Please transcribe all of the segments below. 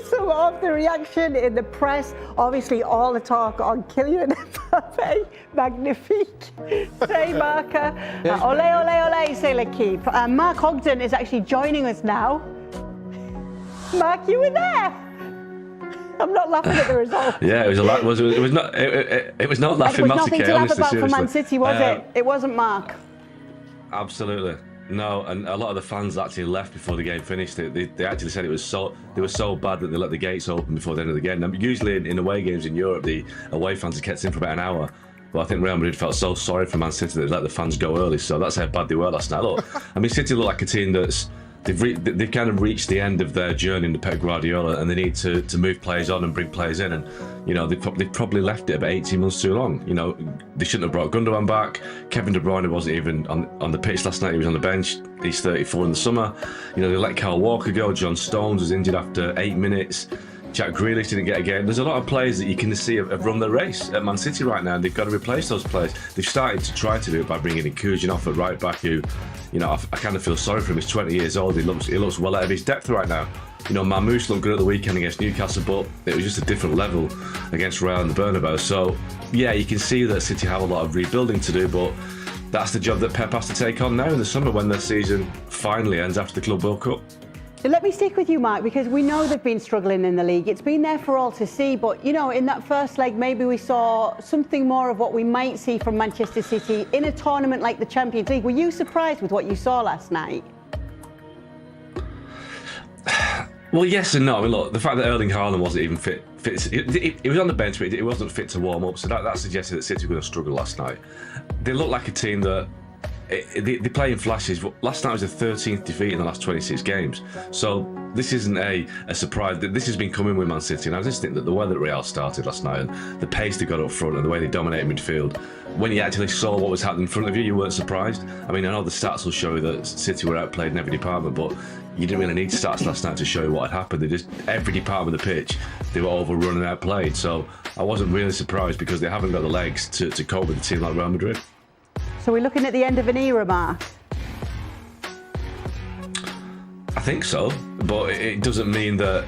some of the reaction in the press. Obviously, all the talk on Kylian Mbappe. Magnifique. Say, Marca. Ole, ole, ole, say l'équipe. Mark Ogden is actually joining us now. Mark, you were there. I'm not laughing at the result. Yeah, it was not. It was not laughing matter. It was nothing to laugh about for Man City, was it? It wasn't, Mark. Absolutely. No, and a lot of the fans actually left before the game finished. They actually said they were so bad that they let the gates open before the end of the game. Now, usually in away games in Europe, the away fans are kept in for about an hour. But I think Real Madrid felt so sorry for Man City that they let the fans go early. So that's how bad they were last night. Look, I mean, City look like a team that's they've kind of reached the end of their journey in the Pep Guardiola, and they need to move players on and bring players in. And you know, they've probably left it about 18 months too long. You know, they shouldn't have brought Gundogan back. Kevin De Bruyne wasn't even on the pitch last night. He was on the bench. He's 34 in the summer. You know, they let Kyle Walker go. John Stones was injured after 8 minutes. Jack Grealish didn't get a game. There's a lot of players that you can see have run the race at Man City right now, and they've got to replace those players. They've started to try to do it by bringing in Kujin off at right back, who, you know, I kind of feel sorry for him. He's 20 years old. He looks well out of his depth right now. You know, Mamouche looked good at the weekend against Newcastle, but it was just a different level against Real and the Bernabeu. So, yeah, you can see that City have a lot of rebuilding to do, but that's the job that Pep has to take on now in the summer when the season finally ends after the Club World Cup. Let me stick with you, Mark, because we know they've been struggling in the league. It's been there for all to see, but, you know, in that first leg, maybe we saw something more of what we might see from Manchester City in a tournament like the Champions League. Were you surprised with what you saw last night? Well, yes and no. I mean, look, the fact that Erling Haaland wasn't even fit he was on the bench, but it wasn't fit to warm up, so that suggested that City were going to struggle last night. They looked like a team that they play in flashes. Last night was the 13th defeat in the last 26 games. So this isn't a surprise. This has been coming with Man City. And I just think that the way that Real started last night and the pace they got up front and the way they dominated midfield, when you actually saw what was happening in front of you, you weren't surprised. I mean, I know the stats will show you that City were outplayed in every department, but you didn't really need stats last night to show you what had happened. Every department of the pitch, they were overrun and outplayed. So I wasn't really surprised because they haven't got the legs to cope with a team like Real Madrid. So we're looking at the end of an era, Mark? I think so, but it doesn't mean that,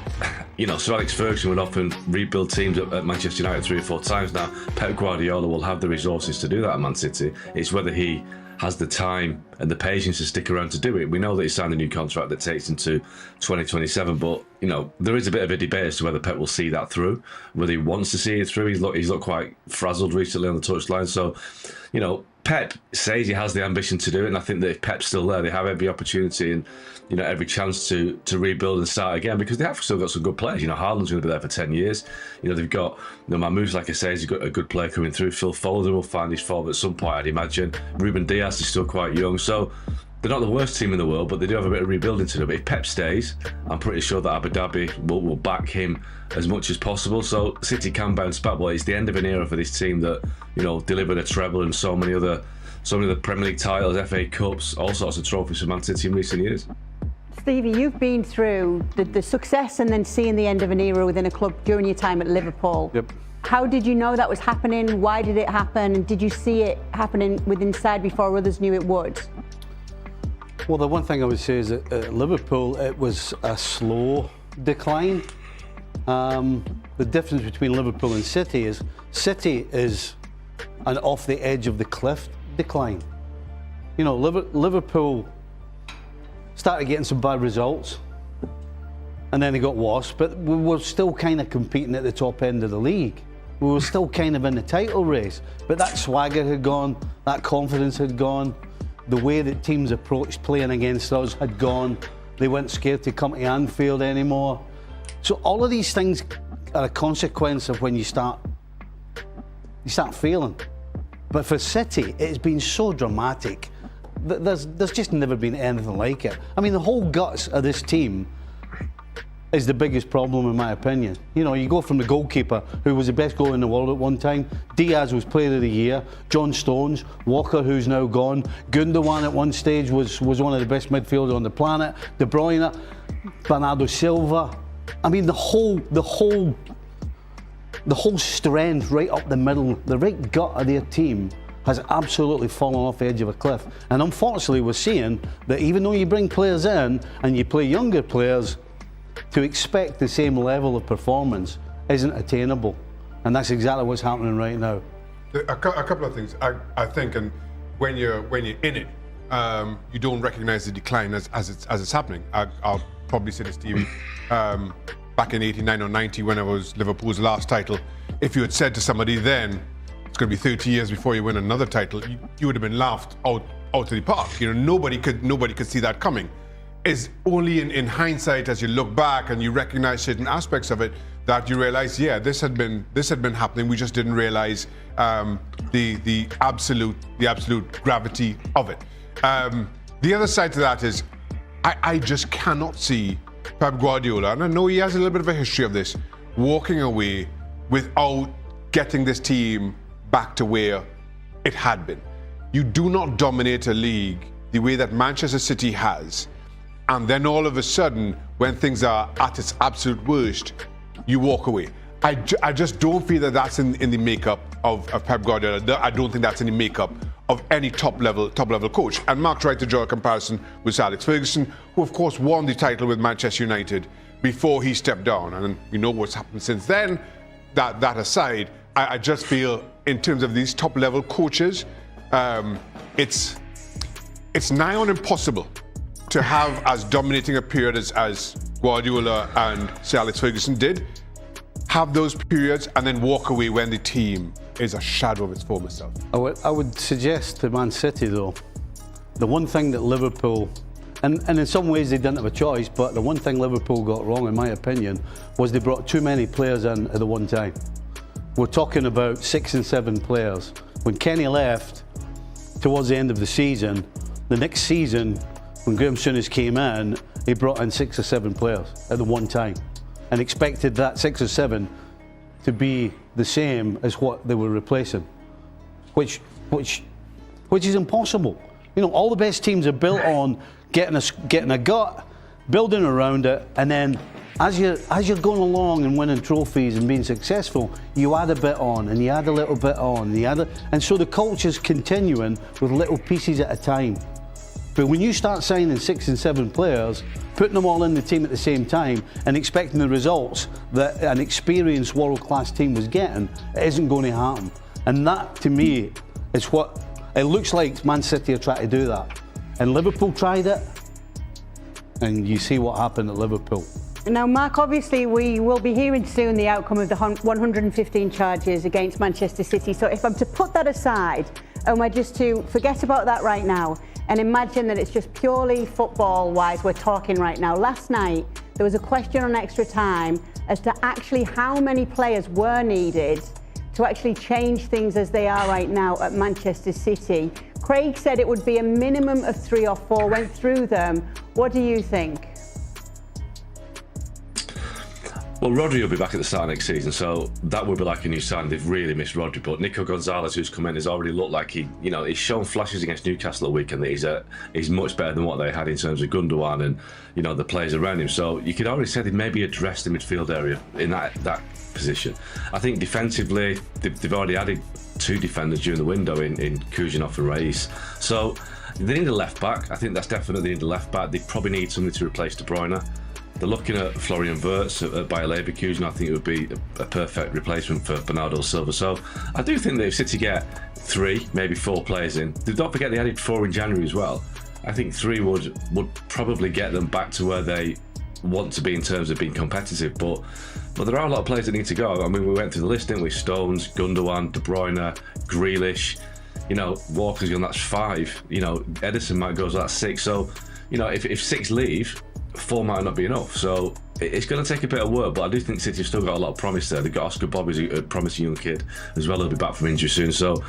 you know, Sir Alex Ferguson would often rebuild teams at Manchester United 3 or 4 times now. Pep Guardiola will have the resources to do that at Man City. It's whether he has the time and the patience to stick around to do it. We know that he signed a new contract that takes him to 2027, but, you know, there is a bit of a debate as to whether Pep will see that through, whether he wants to see it through. He's looked quite frazzled recently on the touchline, so, you know, Pep says he has the ambition to do it, and I think that if Pep's still there, they have every opportunity and, you know, every chance to rebuild and start again, because they have still got some good players. You know, Haaland's going to be there for 10 years. You know, they've got, you know, Mamouche, like I say, he's got a good player coming through. Phil Foden will find his form at some point, I'd imagine. Ruben Dias is still quite young, so they're not the worst team in the world, but they do have a bit of rebuilding to do. But if Pep stays, I'm pretty sure that Abu Dhabi will back him as much as possible. So City can bounce back, but it's the end of an era for this team that, you know, delivered a treble and so many other Premier League titles, FA Cups, all sorts of trophies for Man City in recent years. Stevie, you've been through the success and then seeing the end of an era within a club during your time at Liverpool. Yep. How did you know that was happening? Why did it happen? And did you see it happening with inside before others knew it would? Well, the one thing I would say is that at Liverpool, it was a slow decline. The difference between Liverpool and City is an off the edge of the cliff decline. You know, Liverpool started getting some bad results and then they got worse, but we were still kind of competing at the top end of the league. We were still kind of in the title race, but that swagger had gone, that confidence had gone, the way that teams approached playing against us had gone. They weren't scared to come to Anfield anymore. So all of these things are a consequence of when you start failing. But for City, it's been so dramatic. There's just never been anything like it. I mean, the whole guts of this team is the biggest problem, in my opinion. You know, you go from the goalkeeper, who was the best goalie in the world at one time, Diaz was Player of the Year, John Stones, Walker, who's now gone, Gundogan at one stage was one of the best midfielders on the planet, De Bruyne, Bernardo Silva. I mean, the whole strength right up the middle, the right gut of their team has absolutely fallen off the edge of a cliff. And unfortunately, we're seeing that even though you bring players in and you play younger players, to expect the same level of performance isn't attainable. And that's exactly what's happening right now. A couple of things. I think, and when you're in it, you don't recognise the decline as it's happening. I'll probably say this to you. Back in 89 or 90, when it was Liverpool's last title, if you had said to somebody then, it's going to be 30 years before you win another title, you would have been laughed out of the park. You know, nobody could see that coming. It's only in hindsight, as you look back and you recognise certain aspects of it, that you realise, yeah, this had been happening. We just didn't realise the absolute gravity of it. The other side to that is, I just cannot see Pep Guardiola, and I know he has a little bit of a history of this, walking away without getting this team back to where it had been. You do not dominate a league the way that Manchester City has, and then all of a sudden, when things are at its absolute worst, you walk away. I just don't feel that that's in the makeup of Pep Guardiola. I don't think that's in the makeup of any top level coach. And Mark tried to draw a comparison with Sir Alex Ferguson, who of course won the title with Manchester United before he stepped down. And we know what's happened since then. That aside, I just feel in terms of these top level coaches, it's nigh on impossible to have as dominating a period as Guardiola and Sir Alex Ferguson did, have those periods and then walk away when the team is a shadow of its former self. I would suggest to Man City, though, the one thing that Liverpool, and in some ways they didn't have a choice, but the one thing Liverpool got wrong, in my opinion, was they brought too many players in at the one time. We're talking about 6 and 7 players. When Kenny left towards the end of the season, the next season, when Graham Souness came in, he brought in 6 or 7 players at the one time and expected that 6 or 7 to be the same as what they were replacing, which is impossible. You know, all the best teams are built on getting a gut, building around it, and then as you're going along and winning trophies and being successful, you add a bit on, and you add a little bit on, and so the culture's continuing with little pieces at a time. But when you start signing 6 and 7 players, putting them all in the team at the same time and expecting the results that an experienced world-class team was getting, it isn't going to happen. And that, to me, is what it looks like. Man City are trying to do that. And Liverpool tried it, and you see what happened at Liverpool. Now, Mark, obviously we will be hearing soon the outcome of the 115 charges against Manchester City. So if I'm to put that aside, and we're just to forget about that right now, and imagine that it's just purely football-wise we're talking right now. Last night, there was a question on Extra Time as to actually how many players were needed to actually change things as they are right now at Manchester City. Craig said it would be a minimum of 3 or 4, went through them. What do you think? Well, Rodri will be back at the start of next season, so that would be like a new sign. They've really missed Rodri, but Nico Gonzalez, who's come in, has already looked like he's shown flashes against Newcastle a weekend that he's much better than what they had in terms of Gundogan and the players around him. So you could already say they've maybe addressed the midfield area in that position. I think defensively, they've already added 2 defenders during the window in Kujanov and Reis. So they need a left back. I think that's definitely the left back. They probably need somebody to replace De Bruyne. They're looking at Florian Wirtz at Bayer Leverkusen. I think it would be a perfect replacement for Bernardo Silva. So I do think that if City get 3, maybe 4 players in, don't forget they added 4 in January as well. I think 3 would probably get them back to where they want to be in terms of being competitive. But there are a lot of players that need to go. I mean, we went through the list, didn't we? Stones, Gundogan, De Bruyne, Grealish. Walker's gone, that's 5. Edison might go, so that's 6. So, if 6 leave, 4 might not be enough. So it's going to take a bit of work, but I do think City have still got a lot of promise there. They've got Oscar Bob, who's a promising young kid as well. He'll be back from injury soon. So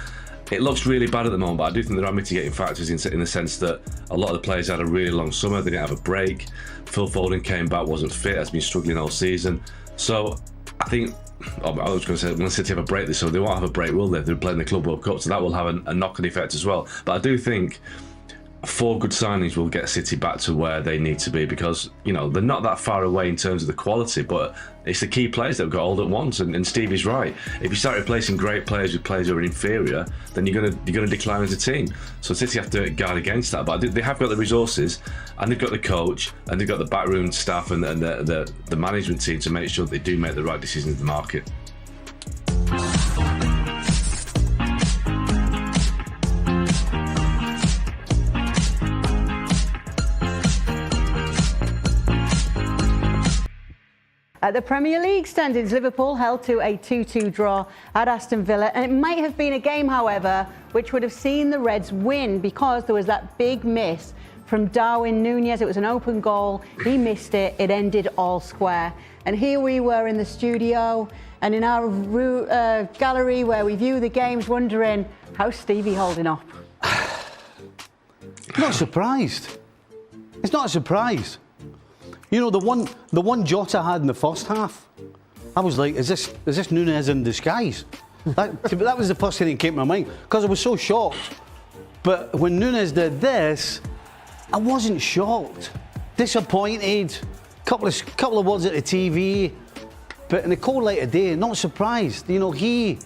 it looks really bad at the moment, but I do think there are mitigating factors in the sense that a lot of the players had a really long summer. They didn't have a break. Phil Foden came back, wasn't fit, has been struggling all season. So I think, I was going to say, when City have a break this summer, they won't have a break, will they? They're playing the Club World Cup, so that will have a knock-on effect as well. But I do think 4 good signings will get City back to where they need to be, because they're not that far away in terms of the quality, but it's the key players that have got old at once. And Stevie's right. If you start replacing great players with players who are inferior, then you're gonna decline as a team. So City have to guard against that. But they have got the resources, and they've got the coach, and they've got the backroom staff and the management team to make sure they do make the right decisions in the market. At the Premier League standings, Liverpool held to a 2-2 draw at Aston Villa, and it might have been a game, however, which would have seen the Reds win, because there was that big miss from Darwin Núñez. It was an open goal, he missed it, it ended all square. And here we were in the studio and in our gallery where we view the games, wondering, how's Stevie holding up? Not surprised. It's not a surprise. The one Jota had in the first half, I was like, is this Núñez in disguise? That was the first thing that came to my mind, because I was so shocked. But when Núñez did this, I wasn't shocked. Disappointed, couple of words at the TV, but in the cold light of day, not surprised. He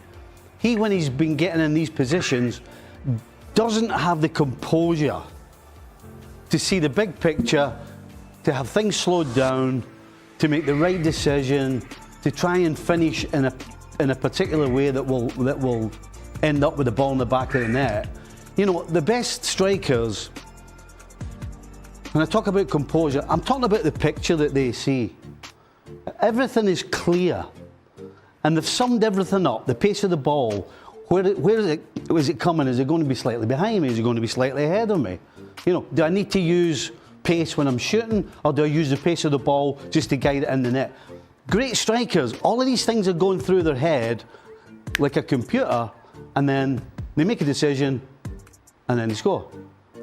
when he's been getting in these positions, doesn't have the composure to see the big picture, to have things slowed down, to make the right decision, to try and finish in a particular way that will end up with the ball in the back of the net. The best strikers, when I talk about composure, I'm talking about the picture that they see. Everything is clear, and they've summed everything up. The pace of the ball, where is it coming? Is it going to be slightly behind me? Is it going to be slightly ahead of me? Do I need to use pace when I'm shooting, or do I use the pace of the ball just to guide it in the net? Great strikers, all of these things are going through their head like a computer, and then they make a decision and then they score.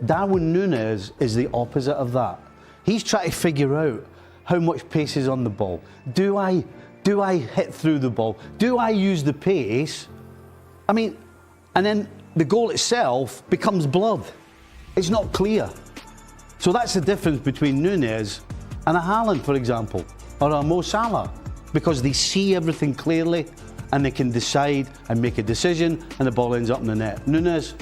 Darwin Núñez is the opposite of that. He's trying to figure out how much pace is on the ball. Do I hit through the ball? Do I use the pace? And then the goal itself becomes blurred. It's not clear. So that's the difference between Núñez and a Haaland, for example, or a Mo Salah, because they see everything clearly and they can decide and make a decision, and the ball ends up in the net. Núñez,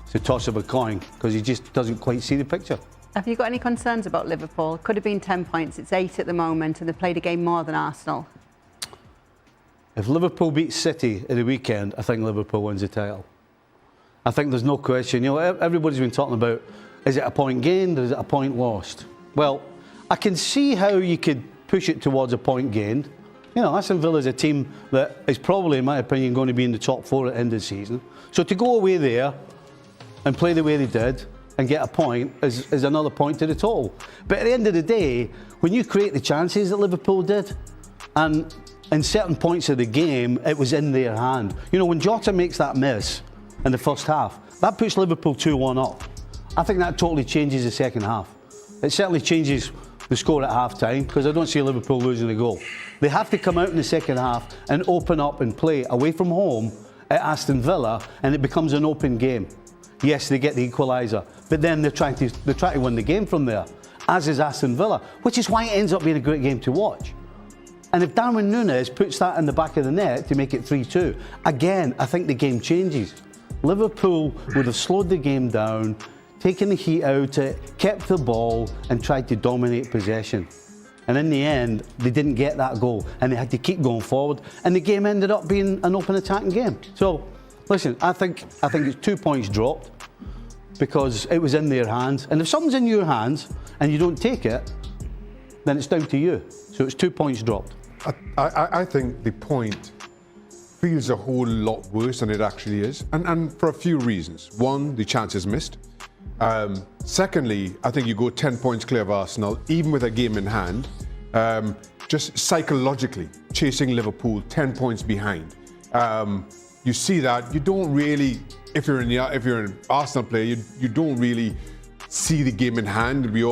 it's a toss of a coin, because he just doesn't quite see the picture. Have you got any concerns about Liverpool? Could have been 10 points, it's 8 at the moment, and they've played a game more than Arsenal. If Liverpool beats City at the weekend, I think Liverpool wins the title. I think there's no question. Everybody's been talking about, is it a point gained or is it a point lost? Well, I can see how you could push it towards a point gained. Aston Villa is a team that is probably, in my opinion, going to be in the top 4 at the end of the season. So to go away there and play the way they did and get a point is another point to the total. But at the end of the day, when you create the chances that Liverpool did, and in certain points of the game, it was in their hand. When Jota makes that miss in the first half, that puts Liverpool 2-1 up. I think that totally changes the second half. It certainly changes the score at half-time, because I don't see Liverpool losing a goal. They have to come out in the second half and open up and play away from home at Aston Villa, and it becomes an open game. Yes, they get the equaliser, but then they're trying to win the game from there, as is Aston Villa, which is why it ends up being a great game to watch. And if Darwin Núñez puts that in the back of the net to make it 3-2, again, I think the game changes. Liverpool would have slowed the game down, taken the heat out, kept the ball and tried to dominate possession. And in the end, they didn't get that goal, and they had to keep going forward, and the game ended up being an open attacking game. So, listen, I think it's 2 points dropped because it was in their hands. And if something's in your hands and you don't take it, then it's down to you. So it's 2 points dropped. I think the point feels a whole lot worse than it actually is, and for a few reasons. One, the chance is missed. Secondly, I think you go 10 points clear of Arsenal, even with a game in hand, just psychologically chasing Liverpool 10 points behind. You see that, you don't really, if you're an Arsenal player, you don't really see the game in hand. The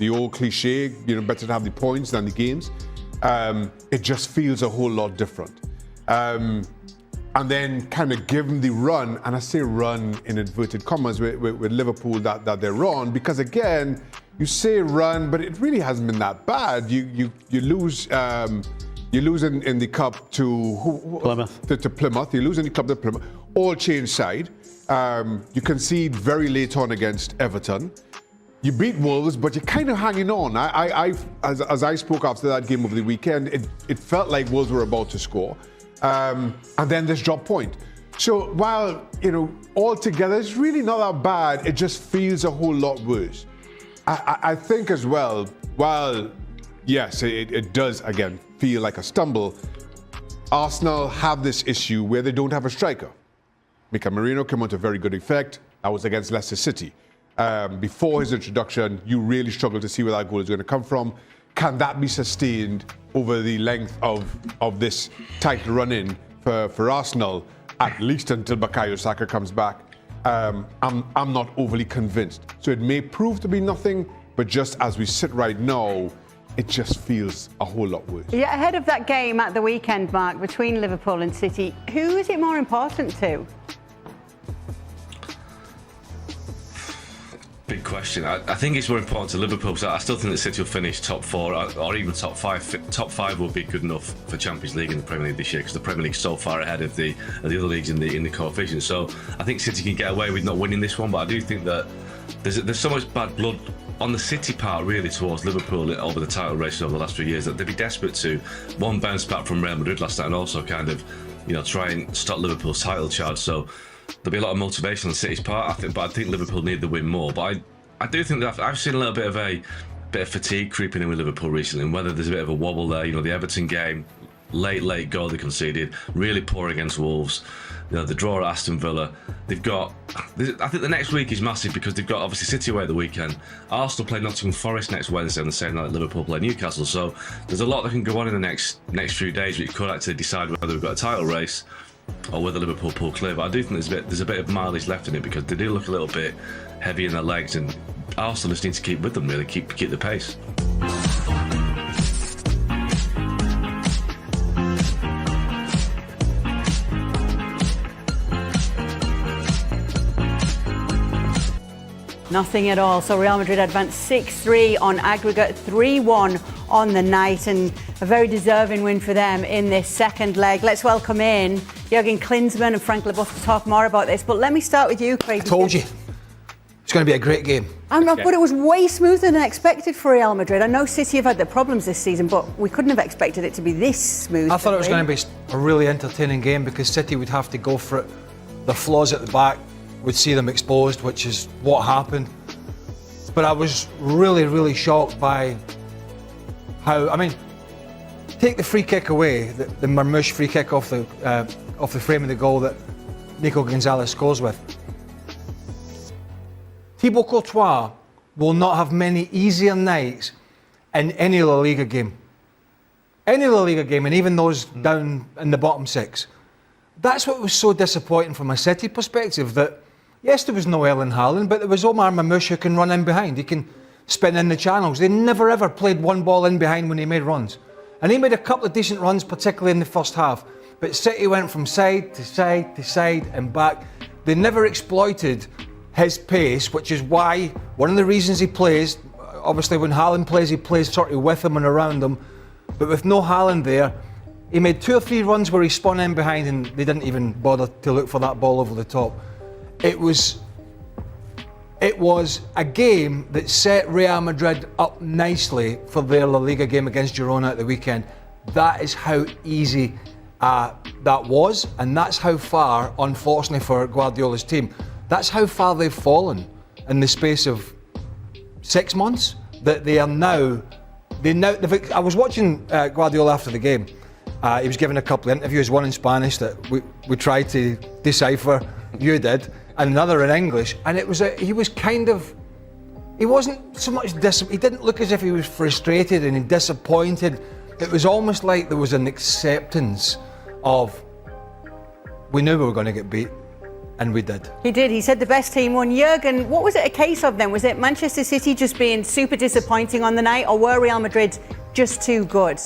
old cliche, better to have the points than the games. It just feels a whole lot different. And and then kind of give them the run, and I say run in inverted commas with Liverpool that they're on, because again, you say run, but it really hasn't been that bad. You lose in the cup to Plymouth. To Plymouth. You lose in the cup to Plymouth. All change side. You concede very late on against Everton. You beat Wolves, but you're kind of hanging on. As I spoke after that game over the weekend, it felt like Wolves were about to score. And then this drop point. So while, altogether, it's really not that bad, it just feels a whole lot worse. I think as well, while, yes, it does, again, feel like a stumble, Arsenal have this issue where they don't have a striker. Mika Marino came on to very good effect. That was against Leicester City. Before his introduction, you really struggled to see where that goal is going to come from. Can that be sustained over the length of this tight run-in for Arsenal, at least until Bukayo Saka comes back? I'm not overly convinced. So it may prove to be nothing, but just as we sit right now, it just feels a whole lot worse. Yeah, ahead of that game at the weekend, Mark, between Liverpool and City, who is it more important to? Big question. I think it's more important to Liverpool, because I still think that City will finish top 4 or even top 5. Top 5 will be good enough for Champions League and the Premier League this year, because the Premier League's so far ahead of the other leagues in the coefficient. So I think City can get away with not winning this one, but I do think that there's so much bad blood on the City part, really, towards Liverpool over the title race over the last few years, that they'd be desperate to bounce back from Real Madrid last night and also kind of, try and stop Liverpool's title charge. So there'll be a lot of motivation on City's part, but I think Liverpool need the win more. But I do think that I've seen a little bit of fatigue creeping in with Liverpool recently, and whether there's a bit of a wobble there. The Everton game, late goal they conceded, really poor against Wolves. The draw at Aston Villa. I think the next week is massive, because they've got obviously City away at the weekend. Arsenal play Nottingham Forest next Wednesday on the same night that Liverpool play Newcastle. So there's a lot that can go on in the next few days, which could actually decide whether we've got a title race or whether Liverpool pull clear. But I do think there's a bit of mileage left in it, because they do look a little bit heavy in their legs, and Arsenal just need to keep with them, really, keep the pace. Nothing at all. So Real Madrid advanced 6-3 on aggregate, 3-1 on the night, and a very deserving win for them in this second leg. Let's welcome in Jurgen Klinsmann and Frank Leboeuf to talk more about this. But let me start with you, Craig. I told you. It's going to be a great game. But it was way smoother than expected for Real Madrid. I know City have had their problems this season, but we couldn't have expected it to be this smooth. I thought it was going to be a really entertaining game, because City would have to go for it. The flaws at the back would see them exposed, which is what happened. But I was really, really shocked by how, take the free kick away, the Marmoush free kick off the frame of the goal that Nico Gonzalez scores with. Thibaut Courtois will not have many easier nights in any La Liga game. Any La Liga game, and even those down in the bottom 6. That's what was so disappointing from a City perspective, that yes, there was no Erling Haaland, but there was Omar Marmoush who can run in behind. He can spin in the channels. They never ever played one ball in behind when he made runs. And he made a couple of decent runs, particularly in the first half. But City went from side to side to side and back. They never exploited his pace, which is why, one of the reasons he plays, obviously when Haaland plays, he plays sort of with him and around him. But with no Haaland there, he made 2 or 3 runs where he spun in behind and they didn't even bother to look for that ball over the top. It was a game that set Real Madrid up nicely for their La Liga game against Girona at the weekend. That is how easy that was, and that's how far, unfortunately for Guardiola's team, that's how far they've fallen in the space of 6 months. That they are now. I was watching Guardiola after the game. He was giving a couple of interviews, one in Spanish that we tried to decipher. You did. And another in English, and he wasn't so much he didn't look as if he was frustrated and disappointed. It was almost like there was an acceptance of, we knew we were going to get beat, and we did. He did. He said the best team won. Jurgen, what was it a case of then? Was it Manchester City just being super disappointing on the night, or were Real Madrid just too good?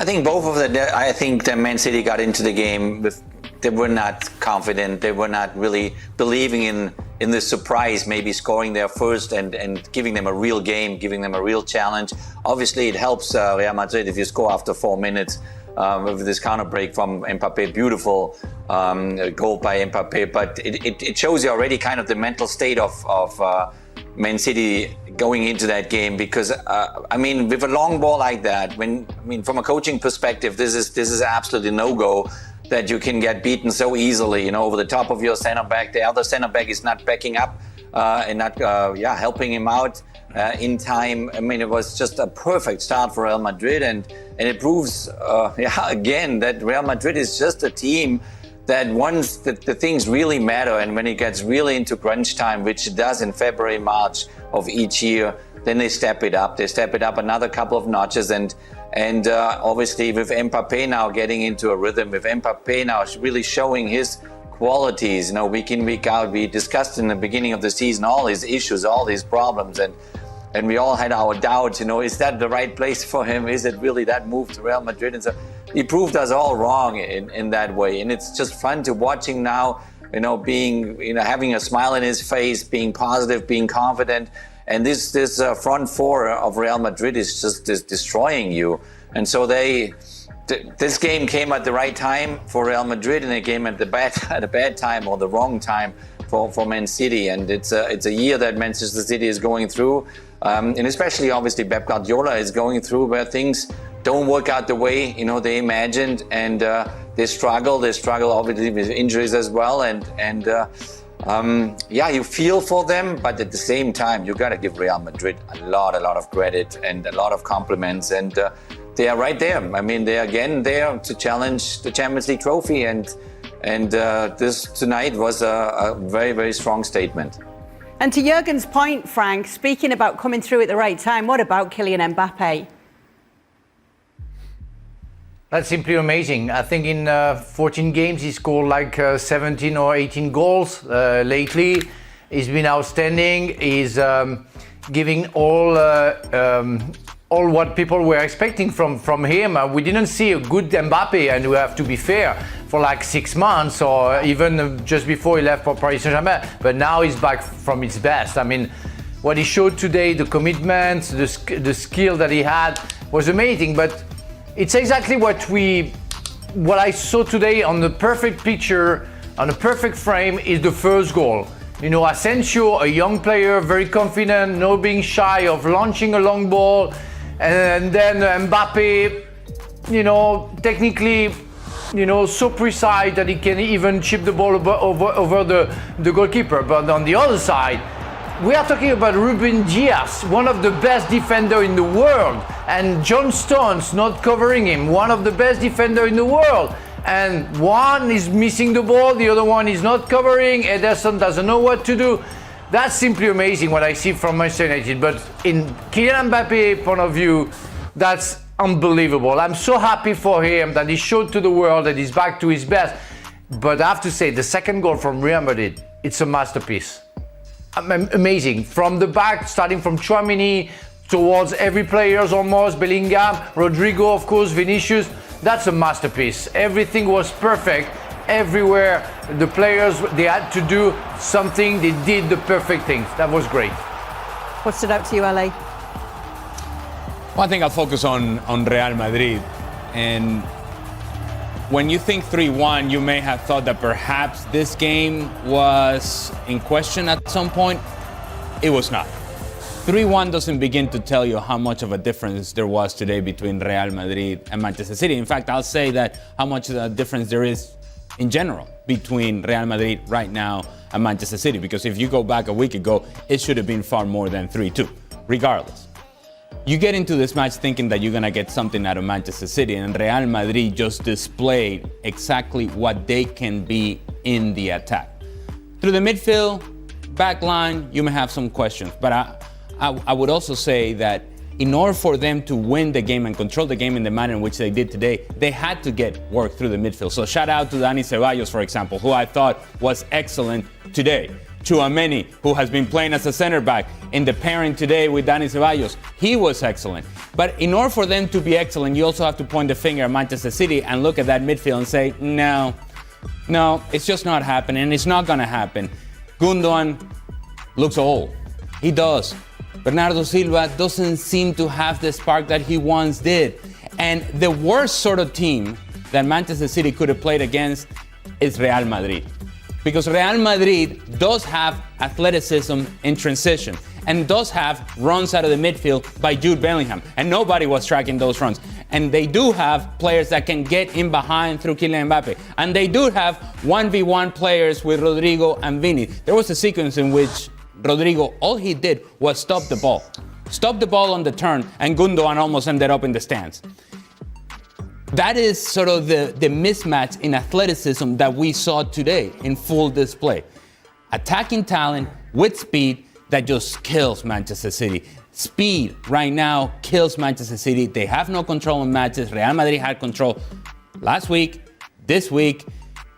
I think both of them. I think that Man City got into the game with, they were not confident. They were not really believing in the surprise, maybe scoring their first and giving them a real game, giving them a real challenge. Obviously, it helps Real Madrid if you score after 4 minutes with this counter break from Mbappe. Beautiful goal by Mbappe, but it shows you already kind of the mental state of Man City going into that game, because I mean, with a long ball like that, from a coaching perspective, this is absolutely no-go that you can get beaten so easily, over the top of your center back. The other center back is not backing up and not helping him out in time. I mean, it was just a perfect start for Real Madrid, and it proves again that Real Madrid is just a team that once the things really matter, and when it gets really into crunch time, which it does in February, March of each year, then they step it up. They step it up another couple of notches, and obviously with Mbappe now getting into a rhythm, with Mbappe now really showing his qualities, week in, week out. We discussed in the beginning of the season all his issues, all his problems, and we all had our doubts, is that the right place for him? Is it really that move to Real Madrid? And so he proved us all wrong in that way. And it's just fun to watch him now, being, having a smile in his face, being positive, being confident. And this front four of Real Madrid is just destroying you. And so this game came at the right time for Real Madrid, and it came at a bad time, or the wrong time for Man City. And it's a year that Manchester City is going through, and especially obviously Pep Guardiola is going through, where things don't work out the way they imagined, and they struggle obviously with injuries as well, and you feel for them, but at the same time you got to give Real Madrid a lot of credit and a lot of compliments, and they are right there. I mean, they're again there to challenge the Champions League trophy, and this tonight was a very, very strong statement. And to Jurgen's point, Frank, speaking about coming through at the right time, what about Kylian Mbappe? That's simply amazing. I think in 14 games he scored like 17 or 18 goals lately. He's been outstanding. He's giving all what people were expecting from him. We didn't see a good Mbappe, and we have to be fair, for like 6 months, or even just before he left for Paris Saint-Germain. But now he's back from his best. I mean, what he showed today, the commitment, the skill that he had was amazing. But it's exactly what I saw today on the perfect picture, on the perfect frame, is the first goal. Asensio, a young player, very confident, not being shy of launching a long ball, and then Mbappe, technically, so precise that he can even chip the ball over the goalkeeper. But on the other side, we are talking about Ruben Dias, one of the best defenders in the world, and John Stones not covering him, one of the best defenders in the world. And one is missing the ball, the other one is not covering, Ederson doesn't know what to do. That's simply amazing what I see from Manchester United. But in Kylian Mbappe's point of view, that's unbelievable. I'm so happy for him that he showed to the world that he's back to his best. But I have to say, the second goal from Real Madrid, it's a masterpiece. Amazing. From the back, starting from Tchouaméni towards every player almost, Bellingham, Rodrigo, of course, Vinicius. That's a masterpiece. Everything was perfect. Everywhere, the players, they had to do something. They did the perfect things. That was great. What stood out to you, LA? Well, I think I'll focus on Real Madrid. And when you think 3-1, you may have thought that perhaps this game was in question at some point. It was not. 3-1 doesn't begin to tell you how much of a difference there was today between Real Madrid and Manchester City. In fact, I'll say that how much of a difference there is in general between Real Madrid right now and Manchester City. Because if you go back a week ago, it should have been far more than 3-2, regardless. You get into this match thinking that you're going to get something out of Manchester City, and Real Madrid just displayed exactly what they can be in the attack. Through the midfield, back line, you may have some questions, but I would also say that in order for them to win the game and control the game in the manner in which they did today, they had to get work through the midfield. So shout out to Dani Ceballos, for example, who I thought was excellent today. Tchouaméni, who has been playing as a center back, in the pairing today with Dani Ceballos, he was excellent. But in order for them to be excellent, you also have to point the finger at Manchester City and look at that midfield and say, no, it's just not happening, and it's not going to happen. Gundogan looks old. He does. Bernardo Silva doesn't seem to have the spark that he once did. And the worst sort of team that Manchester City could have played against is Real Madrid. Because Real Madrid does have athleticism in transition and does have runs out of the midfield by Jude Bellingham. And nobody was tracking those runs. And they do have players that can get in behind through Kylian Mbappe. And they do have 1v1 players with Rodrigo and Vini. There was a sequence in which Rodrigo, all he did was stop the ball. Stop the ball on the turn, and Gundogan almost ended up in the stands. That is sort of the mismatch in athleticism that we saw today in full display. Attacking talent with speed that just kills Manchester City. Speed right now kills Manchester City. They have no control in matches. Real Madrid had control last week, this week,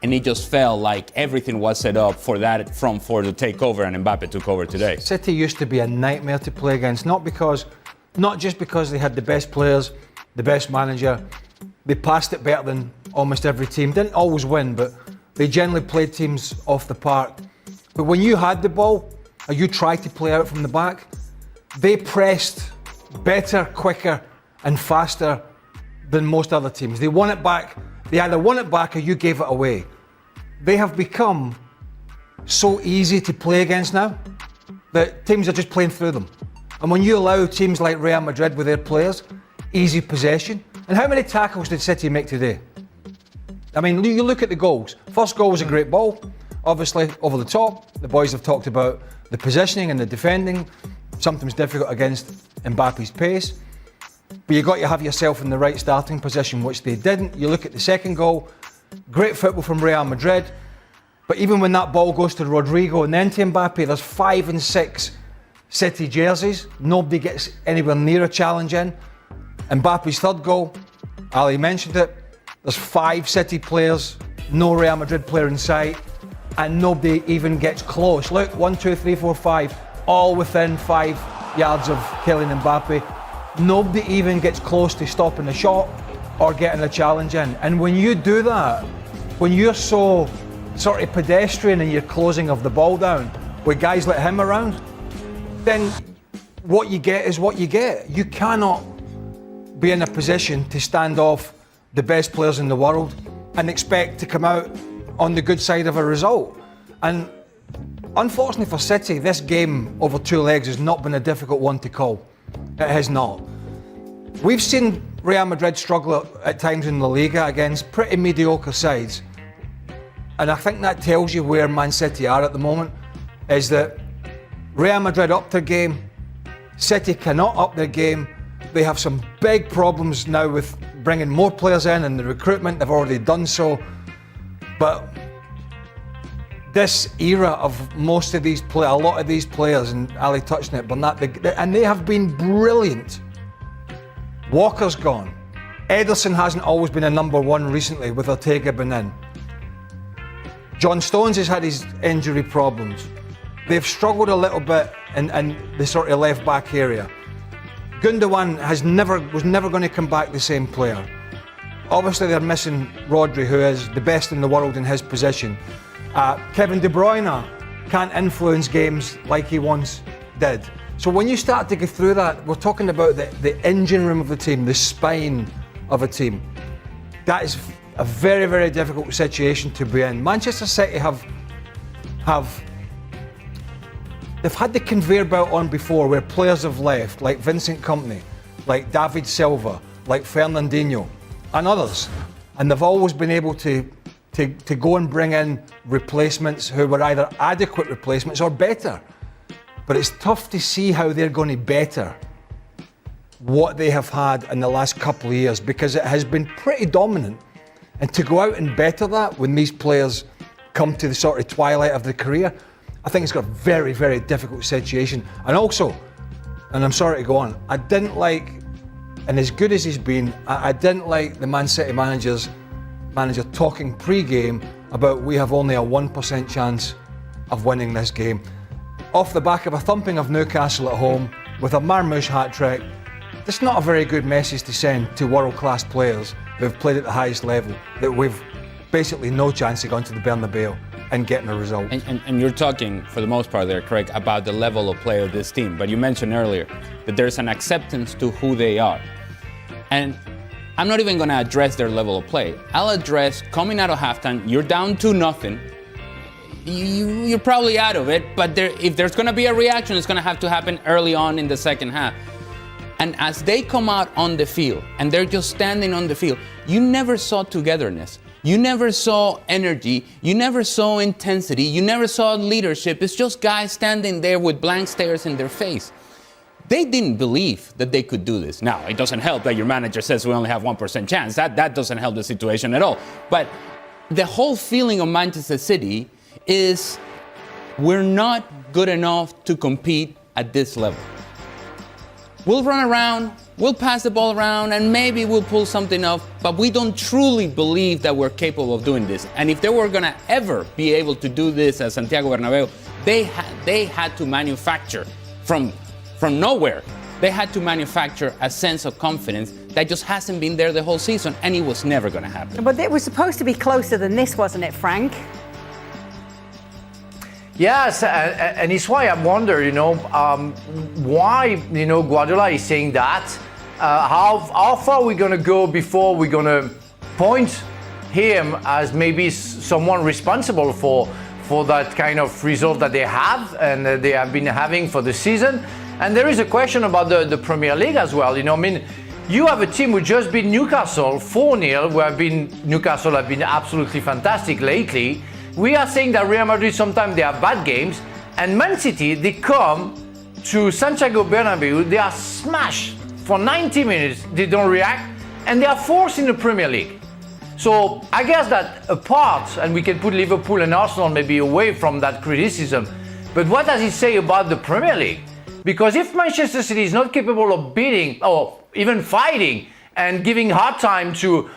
and it just felt like everything was set up for that front four to take over, and Mbappe took over today. City used to be a nightmare to play against, not just because they had the best players, the best manager. They passed it better than almost every team. Didn't always win, but they generally played teams off the park. But when you had the ball, or you tried to play out from the back, they pressed better, quicker, and faster than most other teams. They won it back. They either won it back or you gave it away. They have become so easy to play against now that teams are just playing through them. And when you allow teams like Real Madrid with their players, easy possession, and how many tackles did City make today? I mean, you look at the goals. First goal was a great ball, obviously over the top. The boys have talked about the positioning and the defending. Sometimes difficult against Mbappe's pace. But you've got to have yourself in the right starting position, which they didn't. You look at the second goal, great football from Real Madrid. But even when that ball goes to Rodrigo and then to Mbappe, there's 5 and 6 City jerseys. Nobody gets anywhere near a challenge in. Mbappe's third goal, Ali mentioned it, there's 5 City players, no Real Madrid player in sight, and nobody even gets close. Look, 1, 2, 3, 4, 5, all within 5 yards of Kylian Mbappe. Nobody even gets close to stopping the shot or getting a challenge in. And when you do that, when you're so sort of pedestrian in your closing of the ball down, with guys like him around, then what you get is what you get. You cannot be in a position to stand off the best players in the world and expect to come out on the good side of a result. And unfortunately for City, this game over 2 legs has not been a difficult one to call. It has not. We've seen Real Madrid struggle at times in La Liga against pretty mediocre sides. And I think that tells you where Man City are at the moment, is that Real Madrid upped their game, City cannot up their game. They have some big problems now with bringing more players in and the recruitment. They've already done so. But this era of most of these players, a lot of these players, and Ali touched on it, Bernat, and they have been brilliant. Walker's gone. Ederson hasn't always been a number one recently with Ortega been in. John Stones has had his injury problems. They've struggled a little bit in the sort of left back area. Gundogan was never going to come back the same player. Obviously they're missing Rodri, who is the best in the world in his position. Kevin De Bruyne can't influence games like he once did. So when you start to go through that, we're talking about the engine room of the team, the spine of a team. That is a very, very difficult situation to be in. Manchester City they've had the conveyor belt on before where players have left, like Vincent Kompany, like David Silva, like Fernandinho, and others. And they've always been able to go and bring in replacements who were either adequate replacements or better. But it's tough to see how they're going to better what they have had in the last couple of years, because it has been pretty dominant. And to go out and better that when these players come to the sort of twilight of their career, I think it's got a very, very difficult situation. And also, and I'm sorry to go on, I didn't like, and as good as he's been, I didn't like the Man City manager talking pre-game about we have only a 1% chance of winning this game. Off the back of a thumping of Newcastle at home with a Marmoush hat-trick, it's not a very good message to send to world-class players who have played at the highest level, that we've basically no chance of going to the Bernabeu and getting a result. And you're talking, for the most part there, Craig, about the level of play of this team. But you mentioned earlier that there's an acceptance to who they are. And I'm not even going to address their level of play. I'll address coming out of halftime, you're down 2-0. You're probably out of it, but if there's going to be a reaction, it's going to have to happen early on in the second half. And as they come out on the field, and they're just standing on the field, you never saw togetherness. You never saw energy. You never saw intensity. You never saw leadership. It's just guys standing there with blank stares in their face. They didn't believe that they could do this. Now, it doesn't help that your manager says we only have 1% chance. That doesn't help the situation at all. But the whole feeling of Manchester City is we're not good enough to compete at this level. We'll run around, we'll pass the ball around, and maybe we'll pull something off, but we don't truly believe that we're capable of doing this. And if they were gonna ever be able to do this at Santiago Bernabeu, they had to manufacture from nowhere. They had to manufacture a sense of confidence that just hasn't been there the whole season, and it was never gonna happen. But it was supposed to be closer than this, wasn't it, Frank? Yes, and it's why I wonder, why, Guardiola is saying that. How far are we going to go before we're going to point him as maybe someone responsible for that kind of result that they have and they have been having for the season? And there is a question about the Premier League as well. You have a team who just beat Newcastle 4-0, where Newcastle have been absolutely fantastic lately. We are saying that Real Madrid sometimes they have bad games, and Man City, they come to Santiago Bernabeu, they are smashed for 90 minutes, they don't react, and they are fourth in the Premier League. So I guess that apart, and we can put Liverpool and Arsenal maybe away from that criticism, but what does it say about the Premier League? Because if Manchester City is not capable of beating or even fighting and giving hard time to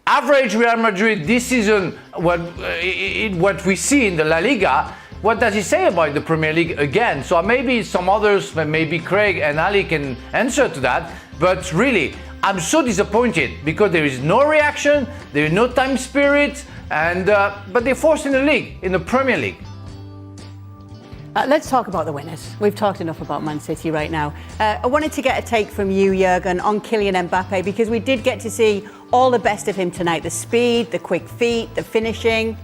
average Real Madrid this season, what we see in the La Liga, what does it say about the Premier League again? So maybe some others, maybe Craig and Ali can answer to that. But really, I'm so disappointed because there is no reaction, there is no time spirit, and but they're forced in the league, in the Premier League. Let's talk about the winners. We've talked enough about Man City right now. I wanted to get a take from you, Jurgen, on Kylian Mbappe, because we did get to see all the best of him tonight. The speed, the quick feet, the finishing.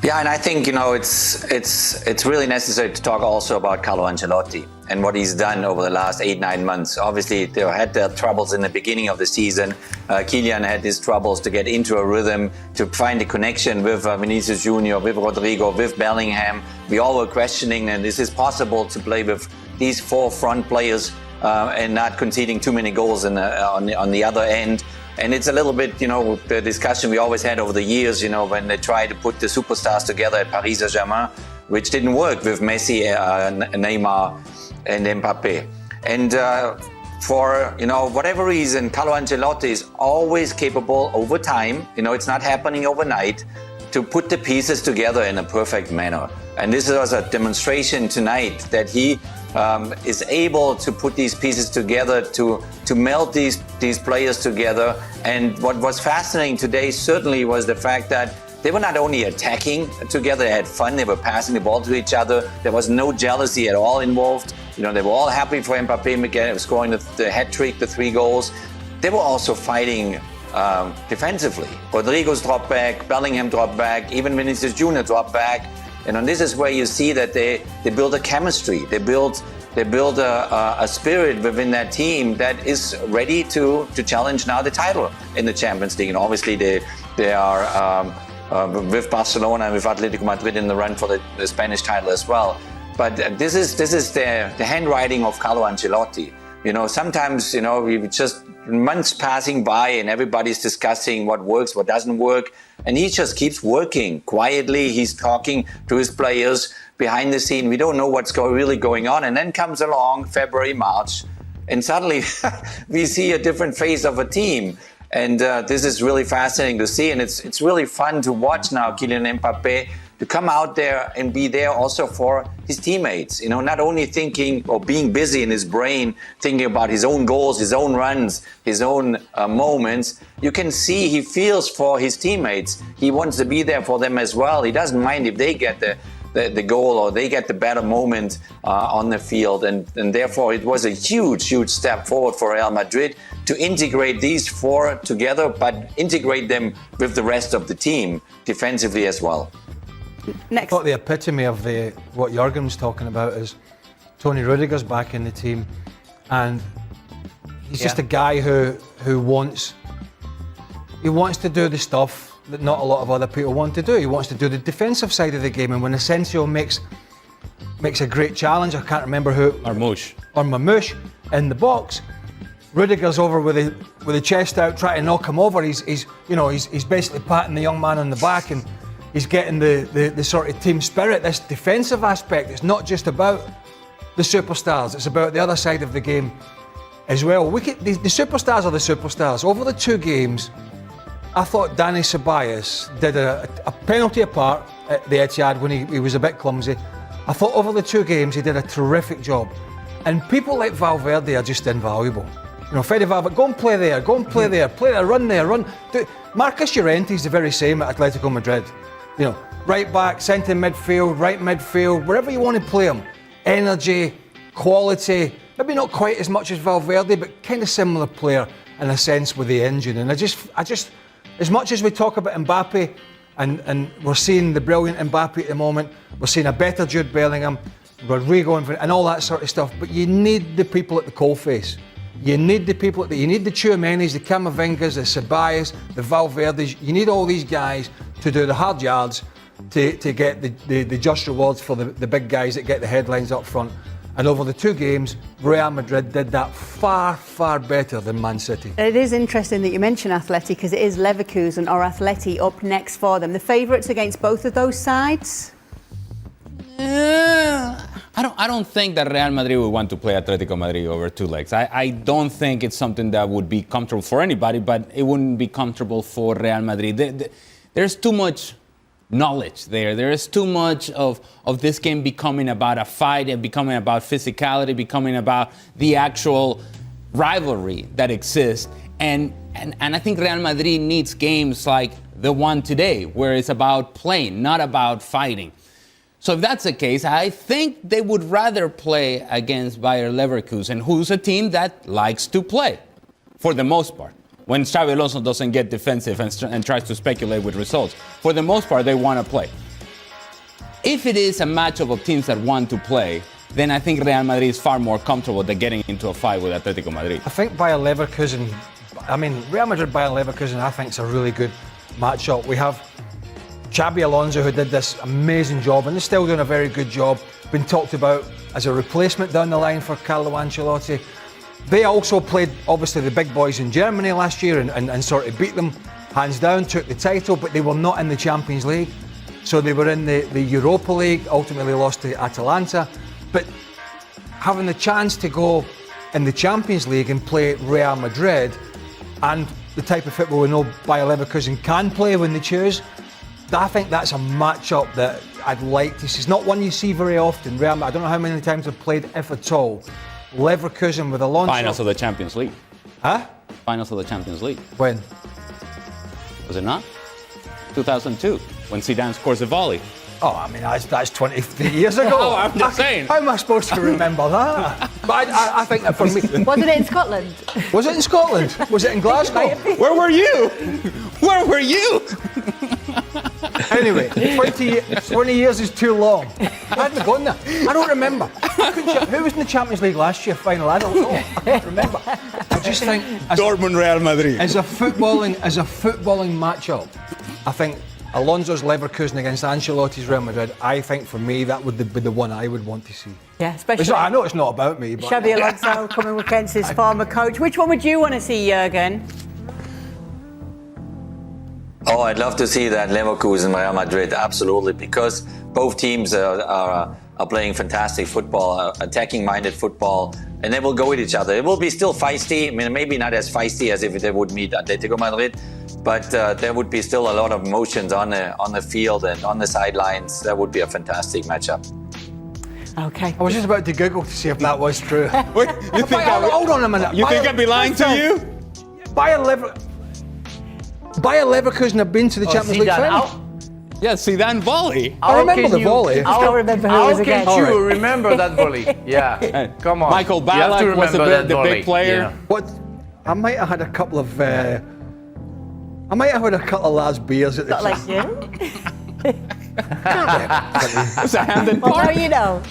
Yeah, and I think, it's really necessary to talk also about Carlo Ancelotti and what he's done over the last 8-9 months. Obviously, they had their troubles in the beginning of the season. Kylian had his troubles to get into a rhythm, to find a connection with Vinicius Junior, with Rodrigo, with Bellingham. We all were questioning, and is this possible to play with these four front players and not conceding too many goals on the other end? And it's a little bit, the discussion we always had over the years, when they tried to put the superstars together at Paris Saint-Germain, which didn't work with Messi, Neymar, and Mbappe. And for, whatever reason, Carlo Ancelotti is always capable over time, it's not happening overnight, to put the pieces together in a perfect manner. And this was a demonstration tonight that he is able to put these pieces together, to melt these players together. And what was fascinating today certainly was the fact that they were not only attacking together, they had fun, they were passing the ball to each other. There was no jealousy at all involved. They were all happy for Mbappe scoring the hat-trick, the 3 goals. They were also fighting defensively. Rodrigo's dropped back, Bellingham dropped back, even Vinicius Junior dropped back. And this is where you see that they build a chemistry. They build a spirit within that team that is ready to challenge now the title in the Champions League. And obviously they are with Barcelona and with Atletico Madrid in the run for the Spanish title as well. But this is the handwriting of Carlo Ancelotti. Sometimes we just months passing by and everybody's discussing what works, what doesn't work, and he just keeps working quietly. He's talking to his players behind the scene. We don't know what's really going on, and then comes along February, March, and suddenly we see a different face of a team. And this is really fascinating to see. And it's really fun to watch now Kylian Mbappe to come out there and be there also for his teammates. You know, not only thinking or being busy in his brain, thinking about his own goals, his own runs, his own moments. You can see he feels for his teammates. He wants to be there for them as well. He doesn't mind if they get the goal or they get the better moment on the field. And therefore, it was a huge step forward for Real Madrid to integrate these four together, but integrate them with the rest of the team defensively as well. I thought the epitome of what Jurgen was talking about is Tony Rudiger's back in the team, and he's just a guy who wants to do the stuff that not a lot of other people want to do. He wants to do the defensive side of the game, and when Asensio makes a great challenge, I can't remember who, Marmoush in the box, Rudiger's over with the chest out trying to knock him over. He's basically patting the young man on the back, and he's getting the sort of team spirit, this defensive aspect. It's not just about the superstars, it's about the other side of the game as well. The superstars are the superstars. Over the two games, I thought Dani Ceballos did a penalty apart at the Etihad when he was a bit clumsy. I thought over the two games he did a terrific job. And people like Valverde are just invaluable. You know, Fede Valverde, go and play there, play there, run there, run. Marcus Llorente's the very same at Atletico Madrid. You know, right back, centre midfield, right midfield, wherever you want to play him. Energy, quality, maybe not quite as much as Valverde, but kind of similar player in a sense with the engine. And I just, as much as we talk about Mbappe, and we're seeing the brilliant Mbappe at the moment, we're seeing a better Jude Bellingham, Rodrigo, and all that sort of stuff, but you need the people at the coalface. You need the people, you need the Tchouaménis, the Camavingas, the Ceballos, the Valverdes. You need all these guys to do the hard yards to get the just rewards for the big guys that get the headlines up front. And over the two games, Real Madrid did that far better than Man City. It is interesting that you mention Atleti, because it is Leverkusen or Atleti up next for them. The favourites against both of those sides? I don't think that Real Madrid would want to play Atletico Madrid over two legs. I don't think it's something that would be comfortable for anybody, but it wouldn't be comfortable for Real Madrid. There's too much knowledge there. There is too much of this game becoming about a fight and becoming about physicality, becoming about the actual rivalry that exists. And I think Real Madrid needs games like the one today, where it's about playing, not about fighting. So if that's the case, I think they would rather play against Bayer Leverkusen, who's a team that likes to play, for the most part. When Xabi Alonso doesn't get defensive and tries to speculate with results. For the most part, they want to play. If it is a matchup of teams that want to play, then I think Real Madrid is far more comfortable than getting into a fight with Atletico Madrid. I think Real Madrid Bayer Leverkusen, I think, is a really good matchup. We have Xabi Alonso, who did this amazing job and is still doing a very good job, been talked about as a replacement down the line for Carlo Ancelotti. They also played, obviously, the big boys in Germany last year and sort of beat them hands down, took the title, but they were not in the Champions League. So they were in the Europa League, ultimately lost to Atalanta. But having the chance to go in the Champions League and play Real Madrid, and the type of football we know Bayer Leverkusen can play when they choose, I think that's a matchup that I'd like to see. It's not one you see very often. Real Madrid, I don't know how many times they've played, if at all. Leverkusen with Alonso. Finals of the Champions League. Huh? Finals of the Champions League. When? Was it not? 2002, when Zidane scores a volley. Oh, I mean, that's 23 years ago. Oh, I'm just saying. How am I supposed to remember that? But I think that for me... Wasn't it in Scotland? Was it in Scotland? Was it in Glasgow? Where were you? Where were you? Anyway, 20 years is too long. I hadn't gone there. I don't remember. Who was in the Champions League last year final? I don't know. I can't remember. I just think... Dortmund Real Madrid. As a footballing matchup, I think Alonso's Leverkusen against Ancelotti's Real Madrid, I think for me that would be the one I would want to see. Yeah, especially... I know it's not about me, but... Xabi Alonso coming against his former coach. Which one would you want to see, Jurgen? Oh, I'd love to see that Leverkusen, Real Madrid, absolutely, because both teams are playing fantastic football, attacking-minded football, and they will go with each other. It will be still feisty. I mean, maybe not as feisty as if they would meet Atletico Madrid, but there would be still a lot of emotions on the field and on the sidelines. That would be a fantastic matchup. Okay. I was just about to Google to see if that was true. Wait, you think Hold on a minute. You think I'd be lying to you? Bayer Leverkusen have been to the Champions League final. Yeah, see that volley. I remember the volley. I don't remember who it was against. How can you Alright. remember that volley? Yeah, come on. Michael You have to Ballack was remember that the volley. big player. Yeah. What? I might have had a couple of. I might have had a couple of lads beers at the Not like you. It's a Hampden Well, Park. now you know.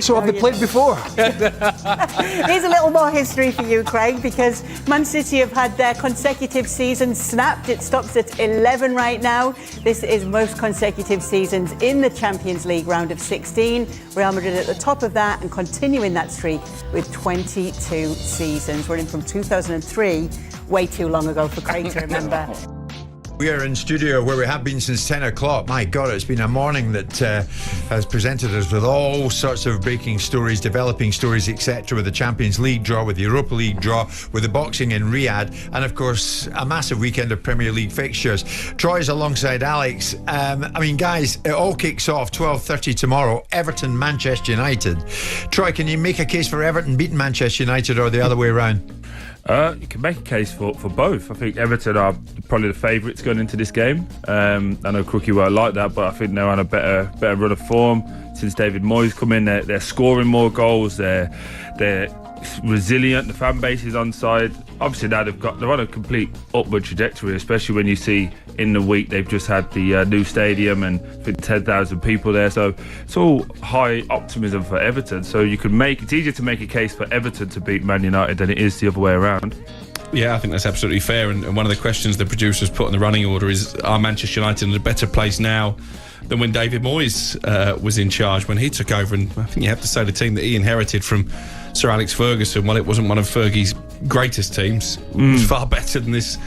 So have they played before? Here's a little more history for you, Craig, because Man City have had their consecutive seasons snapped. It stops at 11 right now. This is most consecutive seasons in the Champions League round of 16. Real Madrid at the top of that and continuing that streak with 22 seasons. We're in from 2003, way too long ago for Craig to remember. We are in studio where we have been since 10 o'clock. My God, it's been a morning that has presented us with all sorts of breaking stories, developing stories, etc. With the Champions League draw, with the Europa League draw, with the boxing in Riyadh, and of course, a massive weekend of Premier League fixtures. Troy's alongside Alex. I mean, guys, it all kicks off 12:30 tomorrow. Everton, Manchester United. Troy, can you make a case for Everton beating Manchester United or the other way around? You can make a case for both. I think Everton are probably the favourites going into this game. I know Crookie won't like that, but I think they're on a better run of form since David Moyes come in. They're scoring more goals. They're resilient. The fan base is on side. Obviously now they're on a complete upward trajectory, especially when you see in the week they've just had the new stadium and I think 10,000 people there. So it's all high optimism for Everton. So it's easier to make a case for Everton to beat Man United than it is the other way around. Yeah, I think that's absolutely fair. And one of the questions the producers put in the running order is, are Manchester United in a better place now than when David Moyes was in charge, when he took over? And I think you have to say the team that he inherited from Sir Alex Ferguson, while it wasn't one of Fergie's greatest teams, was far better than this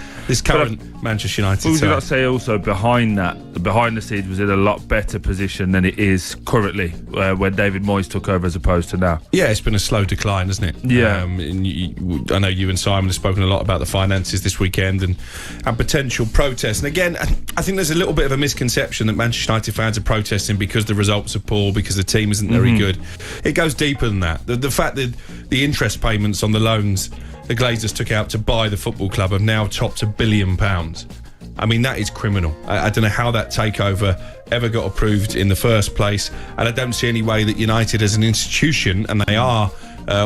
current Manchester United Would you side. not say also behind the scenes was in a lot better position than it is currently when David Moyes took over as opposed to now? Yeah, it's been a slow decline, hasn't it? Yeah. And I know you and Simon have spoken a lot about the finances this weekend and potential protests. And again, I think there's a little bit of a misconception that Manchester United fans are protesting because the results are poor, because the team isn't very good. It goes deeper than that. The fact that the interest payments on the loans the Glazers took out to buy the football club have now topped £1 billion. I mean, that is criminal. I don't know how that takeover ever got approved in the first place, and I don't see any way that United as an institution, and they are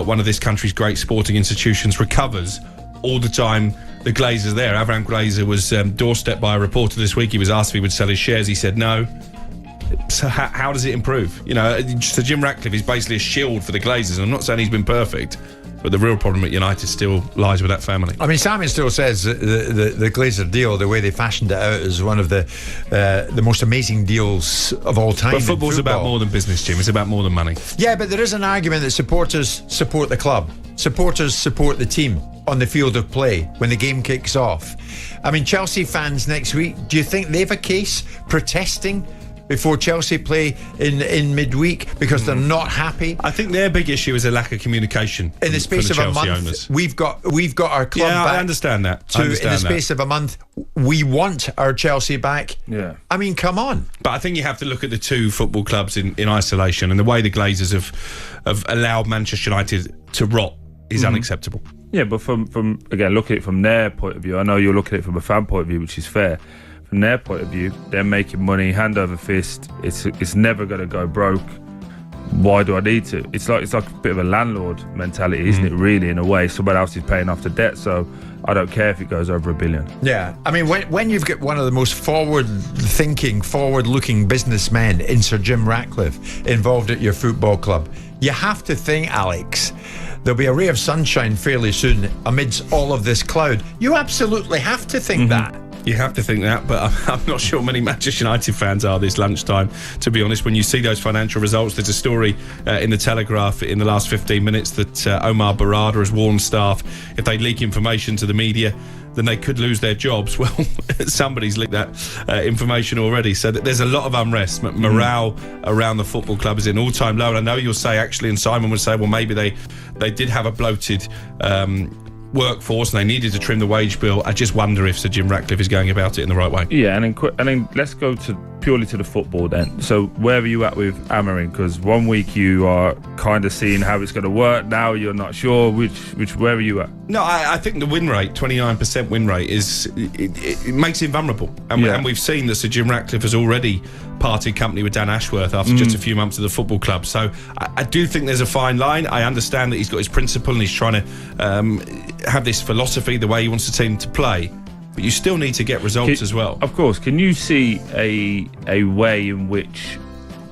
one of this country's great sporting institutions, recovers all the time the Glazers there. Avram Glazer was doorstepped by a reporter this week. He was asked if he would sell his shares. He said no. So how does it improve? You know, so Jim Ratcliffe is basically a shield for the Glazers. I'm not saying he's been perfect, but the real problem at United still lies with that family. I mean, Simon still says the Glazer deal, the way they fashioned it out, is one of the most amazing deals of all time. But football's about more than business, Jim. It's about more than money. Yeah, but there is an argument that supporters support the club. Supporters support the team on the field of play when the game kicks off. I mean, Chelsea fans next week, do you think they have a case protesting before Chelsea play in midweek because they're not happy? I think their big issue is a lack of communication in the space of a month. Owners. We've got our club back. I understand that. In the space of a month, we want our Chelsea back. Yeah. I mean, come on. But I think you have to look at the two football clubs in isolation, and the way the Glazers have allowed Manchester United to rot is unacceptable. Yeah, but from again, look at it from their point of view. I know you're looking at it from a fan point of view, which is fair. From their point of view, they're making money hand over fist. It's never going to go broke. Why do I need to? It's like a bit of a landlord mentality, isn't it? Really, in a way, someone else is paying off the debt, so I don't care if it goes over $1 billion. Yeah, I mean, when you've got one of the most forward-thinking, forward-looking businessmen in Sir Jim Ratcliffe involved at your football club, you have to think, Alex, there'll be a ray of sunshine fairly soon amidst all of this cloud. You absolutely have to think that. You have to think that, but I'm not sure many Manchester United fans are this lunchtime, to be honest. When you see those financial results, there's a story in the Telegraph in the last 15 minutes that Omar Barada has warned staff if they leak information to the media, then they could lose their jobs. Well, somebody's leaked that information already. So there's a lot of unrest. Morale around the football club is at an all-time low. And I know you'll say, actually, and Simon would say, well, maybe they did have a bloated workforce and they needed to trim the wage bill. I just wonder if Sir Jim Ratcliffe is going about it in the right way. Yeah, and then let's go purely to the football then. So where are you at with Amorim? Because one week you are kind of seeing how it's going to work. Now you're not sure. Where are you at? No, I think the win rate, 29% win rate, it makes him vulnerable. And we've seen that Sir Jim Ratcliffe has already parted company with Dan Ashworth after just a few months of the football club. So I do think there's a fine line. I understand that he's got his principle and he's trying to have this philosophy, the way he wants the team to play. But you still need to get results as well. Of course. Can you see a way in which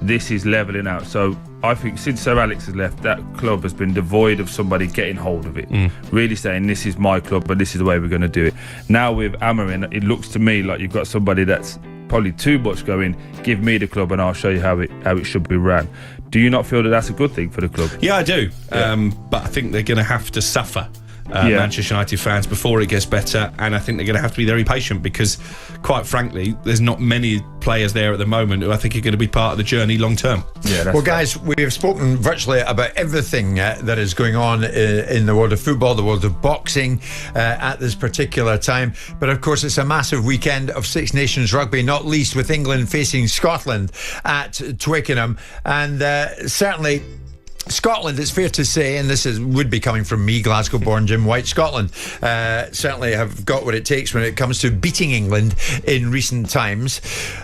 this is levelling out? So I think since Sir Alex has left, that club has been devoid of somebody getting hold of it, really saying, this is my club, but this is the way we're going to do it. Now with Amorim, it looks to me like you've got somebody that's probably too much going, give me the club and I'll show you how it should be ran. Do you not feel that that's a good thing for the club? Yeah, I do. Yeah. But I think they're going to have to suffer. Manchester United fans before it gets better, and I think they're going to have to be very patient because, quite frankly, there's not many players there at the moment who I think are going to be part of the journey long term. Well, guys, we've spoken virtually about everything that is going on in the world of football, the world of boxing at this particular time. But of course, it's a massive weekend of Six Nations rugby, not least with England facing Scotland at Twickenham, and certainly Scotland, it's fair to say, and this would be coming from me, Glasgow-born Jim White, Scotland certainly have got what it takes when it comes to beating England in recent times.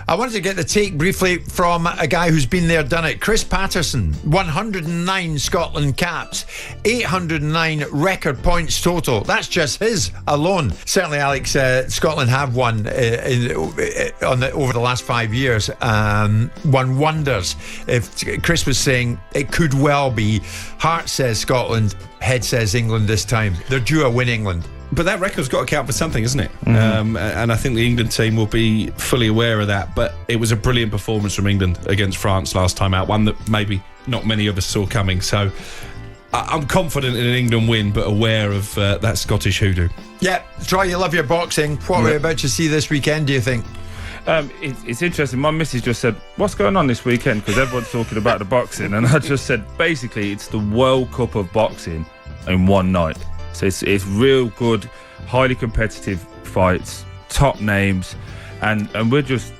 I wanted to get the take briefly from a guy who's been there, done it. Chris Patterson, 109 Scotland caps, 809 record points total. That's just his alone. Certainly, Alex, Scotland have won over the last 5 years. One wonders if Chris was saying it could well be heart says Scotland, head says England this time. They're due a win, England. But that record's got to count for something, isn't it? And I think the England team will be fully aware of that. But it was a brilliant performance from England against France last time out, one that maybe not many of us saw coming. So I'm confident in an England win, but aware of that Scottish hoodoo. Yeah, Troy, you love your boxing. What are we about to see this weekend, do you think? It's interesting. My missus just said, what's going on this weekend? Because everyone's talking about the boxing. And I just said, basically, it's the World Cup of boxing in one night. So it's real good, highly competitive fights, top names. And we're just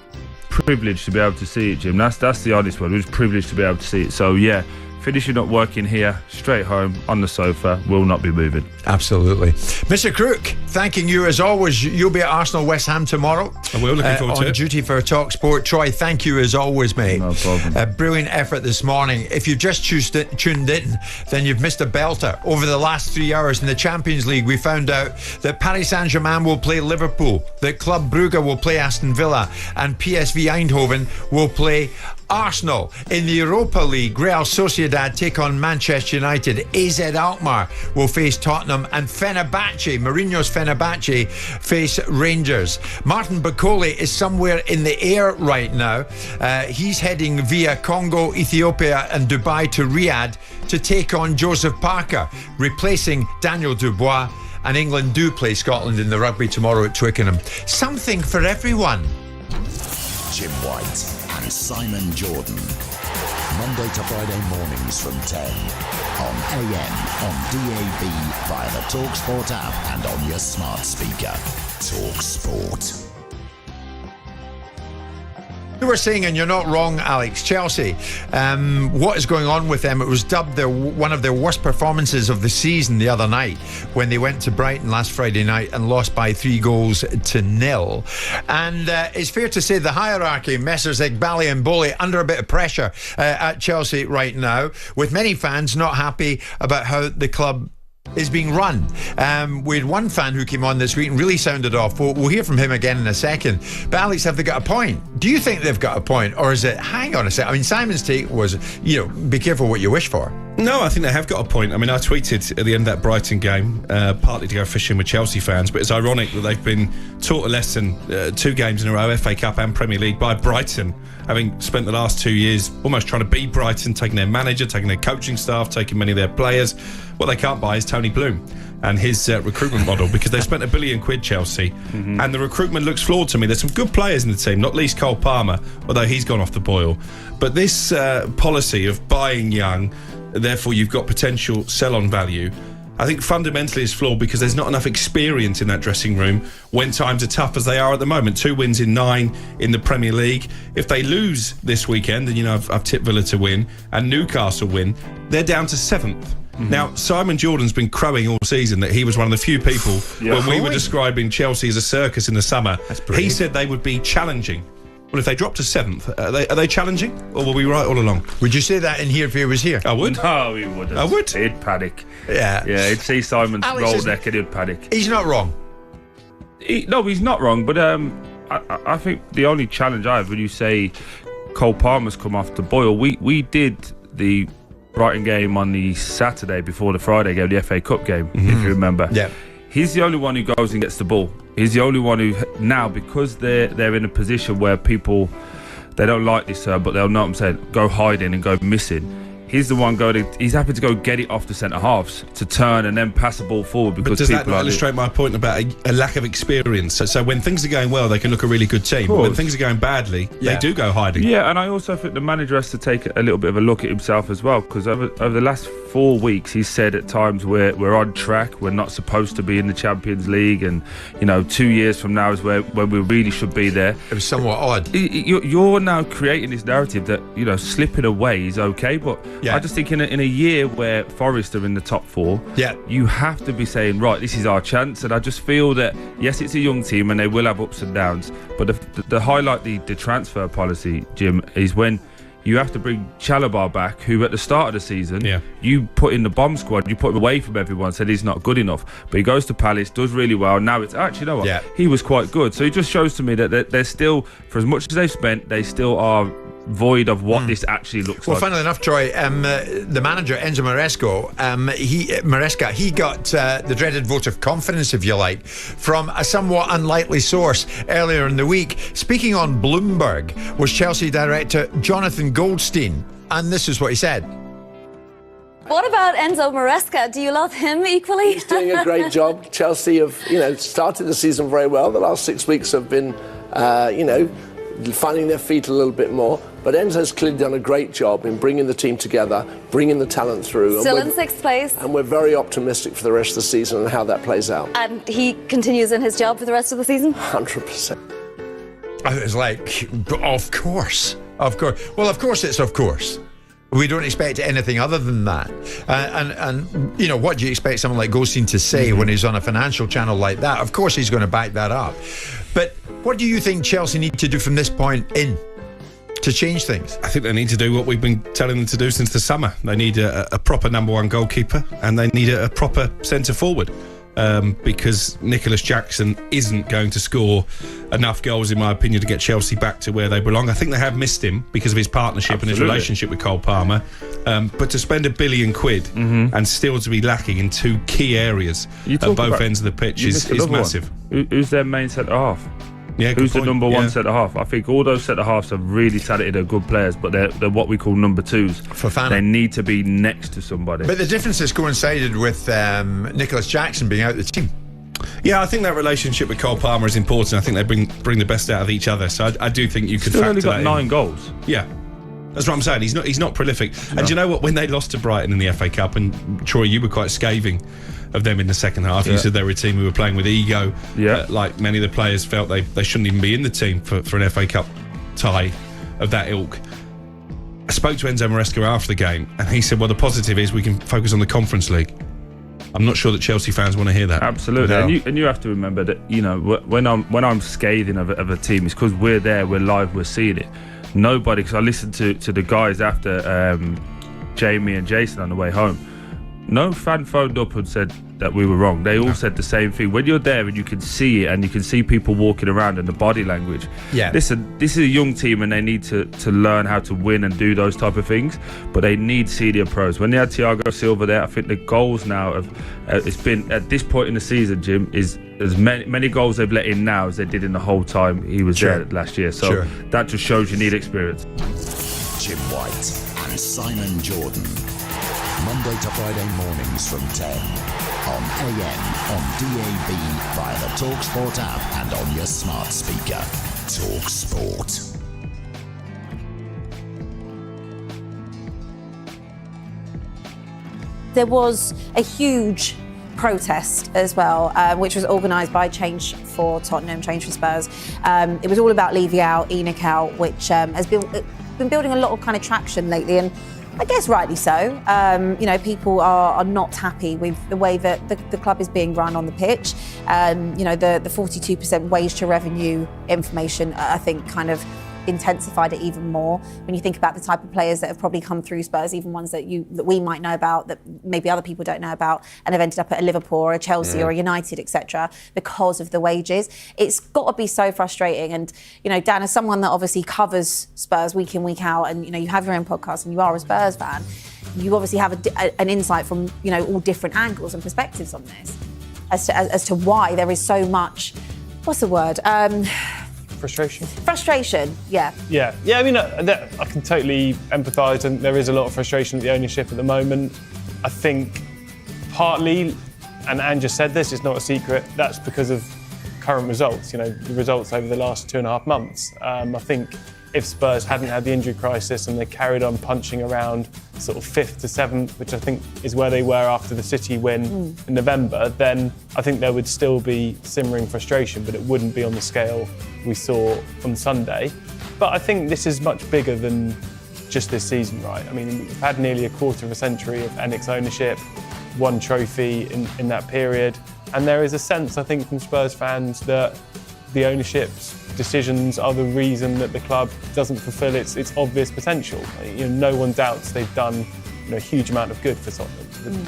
privileged to be able to see it, Jim. That's the honest word. We're just privileged to be able to see it. So, yeah, finishing up working here, straight home, on the sofa, will not be moving. Absolutely. Mr. Crook, thanking you as always. You'll be at Arsenal West Ham tomorrow. And we're looking forward to it. On duty for Talk Sport. Troy, thank you as always, mate. No problem. A brilliant effort this morning. If you've just tuned in, then you've missed a belter. Over the last 3 hours in the Champions League, we found out that Paris Saint-Germain will play Liverpool, that Club Brugge will play Aston Villa, and PSV Eindhoven will play Arsenal. In the Europa League, Real Sociedad take on Manchester United. AZ Alkmaar will face Tottenham, and Fenerbahce, Mourinho's Fenerbahce, face Rangers. Martin Bakole is somewhere in the air right now. He's heading via Congo, Ethiopia and Dubai to Riyadh to take on Joseph Parker, replacing Daniel Dubois. And England do play Scotland in the rugby tomorrow at Twickenham. Something for everyone. Jim White and Simon Jordan. Monday to Friday mornings from 10 on AM, on DAB, via the TalkSport app and on your smart speaker. TalkSport. You were saying, and you're not wrong, Alex, Chelsea, what is going on with them? It was dubbed one of their worst performances of the season the other night when they went to Brighton last Friday night and lost by 3-0. And it's fair to say the hierarchy, Messrs Iqbali and Bowley, under a bit of pressure at Chelsea right now, with many fans not happy about how the club is being run. We had one fan who came on this week and really sounded off. We'll hear from him again in a second. But Alex, have they got a point? Do you think they've got a point? Or is it, hang on a second? I mean, Simon's take was, be careful what you wish for. No, I think they have got a point. I mean, I tweeted at the end of that Brighton game, partly to go fishing with Chelsea fans, but it's ironic that they've been taught a lesson 2 games in a row, FA Cup and Premier League, by Brighton, having spent the last 2 years almost trying to be Brighton, taking their manager, taking their coaching staff, taking many of their players. What they can't buy is Tony Bloom and his recruitment model, because they spent £1 billion, Chelsea, and the recruitment looks flawed to me. There's some good players in the team, not least Cole Palmer, although he's gone off the boil. But this policy of buying young, therefore you've got potential sell-on value, I think fundamentally is flawed, because there's not enough experience in that dressing room when times are tough as they are at the moment. 2 wins in 9 in the Premier League. If they lose this weekend, and I've tipped Villa to win, and Newcastle win, they're down to 7th. Now, Simon Jordan's been crowing all season that he was one of the few people, when we were describing Chelsea as a circus in the summer, he said they would be challenging. Well, if they drop to 7th, are they challenging, or were we right all along? Would you say that in here if he was here? I would. No, he wouldn't. I would. He'd panic. Yeah. Yeah, he'd see Simon's Alex roll deck and he'd panic. He's not wrong. No, he's not wrong, but I think the only challenge I have when you say Cole Palmer's come off the boil, we did the Brighton game on the Saturday before the Friday game, the FA Cup game, if you remember. Yeah. He's the only one who goes and gets the ball. He's the only one who now, because they're in a position where people, they don't like this term, but they'll know what I'm saying, go hiding and go missing. He's the one he's happy to go get it off the centre halves to turn and then pass the ball forward, because but does people that not illustrate my point about a lack of experience? So when things are going well, they can look a really good team. But when things are going badly, they do go hiding. Yeah, and I also think the manager has to take a little bit of a look at himself as well, because over the last 4 weeks, he's said at times we're on track, we're not supposed to be in the Champions League, and 2 years from now is when we really should be there. It was somewhat odd. You're now creating this narrative that slipping away is okay, but I just think in a year where Forest are in the top 4, you have to be saying, right, this is our chance. And I just feel that, yes, it's a young team and they will have ups and downs, but the highlight the transfer policy, Jim, is when you have to bring Chalobah back, who at the start of the season, you put in the bomb squad, you put him away from everyone, said he's not good enough. But he goes to Palace, does really well. Now it's actually, you know what? He was quite good. So it just shows to me that they're still, for as much as they've spent, they still are void of what this actually looks like. Well, funnily enough, Troy, the manager, Enzo Maresca, he got the dreaded vote of confidence, if you like, from a somewhat unlikely source earlier in the week. Speaking on Bloomberg was Chelsea director Jonathan Goldstein, and this is what he said. What about Enzo Maresca? Do you love him equally? He's doing a great job. Chelsea have, started the season very well. The last 6 weeks have been, finding their feet a little bit more. But Enzo's clearly done a great job in bringing the team together, bringing the talent through. Still in 6th place. And we're very optimistic for the rest of the season and how that plays out. And he continues in his job for the rest of the season? 100%. I was like, of course. Well, of course it's of course. We don't expect anything other than that. And what do you expect someone like Goldstein to say when he's on a financial channel like that? Of course he's going to back that up. But what do you think Chelsea need to do from this point in to change things? I think they need to do what we've been telling them to do since the summer. They need a proper number 1 goalkeeper, and they need a proper centre forward. Because Nicholas Jackson isn't going to score enough goals, in my opinion, to get Chelsea back to where they belong. I think they have missed him because of his partnership and his relationship with Cole Palmer. But to spend £1 billion and still to be lacking in 2 key areas at both ends of the pitch is massive. Who's their main centre half? Yeah, who's the number 1 centre half? I think all those centre halves are really talented, are good players, but they're what we call number 2s. Fofana. They need to be next to somebody. But the difference has coincided with Nicholas Jackson being out of the team. Yeah, I think that relationship with Cole Palmer is important. I think they bring the best out of each other. So I do think you could Still factor only got that 9 in. goals. Yeah. That's what I'm saying. He's not prolific. No. And do you know what? When they lost to Brighton in the FA Cup, and Troy, you were quite scathing of them in the second half. You said they were a team who were playing with ego. Yeah. Like many of the players felt they shouldn't even be in the team for an FA Cup tie of that ilk. I spoke to Enzo Maresca after the game, and he said, well, the positive is we can focus on the Conference League. I'm not sure that Chelsea fans want to hear that. Absolutely, no. and you have to remember that when I'm scathing of a team, it's because we're there, we're live, we're seeing it. Nobody, because I listened to the guys after Jamie and Jason on the way home. No fan phoned up and said, that we were wrong. They all said the same thing. When you're there and you can see it, and you can see people walking around and the body language. Yeah. Listen, this is a young team and they need to learn how to win and do those type of things, but they need senior pros. When they had Thiago Silva there, I think the goals now have, it's been, at this point in the season, Jim, is as many goals they've let in now as they did in the whole time he was there last year. So that just shows you need experience. Jim White and Simon Jordan. Monday to Friday mornings from 10 on AM, on DAB, via the TalkSport app and on your smart speaker. TalkSport. There was a huge protest as well, which was organised by Change for Tottenham, Change for Spurs. It was all about Levy out, Enoch out, which has been building a lot of kind of traction lately, and I guess rightly so. You know, people are not happy with the way that the club is being run on the pitch. You know, the 42% wage to revenue information, I think, kind of intensified it even more. When you think about the type of players that have probably come through Spurs, even ones that we might know about, that maybe other people don't know about, and have ended up at a Liverpool or a Chelsea or a United, etc., because of the wages. It's got to be so frustrating. And, you know, Dan, as someone that obviously covers Spurs week in, week out, and, you know, you have your own podcast and you are a Spurs fan, you obviously have an insight from, you know, all different angles and perspectives on this as to why there is so much, what's the word? Frustration, yeah. I mean, I can totally empathise, and there is a lot of frustration at the ownership at the moment. I think partly, and Anne just said this, it's not a secret, that's because of current results, you know, the results over the last 2.5 months. I think if Spurs hadn't had the injury crisis and they carried on punching around sort of 5th to 7th, which I think is where they were after the City win in November, then I think there would still be simmering frustration, but it wouldn't be on the scale we saw on Sunday. But I think this is much bigger than just this season, right? I mean, we've had nearly a quarter of a century of NX ownership, one trophy in that period, and there is a sense, I think, from Spurs fans that the ownership's decisions are the reason that the club doesn't fulfil its obvious potential. You know, no one doubts they've done, you know, a huge amount of good for Tottenham.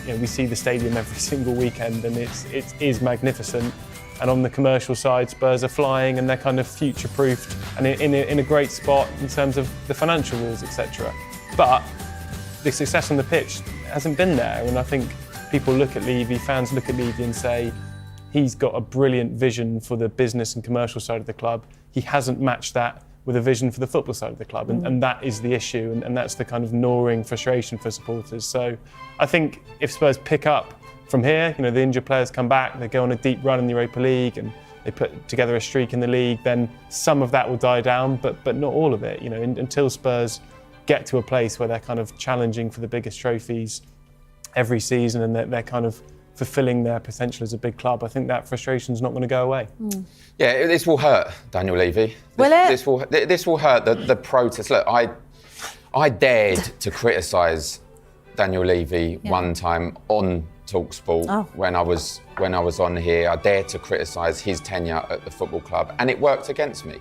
You know, we see the stadium every single weekend, and it is magnificent. And on the commercial side, Spurs are flying, and they're kind of future-proofed and in a great spot in terms of the financial rules, etc. But the success on the pitch hasn't been there, and I think people look at Levy, fans look at Levy and say, he's got a brilliant vision for the business and commercial side of the club. He hasn't matched that with a vision for the football side of the club, and that is the issue, and that's the kind of gnawing frustration for supporters. So I think if Spurs pick up from here, you know, the injured players come back, they go on a deep run in the Europa League, and they put together a streak in the league, then some of that will die down, but not all of it. You know, until Spurs get to a place where they're kind of challenging for the biggest trophies every season, and they're kind of fulfilling their potential as a big club, I think that frustration's not going to go away. Yeah, this will hurt Daniel Levy. This will hurt the protest. Look, I dared to criticise Daniel Levy one time on TalkSport when I was on here. I dared to criticise his tenure at the football club, and it worked against me.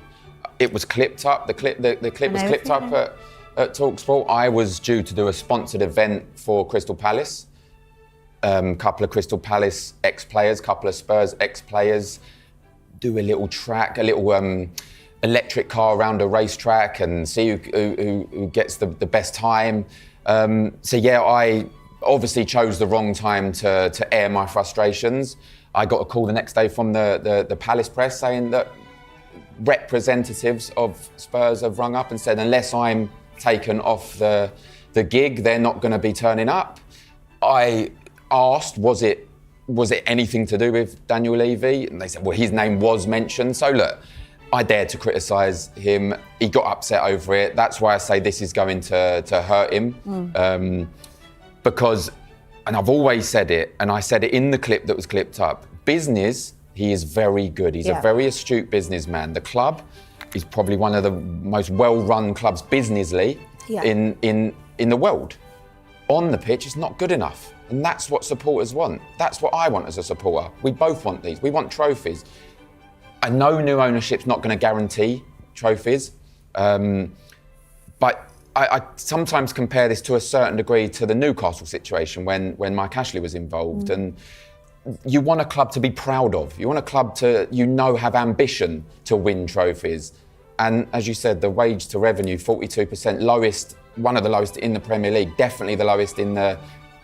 It was clipped up. The clip was clipped up at TalkSport. I was due to do a sponsored event for Crystal Palace. Couple of Crystal Palace ex-players, couple of Spurs ex-players, do a little track, a little electric car around a racetrack and see who gets the best time. So yeah, I obviously chose the wrong time to air my frustrations. I got a call the next day from the Palace press saying that representatives of Spurs have rung up and said unless I'm taken off the gig, they're not going to be turning up. I asked, was it anything to do with Daniel Levy? And they said, well, his name was mentioned. So look, I dared to criticise him. He got upset over it. That's why I say this is going to hurt him. Because, and I've always said it, and I said it in the clip that was clipped up, business, he is very good. He's a very astute businessman. The club is probably one of the most well-run clubs businessly in the world. On the pitch, it's not good enough. And that's what supporters want. That's what I want as a supporter. We both want these. We want trophies. I know new ownership's not going to guarantee trophies, but I sometimes compare this to a certain degree to the Newcastle situation when Mike Ashley was involved. And you want a club to be proud of. You want a club to, have ambition to win trophies. And as you said, the wage to revenue, 42%, lowest, one of the lowest in the Premier League, definitely the lowest in the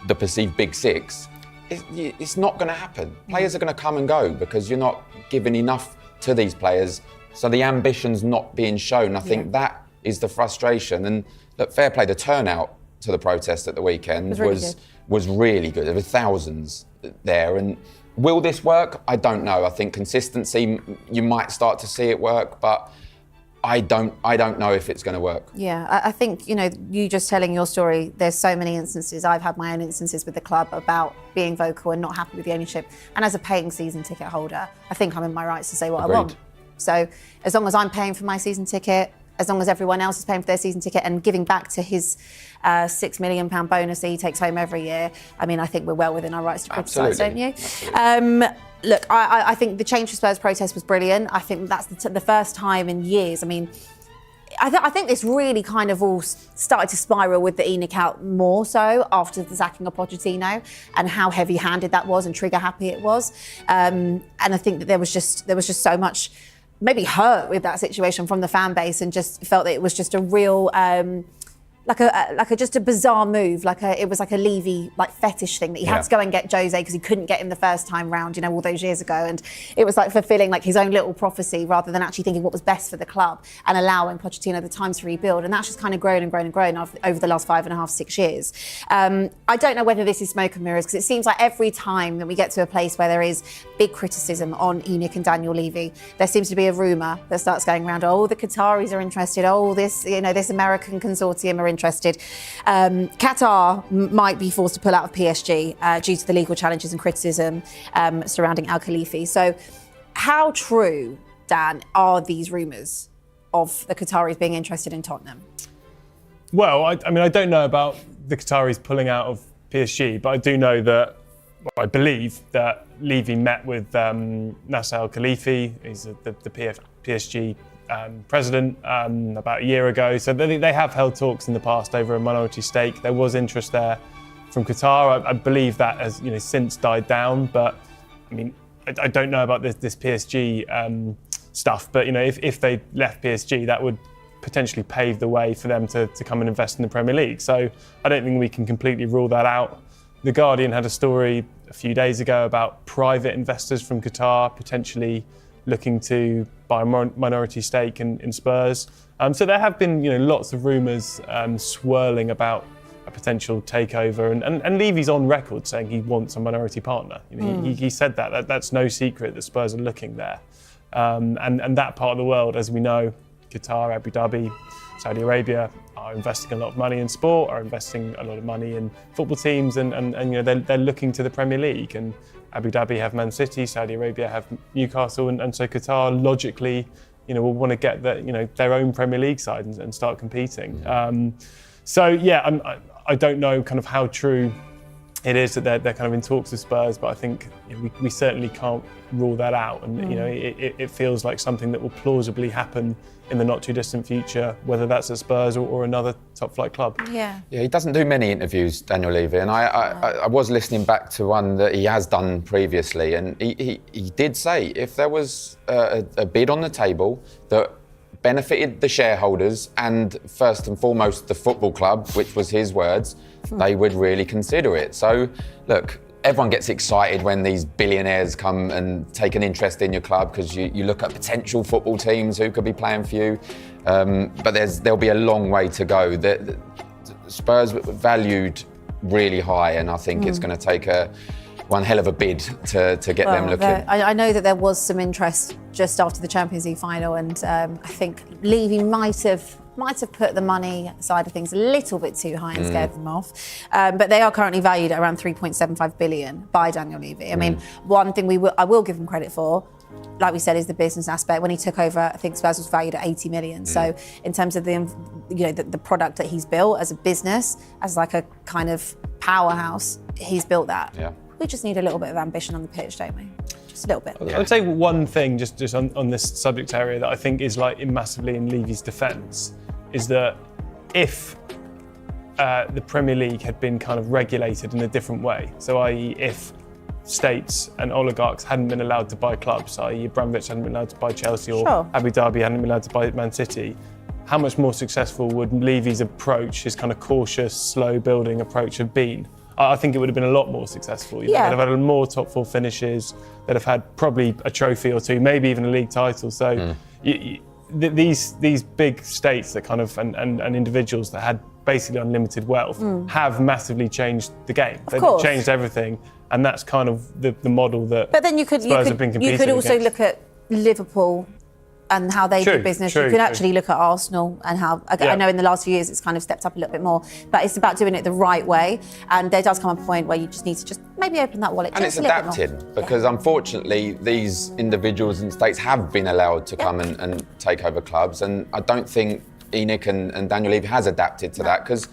perceived Big Six. It's not going to happen. Players are going to come and go because you're not giving enough to these players. So the ambition's not being shown. I think that is the frustration. And look, fair play, the turnout to the protest at the weekend was really good. There were thousands there. And will this work? I don't know. I think consistency, you might start to see it work, but I don't know if it's going to work. Yeah, I think, you just telling your story, there's so many instances. I've had my own instances with the club about being vocal and not happy with the ownership. And as a paying season ticket holder, I think I'm in my rights to say what I want. So as long as I'm paying for my season ticket, as long as everyone else is paying for their season ticket and giving back to his £6 million bonus that he takes home every year, I think we're well within our rights to criticise, don't you? Look, I think the Change for Spurs protest was brilliant. I think that's the first time in years. I think this really kind of all started to spiral with the ENIC out more so after the sacking of Pochettino and how heavy-handed that was and trigger-happy it was. And I think that there was just so much maybe hurt with that situation from the fan base and just felt that it was just a real just a bizarre move. It was like a Levy fetish thing that he had to go and get Jose because he couldn't get him the first time round, all those years ago. And it was like fulfilling his own little prophecy rather than actually thinking what was best for the club and allowing Pochettino the time to rebuild. And that's just kind of grown and grown and grown over the last 5.5, 6 years. I don't know whether this is smoke and mirrors because it seems like every time that we get to a place where there is big criticism on ENIC and Daniel Levy, there seems to be a rumour that starts going around, the Qataris are interested, this American consortium are interested. Qatar might be forced to pull out of PSG due to the legal challenges and criticism surrounding Al Khalifi. So how true, Dan, are these rumours of the Qataris being interested in Tottenham? Well, I don't know about the Qataris pulling out of PSG, but I do know that, I believe that Levy met with Nasser Al Khalifi, he's the PSG president, about a year ago. So they have held talks in the past over a minority stake. There was interest there from Qatar. I believe that has since died down. But I don't know about this PSG stuff. But if they left PSG, that would potentially pave the way for them to come and invest in the Premier League. So I don't think we can completely rule that out. The Guardian had a story a few days ago about private investors from Qatar potentially looking to buy a minority stake in Spurs. So there have been lots of rumours swirling about a potential takeover. And Levy's on record saying he wants a minority partner. He said that. That's no secret that Spurs are looking there. And that part of the world, as we know, Qatar, Abu Dhabi, Saudi Arabia, are investing a lot of money in sport, are investing a lot of money in football teams, and they're looking to the Premier League. And Abu Dhabi have Man City, Saudi Arabia have Newcastle, and so Qatar logically, will want to get their own Premier League side and start competing. I don't know kind of how true it is that they're kind of in talks with Spurs, but I think we certainly can't rule that out. And it feels like something that will plausibly happen in the not too distant future, whether that's at Spurs or another top flight club. Yeah, he doesn't do many interviews, Daniel Levy, and I was listening back to one that he has done previously, and he did say if there was a bid on the table that benefited the shareholders and first and foremost the football club, which was his words, they would really consider it. So look, everyone gets excited when these billionaires come and take an interest in your club because you look at potential football teams who could be playing for you. But there'll be a long way to go. The Spurs valued really high, and I think it's going to take one hell of a bid to get them looking. I know that there was some interest just after the Champions League final, and I think Levy might have put the money side of things a little bit too high and scared them off. But they are currently valued at around 3.75 billion by Daniel Levy. One thing I will give him credit for, like we said, is the business aspect. When he took over, I think Spurs was valued at 80 million. So in terms of the product that he's built as a business, as like a kind of powerhouse, he's built that. Yeah. We just need a little bit of ambition on the pitch, don't we? Just a little bit. I would say one thing just on this subject area that I think is massively in Levy's defence is that if the Premier League had been kind of regulated in a different way. So, i.e., if states and oligarchs hadn't been allowed to buy clubs, i.e., Abramovich hadn't been allowed to buy Chelsea, or Abu Dhabi hadn't been allowed to buy Man City, how much more successful would Levy's approach, his kind of cautious, slow building approach, have been? I think it would have been a lot more successful. They'd have had more top 4 finishes. They'd have had probably a trophy or two, maybe even a league title. So these big states that kind of and individuals that had basically unlimited wealth have massively changed the game. They've changed everything, and that's kind of the model that. But then you could also look at Liverpool and how they do business. You can actually look at Arsenal and how, I know in the last few years it's kind of stepped up a little bit more, but it's about doing it the right way. And there does come a point where you just need to just maybe open that wallet. And it's adapted because unfortunately these individuals and states have been allowed to come and take over clubs. And I don't think ENIC and Daniel Levy has adapted to that because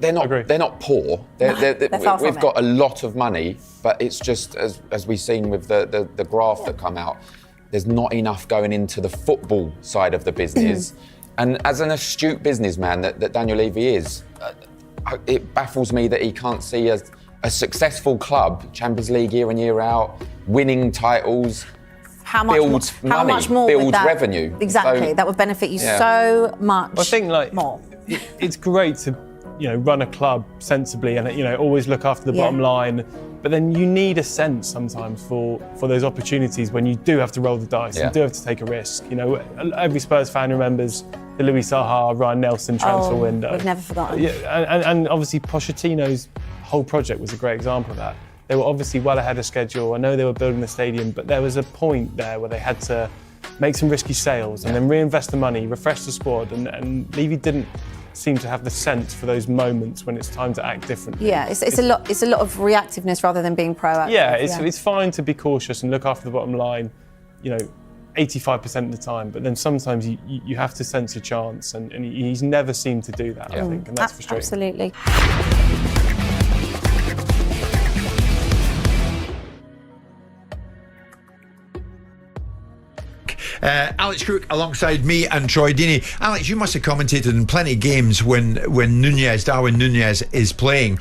they're not poor. We've got a lot of money, but it's just, as we've seen with the graph that come out, there's not enough going into the football side of the business. And as an astute businessman that Daniel Levy is, it baffles me that he can't see a successful club, Champions League year in, year out, winning titles, builds revenue. Exactly, that would benefit you so much. I think more. It's great to run a club sensibly and always look after the bottom line. But then you need a sense sometimes for those opportunities when you do have to roll the dice, you do have to take a risk. Every Spurs fan remembers the Louis Saha, Ryan Nelson transfer window. We've never forgotten. And obviously Pochettino's whole project was a great example of that. They were obviously well ahead of schedule. I know they were building the stadium, but there was a point there where they had to make some risky sales and then reinvest the money, refresh the squad, and Levy didn't seem to have the sense for those moments when it's time to act differently. Yeah, it's a lot of reactiveness rather than being proactive. Yeah, it's fine to be cautious and look after the bottom line, 85% of the time, but then sometimes you have to sense a chance, and he's never seemed to do that, I think, and that's frustrating. Absolutely. Alex Crook alongside me and Troy Deeney. Alex, you must have commentated in plenty of games when Darwin Núñez is playing.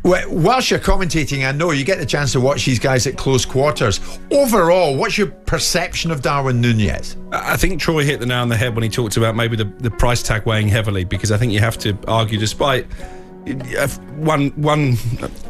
Whilst you're commentating, I know you get the chance to watch these guys at close quarters. Overall, what's your perception of Darwin Núñez? I think Troy hit the nail on the head when he talked about maybe the price tag weighing heavily, because I think you have to argue, despite a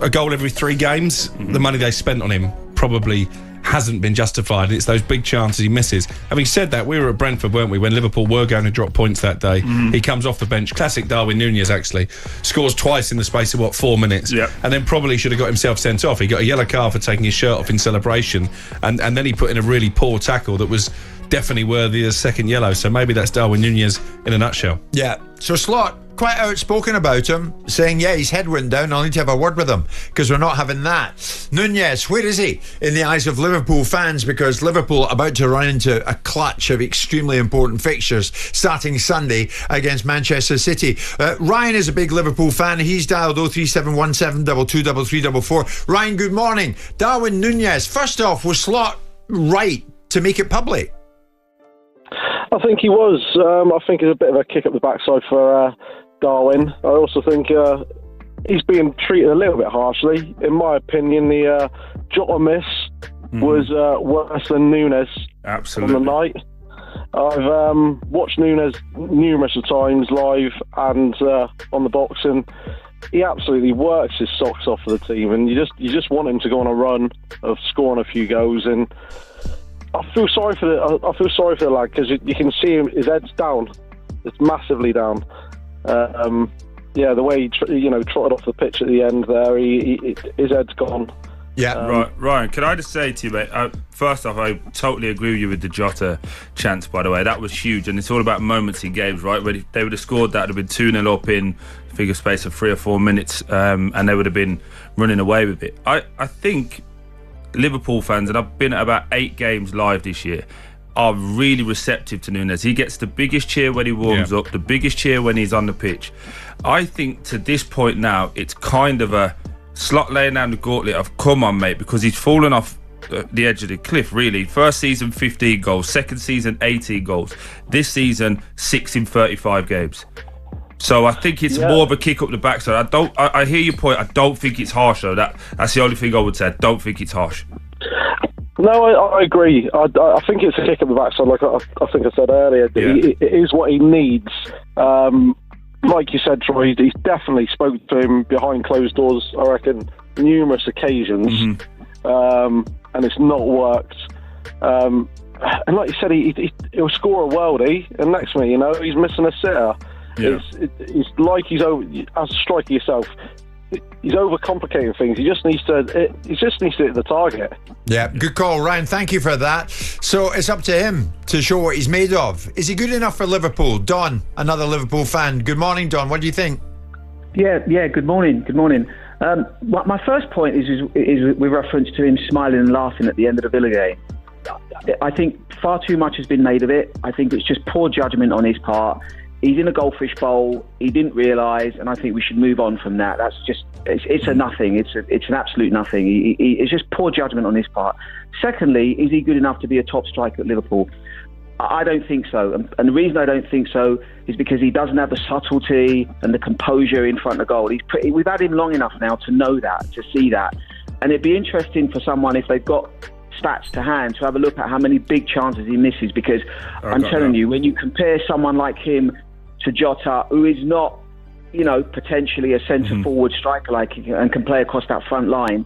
goal every 3 games, the money they spent on him probably hasn't been justified. It's those big chances he misses. Having said that, we were at Brentford, weren't we, when Liverpool were going to drop points that day. He comes off the bench, classic Darwin Núñez actually, scores twice in the space of 4 minutes, and then probably should have got himself sent off. He got a yellow card for taking his shirt off in celebration, and then he put in a really poor tackle that was definitely worthy of second yellow. So maybe that's Darwin Núñez in a nutshell. Yeah, so Slot quite outspoken about him, saying, his head went down, I'll need to have a word with him because we're not having that. Núñez, where is he in the eyes of Liverpool fans? Because Liverpool about to run into a clutch of extremely important fixtures starting Sunday against Manchester City. Ryan is a big Liverpool fan. He's dialed 03717 223344. Ryan, good morning. Darwin Núñez, first off, was Slot right to make it public? I think he was. I think it's a bit of a kick up the backside for Darwin. I also think he's being treated a little bit harshly. In my opinion, the Jota miss was worse than Núñez on the night. I've watched Núñez numerous times live and on the box, and he absolutely works his socks off for the team. And you just want him to go on a run of scoring a few goals. And I feel sorry for the lad because you can see him, his head's down. It's massively down. The way he trotted off the pitch at the end there, his head's gone. Yeah, right, Ryan. Can I just say to you, mate? First off, I totally agree with you with the Jota chance. By the way, that was huge, and it's all about moments in games, right? Where they would have scored that, it'd have been 2-0 up in figure space of 3 or 4 minutes, and they would have been running away with it. I think Liverpool fans, and I've been at about 8 games live this year, are really receptive to Núñez. He gets the biggest cheer when he warms up, the biggest cheer when he's on the pitch. I think to this point now, it's kind of a Slot laying down the gauntlet of come on, mate, because he's fallen off the edge of the cliff, really. First season, 15 goals. Second season, 18 goals. This season, 6 in 35 games. So I think it's more of a kick up the backside. I hear your point. I don't think it's harsh though. That's the only thing I would say. I don't think it's harsh. No, I agree. I think it's a kick up the backside. Like I think I said earlier, it is what he needs. Like you said, Troy, he's definitely spoke to him behind closed doors, I reckon, numerous occasions, and it's not worked. And like you said, he'll score a worldie, and next minute, he's missing a sitter. Yeah. It's like he's over, as a striker yourself, he's overcomplicating things. He just needs to hit the target. Yeah, good call, Ryan. Thank you for that. So it's up to him to show what he's made of. Is he good enough for Liverpool? Don, another Liverpool fan. Good morning, Don. What do you think? Yeah. Good morning. Good morning. My first point is with reference to him smiling and laughing at the end of the Villa game. I think far too much has been made of it. I think it's just poor judgment on his part. He's in a goldfish bowl. He didn't realise, and I think we should move on from that. That's just—it's a nothing. It's an absolute nothing. It's just poor judgment on his part. Secondly, is he good enough to be a top striker at Liverpool? I don't think so, and the reason I don't think so is because he doesn't have the subtlety and the composure in front of goal. We've had him long enough now to know that, to see that, and it'd be interesting for someone, if they've got stats to hand, to have a look at how many big chances he misses, because I'm telling you, when you compare someone like him to Jota, who is not, potentially a centre-forward striker and can play across that front line,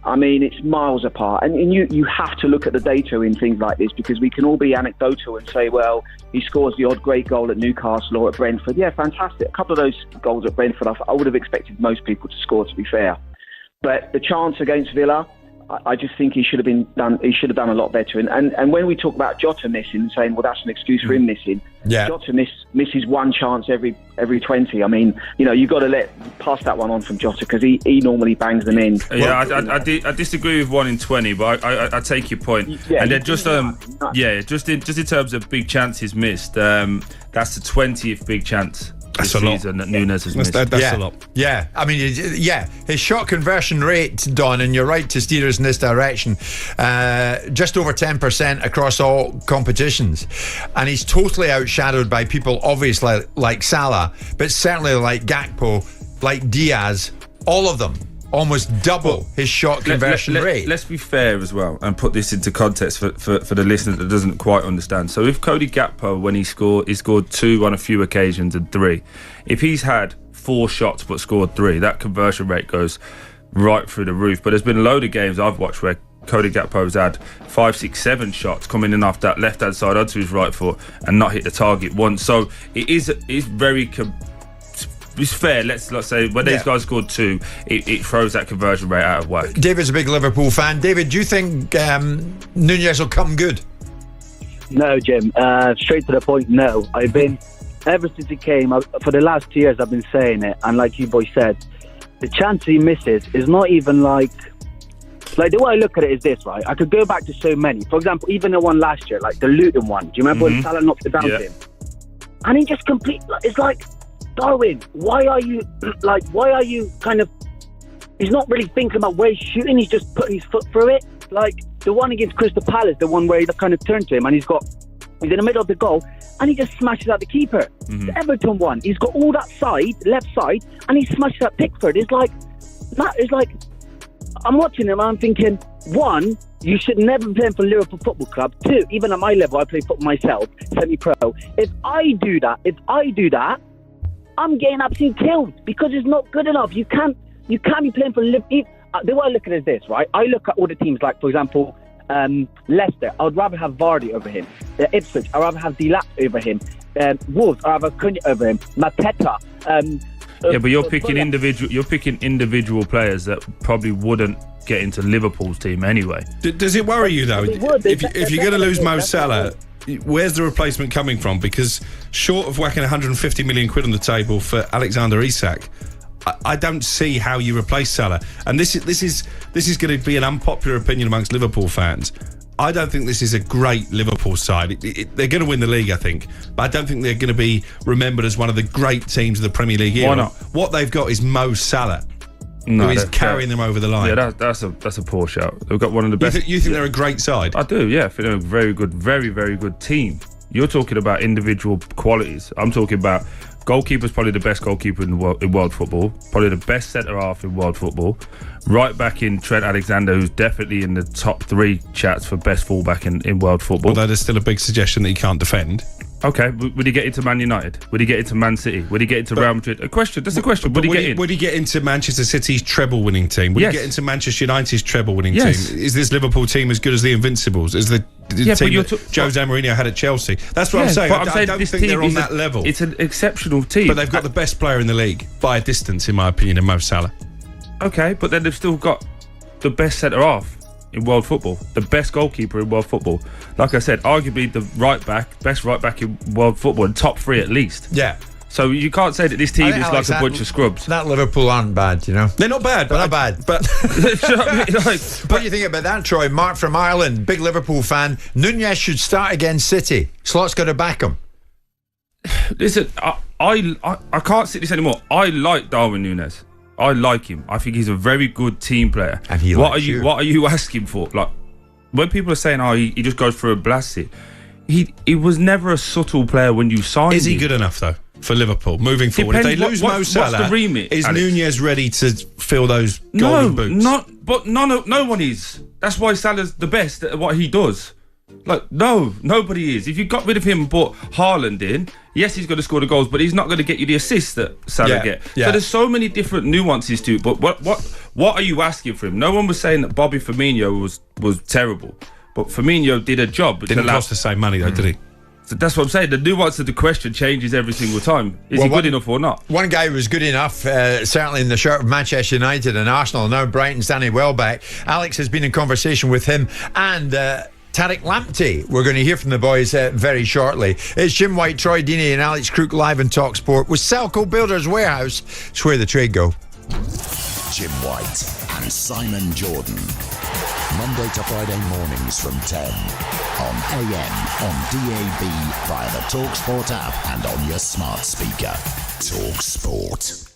I mean, it's miles apart. And you have to look at the data in things like this, because we can all be anecdotal and say, well, he scores the odd great goal at Newcastle or at Brentford. Yeah, fantastic. A couple of those goals at Brentford, I would have expected most people to score, to be fair. But the chance against Villa, I just think he should have done a lot better. And when we talk about Jota missing and saying, well, that's an excuse for him missing, Jota misses one chance every 20. I mean, you've got to pass that one on from Jota, because he normally bangs them in. Yeah, I disagree with 1 in 20, but I take your point. Yeah, and then just in terms of big chances missed, that's the 20th big chance this season that Nunes has missed. That's a lot. Yeah, I mean, his shot conversion rate, Don, and you're right to steer us in this direction, just over 10% across all competitions. And he's totally outshadowed by people, obviously, like Salah, but certainly like Gakpo, like Diaz, all of them. Almost double his shot conversion rate. Let's be fair as well and put this into context for the listener that doesn't quite understand. So if Cody Gakpo, when he scored 2 on a few occasions and 3. If he's had 4 shots but scored 3, that conversion rate goes right through the roof. But there's been a load of games I've watched where Cody Gakpo's had 5, 6, 7 shots coming in off that left-hand side onto his right foot and not hit the target once. So it is very... It's fair, let's say, when these guys scored 2, it throws that conversion rate out of whack. David's a big Liverpool fan. David, do you think Nunes will come good? No, Jim. Straight to the point, no. I've been, ever since he came, for the last 2 years, I've been saying it. And like you boys said, the chance he misses is not even like the way I look at it is this, right? I could go back to so many. For example, even the one last year, like the Luton one. Do you remember when Salah knocked it down to him? And he just it's like, Darwin, why are you kind of... He's not really thinking about where he's shooting, he's just putting his foot through it. Like the one against Crystal Palace, the one where he kind of turned to him and he's in the middle of the goal and he just smashes out the keeper. The Everton one, he's got all that left side, and he smashes out Pickford. It's like, I'm watching him and I'm thinking, 1, you should never be playing for Liverpool Football Club. 2, even at my level, I play football myself, semi-pro. If I do that, I'm getting absolutely killed, because it's not good enough. You can't be playing for Liverpool. The way I look at it is this, right? I look at all the teams, like, for example, Leicester. I would rather have Vardy over him. Ipswich, I'd rather have Delap over him. Wolves, I'd rather have Cunha over him. Mateta. But you're picking individual players that probably wouldn't get into Liverpool's team anyway. Does it worry you though? If you're going to lose Mo Salah, where's the replacement coming from? Because short of whacking 150 million quid on the table for Alexander Isak, I don't see how you replace Salah. And this is going to be an unpopular opinion amongst Liverpool fans. I don't think this is a great Liverpool side. They're going to win the league, I think, but I don't think they're going to be remembered as one of the great teams of the Premier League era. Why not? What they've got is Mo Salah, who is carrying them over the line. Yeah, that's a poor shout. They've got one of the best. You think they're a great side? I do, yeah. I think they're a very good, very, very good team. You're talking about individual qualities. I'm talking about goalkeeper's probably the best goalkeeper in world football, probably the best centre-half in world football. Right back in Trent Alexander, who's definitely in the top 3 chats for best fullback in world football. Although there's still a big suggestion that he can't defend. Okay, would he get into Man United? Would he get into Man City? Would he get into Real Madrid? That's a question. Would he get in? Would he get into Manchester City's treble-winning team? Would Yes. he get into Manchester United's treble-winning Yes. team? Is this Liverpool team as good as the Invincibles? Is the Yeah, but team you're that Jose Mourinho had at Chelsea? That's what I'm saying. But I don't this think team they're on is that level. It's an exceptional team. But they've got the best player in the league, by a distance, in my opinion, in Mo Salah. Okay, but then they've still got the best centre-half in world football, the best goalkeeper in world football. Like I said, arguably the best right back in world football, and top 3 at least. Yeah. So you can't say that this team is like a bunch of scrubs. That Liverpool aren't bad, you know. They're not bad, but not bad. But You know what I mean? Like, what do you think about that, Troy? Mark from Ireland, big Liverpool fan. Nunez should start against City. Slot's got to back him. Listen, I can't sit this anymore. I like Darwin Núñez. I like him. I think he's a very good team player. And he what likes are you? you. What are you asking for? Like, when people are saying, "Oh, he just goes for a blasty," he was never a subtle player when you signed him. Is he good enough though for Liverpool moving forward? If they lose Mo Salah, what's the remit, is Alex? Nunez ready to fill those No, golden boots? no one is. That's why Salah's the best at what he does. Like, no, nobody is. If you got rid of him and brought Haaland in, yes, he's going to score the goals, but he's not going to get you the assists that Salah get. Yeah. So there's so many different nuances to it. But what are you asking for him? No one was saying that Bobby Firmino was terrible, but Firmino did a job. Didn't cost the same money though, did he? So that's what I'm saying. The nuance of the question changes every single time. Is he good enough or not? One guy who was good enough, certainly in the shirt of Manchester United and Arsenal, now Brighton's Danny Welbeck. Alex has been in conversation with him and Tariq Lamptey. We're going to hear from the boys very shortly. It's Jim White, Troy Deeney and Alex Crook live on TalkSport with Selco Builders Warehouse. It's where the trade go. Jim White and Simon Jordan. Monday to Friday mornings from 10 on AM, on DAB, via the TalkSport app and on your smart speaker. TalkSport.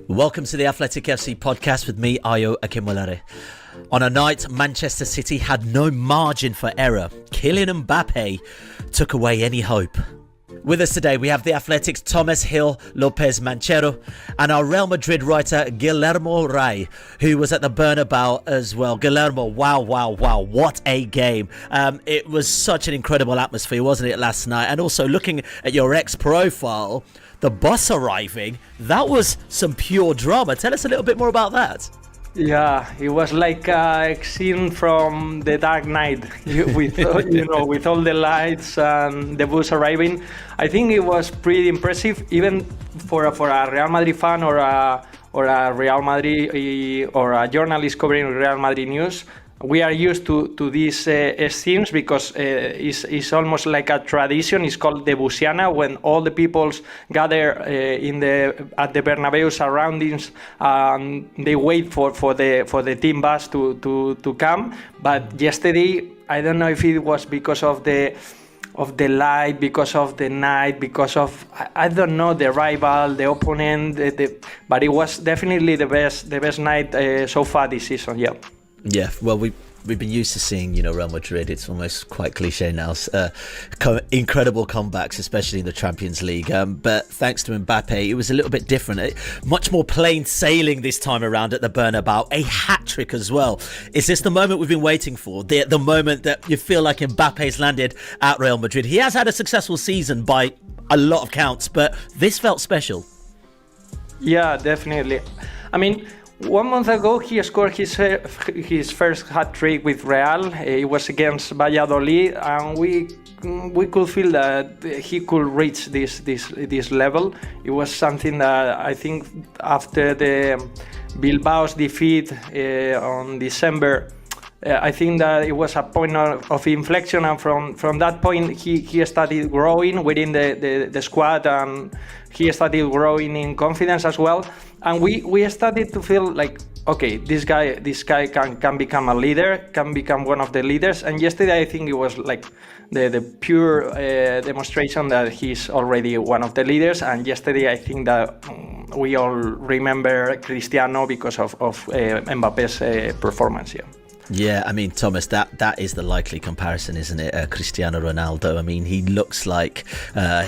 Welcome to the Athletic FC podcast with me, Ayo Akinwolere. On a night, Manchester City had no margin for error. Kylian Mbappe took away any hope. With us today, we have the Athletic's Thomas Hill Lopez Manchero and our Real Madrid writer, Guillermo Ray, who was at the Bernabeu as well. Guillermo, wow, what a game. It was such an incredible atmosphere, wasn't it, last night? And also, looking at your ex-profile, the bus arriving, that was some pure drama. Tell us a little bit more about that. Yeah, it was like a scene from The Dark Knight, with with all the lights and the bus arriving. I think it was pretty impressive, even for a Real Madrid fan or a Real Madrid or a journalist covering Real Madrid news. We are used to these scenes because it's almost like a tradition. It's called the Busiana, when all the peoples gather at the Bernabeu surroundings. They wait for the team bus to come. But yesterday, I don't know if it was because of the light, because of the night, because of I don't know, the rival, the opponent. But it was definitely the best night so far this season. Yeah. Yeah, well, we've been used to seeing, Real Madrid. It's almost quite cliche now. Incredible comebacks, especially in the Champions League. But thanks to Mbappe, it was a little bit different. Much more plain sailing this time around at the Bernabeu. A hat-trick as well. Is this the moment we've been waiting for? The moment that you feel like Mbappe's landed at Real Madrid? He has had a successful season by a lot of counts, but this felt special. Yeah, definitely. I mean, 1 month ago, he scored his first hat-trick with Real. It was against Valladolid, and we could feel that he could reach this level. It was something that I think after the Bilbao's defeat on December, I think that it was a point of inflection, and from that point he started growing within the squad, and he started growing in confidence as well. And we started to feel like, okay, this guy can become a leader, can become one of the leaders. And yesterday I think it was like the pure demonstration that he's already one of the leaders. And yesterday I think that we all remember Cristiano because of Mbappe's performance here. Yeah, I mean, Thomas, that is the likely comparison, isn't it? Cristiano Ronaldo. I mean, he looks like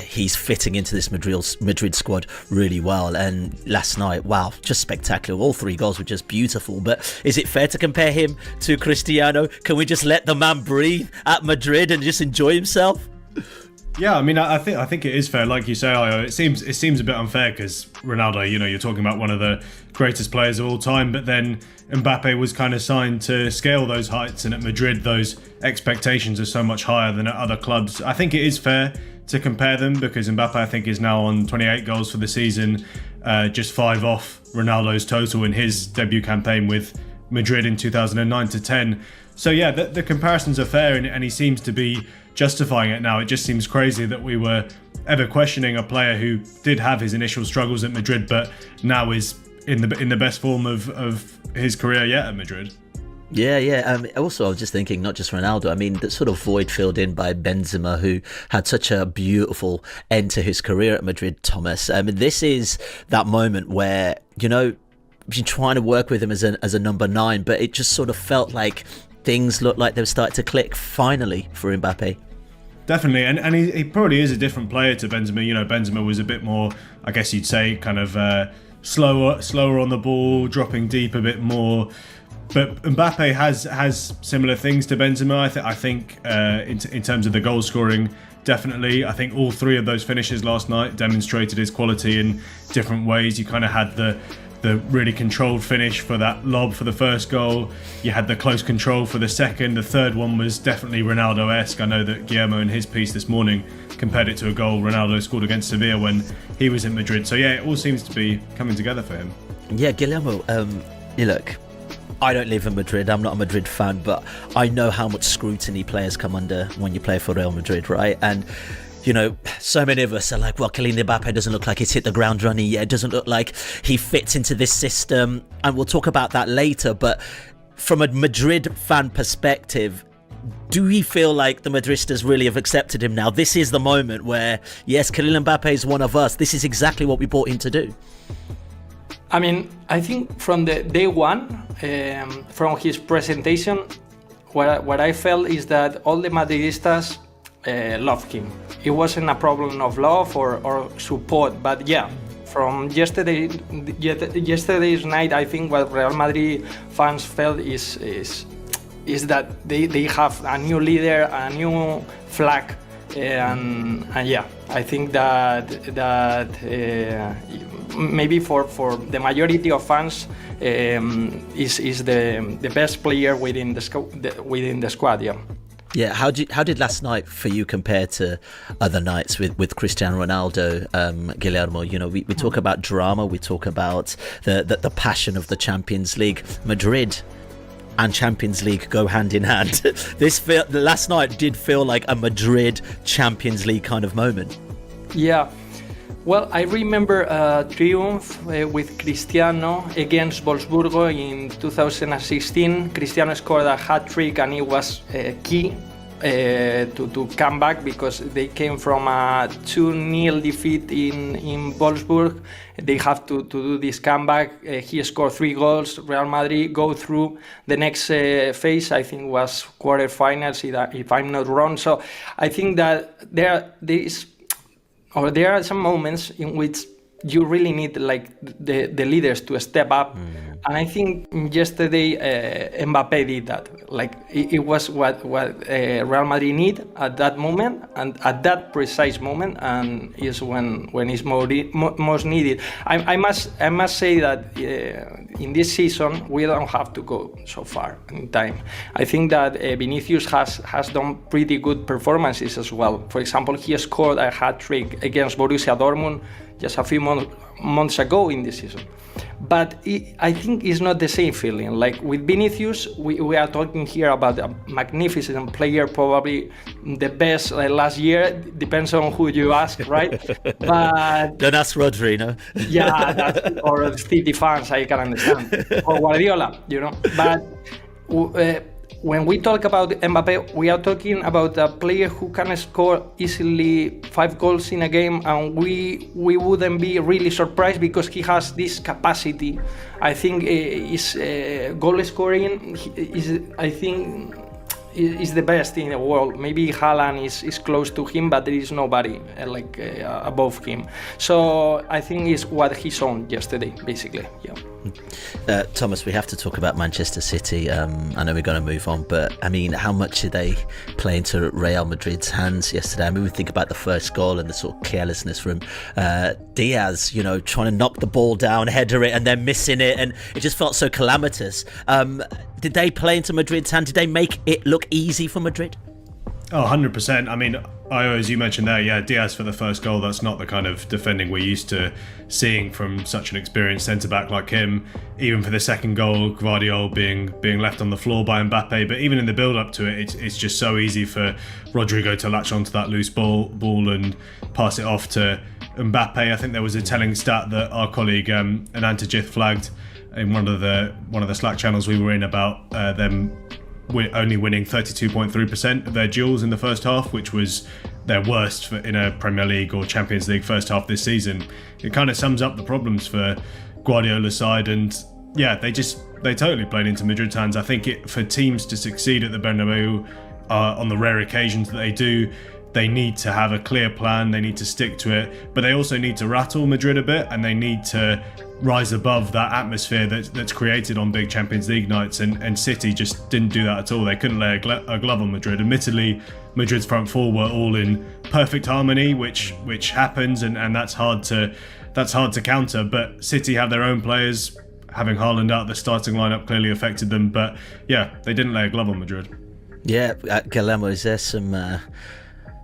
he's fitting into this Madrid squad really well. And last night, wow, just spectacular. All 3 goals were just beautiful. But is it fair to compare him to Cristiano? Can we just let the man breathe at Madrid and just enjoy himself? Yeah, I mean, I think it is fair. Like you say, Io, it seems a bit unfair because Ronaldo, you're talking about one of the greatest players of all time, but then Mbappe was kind of signed to scale those heights, and at Madrid, those expectations are so much higher than at other clubs. I think it is fair to compare them because Mbappe, I think, is now on 28 goals for the season, just 5 off Ronaldo's total in his debut campaign with Madrid in 2009-10. So yeah, the comparisons are fair, and he seems to be justifying it now. It just seems crazy that we were ever questioning a player who did have his initial struggles at Madrid, but now is in the best form of his career yet at Madrid. Yeah. Also, I was just thinking, not just Ronaldo. I mean, the sort of void filled in by Benzema, who had such a beautiful end to his career at Madrid, Thomas. I mean, this is that moment where, been trying to work with him as a number 9, but it just sort of felt like things looked like they were starting to click finally for Mbappe. Definitely, and he probably is a different player to Benzema. Benzema was a bit more, I guess you'd say, kind of slower on the ball, dropping deep a bit more. But Mbappe has similar things to Benzema. I think in terms of the goal scoring, definitely. I think all 3 of those finishes last night demonstrated his quality in different ways. You kind of had the really controlled finish for that lob for the first goal. You had the close control for the second. The third one was definitely Ronaldo-esque. I know that Guillermo in his piece this morning compared it to a goal Ronaldo scored against Sevilla when he was in Madrid. So yeah, it all seems to be coming together for him. Yeah, Guillermo, look, I don't live in Madrid. I'm not a Madrid fan, but I know how much scrutiny players come under when you play for Real Madrid, right? And so many of us are like, well, Kylian Mbappe doesn't look like he's hit the ground running yet. It doesn't look like he fits into this system. And we'll talk about that later. But from a Madrid fan perspective, do we feel like the Madristas really have accepted him now? This is the moment where, yes, Kylian Mbappe is one of us. This is exactly what we brought him to do. I mean, I think from the day one, from his presentation, what I felt is that all the Madridistas loved him. It wasn't a problem of love or support, but yeah, from yesterday's night, I think what Real Madrid fans felt is that they have a new leader, a new flag, and yeah, I think that maybe for the majority of fans is the best player within the squad. Yeah. Yeah, how did last night for you compare to other nights with Cristiano Ronaldo, Guillermo? We talk about drama, we talk about the passion of the Champions League. Madrid and Champions League go hand in hand. Last night did feel like a Madrid Champions League kind of moment. Yeah. Well, I remember a triumph with Cristiano against Wolfsburgo in 2016. Cristiano scored a hat-trick and it was key to come back because they came from a 2-0 defeat in Wolfsburg. They have to do this comeback. He scored 3 goals. Real Madrid go through the next phase, I think was quarterfinals, if I'm not wrong. So I think that there are some moments in which you really need like the leaders to step up, and I think yesterday Mbappe did that. Like it was what Real Madrid need at that moment and at that precise moment, and is when it's most needed. I must say that in this season we don't have to go so far in time. I think that Vinicius has done pretty good performances as well. For example, he scored a hat-trick against Borussia Dortmund just a few months ago in this season. But I think it's not the same feeling. Like with Vinicius, we are talking here about a magnificent player, probably the best last year. Depends on who you ask, right? But don't ask Rodri, no? Yeah, or City fans, I can understand. Or Guardiola, But when we talk about Mbappe, we are talking about a player who can score easily 5 goals in a game, and we wouldn't be really surprised because he has this capacity. I think his goal scoring is the best in the world. Maybe Haaland is close to him, but there is nobody above him. So I think it's what he shown yesterday, basically. Yeah. Thomas, we have to talk about Manchester City. I know we're going to move on, but I mean, how much did they play into Real Madrid's hands yesterday? I mean, we think about the first goal and the sort of carelessness from Diaz, trying to knock the ball down, header it, and then missing it, and it just felt so calamitous. Did they play into Madrid's hand? Did they make it look easy for Madrid? Oh, 100%. I mean, as you mentioned there, yeah, Diaz for the first goal, that's not the kind of defending we're used to seeing from such an experienced centre-back like him. Even for the second goal, Guardiola being left on the floor by Mbappe, but even in the build-up to it, it's just so easy for Rodrigo to latch onto that loose ball and pass it off to Mbappe. I think there was a telling stat that our colleague Anantajith flagged in one of the Slack channels we were in about them only winning 32.3% of their duels in the first half, which was their worst in a Premier League or Champions League first half this season. It kind of sums up the problems for Guardiola's side, and yeah, they totally played into Madrid's hands. I think for teams to succeed at the Bernabeu on the rare occasions that they do, they need to have a clear plan, they need to stick to it, but they also need to rattle Madrid a bit, and they need to rise above that atmosphere that's created on big Champions League nights, and City just didn't do that at all. They couldn't lay a glove on Madrid. Admittedly, Madrid's front four were all in perfect harmony, which happens, and that's hard to counter. But City have their own players. Having Haaland out, the starting lineup clearly affected them. But yeah, they didn't lay a glove on Madrid. Yeah, Guillermo, is there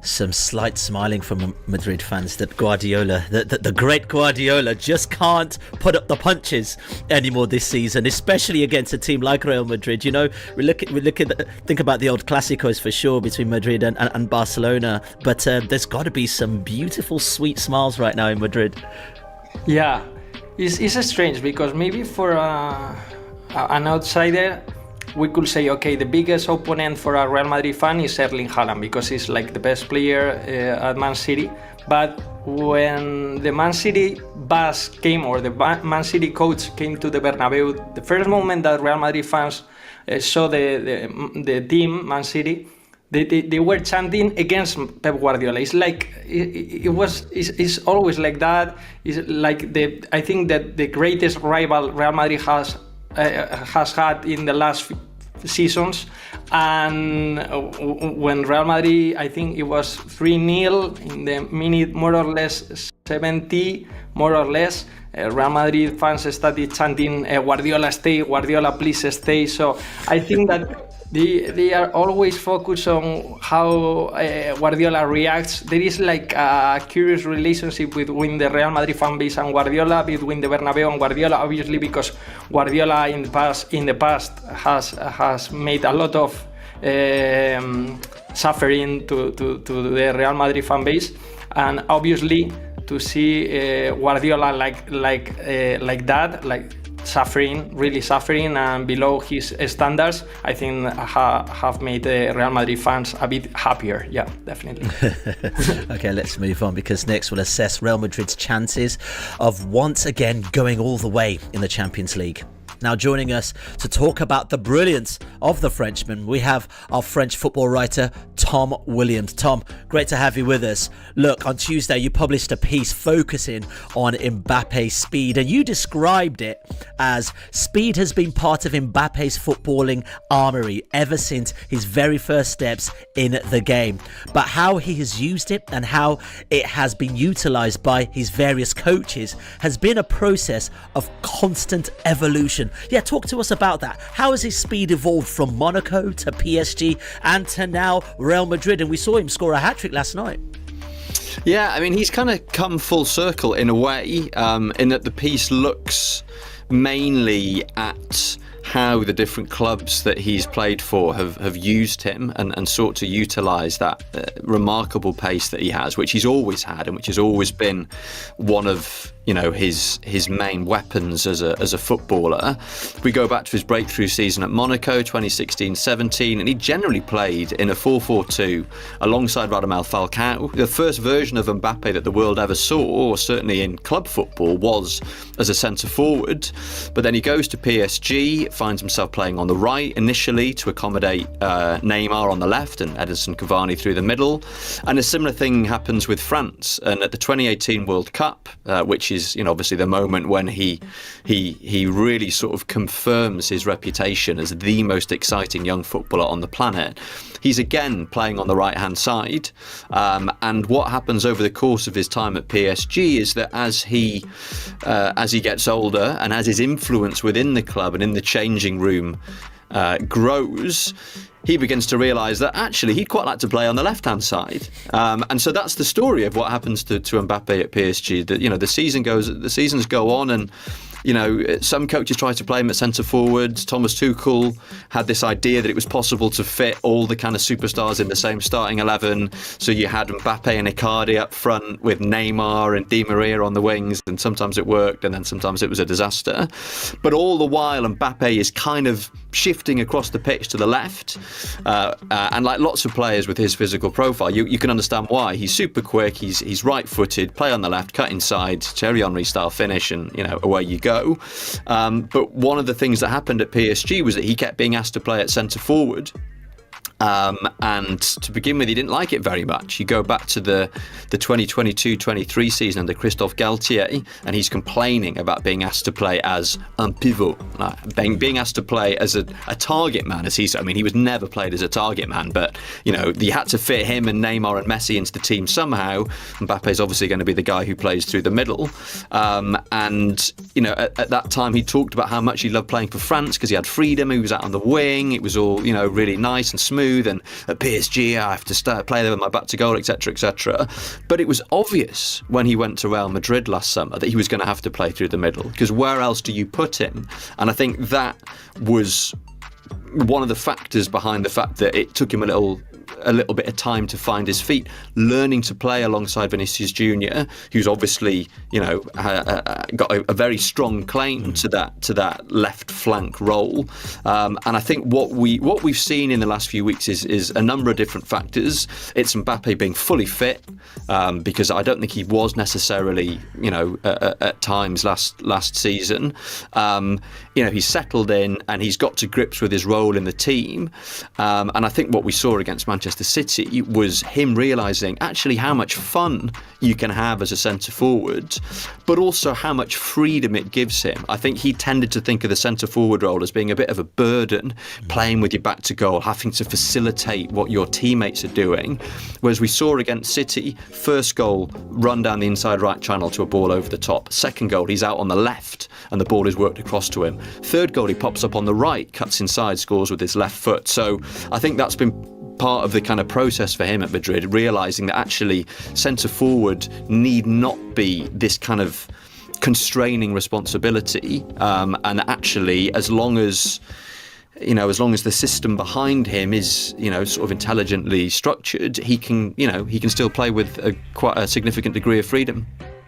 some slight smiling from Madrid fans that Guardiola, the great Guardiola, just can't put up the punches anymore this season, especially against a team like Real Madrid? Think about the old Clásicos for sure between Madrid and Barcelona, but there's got to be some beautiful, sweet smiles right now in Madrid. Yeah, it's strange because maybe for an outsider, we could say, okay, the biggest opponent for a Real Madrid fan is Erling Haaland because he's like the best player at Man City. But when the Man City bus came, or the Man City coach came to the Bernabeu, the first moment that Real Madrid fans saw the team, Man City, they were chanting against Pep Guardiola. It's like it's always like that. It's like I think that the greatest rival Real Madrid has had in the last seasons, and when Real Madrid, I think it was 3-0 in the minute more or less 70, more or less, Real Madrid fans started chanting Guardiola stay, Guardiola please stay. So I think that they are always focused on how Guardiola reacts. There is like a curious relationship between the Real Madrid fan base and Guardiola, between the Bernabeu and Guardiola, obviously because Guardiola in the past has made a lot of suffering to the Real Madrid fan base, and obviously to see Guardiola like that, like really suffering and below his standards, I think have made the Real Madrid fans a bit happier. Yeah, definitely. Okay, let's move on, because next we'll assess Real Madrid's chances of once again going all the way in the Champions League. Now, joining us to talk about the brilliance of the Frenchman, we have our French football writer, Tom Williams. Tom, great to have you with us. Look, on Tuesday, you published a piece focusing on Mbappe's speed, and you described it as speed has been part of Mbappe's footballing armoury ever since his very first steps in the game. But how he has used it and how it has been utilised by his various coaches has been a process of constant evolution. Yeah, talk to us about that. How has his speed evolved from Monaco to PSG and to now Real Madrid? And we saw him score a hat-trick last night. Yeah, I mean, he's kind of come full circle in a way, in that the piece looks mainly at how the different clubs that he's played for have used him and sought to utilise that remarkable pace that he has, which he's always had and which has always been one of his main weapons as a footballer. We go back to his breakthrough season at Monaco 2016-17, and he generally played in a 4-4-2 alongside Radamel Falcao. The first version of Mbappe that the world ever saw, or certainly in club football, was as a centre forward. But then he goes to PSG, finds himself playing on the right initially to accommodate Neymar on the left and Edinson Cavani through the middle. And a similar thing happens with France. And at the 2018 World Cup, which is obviously the moment when he really sort of confirms his reputation as the most exciting young footballer on the planet, he's again playing on the right hand side. And what happens over the course of his time at PSG is that as he gets older and as his influence within the club and in the changing room grows, he begins to realise that actually he'd quite like to play on the left-hand side. And so that's the story of what happens to Mbappe at PSG. That the seasons go on, and some coaches try to play him at centre forward. Thomas Tuchel had this idea that it was possible to fit all the kind of superstars in the same starting 11. So you had Mbappe and Icardi up front with Neymar and Di Maria on the wings, and sometimes it worked and then sometimes it was a disaster. But all the while Mbappe is kind of shifting across the pitch to the left, and like lots of players with his physical profile, you can understand why. He's super quick, he's right-footed, play on the left, cut inside, Thierry Henry style finish, and away you go. But one of the things that happened at PSG was that he kept being asked to play at centre forward. And to begin with, he didn't like it very much. You go back to the 2022-23 season under Christophe Galtier, and he's complaining about being asked to play as un pivot, being asked to play as a target man, as he said. I mean, he was never played as a target man, but you had to fit him and Neymar and Messi into the team somehow. Mbappe's obviously going to be the guy who plays through the middle. And at that time, he talked about how much he loved playing for France because he had freedom. He was out on the wing. It was all really nice and smooth. And at PSG, I have to play there with my back to goal, etc., etc. But it was obvious when he went to Real Madrid last summer that he was going to have to play through the middle, because where else do you put him? And I think that was one of the factors behind the fact that it took him a little bit of time to find his feet, learning to play alongside Vinicius Junior, who's obviously got a very strong claim to that left flank role. And I think what we've seen in the last few weeks is a number of different factors. It's Mbappe being fully fit, because I don't think he was necessarily at times last season. He's settled in and he's got to grips with his role in the team. And I think what we saw against Manchester City was him realising actually how much fun you can have as a centre forward, but also how much freedom it gives him. I think he tended to think of the centre forward role as being a bit of a burden, playing with your back to goal, having to facilitate what your teammates are doing. Whereas we saw against City, first goal, run down the inside right channel to a ball over the top. Second goal, he's out on the left and the ball is worked across to him. Third goal, he pops up on the right, cuts inside, scores with his left foot. So I think that's been part of the kind of process for him at Madrid, realising that actually centre forward need not be this kind of constraining responsibility, and actually as long as the system behind him is sort of intelligently structured, he can still play with quite a significant degree of freedom.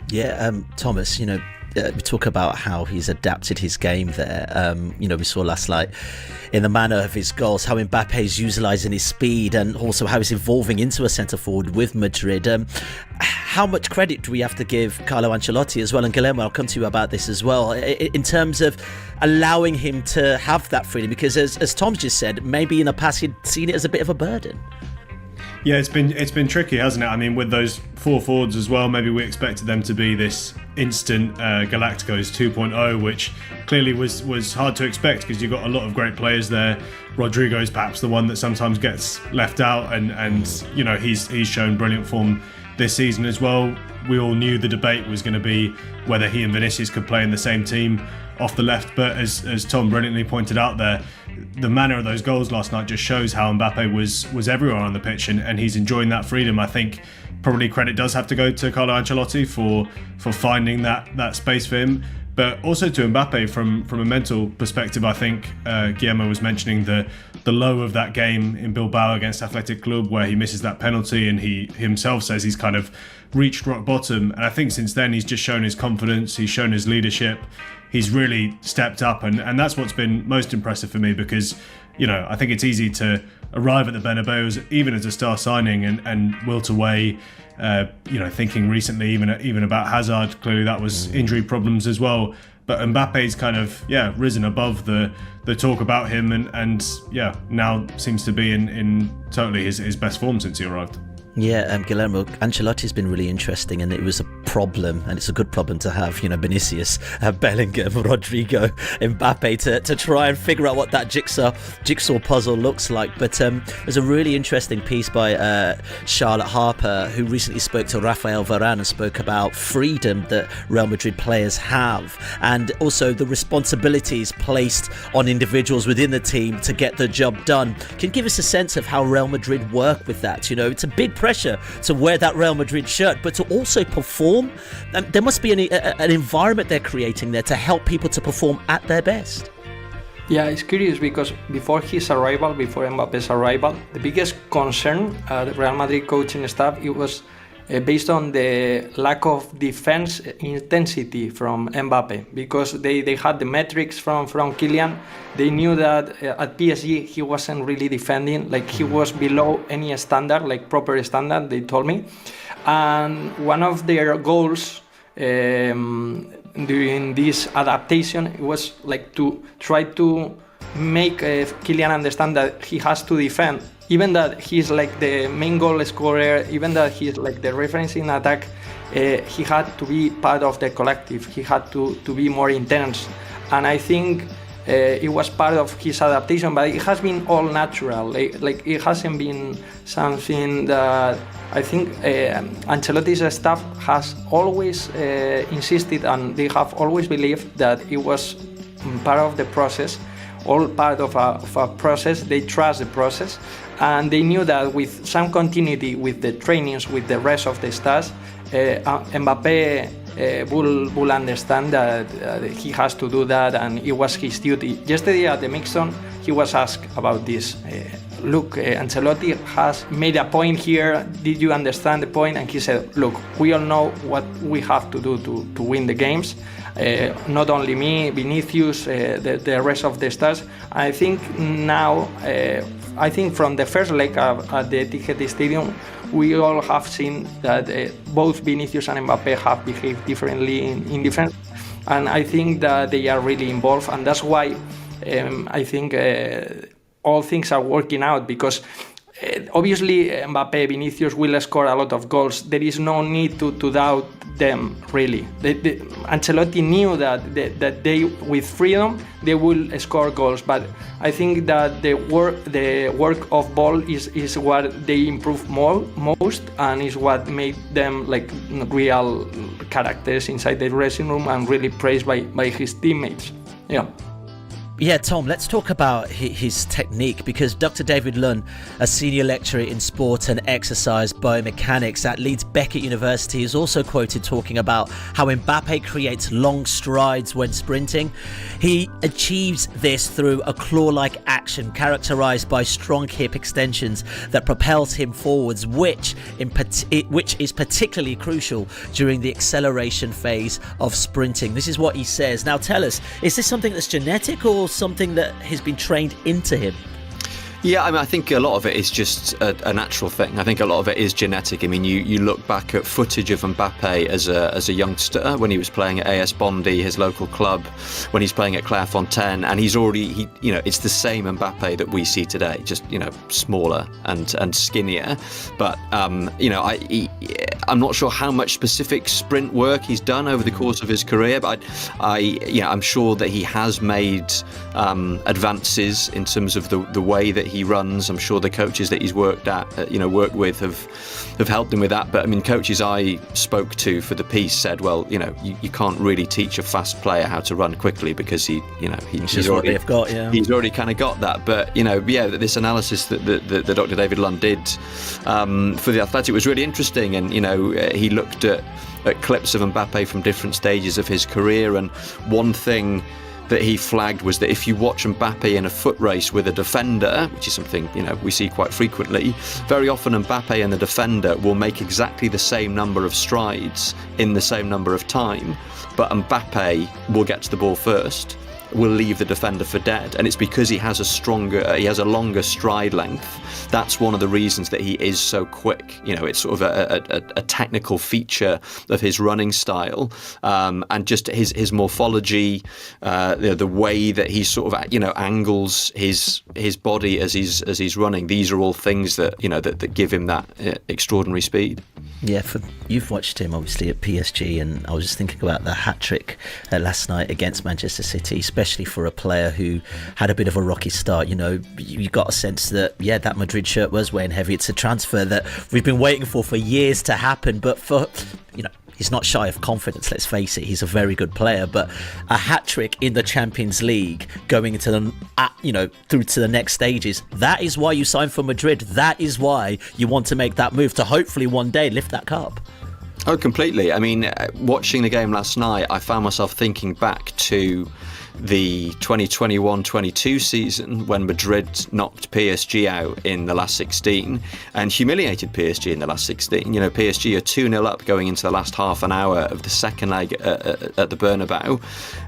Yeah, Thomas, we talk about how he's adapted his game there. We saw last night in the manner of his goals how Mbappe is utilising his speed and also how he's evolving into a centre forward with Madrid. How much credit do we have to give Carlo Ancelotti as well? And Guillermo, I'll come to you about this as well, in terms of allowing him to have that freedom, because as Tom just said, maybe in the past he'd seen it as a bit of a burden. Yeah, it's been tricky, hasn't it? I mean, with those four forwards as well, maybe we expected them to be this instant Galacticos 2.0, which clearly was hard to expect because you've got a lot of great players there. Rodrigo's perhaps the one that sometimes gets left out, and he's shown brilliant form this season as well. We all knew the debate was going to be whether he and Vinicius could play in the same team off the left, but as Tom brilliantly pointed out there, the manner of those goals last night just shows how Mbappe was everywhere on the pitch, and he's enjoying that freedom. I think probably credit does have to go to Carlo Ancelotti for finding that space for him. But also to Mbappe, from a mental perspective, I think Guillermo was mentioning the low of that game in Bilbao against Athletic Club, where he misses that penalty, and he himself says he's kind of reached rock bottom. And I think since then he's just shown his confidence, he's shown his leadership, he's really stepped up, and that's what's been most impressive for me, because I think it's easy to arrive at the Bernabeu even as a star signing and wilt away. Thinking recently even about Hazard, clearly that was injury problems as well. But Mbappe's kind of risen above the talk about him, and now seems to be in totally his best form since he arrived. Yeah, Guillermo, Ancelotti's been really interesting, and it was a problem, and it's a good problem to have, Vinicius, Bellingham, Rodrigo, Mbappe, to try and figure out what that jigsaw puzzle looks like. But there's a really interesting piece by Charlotte Harper, who recently spoke to Rafael Varane and spoke about freedom that Real Madrid players have, and also the responsibilities placed on individuals within the team to get the job done. Can you give us a sense of how Real Madrid work with that? It's a big pressure to wear that Real Madrid shirt, but to also perform. There must be an environment they're creating there to help people to perform at their best. Yeah, it's curious because before Mbappe's arrival, the biggest concern the Real Madrid coaching staff, it was based on the lack of defense intensity from Mbappe, because they had the metrics from Kylian. They knew that at PSG he wasn't really defending, like he was below any standard, like proper standard, they told me. And one of their goals during this adaptation, it was like to try to make Kylian understand that he has to defend, even that he's like the main goal scorer, even that he's like the reference in attack. He had to be part of the collective. He had to be more intense, and I think it was part of his adaptation. But it has been all natural. Like it hasn't been something that I think Ancelotti's staff has always insisted, and they have always believed that it was part of the process. All part of a process. They trust the process, and they knew that with some continuity with the trainings, with the rest of the stars, Mbappe will understand that he has to do that, and it was his duty. Yesterday at the mix-on, he was asked about this. Look, Ancelotti has made a point here. Did you understand the point? And he said, look, we all know what we have to do to win the games. Not only me, Vinicius, the rest of the stars. I think now, from the first leg at the Etihad Stadium, we all have seen that both Vinicius and Mbappe have behaved differently in defense, and I think that they are really involved, and that's why I think all things are working out, because obviously Mbappe, Vinicius will score a lot of goals. There is no need to doubt them, really. Ancelotti knew that they, with freedom, they will score goals, but I think that the work of ball is what they improve most, and is what made them like real characters inside the dressing room and really praised by his teammates. Yeah, Tom, let's talk about his technique, because Dr. David Lunn, a senior lecturer in sport and exercise biomechanics at Leeds Beckett University, is also quoted talking about how Mbappe creates long strides when sprinting. He achieves this through a claw-like action characterised by strong hip extensions that propels him forwards, which is particularly crucial during the acceleration phase of sprinting. This is what he says. Now tell us, is this something that's genetic or something that has been trained into him? Yeah, I mean, I think a lot of it is just a natural thing. I think a lot of it is genetic. I mean, you look back at footage of Mbappe as a youngster when he was playing at AS Bondy, his local club, when he's playing at Clairefontaine, and he's already, it's the same Mbappe that we see today, just, smaller and skinnier. But, I'm not sure how much specific sprint work he's done over the course of his career, but I'm sure that he has made advances in terms of the way that he runs. I'm sure the coaches that he's worked with have helped him with that. But I mean, coaches I spoke to for the piece said, well, you can't really teach a fast player how to run quickly, because he's already kind of got that. But this analysis that Dr. David Lunn did for the Athletic was really interesting, and he looked at clips of Mbappe from different stages of his career, and one thing that he flagged was that if you watch Mbappe in a foot race with a defender, which is something we see quite frequently, very often Mbappe and the defender will make exactly the same number of strides in the same number of time, but Mbappe will get to the ball first, will leave the defender for dead, and it's because he has a longer stride length. That's one of the reasons that he is so quick. It's sort of a technical feature of his running style, and just his morphology, the way that he sort of angles his body as he's running. These are all things that that give him that extraordinary speed. Yeah, you've watched him obviously at PSG, and I was just thinking about the hat-trick last night against Manchester City, especially for a player who had a bit of a rocky start. You got a sense that, that Madrid shirt was weighing heavy. It's a transfer that we've been waiting for years to happen, but he's not shy of confidence, let's face it. He's a very good player, but a hat-trick in the Champions League going into through to the next stages, that is why you signed for Madrid. That is why you want to make that move to hopefully one day lift that cup. Oh, completely. I mean, watching the game last night, I found myself thinking back to the 2021-22 season when Madrid knocked PSG out in the last 16 and humiliated PSG in the last 16. PSG are 2-0 up going into the last half an hour of the second leg at the Bernabeu,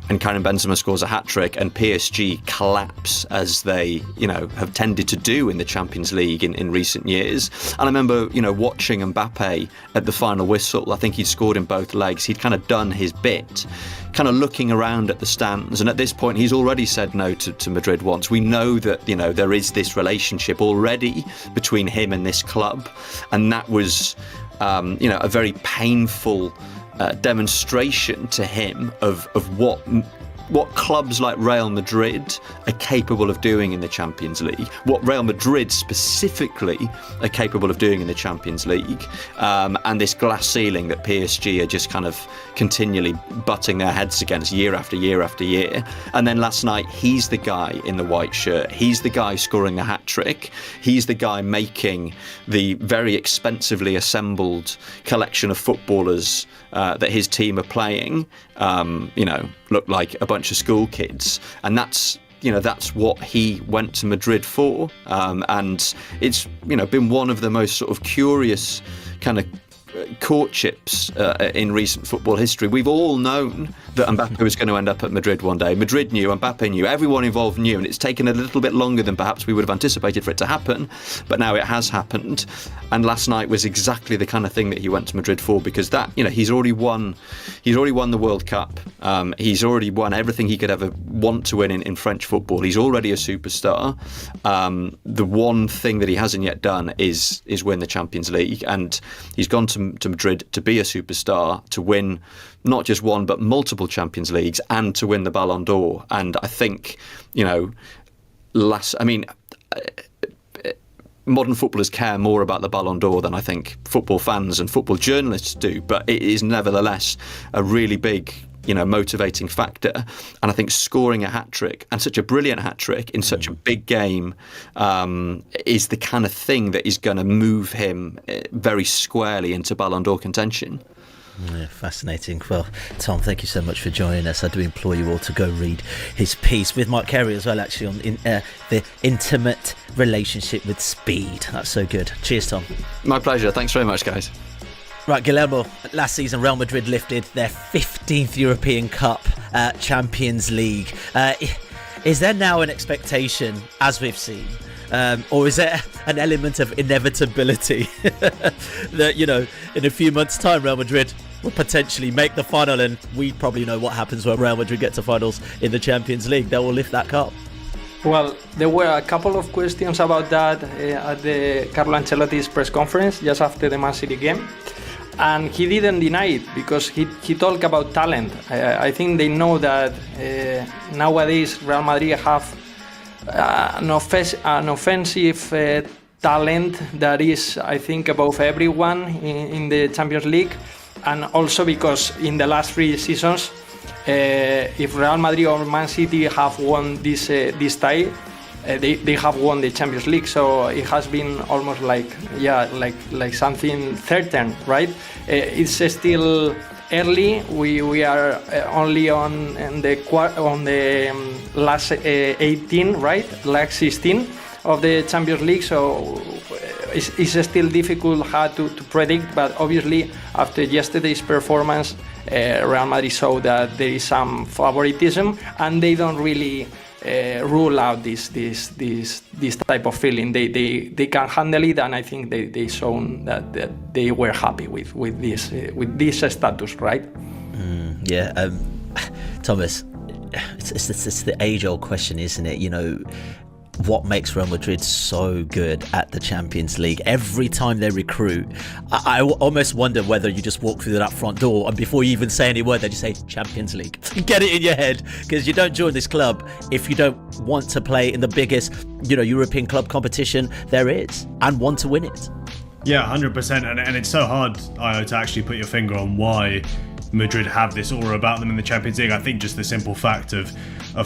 and Karim Benzema scores a hat-trick, and PSG collapse as they, have tended to do in the Champions League in recent years. And I remember, watching Mbappe at the final whistle. I think he'd scored in both legs. He'd kind of done his bit, kind of looking around at the stands, and at this point he's already said no to Madrid once. We know that there is this relationship already between him and this club, and that was a very painful demonstration to him of what clubs like Real Madrid are capable of doing in the Champions League, what Real Madrid specifically are capable of doing in the Champions League, and this glass ceiling that PSG are just kind of continually butting their heads against year after year after year. And then last night, he's the guy in the white shirt. He's the guy scoring the hat-trick. He's the guy making the very expensively assembled collection of footballers that his team are playing, look like a bunch of school kids. And that's what he went to Madrid for. And it's, been one of the most sort of curious kind of courtships in recent football history. We've all known that Mbappe was going to end up at Madrid one day. Madrid knew, Mbappe knew, everyone involved knew, and it's taken a little bit longer than perhaps we would have anticipated for it to happen, but now it has happened. And last night was exactly the kind of thing that he went to Madrid for, because that, he's already won the World Cup. He's already won everything he could ever want to win in French football. He's already a superstar. The one thing that he hasn't yet done is win the Champions League, and he's gone to Madrid to be a superstar, to win not just one but multiple Champions Leagues, and to win the Ballon d'Or. And I think, modern footballers care more about the Ballon d'Or than I think football fans and football journalists do, but it is nevertheless a really big motivating factor. And I think scoring a hat-trick, and such a brilliant hat-trick in such a big game, is the kind of thing that is going to move him very squarely into Ballon d'Or contention. Yeah, fascinating. Well, Tom, thank you so much for joining us. I do implore you all to go read his piece with Mark Carey as well, actually, on the intimate relationship with speed. That's so good. Cheers, Tom. My pleasure. Thanks very much, guys. Right, Guillermo, last season Real Madrid lifted their 15th European Cup, Champions League. Is there now an expectation, as we've seen, or is there an element of inevitability that, in a few months' time, Real Madrid will potentially make the final, and we probably know what happens when Real Madrid get to finals in the Champions League? They will lift that cup. Well, there were a couple of questions about that at the Carlo Ancelotti's press conference just after the Man City game. And he didn't deny it, because he talked about talent. I think they know that nowadays Real Madrid have an offensive talent that is, I think, above everyone in the Champions League. And also because in the last 3 seasons, if Real Madrid or Man City have won this tie, they have won the Champions League, so it has been almost like something certain, right? It's still early. We are only on the last 18, right? Last 16 of the Champions League, so it's still difficult how to predict. But obviously, after yesterday's performance, Real Madrid showed that there is some favoritism, and they don't really rule out this type of feeling. They can handle it, and I think they shown that they were happy with this status, right? Thomas, it's the age-old question, isn't it? You know, what makes Real Madrid so good at the Champions League? Every time they recruit, I almost wonder whether you just walk through that front door and before you even say any word, they just say Champions League. Get it in your head, because you don't join this club if you don't want to play in the biggest, European club competition there is and want to win it. Yeah, 100%. And it's so hard, Io, to actually put your finger on why Madrid have this aura about them in the Champions League. I think just the simple fact of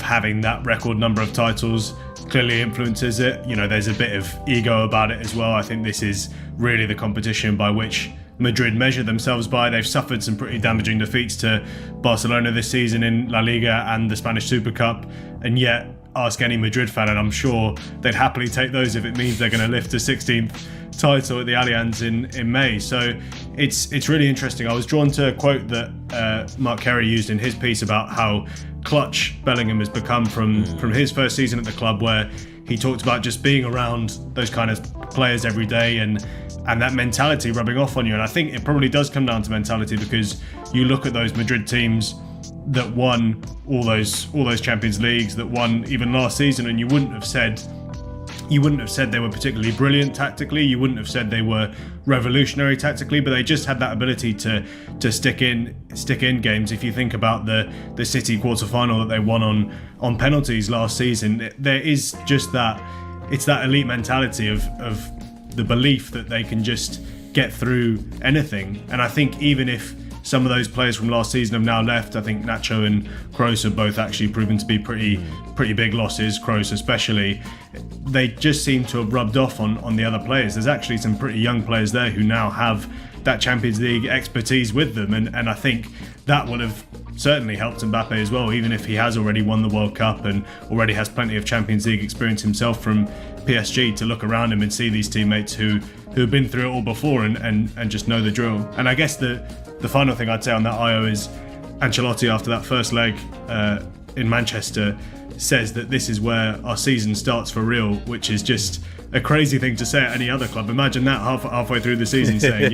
having that record number of titles clearly influences it. There's a bit of ego about it as well. I think this is really the competition by which Madrid measure themselves by. They've suffered some pretty damaging defeats to Barcelona this season in La Liga and the Spanish Super Cup, and yet ask any Madrid fan and I'm sure they'd happily take those if it means they're going to lift a 16th title at the Allianz in May. So it's really interesting. I was drawn to a quote that Mark Carey used in his piece about how clutch Bellingham has become from his first season at the club, where he talked about just being around those kind of players every day and that mentality rubbing off on you. And I think it probably does come down to mentality, because you look at those Madrid teams that won all those Champions Leagues, that won even last season, and you wouldn't have said they were particularly brilliant tactically, you wouldn't have said they were revolutionary tactically, but they just had that ability to stick in games. If you think about the City quarter-final that they won on penalties last season, there is just it's that elite mentality of the belief that they can just get through anything. And I think even if some of those players from last season have now left, I think Nacho and Kroos have both actually proven to be pretty big losses, Kroos especially. They just seem to have rubbed off on the other players. There's actually some pretty young players there who now have that Champions League expertise with them, and I think that would have certainly helped Mbappe as well, even if he has already won the World Cup and already has plenty of Champions League experience himself from PSG, to look around him and see these teammates who have been through it all before and just know the drill. And I guess the final thing I'd say on that, Io, is Ancelotti, after that first leg in Manchester, says that this is where our season starts for real, which is just a crazy thing to say at any other club. Imagine that halfway through the season saying,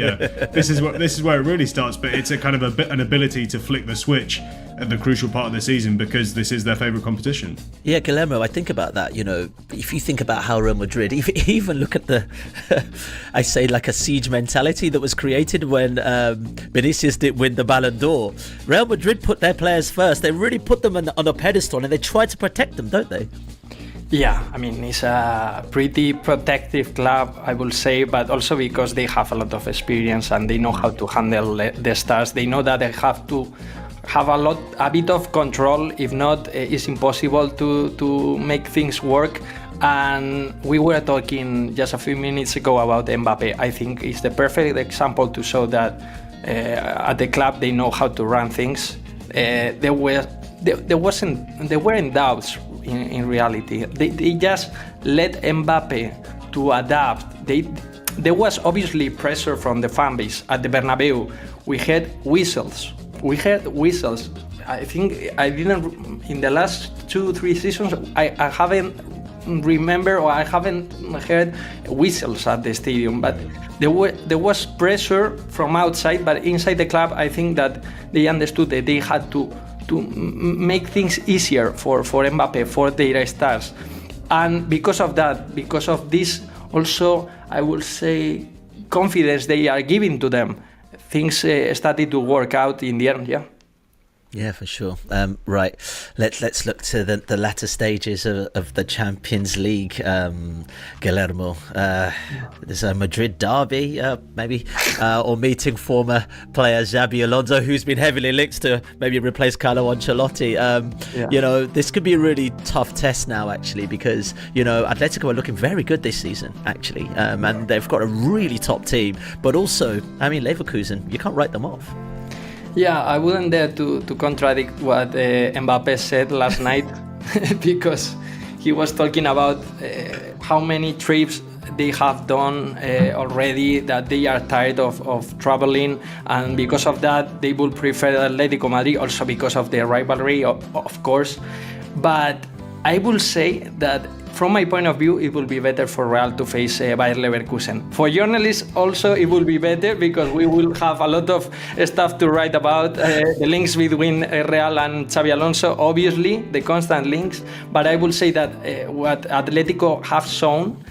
this is where it really starts. But it's a kind of an ability to flick the switch at the crucial part of the season, because this is their favourite competition. Yeah, Guillermo, I think about that. If you think about how Real Madrid, even look at I say like a siege mentality that was created when Vinicius did win the Ballon d'Or. Real Madrid put their players first. They really put them on a pedestal, and they try to protect them, don't they? Yeah, I mean, it's a pretty protective club, I will say, but also because they have a lot of experience and they know how to handle the stars. They know that they have to have a bit of control. If not, it's impossible to make things work. And we were talking just a few minutes ago about Mbappe. I think it's the perfect example to show that at the club they know how to run things. There weren't doubts in reality. They just let Mbappe to adapt. There was obviously pressure from the fan base at the Bernabeu. We had whistles. I think I didn't, in the last 2-3 seasons, I haven't remember, or I haven't heard whistles at the stadium, but there was pressure from outside, but inside the club I think that they understood that they had to make things easier for Mbappe, for their stars. And because of this also, I will say, confidence they are giving to them, things started to work out in the end, yeah. Yeah, for sure. Right, let's look to the latter stages of the Champions League. Guillermo, there's a Madrid derby, maybe, or meeting former player Xabi Alonso, who's been heavily linked to maybe replace Carlo Ancelotti. You know, this could be a really tough test now, actually, because you know Atletico are looking very good this season, actually, and they've got a really top team. But also, I mean, Leverkusen, you can't write them off. Yeah, I wouldn't dare to contradict what Mbappe said last night because he was talking about how many trips they have done already, that they are tired of traveling, and because of that they would prefer Atletico Madrid, also because of the rivalry, of course. But I will say that from my point of view, it will be better for Real to face Bayer Leverkusen. For journalists also, it will be better because we will have a lot of stuff to write about, the links between Real and Xabi Alonso, obviously, the constant links. But I will say that what Atletico have shown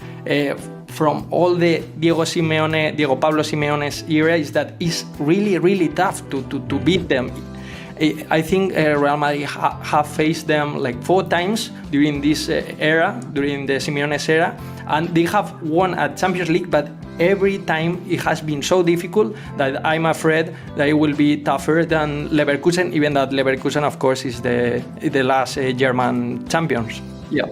from all the Diego Pablo Simeone's era is that it's really, really tough to beat them. I think Real Madrid have faced them like 4 times during this era, during the Simeone's era, and they have won a Champions League, but every time it has been so difficult that I'm afraid that it will be tougher than Leverkusen, even that Leverkusen, of course, is the last German champions. Yeah.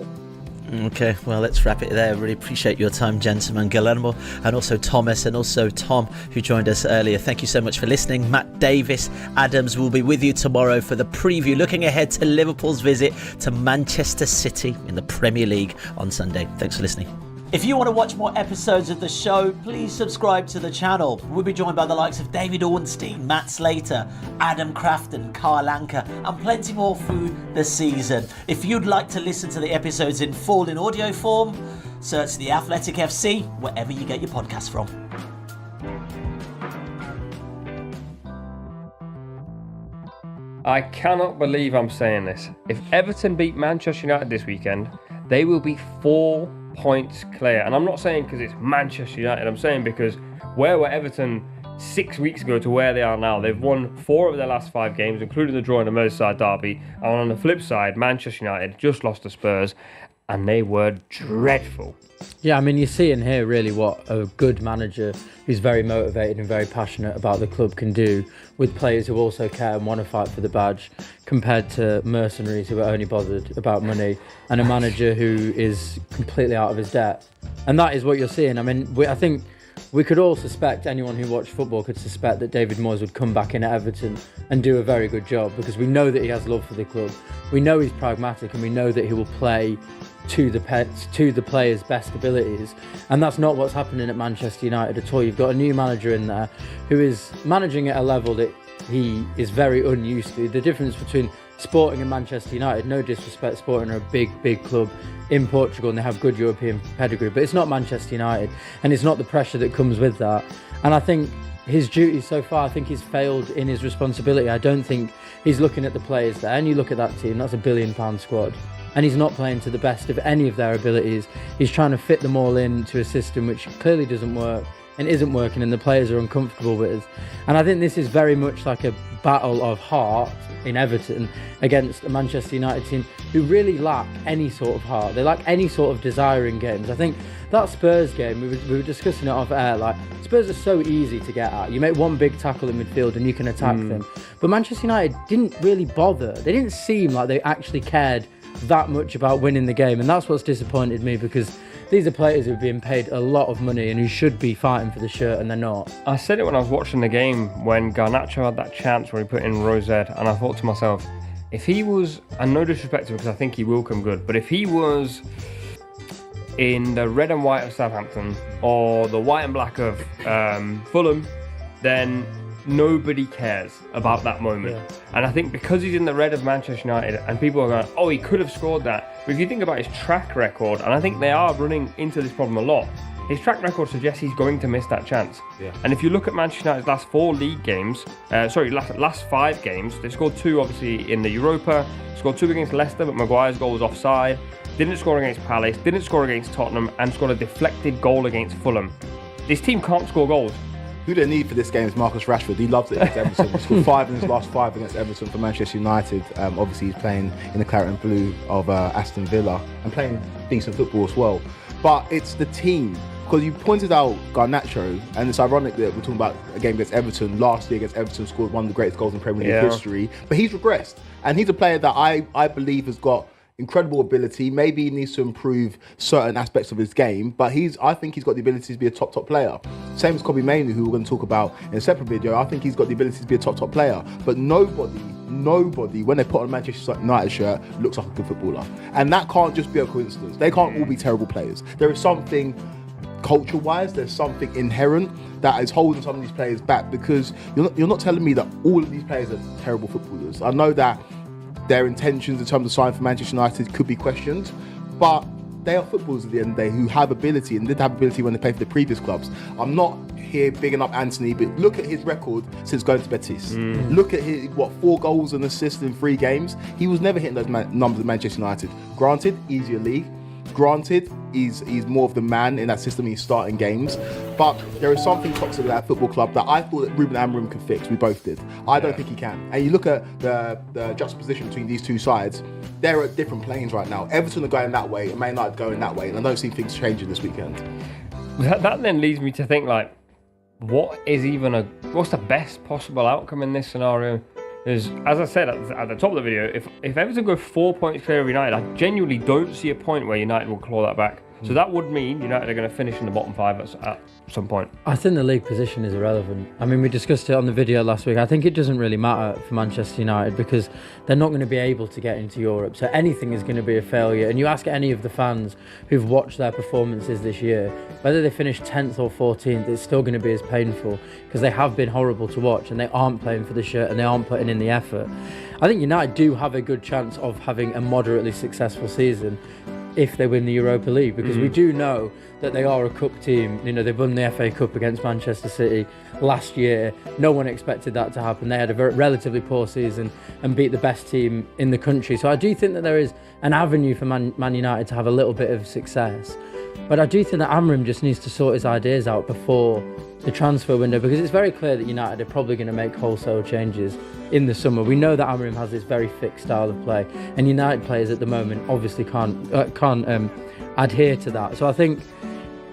Okay, well, let's wrap it there. Really appreciate your time, gentlemen. Guillermo, and also Thomas, and also Tom, who joined us earlier. Thank you so much for listening. Matt Davis Adams will be with you tomorrow for the preview, looking ahead to Liverpool's visit to Manchester City in the Premier League on Sunday. Thanks for listening. If you want to watch more episodes of the show, please subscribe to the channel. We'll be joined by the likes of David Ornstein, Matt Slater, Adam Crafton, Carl Anker, and plenty more through the season. If you'd like to listen to the episodes in full in audio form, search The Athletic FC wherever you get your podcasts from. I cannot believe I'm saying this. If Everton beat Manchester United this weekend, they will be 4 points clear. And I'm not saying because it's Manchester United, I'm saying because where were Everton 6 weeks ago to where they are now? They've won 4 of their last 5 games, including the draw in the Merseyside derby. And on the flip side, Manchester United just lost to Spurs, and they were dreadful. Yeah, I mean, you're seeing here really what a good manager who's very motivated and very passionate about the club can do with players who also care and want to fight for the badge, compared to mercenaries who are only bothered about money, and a manager who is completely out of his depth. And that is what you're seeing. I mean, I think we could all suspect, anyone who watched football could suspect, that David Moyes would come back in at Everton and do a very good job, because we know that he has love for the club. We know he's pragmatic, and we know that he will play to the players' best abilities, and that's not what's happening at Manchester United at all. You've got a new manager in there who is managing at a level that he is very unused to. The difference between Sporting and Manchester United, no disrespect, Sporting are a big club in Portugal and they have good European pedigree, but it's not Manchester United, and it's not the pressure that comes with that. And I think his duties so far, I think he's failed in his responsibility. I don't think he's looking at the players there, and you look at that team, that's £1 billion squad, and he's not playing to the best of any of their abilities. He's trying to fit them all into a system which clearly doesn't work and isn't working, and the players are uncomfortable with it. And I think this is very much like a battle of heart in Everton against a Manchester United team who really lack any sort of heart. They lack any sort of desire in games. I think that Spurs game, we were discussing it off air, like, Spurs are so easy to get at. You make one big tackle in midfield and you can attack them. But Manchester United didn't really bother. They didn't seem like they actually cared that much about winning the game, and that's what's disappointed me, because these are players who are being paid a lot of money and who should be fighting for the shirt, and they're not. I said it when I was watching the game when Garnacho had that chance where he put in Rosette, and I thought to myself, if he was, and no disrespect to him because I think he will come good, but if he was in the red and white of Southampton or the white and black of Fulham, then nobody cares about that moment. Yeah. And I think because he's in the red of Manchester United and people are going, oh, he could have scored that. But if you think about his track record, and I think they are running into this problem a lot, his track record suggests he's going to miss that chance. Yeah. And if you look at Manchester United's last 4 league games, last 5 games, they scored 2 obviously in the Europa, scored 2 against Leicester, but Maguire's goal was offside, didn't score against Palace, didn't score against Tottenham, and scored a deflected goal against Fulham. This team can't score goals. who they need for this game is Marcus Rashford. He loves it against Everton. He scored 5 in his last 5 against Everton for Manchester United. Obviously, he's playing in the claret and blue of Aston Villa and playing decent football as well. But it's the team. Because you pointed out Garnacho, and it's ironic that we're talking about a game against Everton. Last year against Everton, scored one of the greatest goals in Premier League history. But he's regressed. And he's a player that I believe has got incredible ability. Maybe he needs to improve certain aspects of his game, but I think he's got the ability to be a top player. Same as Kobbie Mainoo, who we're going to talk about in a separate video. I think he's got the ability to be a top player. But nobody, when they put on a Manchester United shirt, looks like a good footballer. And that can't just be a coincidence. They can't all be terrible players. There is something culture-wise, there's something inherent that is holding some of these players back, because you're not telling me that all of these players are terrible footballers. I know that their intentions in terms of signing for Manchester United could be questioned, but they are footballers at the end of the day who have ability and did have ability when they played for the previous clubs. I'm not here bigging up Anthony, but look at his record since going to Betis. Look at his 4 goals and assists in 3 games. He was never hitting those numbers at Manchester United. Granted, easier league. Granted, he's more of the man in that system. He's starting games, but there is something toxic at that football club that I thought that Ruben Amorim could fix. We both did. I don't think he can. And you look at the juxtaposition between these two sides. They're at different planes right now. Everton are going that way, and Man United going that way, and I don't see things changing this weekend. That then leads me to think, like, what's the best possible outcome in this scenario? Because, as I said at the top of the video, if Everton go 4 points clear of United, I genuinely don't see a point where United will claw that back. So that would mean United are going to finish in the bottom 5 at some point. I think the league position is irrelevant. I mean, we discussed it on the video last week. I think it doesn't really matter for Manchester United because they're not going to be able to get into Europe. So anything is going to be a failure. And you ask any of the fans who've watched their performances this year, whether they finish 10th or 14th, it's still going to be as painful because they have been horrible to watch and they aren't playing for the shirt and they aren't putting in the effort. I think United do have a good chance of having a moderately successful season if they win the Europa League, because we do know that they are a cup team. You know, they've won the FA Cup against Manchester City last year. No one expected that to happen. They had a relatively poor season and beat the best team in the country. So I do think that there is an avenue for Man United to have a little bit of success. But I do think that Amorim just needs to sort his ideas out before the transfer window, because it's very clear that United are probably going to make wholesale changes in the summer. We know that Amorim has this very fixed style of play, and United players at the moment obviously can't adhere to that. So I think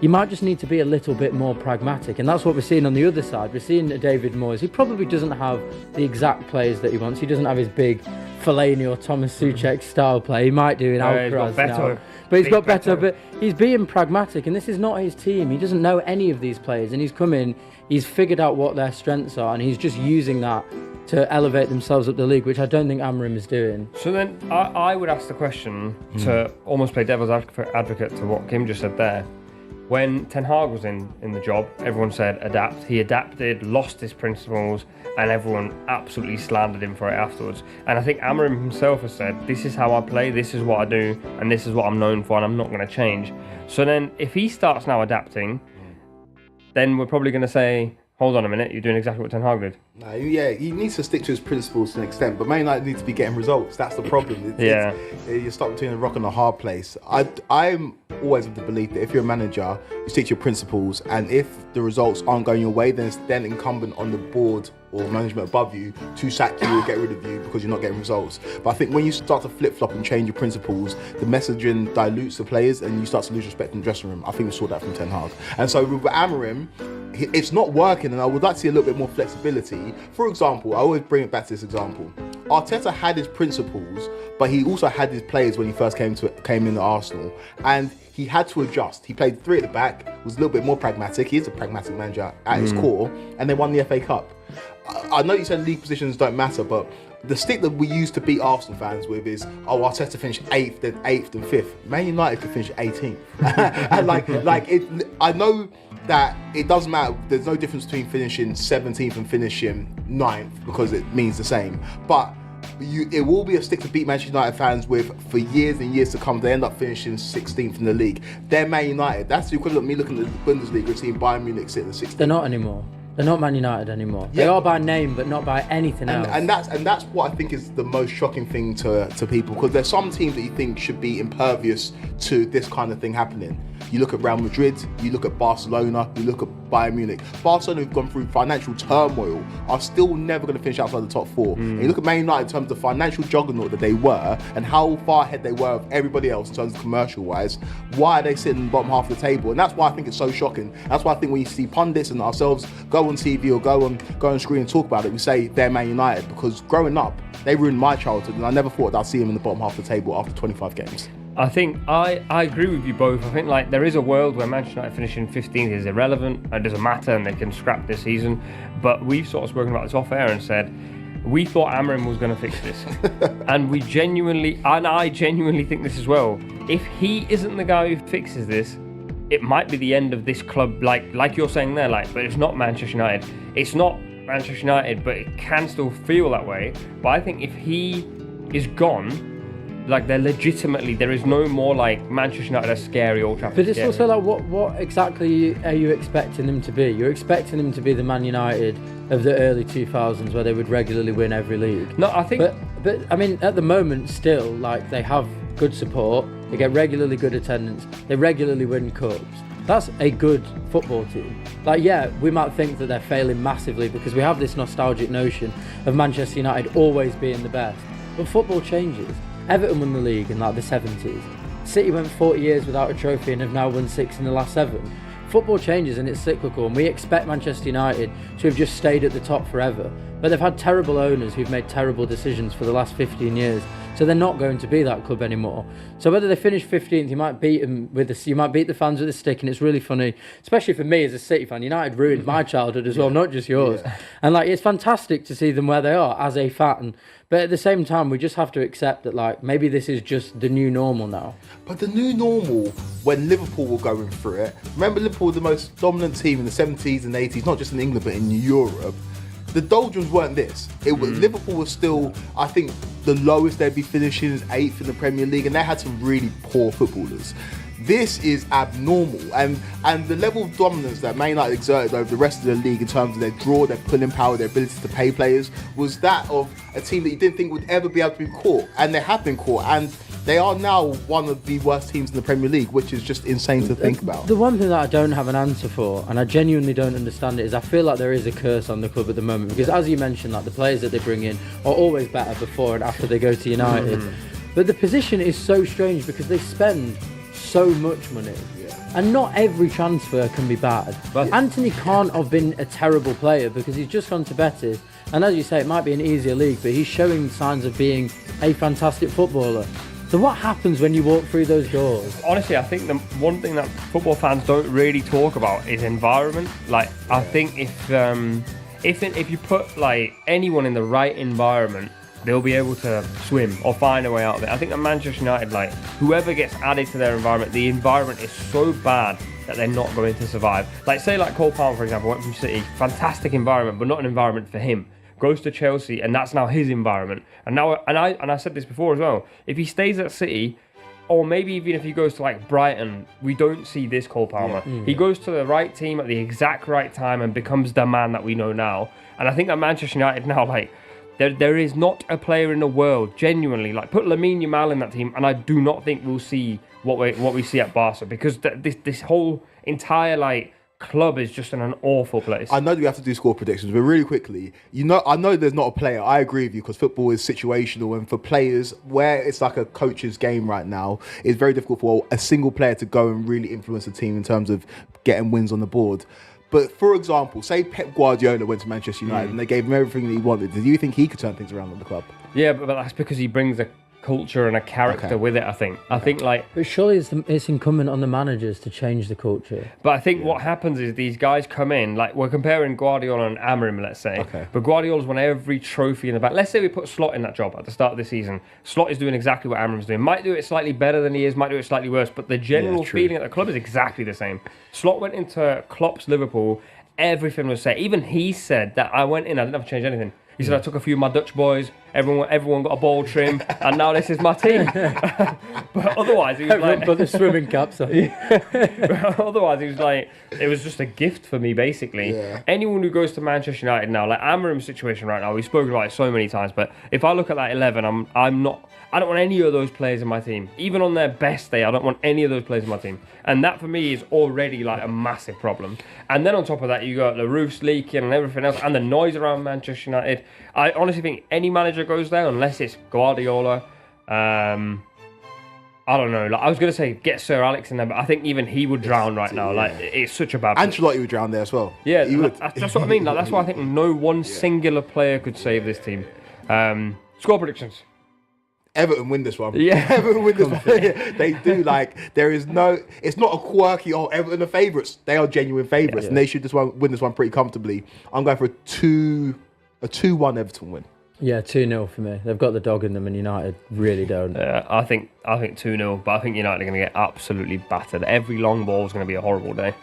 you might just need to be a little bit more pragmatic, and that's what we're seeing on the other side. We're seeing David Moyes. He probably doesn't have the exact players that he wants. He doesn't have his big Fellaini or Thomas Souček style play. He might do in Alcaraz now. But he's got better, but he's being pragmatic, and this is not his team. He doesn't know any of these players, and he's come in, he's figured out what their strengths are, and he's just using that to elevate themselves up the league, which I don't think Amorim is doing. So then I would ask the question to almost play devil's advocate to what Kim just said there. When Ten Hag was in the job, everyone said adapt. He adapted, lost his principles, and everyone absolutely slandered him for it afterwards. And I think Amorim himself has said, this is how I play, this is what I do, and this is what I'm known for, and I'm not going to change. So then if he starts now adapting, then we're probably going to say, hold on a minute, you're doing exactly what Ten Hag did. Yeah, he needs to stick to his principles to an extent, but Man United need to be getting results. That's the problem. You're stuck between a rock and a hard place. I'm always of the belief that if you're a manager, you stick to your principles, and if the results aren't going your way, then it's then incumbent on the board or management above you to sack you or get rid of you because you're not getting results. But I think when you start to flip-flop and change your principles, the messaging dilutes the players and you start to lose respect in the dressing room. I think we saw that from Ten Hag. And so with Amorim, it's not working, and I would like to see a little bit more flexibility. For example, I always bring it back to this example. Arteta had his principles, but he also had his players when he first came in at Arsenal, and he had to adjust. He played 3 at the back, was a little bit more pragmatic. He is a pragmatic manager at his core, and they won the FA Cup. I know you said league positions don't matter, but the stick that we used to beat Arsenal fans with is, Arteta finished 8th, then 8th and 5th. Man United could finish 18th. And I know that it doesn't matter. There's no difference between finishing 17th and finishing 9th because it means the same. But it will be a stick to beat Manchester United fans with for years and years to come. They end up finishing 16th in the league. They're Man United. That's the equivalent of me looking at the Bundesliga and seeing Bayern Munich sitting in 16th. They're not anymore. They're not Man United anymore. They are by name, but not by anything else. And that's what I think is the most shocking thing to people, because there's some teams that you think should be impervious to this kind of thing happening. You look at Real Madrid, you look at Barcelona, you look at Bayern Munich. Barcelona, who've gone through financial turmoil, are still never going to finish outside the top 4. And you look at Man United in terms of the financial juggernaut that they were and how far ahead they were of everybody else in terms of commercial-wise, why are they sitting in the bottom half of the table? And that's why I think it's so shocking. That's why I think when you see pundits and ourselves go on TV or go on screen and talk about it, we say they're Man United, because growing up, they ruined my childhood, and I never thought that I'd see them in the bottom half of the table after 25 games. I think I agree with you both. I think like there is a world where Manchester United finishing 15th is irrelevant. It doesn't matter, and they can scrap this season. But we've sort of spoken about this off air and said we thought Amorim was going to fix this, and I genuinely think this as well. If he isn't the guy who fixes this, it might be the end of this club. Like you're saying there, but it's not Manchester United. It's not Manchester United, but it can still feel that way. But I think if he is gone, there is no more Manchester United are scary, Old Trafford. But it's scary. also what exactly are you expecting them to be? You're expecting them to be the Man United of the early 2000s, where they would regularly win every league. No, I think. But I mean, at the moment, still they have good support. They get regularly good attendance. They regularly win cups. That's a good football team. We might think that they're failing massively because we have this nostalgic notion of Manchester United always being the best. But football changes. Everton won the league in the 70s. City went 40 years without a trophy and have now won 6 in the last 7. Football changes and it's cyclical, and we expect Manchester United to have just stayed at the top forever. But they've had terrible owners who've made terrible decisions for the last 15 years. So they're not going to be that club anymore. So whether they finish 15th, you might beat them you might beat the fans with a stick, and it's really funny, especially for me as a City fan. United ruined my childhood as well, not just yours. Yeah. And it's fantastic to see them where they are as a fan. But at the same time, we just have to accept that maybe this is just the new normal now. But the new normal, when Liverpool were going through it, remember Liverpool were the most dominant team in the 70s and 80s, not just in England but in Europe. The doldrums weren't this. Liverpool was still, I think, the lowest they'd be finishing is 8th in the Premier League, and they had some really poor footballers. This is abnormal, and the level of dominance that Man United exerted over the rest of the league in terms of their draw, their pulling power, their ability to pay players, was that of a team that you didn't think would ever be able to be caught, and they have been caught, and they are now one of the worst teams in the Premier League, which is just insane to think about. The one thing that I don't have an answer for, and I genuinely don't understand it, is I feel like there is a curse on the club at the moment, because as you mentioned, the players that they bring in are always better before and after they go to United. But the position is so strange because they spend so much money, and not every transfer can be bad. But Anthony can't have been a terrible player because he's just gone to Betis, and as you say, it might be an easier league, but he's showing signs of being a fantastic footballer. So what happens when you walk through those doors? Honestly, I think the one thing that football fans don't really talk about is environment. I think if you put anyone in the right environment, they'll be able to swim or find a way out of it. I think at Manchester United, whoever gets added to their environment, the environment is so bad that they're not going to survive. Say Cole Palmer, for example, went from City, fantastic environment, but not an environment for him. Goes to Chelsea, and that's now his environment. And I said this before as well. If he stays at City, or maybe even if he goes to Brighton, we don't see this Cole Palmer. He goes to the right team at the exact right time and becomes the man that we know now. And I think at Manchester United now, there is not a player in the world, genuinely, put Lamine Yamal in that team, and I do not think we'll see what we see at Barca, because this whole entire club is just in an awful place. I know that we have to do score predictions, but really quickly, I know there's not a player. I agree with you, because football is situational, and for players, where it's like a coach's game right now, it's very difficult for a single player to go and really influence the team in terms of getting wins on the board. But for example, say Pep Guardiola went to Manchester United and they gave him everything that he wanted. Do you think he could turn things around on the club? Yeah, but that's because he brings a culture and a character with it, I think. I think But surely it's incumbent on the managers to change the culture. But I think what happens is these guys come in, we're comparing Guardiola and Amorim, let's say. Okay. But Guardiola's won every trophy in the back. Let's say we put Slot in that job at the start of the season. Slot is doing exactly what Amorim's doing. Might do it slightly better than he is, might do it slightly worse, but the general feeling at the club is exactly the same. Slot went into Klopp's Liverpool, everything was set. Even he said that I went in, I didn't have to change anything. He said, I took a few of my Dutch boys, everyone got a ball trim, and now this is my team. But otherwise, he was like, put the swimming caps on. Otherwise, he was like, it was just a gift for me, basically. Yeah. Anyone who goes to Manchester United now, like Amarim's situation right now, we've spoken about it so many times, but if I look at that 11, I don't want any of those players in my team. Even on their best day, I don't want any of those players in my team. And that for me is already like a massive problem. And then on top of that, you got the roofs leaking and everything else, and the noise around Manchester United. I honestly think any manager goes there, unless it's Guardiola. I don't know. Like, I was going to say get Sir Alex in there, but I think even he would drown right now. Like, it's such a bad... Ancelotti would drown there as well. Yeah, he would. That's what I mean. Like, that's why I think no one singular player could save this team. Score predictions. Everton win this one. Yeah. Everton win this one. They do. Like, there is no... It's not a quirky, Everton are favourites. They are genuine favourites, and they should win this one pretty comfortably. I'm going for a 2-1 Everton win. Yeah, 2-0 for me. They've got the dog in them, and United really don't. I think 2-0, but I think United are going to get absolutely battered. Every long ball is going to be a horrible day.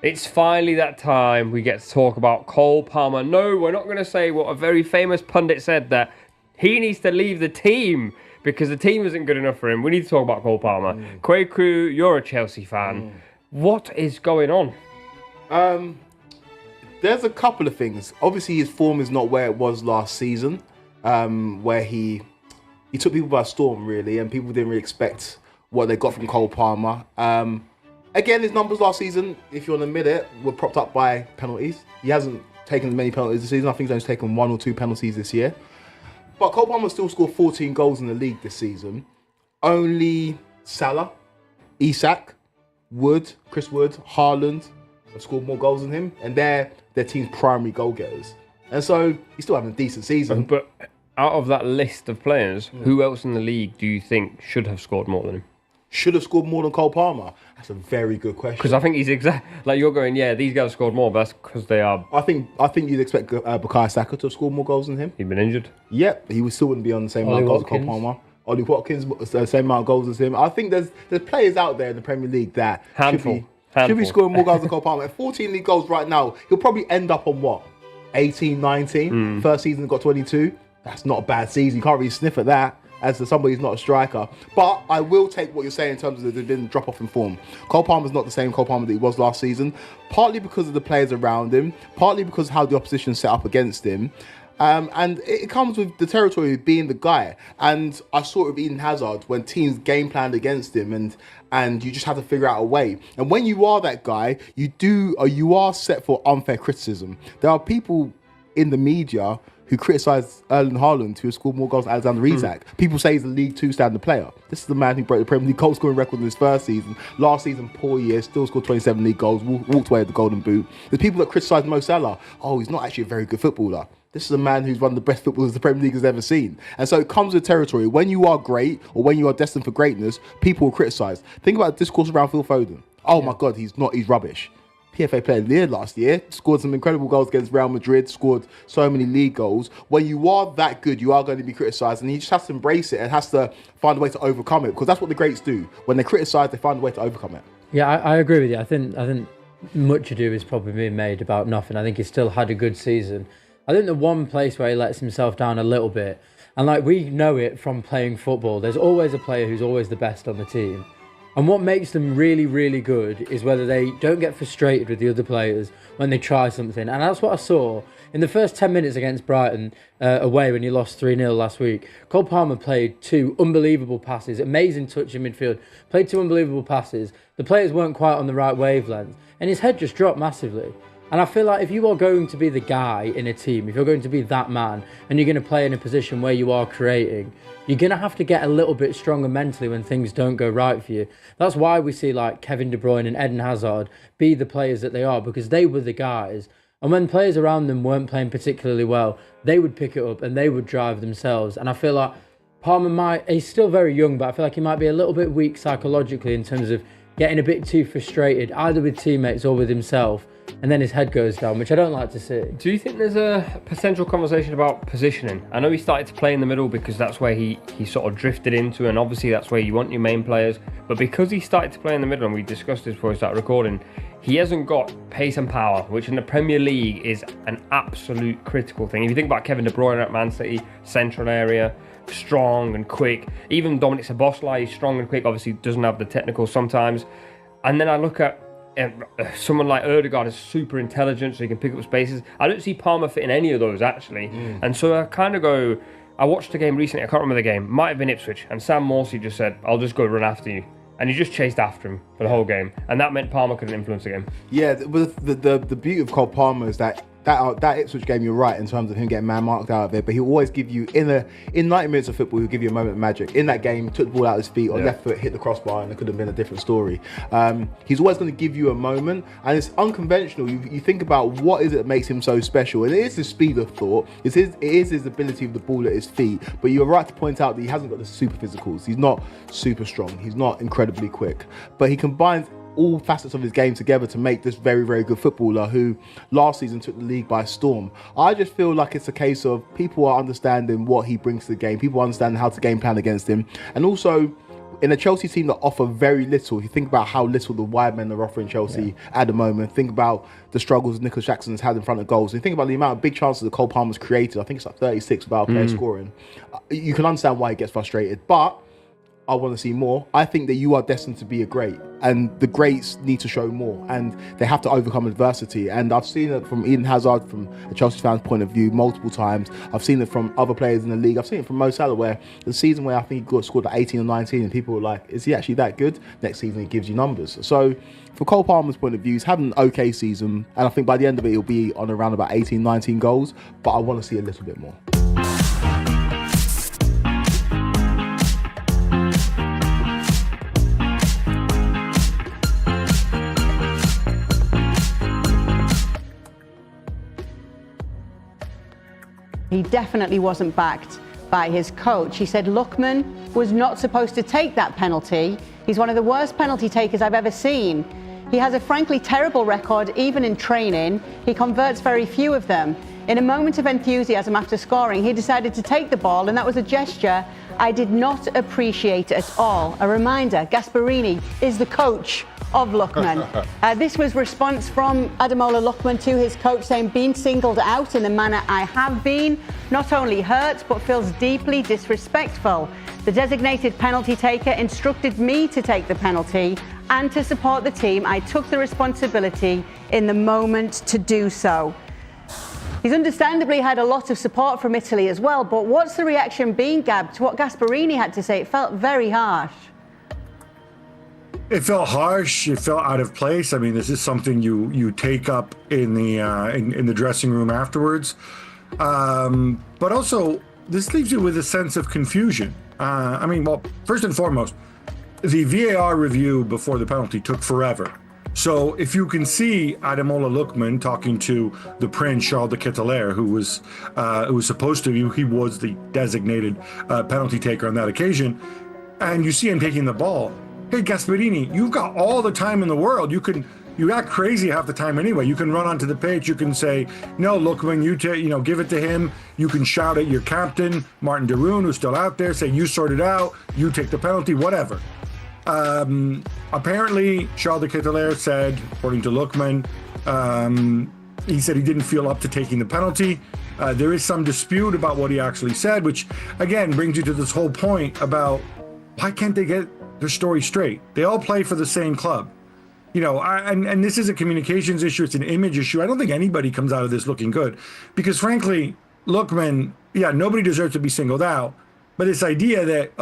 It's finally that time we get to talk about Cole Palmer. No, we're not going to say what a very famous pundit said, that he needs to leave the team because the team isn't good enough for him. We need to talk about Cole Palmer. Kwaku, you're a Chelsea fan. What is going on? There's a couple of things. Obviously, his form is not where it was last season, where he took people by storm, really, and people didn't really expect what they got from Cole Palmer. Again, his numbers last season, if you want to admit it, were propped up by penalties. He hasn't taken many penalties this season. I think he's only taken 1 or 2 penalties this year. But Cole Palmer still scored 14 goals in the league this season. Only Salah, Isak, Wood, Chris Wood, Haaland have scored more goals than him. And they're their team's primary goal getters. And so he's still having a decent season. But out of that list of players, who else in the league do you think should have scored more than him? Should have scored more than Cole Palmer? That's a very good question. Because I think he's like you're going, yeah, these guys scored more, but that's because they are... I think you'd expect Bukayo Saka to have scored more goals than him. He'd been injured. Yep, he still wouldn't be on the same amount of goals as Cole Palmer. Ollie Watkins, the same amount of goals as him. I think there's players out there in the Premier League that should be scoring more goals than Cole Palmer. At 14 league goals right now, he'll probably end up on what? 18, 19? First season got 22. That's not a bad season. You can't really sniff at that as somebody who's not a striker. But I will take what you're saying in terms of there's been drop off in form. Cole Palmer's not the same Cole Palmer that he was last season, partly because of the players around him, partly because of how the opposition set up against him. And it comes with the territory of being the guy. And I saw it with Eden Hazard when teams game planned against him, and you just have to figure out a way. And when you are that guy, you are set for unfair criticism. There are people in the media who criticise Erling Haaland, who has scored more goals than Alexander Isak. People say he's a League 2 standard player. This is the man who broke the Premier League goal scoring record in his first season. Last season, poor year, still scored 27 league goals, walked away with the Golden Boot. There's people that criticise Mo Salah. Oh, he's not actually a very good footballer. This is a man who's one of the best footballers the Premier League has ever seen. And so it comes with territory. When you are great, or when you are destined for greatness, people will criticise. Think about the discourse around Phil Foden. Oh my God, he's rubbish. PFA Player of the Year last year, scored some incredible goals against Real Madrid, scored so many league goals. When you are that good, you are going to be criticised, and you just have to embrace it and has to find a way to overcome it, because that's what the greats do. When they criticise, they find a way to overcome it. Yeah, I agree with you. I think much ado is probably being made about nothing. I think he still had a good season. I think the one place where he lets himself down a little bit, and like we know it from playing football, there's always a player who's always the best on the team. And what makes them really, really good is whether they don't get frustrated with the other players when they try something. And that's what I saw in the first 10 minutes against Brighton away when he lost 3-0 last week. Cole Palmer played 2 unbelievable passes, amazing touch in midfield, played 2 unbelievable passes. The players weren't quite on the right wavelength, and his head just dropped massively. And I feel like if you are going to be the guy in a team, if you're going to be that man, and you're going to play in a position where you are creating, you're going to have to get a little bit stronger mentally when things don't go right for you. That's why we see like Kevin De Bruyne and Eden Hazard be the players that they are, because they were the guys. And when players around them weren't playing particularly well, they would pick it up and they would drive themselves. And I feel like Palmer he's still very young, but I feel like he might be a little bit weak psychologically in terms of getting a bit too frustrated, either with teammates or with himself, and then his head goes down, which I don't like to see. Do you think there's a potential conversation about positioning? I know he started to play in the middle because that's where he sort of drifted into, and obviously that's where you want your main players. But because he started to play in the middle, and we discussed this before we started recording, he hasn't got pace and power, which in the Premier League is an absolute critical thing. If you think about Kevin De Bruyne at Man City, central area, strong and quick. Even Dominic Szoboszlai is strong and quick, obviously doesn't have the technical sometimes. And then I look at someone like Ødegaard is super intelligent, so he can pick up spaces. I don't see Palmer fitting any of those, actually. And so I kind of go, I watched a game recently, I can't remember the game, might have been Ipswich, and Sam Morsey just said, I'll just go run after you. And he just chased after him for the whole game. And that meant Palmer couldn't influence the game. Yeah, the beauty of Cole Palmer is that Ipswich game, you're right in terms of him getting man marked out of it, but he'll always give you in 90 minutes of football, he'll give you a moment of magic. In that game, he took the ball out of his feet on left foot, hit the crossbar, and it could have been a different story. He's always going to give you a moment, and it's unconventional. You think about what is it that makes him so special, and it is his speed of thought. It is his ability with the ball at his feet. But you're right to point out that he hasn't got the super physicals. He's not super strong. He's not incredibly quick, but he combines all facets of his game together to make this very, very good footballer who last season took the league by storm. I just feel like it's a case of people are understanding what he brings to the game, people understand how to game plan against him, and also in a Chelsea team that offer very little. You think about how little the wide men are offering Chelsea at the moment. Think about the struggles Nicholas Jackson has had in front of goals. And think about the amount of big chances that Cole Palmer's created. I think it's like 36 without a player scoring. You can understand why he gets frustrated, but I want to see more. I think that you are destined to be a great, and the greats need to show more, and they have to overcome adversity. And I've seen it from Eden Hazard, from a Chelsea fan's point of view, multiple times. I've seen it from other players in the league. I've seen it from Mo Salah, where the season where I think he scored like 18 or 19, and people were like, is he actually that good? Next season he gives you numbers. So from Cole Palmer's point of view, he's had an okay season, and I think by the end of it he'll be on around about 18, 19 goals, but I want to see a little bit more. He definitely wasn't backed by his coach. He said Lookman was not supposed to take that penalty. He's one of the worst penalty takers I've ever seen. He has a frankly terrible record, even in training. He converts very few of them. In a moment of enthusiasm after scoring, he decided to take the ball, and that was a gesture I did not appreciate at all. A reminder, Gasperini is the coach of Lookman. This was response from Ademola Lookman to his coach, saying, being singled out in the manner I have been not only hurts but feels deeply disrespectful. The designated penalty taker instructed me to take the penalty and to support the team. I took the responsibility in the moment to do so. He's understandably had a lot of support from Italy as well, but what's the reaction been, Gab, to what Gasperini had to say? It felt very harsh. It felt harsh. It felt out of place. I mean, this is something you take up in the dressing room afterwards. But also, this leaves you with a sense of confusion. I mean, well, first and foremost, the VAR review before the penalty took forever. So if you can see Ademola Lookman talking to the Prince, Charles de Ketelaere, who was supposed to be, he was the designated penalty taker on that occasion, and you see him taking the ball. Hey, Gasperini, you've got all the time in the world. You act crazy half the time anyway. You can run onto the pitch. You can say, no, Lookman, give it to him. You can shout at your captain, Martin de Roon, who's still out there, say, you sort it out. You take the penalty, whatever. Apparently, Charles de Ketelaere said, according to Lookman, he said he didn't feel up to taking the penalty. There is some dispute about what he actually said, which again brings you to this whole point about why can't they get their story straight? They all play for the same club. And this is a communications issue. It's an image issue. I don't think anybody comes out of this looking good because frankly, Lookman, nobody deserves to be singled out. But this idea that,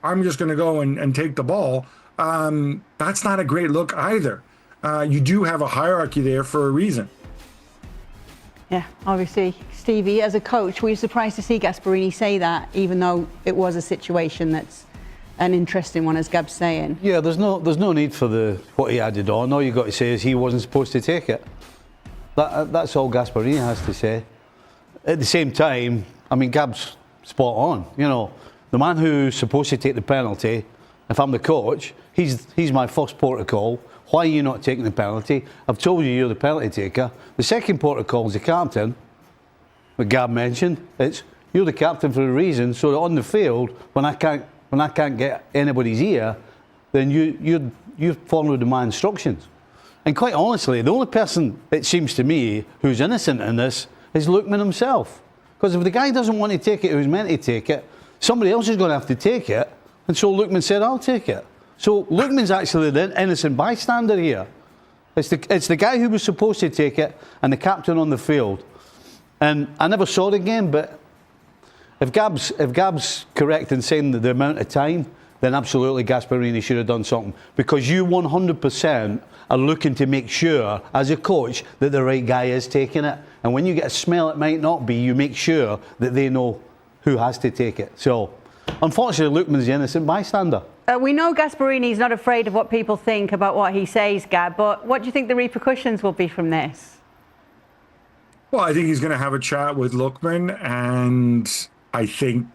I'm just going to go and take the ball, that's not a great look either. You do have a hierarchy there for a reason. Yeah, obviously, Stevie, as a coach, were you surprised to see Gasperini say that, even though it was a situation that's an interesting one, as Gab's saying? Yeah, there's no need for what he added on. All you've got to say is he wasn't supposed to take it. That's all Gasperini has to say. At the same time, I mean, Gab's spot on. The man who's supposed to take the penalty, if I'm the coach, he's my first protocol. Why are you not taking the penalty? I've told you you're the penalty taker. The second protocol is the captain, that Gab mentioned. It's you're the captain for a reason, so that on the field, when I can't get anybody's ear, then you follow my instructions. And quite honestly, the only person, it seems to me, who's innocent in this is Lookman himself. Because if the guy doesn't want to take it, who's meant to take it, somebody else is going to have to take it. And so Lookman said, I'll take it. So Lookman's actually the innocent bystander here. It's the guy who was supposed to take it and the captain on the field. And I never saw the game, but if Gab's correct in saying the amount of time, then absolutely Gasperini should have done something. Because you 100% are looking to make sure, as a coach, that the right guy is taking it. And when you get a smell it might not be, you make sure that they know who has to take it. So, unfortunately, Lookman's the innocent bystander. We know Gasperini's not afraid of what people think about what he says, Gab, but what do you think the repercussions will be from this? Well, I think he's going to have a chat with Lookman, and I think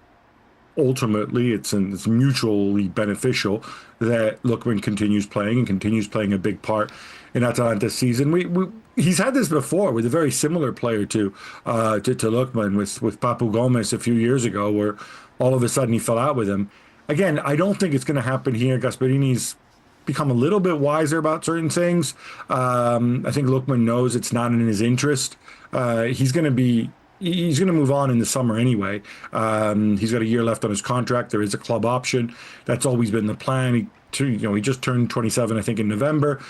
ultimately it's mutually beneficial that Lookman continues playing a big part in Atalanta's season. He's had this before with a very similar player to Lookman with Papu Gomez a few years ago, where all of a sudden he fell out with him. Again, I don't think it's going to happen here. Gasperini's become a little bit wiser about certain things. I think Lookman knows it's not in his interest. He's going to move on in the summer anyway. He's got a year left on his contract. There is a club option. That's always been the plan. He just turned 27, I think, in November.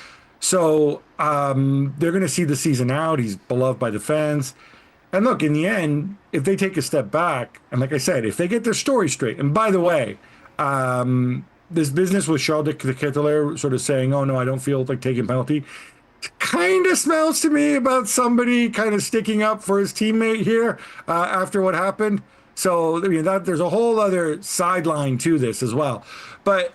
So they're going to see the season out. He's beloved by the fans. And look, in the end, if they take a step back, and like I said, if they get their story straight, and by the way, this business with Charles de Ketelaere sort of saying, oh no, I don't feel like taking penalty, kind of smells to me about somebody kind of sticking up for his teammate here after what happened. So I mean, there's a whole other sideline to this as well. But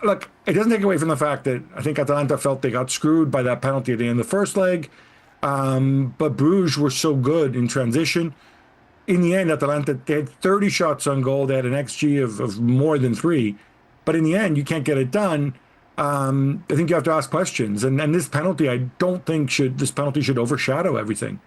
look, it doesn't take away from the fact that I think Atalanta felt they got screwed by that penalty at the end of the first leg. But Bruges were so good in transition. In the end, Atalanta, they had 30 shots on goal. They had an XG of more than 3. But in the end, you can't get it done. I think you have to ask questions. And this penalty, I don't think should overshadow everything.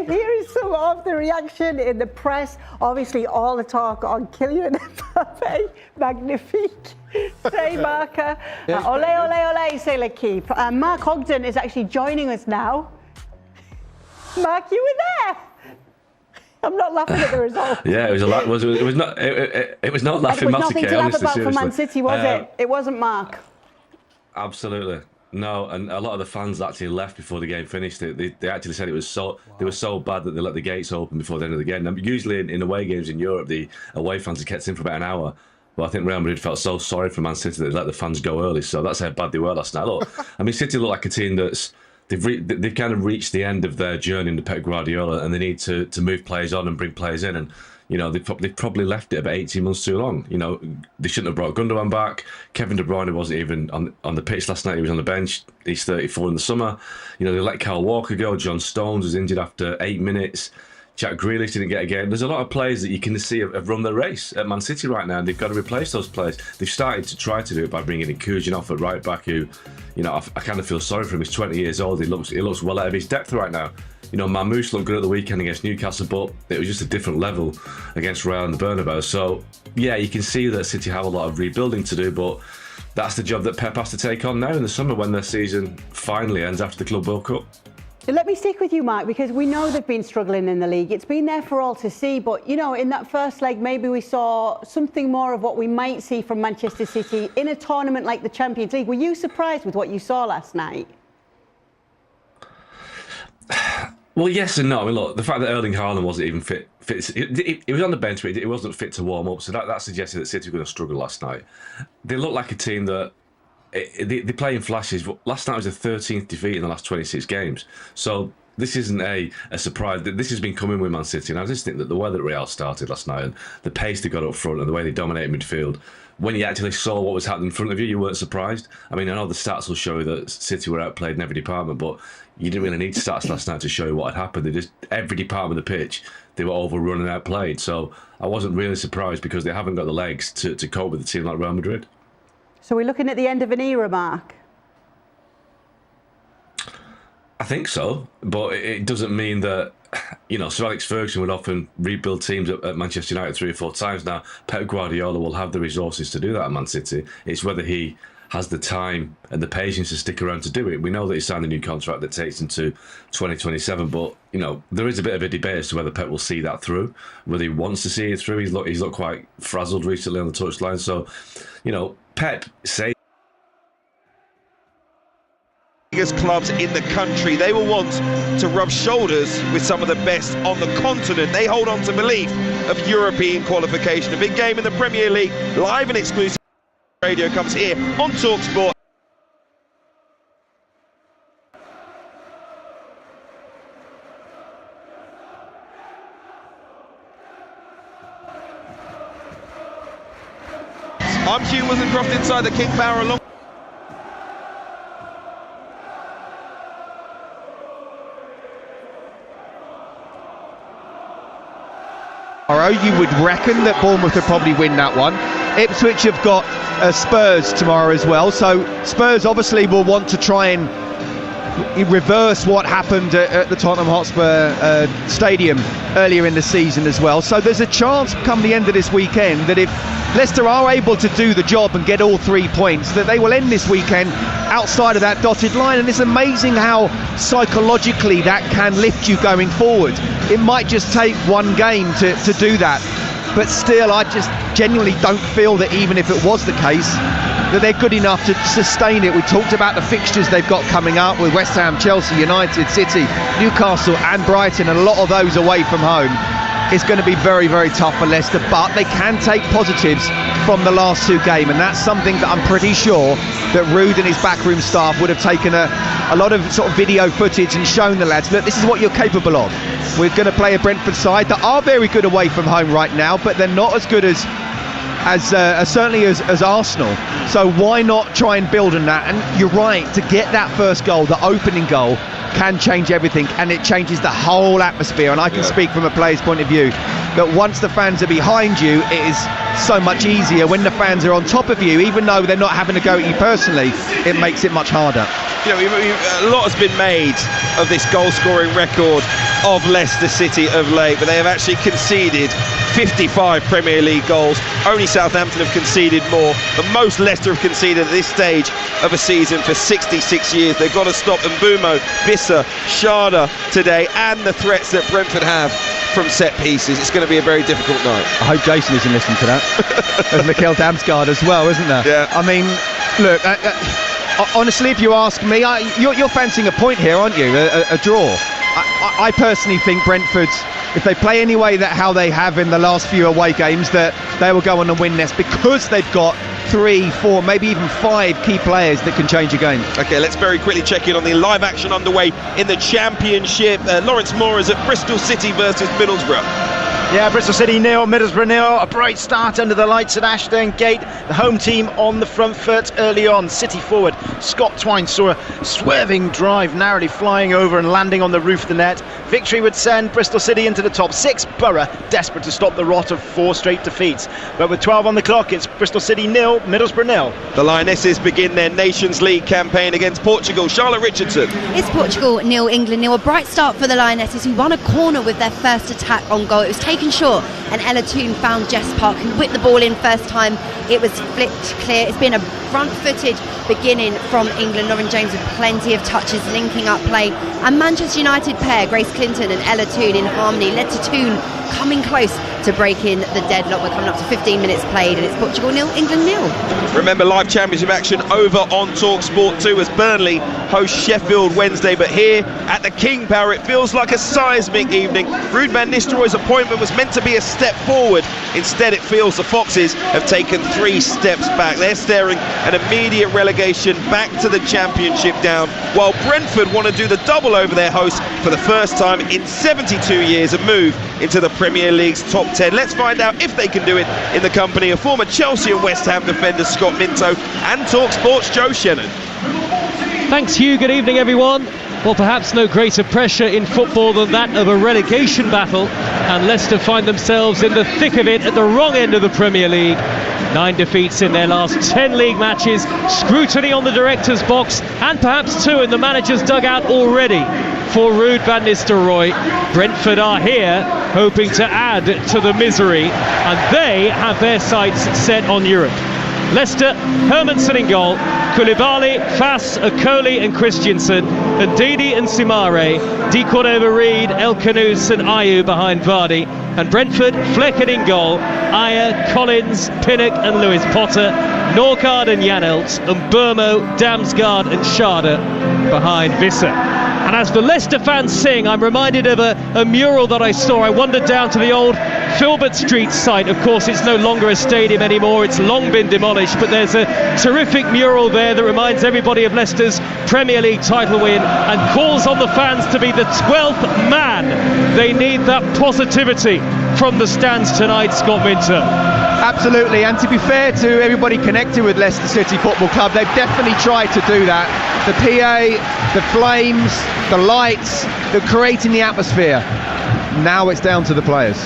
Here is some of the reaction in the press. Obviously, all the talk on Kylian Mbappe. Magnifique. Say Marca. Ole, ole, ole, say l'équipe. Mark Ogden is actually joining us now. Mark, you were there. I'm not laughing at the result. Yeah, it was not laughing. It was nothing to laugh about for Man City, was it? It wasn't, Mark. Absolutely. No, and a lot of the fans actually left before the game finished. They actually said they were so bad that they let the gates open before the end of the game. Now, usually in away games in Europe, the away fans are kept in for about an hour. But I think Real Madrid felt so sorry for Man City that they let the fans go early. So that's how bad they were last night. Look, I mean, City look like a team that's they've kind of reached the end of their journey under Pep Guardiola, and they need to move players on and bring players in. And you know, they've probably left it about 18 months too long. You know, they shouldn't have brought Gundogan back. Kevin De Bruyne wasn't even on the pitch last night. He was on the bench. He's 34 in the summer. You know, they let Kyle Walker go. John Stones was injured after 8 minutes. Jack Grealish didn't get a game. There's a lot of players that you can see have run their race at Man City right now, and they've got to replace those players. They've started to try to do it by bringing in Kujinov at right back, who, you know, I kind of feel sorry for him. He's 20 years old. He looks well out of his depth right now. You know, Mamouche looked good at the weekend against Newcastle, but it was just a different level against Real and the Bernabeu. So, yeah, you can see that City have a lot of rebuilding to do, but that's the job that Pep has to take on now in the summer when their season finally ends after the Club World Cup. Let me stick with you, Mark, because we know they've been struggling in the league. It's been there for all to see, but, you know, in that first leg, maybe we saw something more of what we might see from Manchester City in a tournament like the Champions League. Were you surprised with what you saw last night? Well, yes and no. I mean, look, the fact that Erling Haaland wasn't even fit he was on the bench, but he wasn't fit to warm up, so that suggested that City were going to struggle last night. They look like a team that they play in flashes. Last night was their 13th defeat in the last 26 games. So this isn't a surprise. This has been coming with Man City. And I just think that the way that Real started last night and the pace they got up front and the way they dominated midfield when you actually saw what was happening in front of you, you weren't surprised. I mean, I know the stats will show you that City were outplayed in every department, but you didn't really need stats last night to show you what had happened. Every department of the pitch, they were overrun and outplayed. So I wasn't really surprised because they haven't got the legs to cope with a team like Real Madrid. So we're looking at the end of an era, Mark? I think so, but it doesn't mean that, Sir Alex Ferguson would often rebuild teams at Manchester United 3 or 4 times now. Pep Guardiola will have the resources to do that at Man City. It's whether he has the time and the patience to stick around to do it. We know that he signed a new contract that takes him to 2027, but, there is a bit of a debate as to whether Pep will see that through, whether he wants to see it through. He's looked quite frazzled recently on the touchline. So, Pep say biggest clubs in the country. They will want to rub shoulders with some of the best on the continent. They hold on to belief of European qualification. A big game in the Premier League, live and exclusive radio comes here on TalkSport. I'm Hugh Withenscroft inside the King Power along. You would reckon that Bournemouth would probably win that one. Ipswich have got Spurs tomorrow as well, so Spurs obviously will want to try and reverse what happened at the Tottenham Hotspur Stadium earlier in the season as well. So there's a chance come the end of this weekend that if Leicester are able to do the job and get all 3 points, that they will end this weekend outside of that dotted line. And it's amazing how psychologically that can lift you going forward. It might just take one game to do that, but still I just genuinely don't feel that even if it was the case that they're good enough to sustain it. We talked about the fixtures they've got coming up with West Ham, Chelsea, United, City, Newcastle and Brighton, and a lot of those away from home. It's going to be very, very tough for Leicester, but they can take positives from the last 2 games, and that's something that I'm pretty sure that Ruud and his backroom staff would have taken a lot of sort of video footage and shown the lads, look, this is what you're capable of. We're going to play a Brentford side that are very good away from home right now, but they're not as good as certainly as Arsenal. So why not try and build on that? And you're right, to get that first goal, the opening goal, can change everything, and it changes the whole atmosphere. And I can speak from a player's point of view that once the fans are behind you, it is so much easier. When the fans are on top of you, even though they're not having a go at you personally, it makes it much harder. A lot has been made of this goal-scoring record of Leicester City of late, but they have actually conceded 55 Premier League goals. Only Southampton have conceded more, but most Leicester have conceded at this stage of a season for 66 years. They've got to stop Mbumo, Bissa, Sharda today, and the threats that Brentford have from set pieces. It's going to be a very difficult night. I hope Jason isn't listening to that. There's Mikel Damsgaard as well, isn't there? Yeah. I mean, look, honestly, if you ask me, you're fancying a point here, aren't you? A draw. I personally think Brentford, if they play anyway how they have in the last few away games, that they will go on and win this, because they've got 3, 4, maybe even 5 key players that can change a game. Okay, let's very quickly check in on the live action underway in the Championship. Lawrence Moore is at Bristol City versus Middlesbrough. Yeah, Bristol City 0, Middlesbrough 0. A bright start under the lights at Aston Gate. The home team on the front foot early on. City forward Scott Twine saw a swerving drive, narrowly flying over and landing on the roof of the net. Victory would send Bristol City into the top 6. Borough desperate to stop the rot of 4 straight defeats. But with 12 on the clock, it's Bristol City 0, Middlesbrough 0. The Lionesses begin their Nations League campaign against Portugal. Charlotte Richardson. It's Portugal 0, England 0. A bright start for the Lionesses, who won a corner with their first attack on goal. It was taken short, and Ella Toone found Jess Park, who whipped the ball in first time. It was flicked clear. It's been a front-footed beginning from England. Lauren James with plenty of touches, linking up play. And Manchester United pair, Grace Clinton and Ella Toone in harmony, led to Toone coming close to breaking the deadlock. We're coming up to 15 minutes played, and it's Portugal 0, England 0. Remember, live Championship action over on TalkSport 2 as Burnley host Sheffield Wednesday. But here at the King Power, it feels like a seismic evening. Ruud van Nistelrooy's appointment was meant to be a step forward. Instead, it feels the Foxes have taken 3 steps back. They're staring an immediate relegation back to the Championship down, while Brentford want to do the double over their hosts for the first time in 72 years and move into the Premier League's top 10. Let's find out if they can do it in the company of former Chelsea and West Ham defender Scott Minto and TalkSport's Joe Shannon. Thanks, Hugh. Good evening, everyone. Well, perhaps no greater pressure in football than that of a relegation battle, and Leicester find themselves in the thick of it at the wrong end of the Premier League. 9 defeats in their last 10 league matches, scrutiny on the director's box, and perhaps 2 in the manager's dugout already for Ruud van Nistelrooy. Brentford are here hoping to add to the misery, and they have their sights set on Europe. Leicester, Hermansen in goal, Koulibaly, Fass, Okoli and Christensen, Ndidi and Soumare, Di Cordova-Reid, El Khanous and Ayew behind Vardy, and Brentford, Flecken in goal, Ayer, Collins, Pinnock and Lewis Potter, Norgard and Janelt, and Burmo, Damsgaard and Schade behind Visser. And as the Leicester fans sing, I'm reminded of a mural that I saw. I wandered down to the old Filbert Street site. Of course, it's no longer a stadium anymore. It's long been demolished. But there's a terrific mural there that reminds everybody of Leicester's Premier League title win and calls on the fans to be the 12th man. They need that positivity from the stands tonight, Scott Minto. Absolutely, and to be fair to everybody connected with Leicester City Football Club, they've definitely tried to do that. The PA, the flames, the lights, they're creating the atmosphere. Now it's down to the players.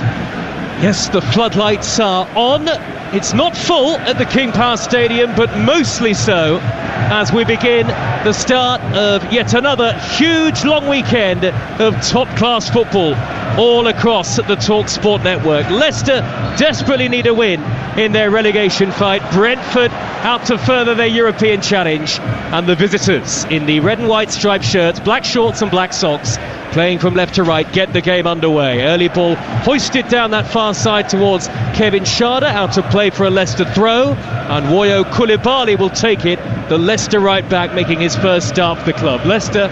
Yes, the floodlights are on. It's not full at the King Power Stadium, but mostly so as we begin the start of yet another huge long weekend of top-class football all across the TalkSport network. Leicester desperately need a win in their relegation fight. Brentford out to further their European challenge, and the visitors in the red and white striped shirts, black shorts and black socks, playing from left to right, get the game underway. Early ball hoisted down that far side towards Kevin Schade, out of play for a Leicester throw, and Woyo Koulibaly will take it, the Leicester right back making his first start for the club. Leicester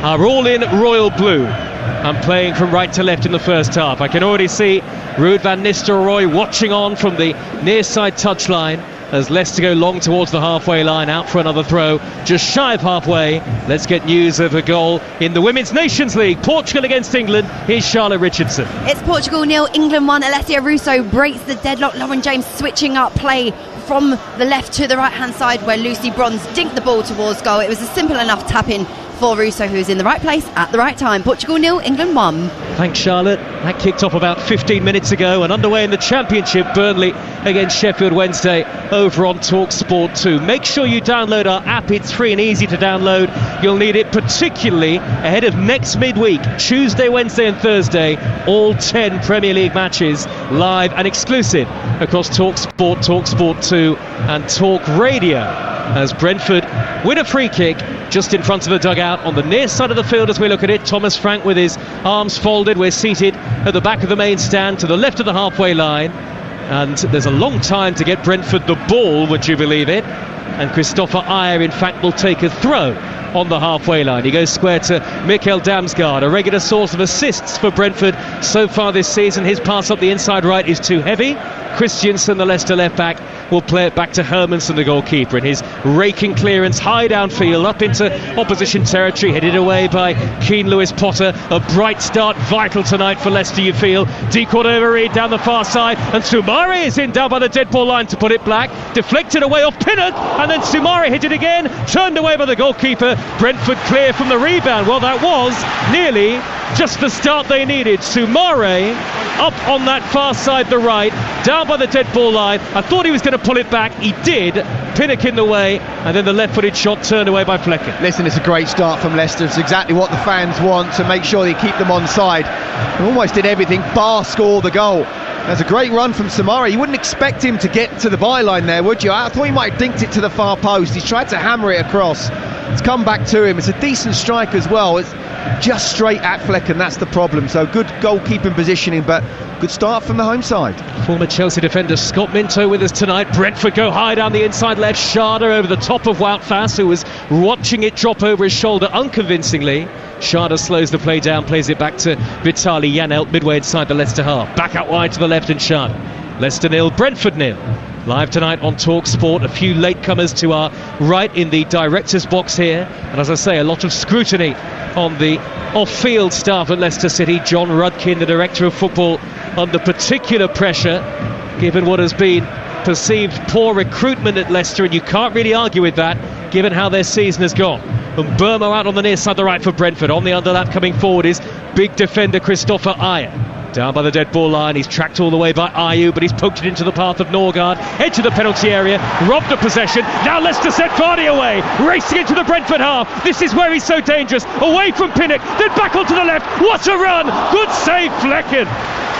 are all in royal blue and playing from right to left in the first half. I can already see Ruud van Nistelrooy watching on from the near side touchline as Leicester go long towards the halfway line, out for another throw, just shy of halfway. Let's get news of a goal in the Women's Nations League. Portugal against England. Here's Charlotte Richardson. It's Portugal 0, England 1. Alessia Russo breaks the deadlock. Lauren James switching up play from the left to the right hand side, where Lucy Bronze dinked the ball towards goal. It was a simple enough tap in for Russo, who's in the right place at the right time. Portugal 0, England 1. Thanks, Charlotte. That kicked off about 15 minutes ago, and underway in the Championship, Burnley against Sheffield Wednesday over on TalkSport 2. Make sure you download our app. It's free and easy to download. You'll need it particularly ahead of next midweek, Tuesday, Wednesday and Thursday. All 10 Premier League matches live and exclusive across TalkSport, TalkSport 2 and Talk Radio, as Brentford win a free kick just in front of the dugout on the near side of the field as we look at it. Thomas Frank with his arms folded. We're seated at the back of the main stand to the left of the halfway line, and there's a long time to get Brentford the ball, would you believe it? And Christopher Ayer in fact will take a throw on the halfway line. He goes square to Mikkel Damsgaard, a regular source of assists for Brentford so far this season. His pass up the inside right is too heavy. Christensen, the Leicester left back, will play it back to Hermansen, the goalkeeper, and his raking clearance high downfield up into opposition territory, headed away by Keane Lewis Potter. A bright start, vital tonight for Leicester, you feel. Di Cordova-Reid down the far side, and Soumare is in down by the dead ball line to put it black, deflected away off Pinnock, and then Soumare hit it again, turned away by the goalkeeper. Brentford clear from the rebound. Well, that was nearly just the start they needed. Soumare up on that far side, the right, down by the dead ball line. I thought he was going to pull it back. He did. Pinnock in the way, and then the left-footed shot turned away by Flecken. Listen, it's a great start from Leicester. It's exactly what the fans want, to make sure they keep them on side. They almost did everything bar score the goal. There's a great run from Soumare. You wouldn't expect him to get to the byline there, would you? I thought he might have dinked it to the far post. He's tried to hammer it across. It's come back to him. It's a decent strike as well. just straight at Fleck, and that's the problem. So good goalkeeping positioning, but good start from the home side. Former Chelsea defender Scott Minto with us tonight. Brentford go high down the inside left. Schade over the top of Wout Faes, who was watching it drop over his shoulder unconvincingly. Schade slows the play down, plays it back to Vitaly Janelt midway inside the Leicester half. Back out wide to the left and Schade. Leicester 0, Brentford 0. Live tonight on Talk Sport. A few latecomers to our right in the director's box here. And as I say, a lot of scrutiny on the off-field staff at Leicester City. John Rudkin, the director of football, under particular pressure, given what has been perceived poor recruitment at Leicester, and you can't really argue with that, given how their season has gone. And Burmo out on the near side, the right for Brentford. On the underlap coming forward is big defender Christopher Ayer. Down by the dead ball line, he's tracked all the way by Ayew, but he's poked it into the path of Norgard, edge of the penalty area, robbed of possession. Now Leicester set Vardy away, racing into the Brentford half. This is where he's so dangerous, away from Pinnock, then back onto the left. What a run! Good save, Flecken.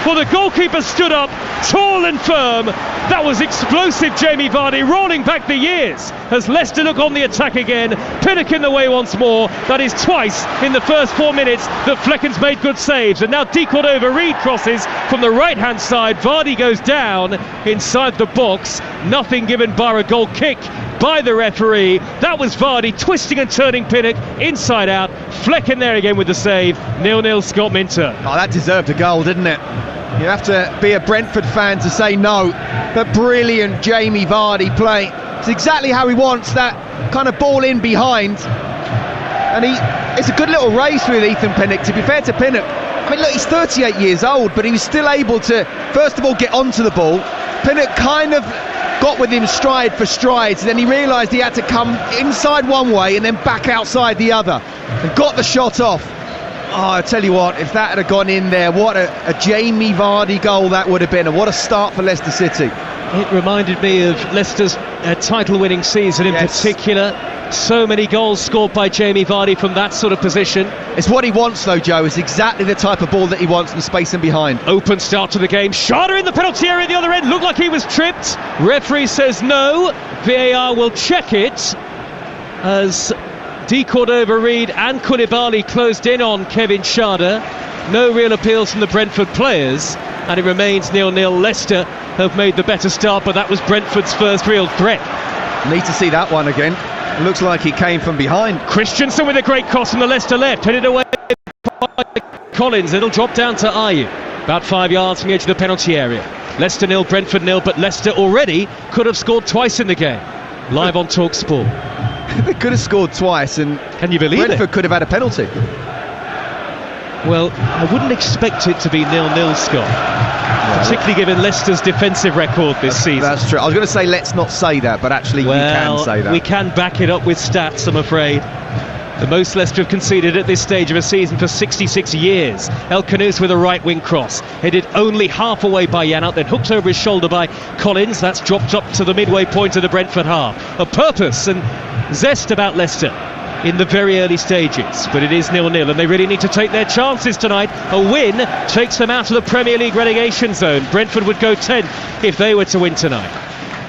Well, the goalkeeper stood up, tall and firm. That was explosive, Jamie Vardy, rolling back the years as Leicester look on the attack again. Pinnock in the way once more. That is twice in the first 4 minutes that Flecken's made good saves. And now De Cordova-Reid crosses from the right-hand side. Vardy goes down inside the box. Nothing given bar a goal kick by the referee. That was Vardy twisting and turning Pinnock inside out. Flecken there again with the save. 0-0 Scott Minter. Oh, that deserved a goal, didn't it? You have to be a Brentford fan to say no. But brilliant Jamie Vardy play. It's exactly how he wants, that kind of ball in behind. And it's a good little race with Ethan Pinnock. To be fair to Pinnock, I mean, look, he's 38 years old, but he was still able to, first of all, get onto the ball. Pinnock kind of got with him stride for strides, and then he realised he had to come inside one way and then back outside the other, and got the shot off. Oh, I tell you what, if that had gone in there, what a Jamie Vardy goal that would have been, and what a start for Leicester City. It reminded me of Leicester's title-winning season in particular. So many goals scored by Jamie Vardy from that sort of position. It's what he wants though, Joe. It's exactly the type of ball that he wants, in space and behind. Open start to the game. Schade in the penalty area at the other end. Looked like he was tripped. Referee says no. VAR will check it as De Cordova-Reid and Koulibaly closed in on Kevin Schade. No real appeals from the Brentford players, and it remains 0-0. Leicester have made the better start, but that was Brentford's first real threat. Need to see that one again. It looks like he came from behind. Christensen with a great cross from the Leicester left, headed away by Collins. It'll drop down to Ayew, about 5 yards from the edge of the penalty area. Leicester 0, Brentford 0, but Leicester already could have scored twice in the game. Live on Talk Sport. They could have scored twice, and can you believe Brentford could have had a penalty. Well, I wouldn't expect it to be 0-0, Scott. Particularly given Leicester's defensive record this season. That's true. I was going to say let's not say that, but actually you can say that. We can back it up with stats, I'm afraid. The most Leicester have conceded at this stage of a season for 66 years. El Khanous with a right wing cross, headed only half away by Janelt, then hooked over his shoulder by Collins. That's dropped up to the midway point of the Brentford half. A purpose and zest about Leicester in the very early stages, but it is 0-0 and they really need to take their chances tonight. A win takes them out of the Premier League relegation zone. Brentford would go 10th if they were to win tonight.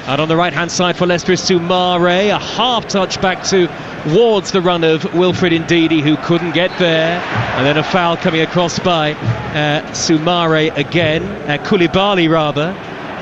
And on the right hand side for Leicester is Soumare, a half touch back towards the run of Wilfred Ndidi, who couldn't get there, and then a foul coming across by Soumare again, Koulibaly rather.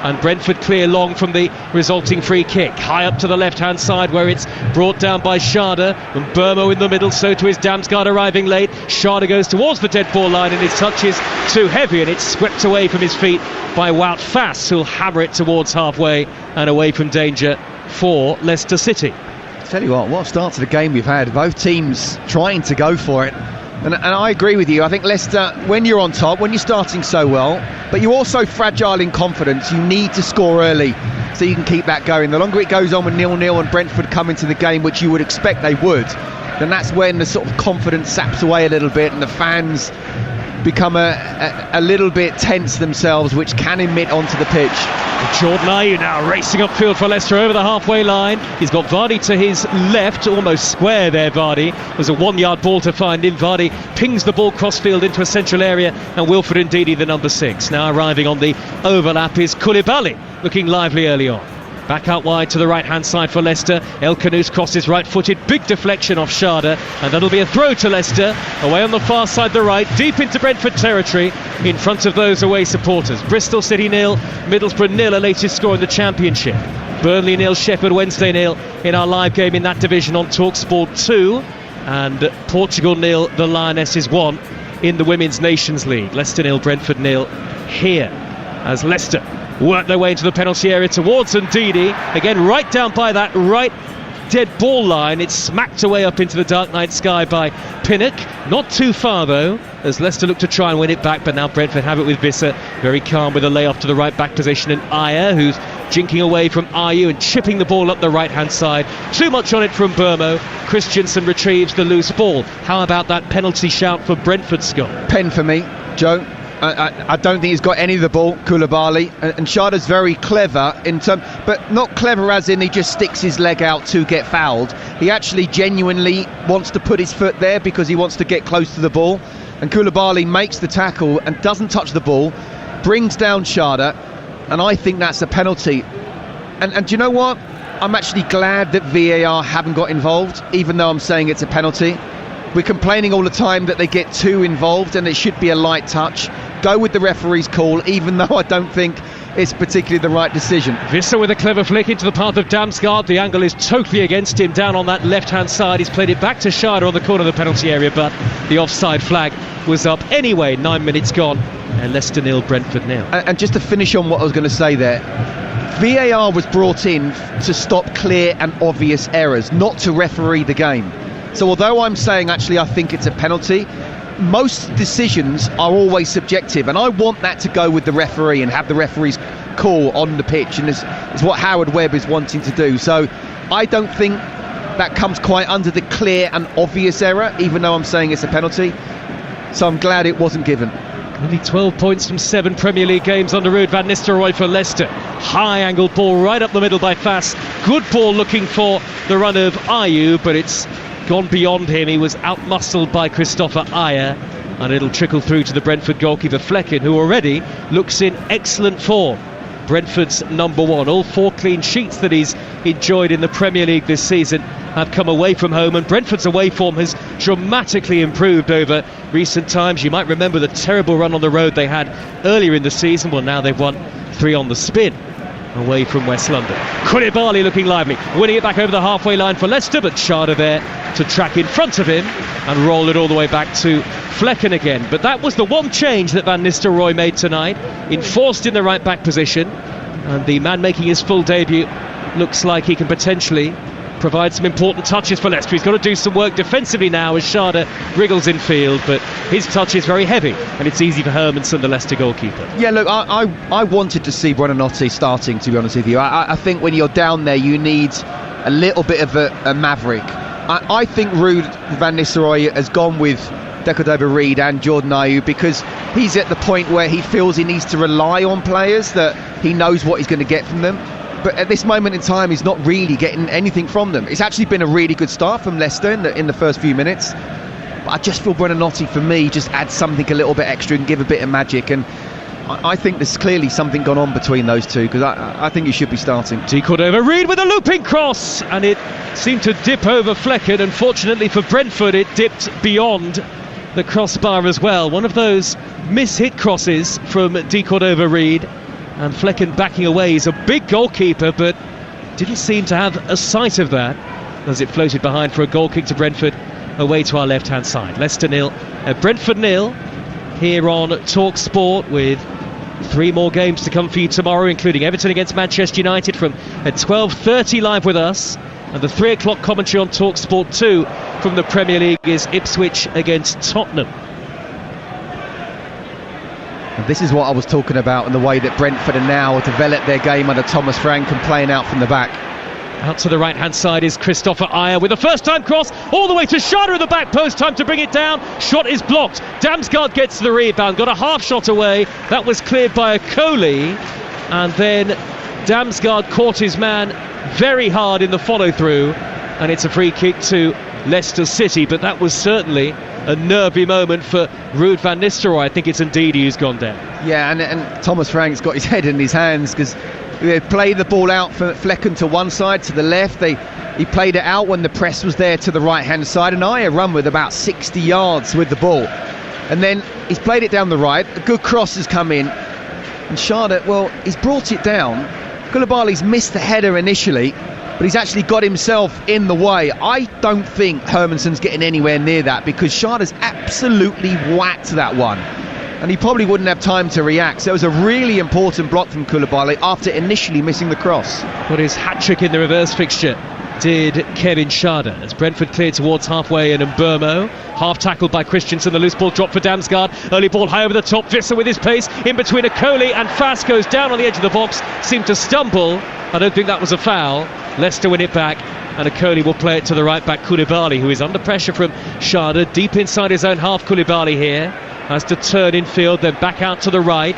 And Brentford clear long from the resulting free kick. High up to the left-hand side where it's brought down by Schade. And Burmo in the middle, so too is Damsgaard arriving late. Schade goes towards the dead ball line and his touch is too heavy and it's swept away from his feet by Wout Faes, who'll hammer it towards halfway and away from danger for Leicester City. Tell you what a start to the game we've had. Both teams trying to go for it. And I agree with you. I think Leicester, when you're on top, when you're starting so well, but you're also fragile in confidence, you need to score early so you can keep that going. The longer it goes on with 0-0 and Brentford come into the game, which you would expect they would, then that's when the sort of confidence saps away a little bit and the fans become a little bit tense themselves, which can emit onto the pitch. Jordan Ayew now racing upfield for Leicester over the halfway line. He's got Vardy to his left, almost square there. Vardy was a 1 yard ball to find him. Vardy pings the ball crossfield into a central area, and Wilfred Ndidi, the number 6. Now arriving on the overlap is Koulibaly, looking lively early on. Back out wide to the right-hand side for Leicester. El Khanous crosses right-footed, big deflection off Schade, and that'll be a throw to Leicester. Away on the far side, the right, deep into Brentford territory, in front of those away supporters. Bristol City 0, Middlesbrough 0, a latest score in the Championship. Burnley 0, Sheffield Wednesday 0 in our live game in that division on TalkSport 2. And Portugal 0, the Lionesses 1 in the Women's Nations League. Leicester 0, Brentford 0 here, as Leicester work their way into the penalty area towards Ndidi. Again, right down by that right dead ball line. It's smacked away up into the dark night sky by Pinnock. Not too far though, as Leicester look to try and win it back, but now Brentford have it with Visser. Very calm with a layoff to the right back position, and Ayer, who's jinking away from Ayew and chipping the ball up the right hand side. Too much on it from Burmo. Christensen retrieves the loose ball. How about that penalty shout for Brentford, Scott? Pen for me, Joe. I don't think he's got any of the ball, Koulibaly, and Schade's very clever but not clever as in he just sticks his leg out to get fouled. He actually genuinely wants to put his foot there because he wants to get close to the ball, and Koulibaly makes the tackle and doesn't touch the ball, brings down Schade, and I think that's a penalty. And do you know what? I'm actually glad that VAR haven't got involved, even though I'm saying it's a penalty. We're complaining all the time that they get too involved and it should be a light touch. Go with the referee's call, even though I don't think it's particularly the right decision. Visser with a clever flick into the path of Damsgaard. The angle is totally against him down on that left-hand side. He's played it back to Schade on the corner of the penalty area, but the offside flag was up anyway. 9 minutes gone, and Leicester 0, Brentford 0. And just to finish on what I was going to say there, VAR was brought in to stop clear and obvious errors, not to referee the game. So although I'm saying actually I think it's a penalty, most decisions are always subjective, and I want that to go with the referee and have the referee's call on the pitch, and it's what Howard Webb is wanting to do. So I don't think that comes quite under the clear and obvious error, even though I'm saying it's a penalty. So I'm glad it wasn't given. Only 12 points from 7 Premier League games under Ruud van Nistelrooy for Leicester. High angled ball right up the middle by Fass. Good ball looking for the run of Ayew, but it's gone beyond him. He was out-muscled by Christopher Ayer, and it'll trickle through to the Brentford goalkeeper Flecken, who already looks in excellent form. Brentford's number 1. All 4 clean sheets that he's enjoyed in the Premier League this season have come away from home, and Brentford's away form has dramatically improved over recent times. You might remember the terrible run on the road they had earlier in the season. Well, now they've won 3 on the spin away from West London. Koulibaly looking lively, winning it back over the halfway line for Leicester, but Schade there to track in front of him and roll it all the way back to Flecken again. But that was the one change that Van Nistelrooy made tonight, enforced in the right back position, and the man making his full debut looks like he can potentially provide some important touches for Leicester. He's got to do some work defensively now as Schade wriggles in field, but his touch is very heavy, and it's easy for Hermanson, the Leicester goalkeeper. Yeah, look, I wanted to see Buonanotte starting, to be honest with you. I think when you're down there, you need a little bit of a maverick. I think Ruud van Nistelrooy has gone with Decordova-Reid and Jordan Ayew because he's at the point where he feels he needs to rely on players that he knows what he's going to get from them. But at this moment in time, he's not really getting anything from them. It's actually been a really good start from Leicester in the first few minutes. But I just feel Buonanotte, for me, just adds something a little bit extra and give a bit of magic. And I think there's clearly something gone on between those two, because I think he should be starting. Decordova-Reid with a looping cross, and it seemed to dip over Flecken. Unfortunately for Brentford, it dipped beyond the crossbar as well. One of those miss-hit crosses from Decordova-Reid. And Flecken backing away. He's a big goalkeeper, but didn't seem to have a sight of that as it floated behind for a goal kick to Brentford away to our left-hand side. Leicester 0, Brentford 0 here on TalkSport, with 3 more games to come for you tomorrow, including Everton against Manchester United from at 12:30 live with us, and the 3 o'clock commentary on TalkSport 2 from the Premier League is Ipswich against Tottenham. And this is what I was talking about, and the way that Brentford are now developed their game under Thomas Frank and playing out from the back. Out to the right-hand side is Christopher Ayer with a first-time cross all the way to Schade at the back post. Time to bring it down. Shot is blocked. Damsgaard gets the rebound. Got a half shot away. That was cleared by Okoli. And then Damsgaard caught his man very hard in the follow-through. And it's a free kick to Leicester City. But that was certainly a nervy moment for Ruud van Nistelrooy. I think it's Ndidi who's gone down. Yeah, and Thomas Frank's got his head in his hands because they played the ball out for Flecken to one side, to the left. He played it out when the press was there to the right-hand side, and Aya run with about 60 yards with the ball. And then he's played it down the right. A good cross has come in. And Sharda, well, he's brought it down. Koulibaly's missed the header initially, but he's actually got himself in the way. I don't think Hermansen's getting anywhere near that because Sharda's absolutely whacked that one. And he probably wouldn't have time to react. So it was a really important block from Koulibaly after initially missing the cross. Got his hat-trick in the reverse fixture, did Kevin Sharda, as Brentford cleared towards halfway, and Mbeumo half tackled by Christensen. The loose ball dropped for Damsgaard. Early ball high over the top. Visser with his pace in between Akoli and Fass goes down on the edge of the box. Seemed to stumble. I don't think that was a foul. Leicester win it back, and Akoli will play it to the right back Koulibaly, who is under pressure from Sharda, deep inside his own half. Koulibaly here has to turn in field, then back out to the right.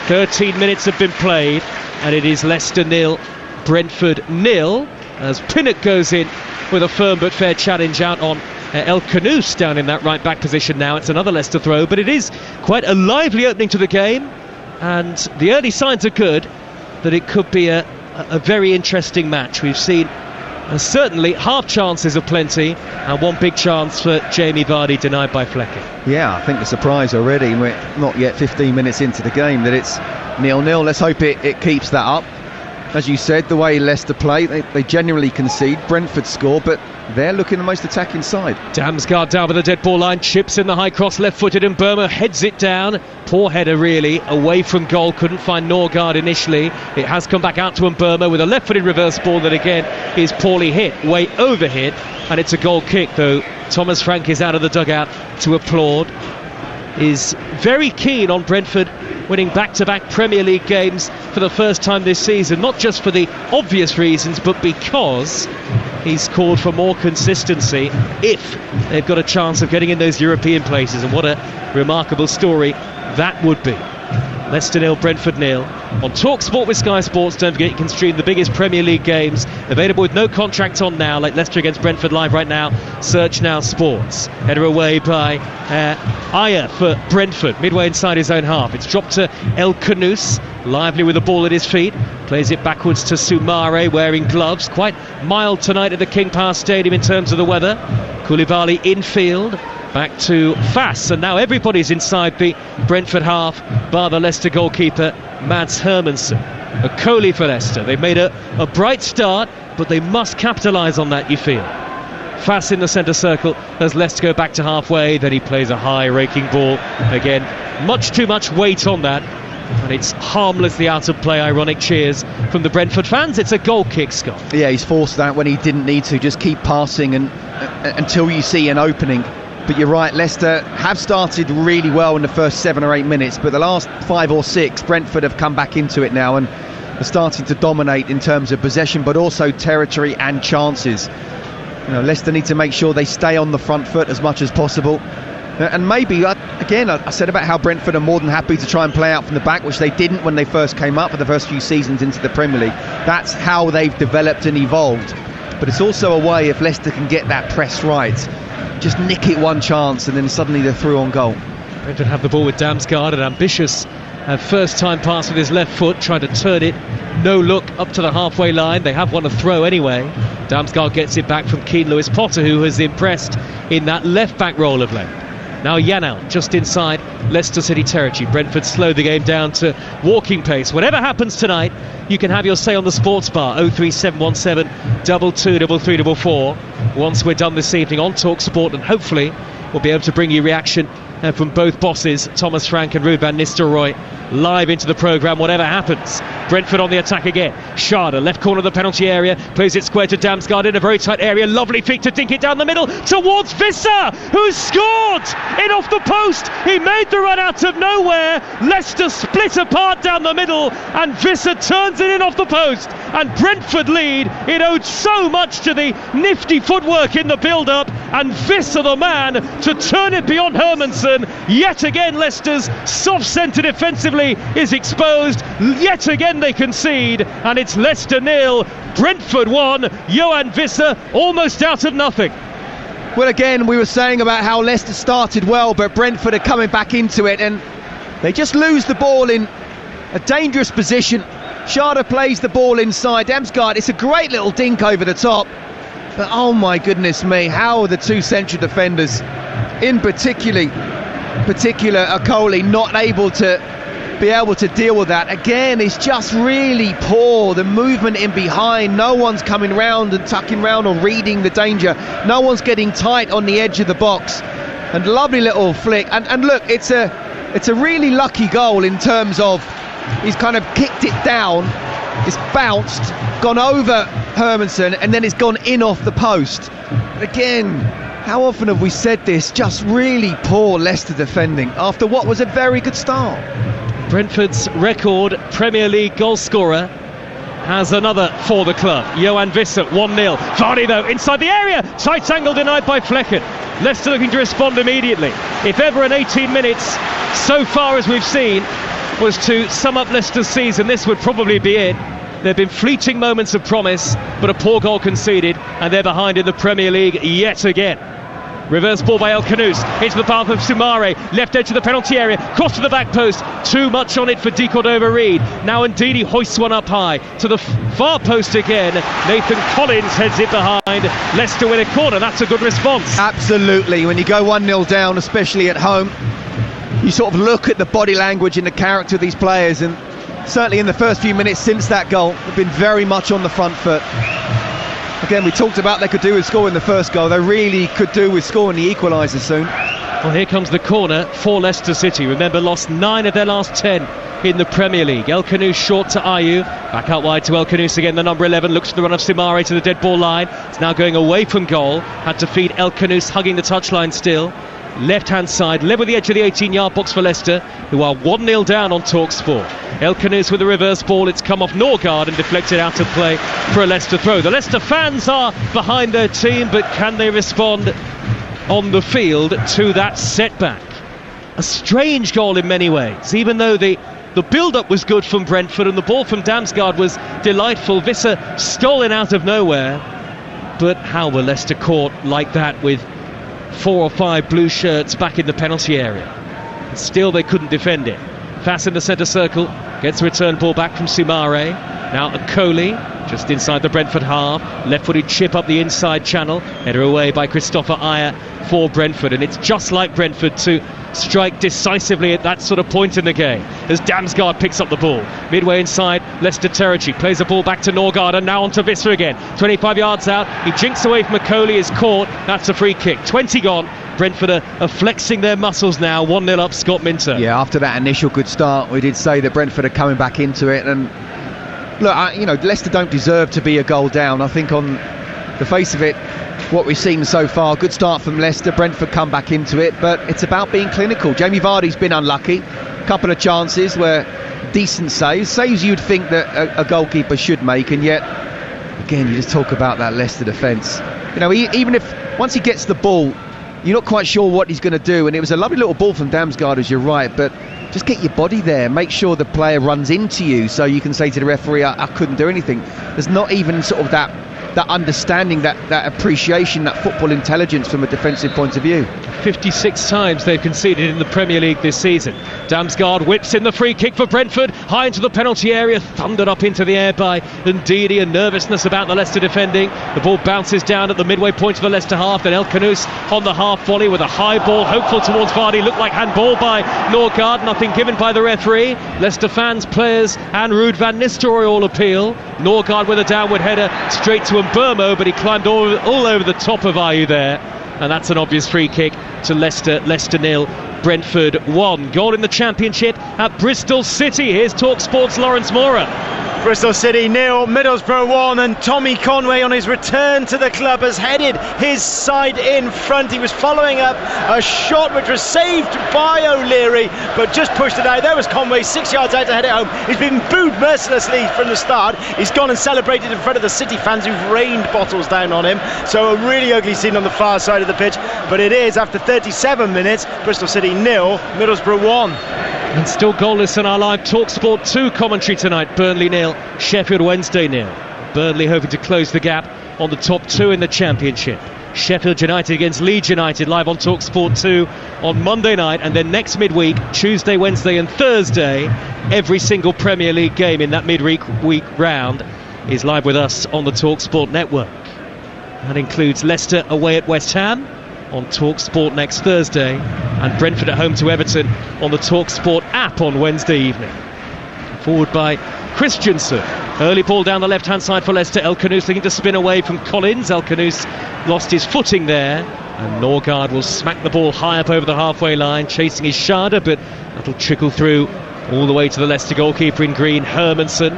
13 minutes have been played, and it is Leicester 0, Brentford 0, as Pinnock goes in with a firm but fair challenge out on El Khanous down in that right back position now. It's another Leicester throw, but it is quite a lively opening to the game, and the early signs are good that it could be a very interesting match. We've seen certainly half chances of plenty, and one big chance for Jamie Vardy denied by Flecken. Yeah, I think the surprise already, we're not yet 15 minutes into the game, that it's 0-0. Let's hope it keeps that up. As you said, the way Leicester play, they generally concede. Brentford score, but they're looking the most attacking side. Damsgaard down with the dead ball line, chips in the high cross, left-footed, and Burma heads it down. Poor header really, away from goal, couldn't find Norgard initially. It has come back out to Mbeumo with a left-footed reverse ball that again is poorly hit, way over hit, and it's a goal kick, though Thomas Frank is out of the dugout to applaud. Is very keen on Brentford winning back-to-back Premier League games for the first time this season, not just for the obvious reasons, but because he's called for more consistency if they've got a chance of getting in those European places, and what a remarkable story that would be. Leicester 0, Brentford 0 on TalkSport with Sky Sports. Don't forget you can stream the biggest Premier League games available with no contract on now, like Leicester against Brentford live right now. Search Now Sports. Header away by Aya for Brentford, midway inside his own half. It's dropped to El Khanous, lively with the ball at his feet. Plays it backwards to Soumare wearing gloves. Quite mild tonight at the King Power Stadium in terms of the weather. Koulibaly infield. Back to Fass, and now everybody's inside the Brentford half, bar the Leicester goalkeeper, Mads Hermansen. A Coley for Leicester. They've made a bright start, but they must capitalise on that, you feel. Fass in the centre circle as Leicester go back to halfway, then he plays a high raking ball. Again, much too much weight on that, and it's harmlessly out of play. Ironic cheers from the Brentford fans. It's a goal kick, Scott. Yeah, he's forced that when he didn't need to. Just keep passing and until you see an opening. But you're right, Leicester have started really well in the first 7 or 8 minutes, but the last 5 or 6, Brentford have come back into it now and are starting to dominate in terms of possession, but also territory and chances. You know, Leicester need to make sure they stay on the front foot as much as possible. And maybe, again, I said about how Brentford are more than happy to try and play out from the back, which they didn't when they first came up for the first few seasons into the Premier League. That's how they've developed and evolved. But it's also a way, if Leicester can get that press right, just nick it one chance and then suddenly they're through on goal. Brentford have the ball with Damsgaard, an ambitious first time pass with his left foot, trying to turn it, no look up to the halfway line. They have won a throw anyway. Damsgaard gets it back from Keane Lewis Potter, who has impressed in that left back role of late. Now Yanal just inside Leicester City territory. Brentford slow the game down to walking pace. Whatever happens tonight, you can have your say on the sports bar. 03717 223344. Once we're done this evening on TalkSport, and hopefully we'll be able to bring you reaction from both bosses, Thomas Frank and Ruud van Nistelrooy, live into the programme, whatever happens. Brentford on the attack again. Sharda, left corner of the penalty area, plays it square to Damsgaard in a very tight area. Lovely feat to dink it down the middle towards Visser, who scored in off the post. He made the run out of nowhere. Leicester split apart down the middle, and Visser turns it in off the post. And Brentford lead. It owed so much to the nifty footwork in the build-up, and Visser the man to turn it beyond Hermansen. Yet again, Leicester's soft centre defensively is exposed. Yet again they concede, and it's Leicester 0, Brentford 1. Johan Visser almost out of nothing. Well, again, we were saying about how Leicester started well, but Brentford are coming back into it, and they just lose the ball in a dangerous position. Sharda plays the ball inside. Damsgaard, it's a great little dink over the top. But oh my goodness me, how are the two central defenders, in particular Okoli, not able to deal with that? Again, it's just really poor. The movement in behind, no one's coming round and tucking round or reading the danger. No one's getting tight on the edge of the box. And lovely little flick. And look, it's a really lucky goal in terms of he's kind of kicked it down, it's bounced, gone over Hermansen, and then it's gone in off the post. But again, how often have we said this? Just really poor Leicester defending after what was a very good start. Brentford's record Premier League goal scorer has another for the club. Johan Visser, 1-0. Vardy though, inside the area. Tight angle denied by Flecken. Leicester looking to respond immediately. If ever in 18 minutes, so far as we've seen, was to sum up Leicester's season, this would probably be it. There have been fleeting moments of promise, but a poor goal conceded, and they're behind in the Premier League yet again. Reverse ball by El Khanous into the path of Soumare, left edge of the penalty area, cross to the back post, too much on it for De Cordova-Reid. Now Ndidi hoists one up high to the far post again. Nathan Collins heads it behind. Leicester with a corner, that's a good response. Absolutely, when you go 1-0 down, especially at home, you sort of look at the body language and the character of these players, and certainly in the first few minutes since that goal, they've been very much on the front foot. Again, we talked about they could do with scoring the first goal. They really could do with scoring the equaliser soon. Well, here comes the corner for Leicester City. Remember, lost 9 of their last 10 in the Premier League. El Khanous short to Ayew. Back out wide to El Khanous again. The number 11 looks for the run of Soumare to the dead ball line. It's now going away from goal. Had to feed El Khanous, hugging the touchline still. Left-hand side, led with the edge of the 18-yard box for Leicester, who are 1-0 down on TalkSport. El Khanous with the reverse ball, it's come off Norgard and deflected out of play for a Leicester throw. The Leicester fans are behind their team, but can they respond on the field to that setback? A strange goal in many ways, even though the build-up was good from Brentford and the ball from Damsgaard was delightful. Visser stolen out of nowhere, but how were Leicester caught like that with 4 or 5 blue shirts back in the penalty area? Still they couldn't defend it. Fass in the centre circle, gets a return ball back from Soumare. Now Okoli, just inside the Brentford half, left-footed chip up the inside channel, header away by Christopher Ayer for Brentford, and it's just like Brentford to strike decisively at that sort of point in the game as Damsgaard picks up the ball midway inside Leicester territory, plays the ball back to Norgard and now on to Visser again, 25 yards out, he jinks away from Okoli, is caught, that's a free kick. 20 gone. Brentford are flexing their muscles now, 1-0 up, Scott Minter. Yeah, after that initial good start, we did say that Brentford are coming back into it, and look, Leicester don't deserve to be a goal down. I think on the face of it, what we've seen so far, good start from Leicester, Brentford come back into it, but it's about being clinical. Jamie Vardy's been unlucky, a couple of chances where decent saves you'd think that a goalkeeper should make, and yet, again, you just talk about that Leicester defence. Even if, once he gets the ball, you're not quite sure what he's going to do, and it was a lovely little ball from Damsgaard, as you're right, but just get your body there, make sure the player runs into you so you can say to the referee, I couldn't do anything. There's not even sort of that understanding, that appreciation, that football intelligence from a defensive point of view. 56 times they've conceded in the Premier League this season. Damsgaard whips in the free kick for Brentford, high into the penalty area, thundered up into the air by Ndidi, and nervousness about the Leicester defending. The ball bounces down at the midway point of the Leicester half, then El Khanous on the half volley with a high ball, hopeful towards Vardy, looked like handball by Norgard, nothing given by the referee. Leicester fans, players and Ruud van Nistelrooy all appeal. Norgard with a downward header straight to Mbermo, but he climbed all over the top of Ayew there, and that's an obvious free kick to Leicester. Leicester 0, Brentford 1. Goal in the Championship at Bristol City. Here's TalkSport's Lawrence Mora. Bristol City 0, Middlesbrough 1, and Tommy Conway on his return to the club has headed his side in front. He was following up a shot which was saved by O'Leary, but just pushed it out. There was Conway 6 yards out to head it home. He's been booed mercilessly from the start. He's gone and celebrated in front of the City fans who've rained bottles down on him. So a really ugly scene on the far side of the pitch, but it is, after 37 minutes, Bristol City 0, Middlesbrough 1. And still goalless in our live TalkSport 2 commentary tonight. Burnley 0, Sheffield Wednesday 0. Burnley hoping to close the gap on the top 2 in the Championship. Sheffield United against Leeds United, live on TalkSport 2 on Monday night, and then next midweek, Tuesday, Wednesday and Thursday, every single Premier League game in that midweek round is live with us on the TalkSport network. That includes Leicester away at West Ham on TalkSport next Thursday, and Brentford at home to Everton on the TalkSport app on Wednesday evening. Forward by Christensen. Early ball down the left-hand side for Leicester. El Khanous looking to spin away from Collins. El Khanous lost his footing there, and Norgard will smack the ball high up over the halfway line, chasing his Schade, but that'll trickle through all the way to the Leicester goalkeeper in green, Hermansen.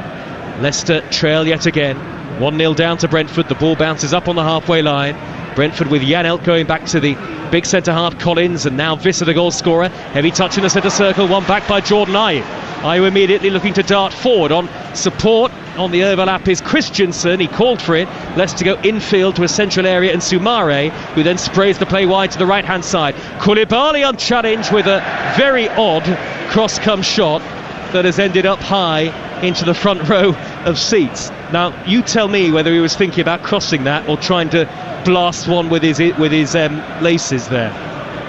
Leicester trail yet again. 1-0 down to Brentford. The ball bounces up on the halfway line. Brentford with Janelt going back to the big centre-half Collins, and now Visser the goal scorer. Heavy touch in the centre circle, one back by Jordan Ayew. Ayew immediately looking to dart forward. On support on the overlap is Christensen. He called for it. Leicester go infield to a central area, and Soumare, who then sprays the play wide to the right-hand side. Koulibaly unchallenged with a very odd cross-come shot that has ended up high into the front row of seats. Now, you tell me whether he was thinking about crossing that or trying to blast one with his laces there.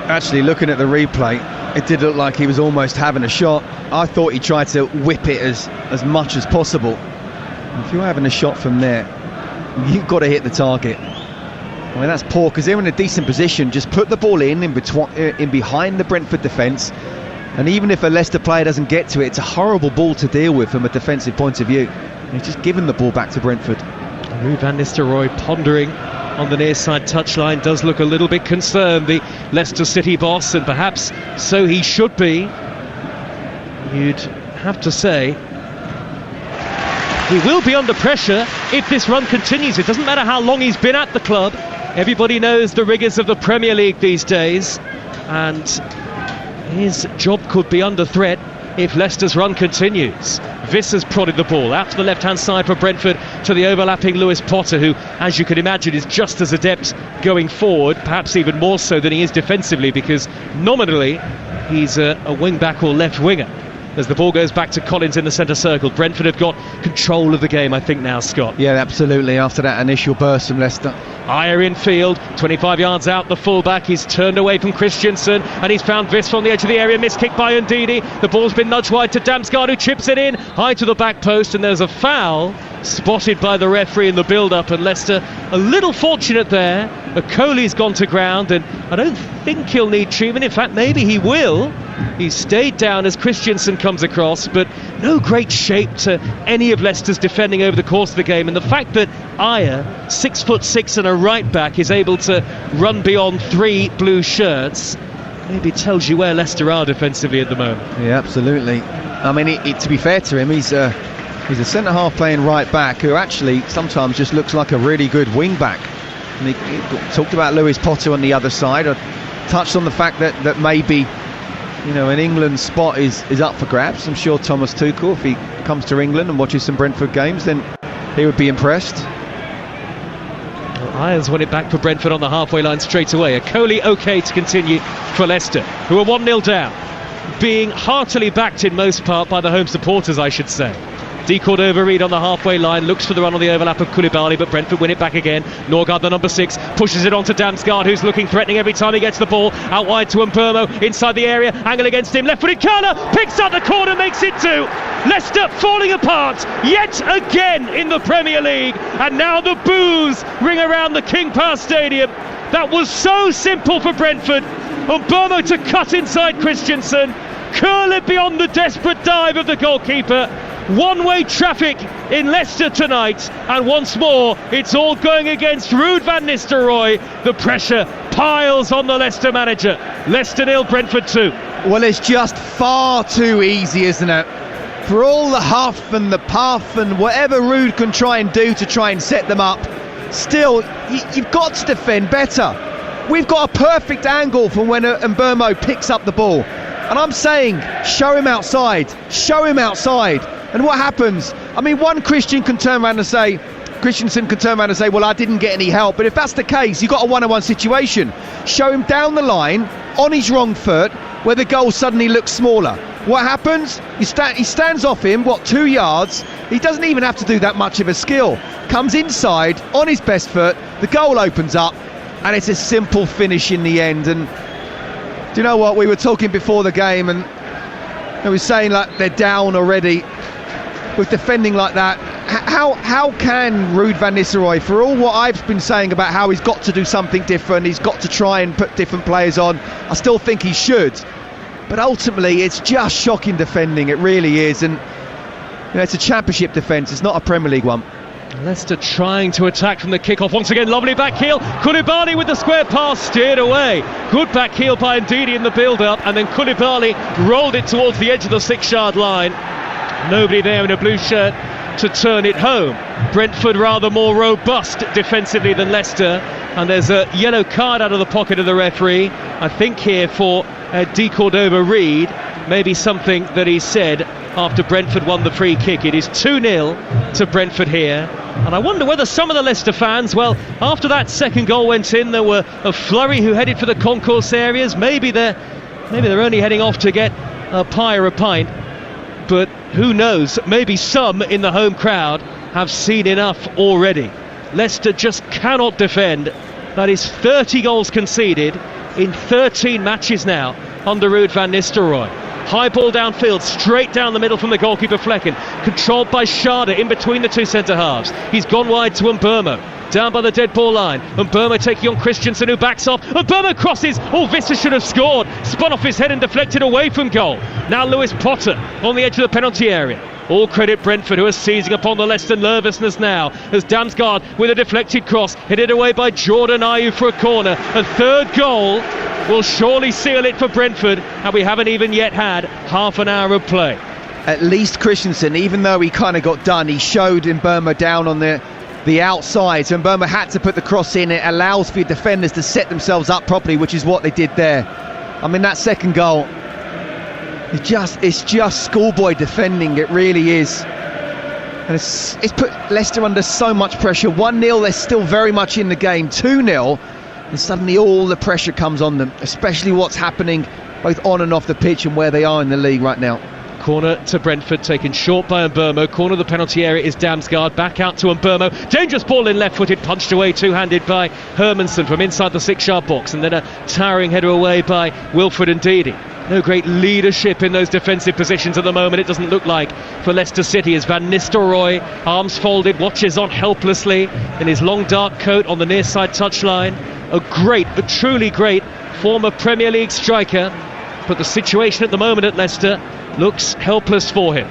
Actually, looking at the replay, it did look like he was almost having a shot. I thought he tried to whip it as much as possible. If you're having a shot from there, you've got to hit the target. I mean, that's poor, because they're in a decent position. Just put the ball in behind the Brentford defence, and even if a Leicester player doesn't get to it, it's a horrible ball to deal with from a defensive point of view. And he's just given the ball back to Brentford. Ruud van Nistelrooy pondering on the near side touchline, does look a little bit concerned, the Leicester City boss, and perhaps so he should be. You'd have to say he will be under pressure if this run continues. It doesn't matter how long he's been at the club. Everybody knows the rigours of the Premier League these days, and his job could be under threat if Leicester's run continues. Visser's prodded the ball out to the left-hand side for Brentford to the overlapping Lewis Potter, who, as you can imagine, is just as adept going forward, perhaps even more so than he is defensively, because nominally he's a wing-back or left winger. As the ball goes back to Collins in the centre circle, Brentford have got control of the game, I think, now, Scott. Yeah, absolutely, after that initial burst from Leicester. Ayew in field, 25 yards out, the fullback. He's turned away from Christensen, and he's found Visser on the edge of the area. Missed kick by Ndidi. The ball's been nudged wide to Damsgaard, who chips it in high to the back post, and there's a foul spotted by the referee in the build-up, and Leicester a little fortunate there. Okoli's gone to ground, and I don't think he'll need treatment. In fact, maybe he will. He's stayed down as Christensen comes across, but no great shape to any of Leicester's defending over the course of the game. And the fact that Ayew, 6'6" and a right back, is able to run beyond three blue shirts maybe tells you where Leicester are defensively at the moment. Yeah, absolutely. I mean, to be fair to him, he's a centre-half playing right back who actually sometimes just looks like a really good wing-back. And he talked about Lewis Potter on the other side. I touched on the fact that maybe, you know, an England spot is up for grabs. I'm sure Thomas Tuchel, if he comes to England and watches some Brentford games, then he would be impressed. Ayers won it back for Brentford on the halfway line straight away. Okoli okay to continue for Leicester, who are 1-0 down, being heartily backed in most part by the home supporters, I should say. De Cordova-Reid on the halfway line, looks for the run on the overlap of Koulibaly, but Brentford win it back again. Norgard, the number 6, pushes it on to Damsgaard, who's looking threatening every time he gets the ball. Out wide to Mbeumo, inside the area, angle against him, left-footed corner, picks up the corner, makes it 2. Leicester falling apart yet again in the Premier League, and now the boos ring around the King Power Stadium. That was so simple for Brentford. Mbeumo to cut inside Christensen, curl it beyond the desperate dive of the goalkeeper. One-way traffic in Leicester tonight, and once more it's all going against Ruud van Nistelrooy. The pressure piles on the Leicester manager. Leicester 0, Brentford 2. Well, it's just far too easy, isn't it? For all the huff and the puff and whatever Ruud can try and do to try and set them up, still, you've got to defend better. We've got a perfect angle from when Mbeumo picks up the ball, and I'm saying, show him outside. And what happens? I mean, Christensen can turn around and say, well, I didn't get any help. But if that's the case, you've got a one-on-one situation. Show him down the line, on his wrong foot, where the goal suddenly looks smaller. What happens? He stands off him, 2 yards? He doesn't even have to do that much of a skill. Comes inside, on his best foot, the goal opens up. and it's a simple finish in the end. And do you know what, we were talking before the game, and I was saying like they're down already with defending like that. How can Ruud van Nistelrooy, for all what I've been saying about how he's got to do something different, he's got to try and put different players on, I still think he should, but ultimately it's just shocking defending, it really is. And it's a championship defence, it's not a Premier League one. Leicester trying to attack from the kickoff once again. Lovely back heel. Koulibaly with the square pass, steered away. Good back heel by Ndidi in the build-up, and then Koulibaly rolled it towards the edge of the 6-yard line. Nobody there in a blue shirt to turn it home. Brentford rather more robust defensively than Leicester, and there's a yellow card out of the pocket of the referee, I think here for De Cordova-Reid. Maybe something that he said after Brentford won the free kick. It is 2-0 to Brentford here, and I wonder whether some of the Leicester fans, well, after that second goal went in, there were a flurry who headed for the concourse areas. Maybe they're only heading off to get a pie or a pint, but who knows, maybe some in the home crowd have seen enough already. Leicester just cannot defend. That is 30 goals conceded in 13 matches now under Ruud van Nistelrooy. High ball downfield, straight down the middle from the goalkeeper Flecken, controlled by Schade in between the two centre-halves. He's gone wide to Mbeumo, down by the dead ball line. Mbeumo taking on Christensen, who backs off. Mbeumo crosses. Oh, Vista should have scored. Spun off his head and deflected away from goal. Now Lewis Potter on the edge of the penalty area. All credit Brentford, who are seizing upon the Leicester nervousness now, as Damsgaard with a deflected cross, headed away by Jordan Ayew for a corner. A third goal will surely seal it for Brentford, and we haven't even yet had half an hour of play. At least Christensen, even though he kind of got done, he showed Mbeumo down on the outside, so Mbeumo had to put the cross in. It allows for your defenders to set themselves up properly, which is what they did there. I mean, that second goal, it's just schoolboy defending, it really is. And it's put Leicester under so much pressure. 1-0, they're still very much in the game. 2-0, and suddenly all the pressure comes on them, especially what's happening both on and off the pitch and where they are in the league right now. Corner to Brentford, taken short by Mbeumo. Corner of the penalty area is Damsgaard. Back out to Mbeumo. Dangerous ball in left-footed, punched away two-handed by Hermansen from inside the 6-yard box, and then a towering header away by Wilfred Ndidi. No great leadership in those defensive positions at the moment, it doesn't look like, for Leicester City, as Van Nistelrooy, arms folded, watches on helplessly in his long dark coat on the near side touchline. A truly great former Premier League striker, but the situation at the moment at Leicester looks helpless for him.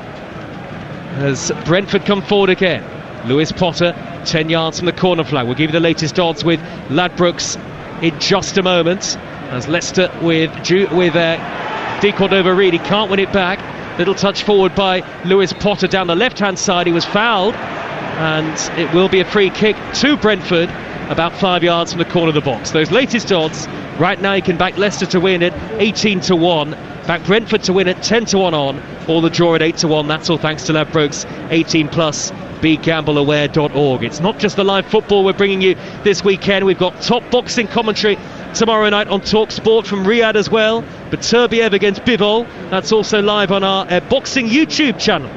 As Brentford come forward again, Lewis Potter 10 yards from the corner flag. We'll give you the latest odds with Ladbrokes in just a moment, as Leicester with De Cordova-Reid, he can't win it back. Little touch forward by Lewis Potter down the left hand side. He was fouled, and it will be a free kick to Brentford about 5 yards from the corner of the box. Those latest odds right now, you can back Leicester to win at 18-1, back Brentford to win at 10-1 on, or the draw at 8-1. That's all thanks to Ladbrokes 18+. BeGambleAware.org. It's not just the live football we're bringing you this weekend. We've got top boxing commentary tomorrow night on Talksport from Riyadh as well. Beterbiev against Bivol. That's also live on our boxing YouTube channel,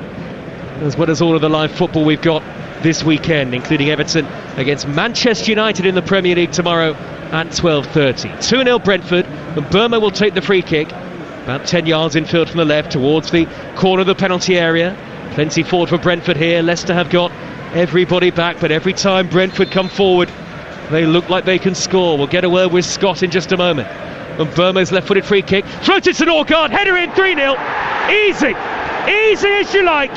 as well as all of the live football we've got this weekend, including Everton against Manchester United in the Premier League tomorrow at 12:30. 2-0 Brentford, and Burma will take the free kick about 10 yards infield from the left towards the corner of the penalty area. Plenty forward for Brentford here. Leicester have got everybody back, but every time Brentford come forward, they look like they can score. We'll get a word with Scott in just a moment. And Burma's left-footed free kick, floated to Norgard, header in, 3-0. Easy as you like.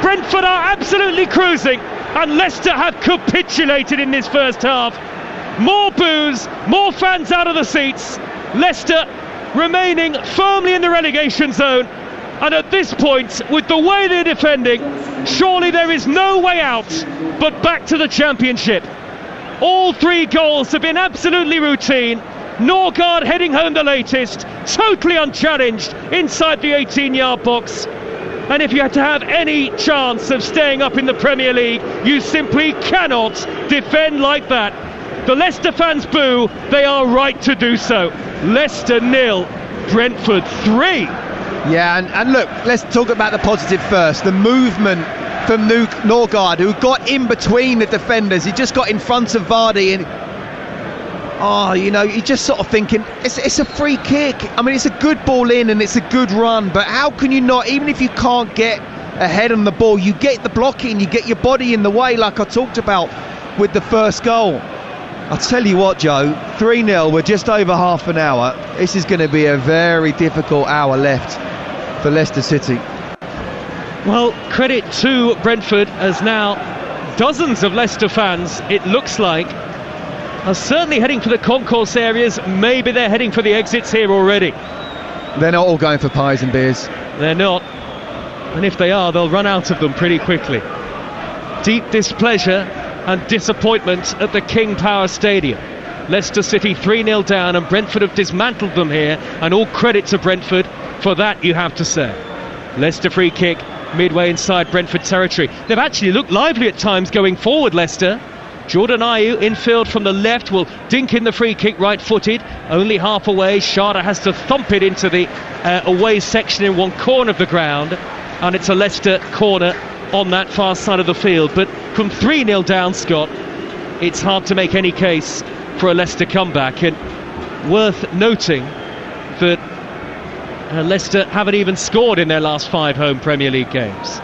Brentford are absolutely cruising, and Leicester have capitulated in this first half. More boos, more fans out of the seats. Leicester remaining firmly in the relegation zone, and at this point, with the way they're defending, surely there is no way out but back to the Championship. All three goals have been absolutely routine. Norgard heading home the latest, totally unchallenged inside the 18-yard box. And if you had to have any chance of staying up in the Premier League, you simply cannot defend like that. The Leicester fans boo, they are right to do so. Leicester 0, Brentford 3. Yeah, and look, let's talk about the positive first. The movement from Norgard, who got in between the defenders. He just got in front of Vardy, and you're just sort of thinking, it's a free kick. I mean, it's a good ball in and it's a good run, but how can you not, even if you can't get ahead on the ball, you get the blocking, you get your body in the way like I talked about with the first goal. I'll tell you what, Joe, 3-0, we're just over half an hour. This is going to be a very difficult hour left for Leicester City. Well, credit to Brentford, as now dozens of Leicester fans, it looks like, are certainly heading for the concourse areas. Maybe they're heading for the exits here already. They're not all going for pies and beers. They're not. And if they are, they'll run out of them pretty quickly. Deep displeasure and disappointment at the King Power Stadium. Leicester City 3-0 down, and Brentford have dismantled them here, and all credit to Brentford for that, you have to say. Leicester free kick midway inside Brentford territory. They've actually looked lively at times going forward, Leicester. Jordan Ayew infield from the left will dink in the free kick right-footed, only half away. Sharda has to thump it into the away section in one corner of the ground, and it's a Leicester corner on that far side of the field. But from 3-0 down, Scott, it's hard to make any case for a Leicester comeback, and worth noting that Leicester haven't even scored in their last 5 home Premier League games.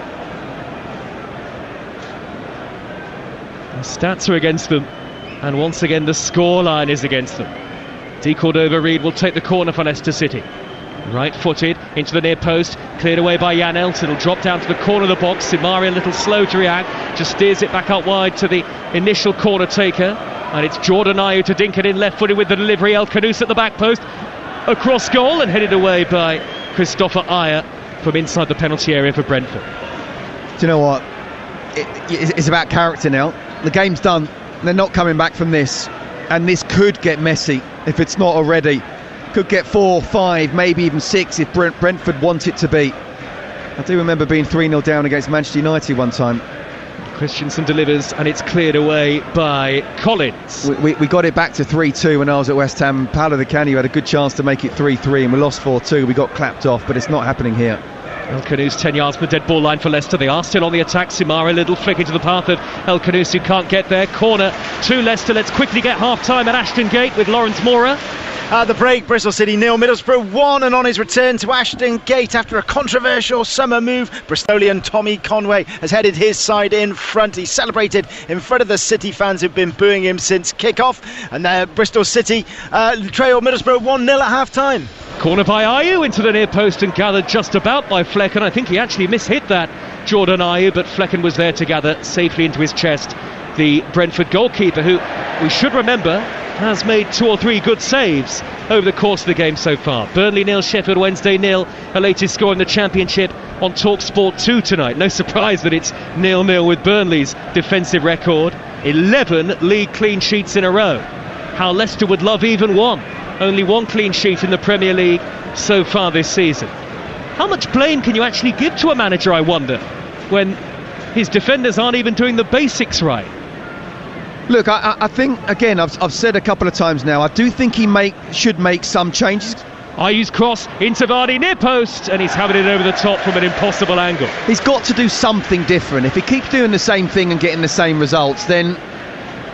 The stats are against them, and once again the scoreline is against them. De Cordova-Reid will take the corner for Leicester City. Right-footed into the near post, cleared away by Jan Elton. It'll drop down to the corner of the box. Simari a little slow to react, just steers it back out wide to the initial corner taker, and it's Jordan Ayew to dink it in left-footed with the delivery. El Khanous at the back post, across goal and headed away by Christopher Ayer from inside the penalty area for Brentford. Do you know what? It's about character now. The game's done. They're not coming back from this, and this could get messy if it's not already. Could get 4, 5, maybe even 6 if Brentford want it to be. I do remember being 3-0 down against Manchester United one time. Christensen delivers, and it's cleared away by Collins. We got it back to 3-2 when I was at West Ham. Paolo Di Canio had a good chance to make it 3-3, and we lost 4-2. We got clapped off, but it's not happening here. El Khanous 10 yards from the dead ball line for Leicester. They are still on the attack. Simari, a little flick into the path of El Khanous, who can't get there. Corner to Leicester. Let's quickly get half-time at Ashton Gate with Lawrence Mora. At the break, Bristol City 0, Middlesbrough 1, and on his return to Ashton Gate after a controversial summer move, Bristolian Tommy Conway has headed his side in front. He celebrated in front of the City fans who've been booing him since kick-off, and Bristol City trail Middlesbrough 1-0 at half-time. Corner by Ayew into the near post and gathered just about by Flecken. I think he actually mishit that, Jordan Ayew, but Flecken was there to gather safely into his chest. The Brentford goalkeeper, who we should remember has made 2 or 3 good saves over the course of the game so far. Burnley 0, Sheffield Wednesday 0, a latest score in the Championship on TalkSport 2 tonight. No surprise that it's 0-0 with Burnley's defensive record. 11 league clean sheets in a row. How Leicester would love even one. Only 1 clean sheet in the Premier League so far this season. How much blame can you actually give to a manager, I wonder, when his defenders aren't even doing the basics right? Look, I think, again, I've said a couple of times now, I do think he should make some changes. Ayew's cross into Vardy near post, and he's having it over the top from an impossible angle. He's got to do something different. If he keeps doing the same thing and getting the same results, then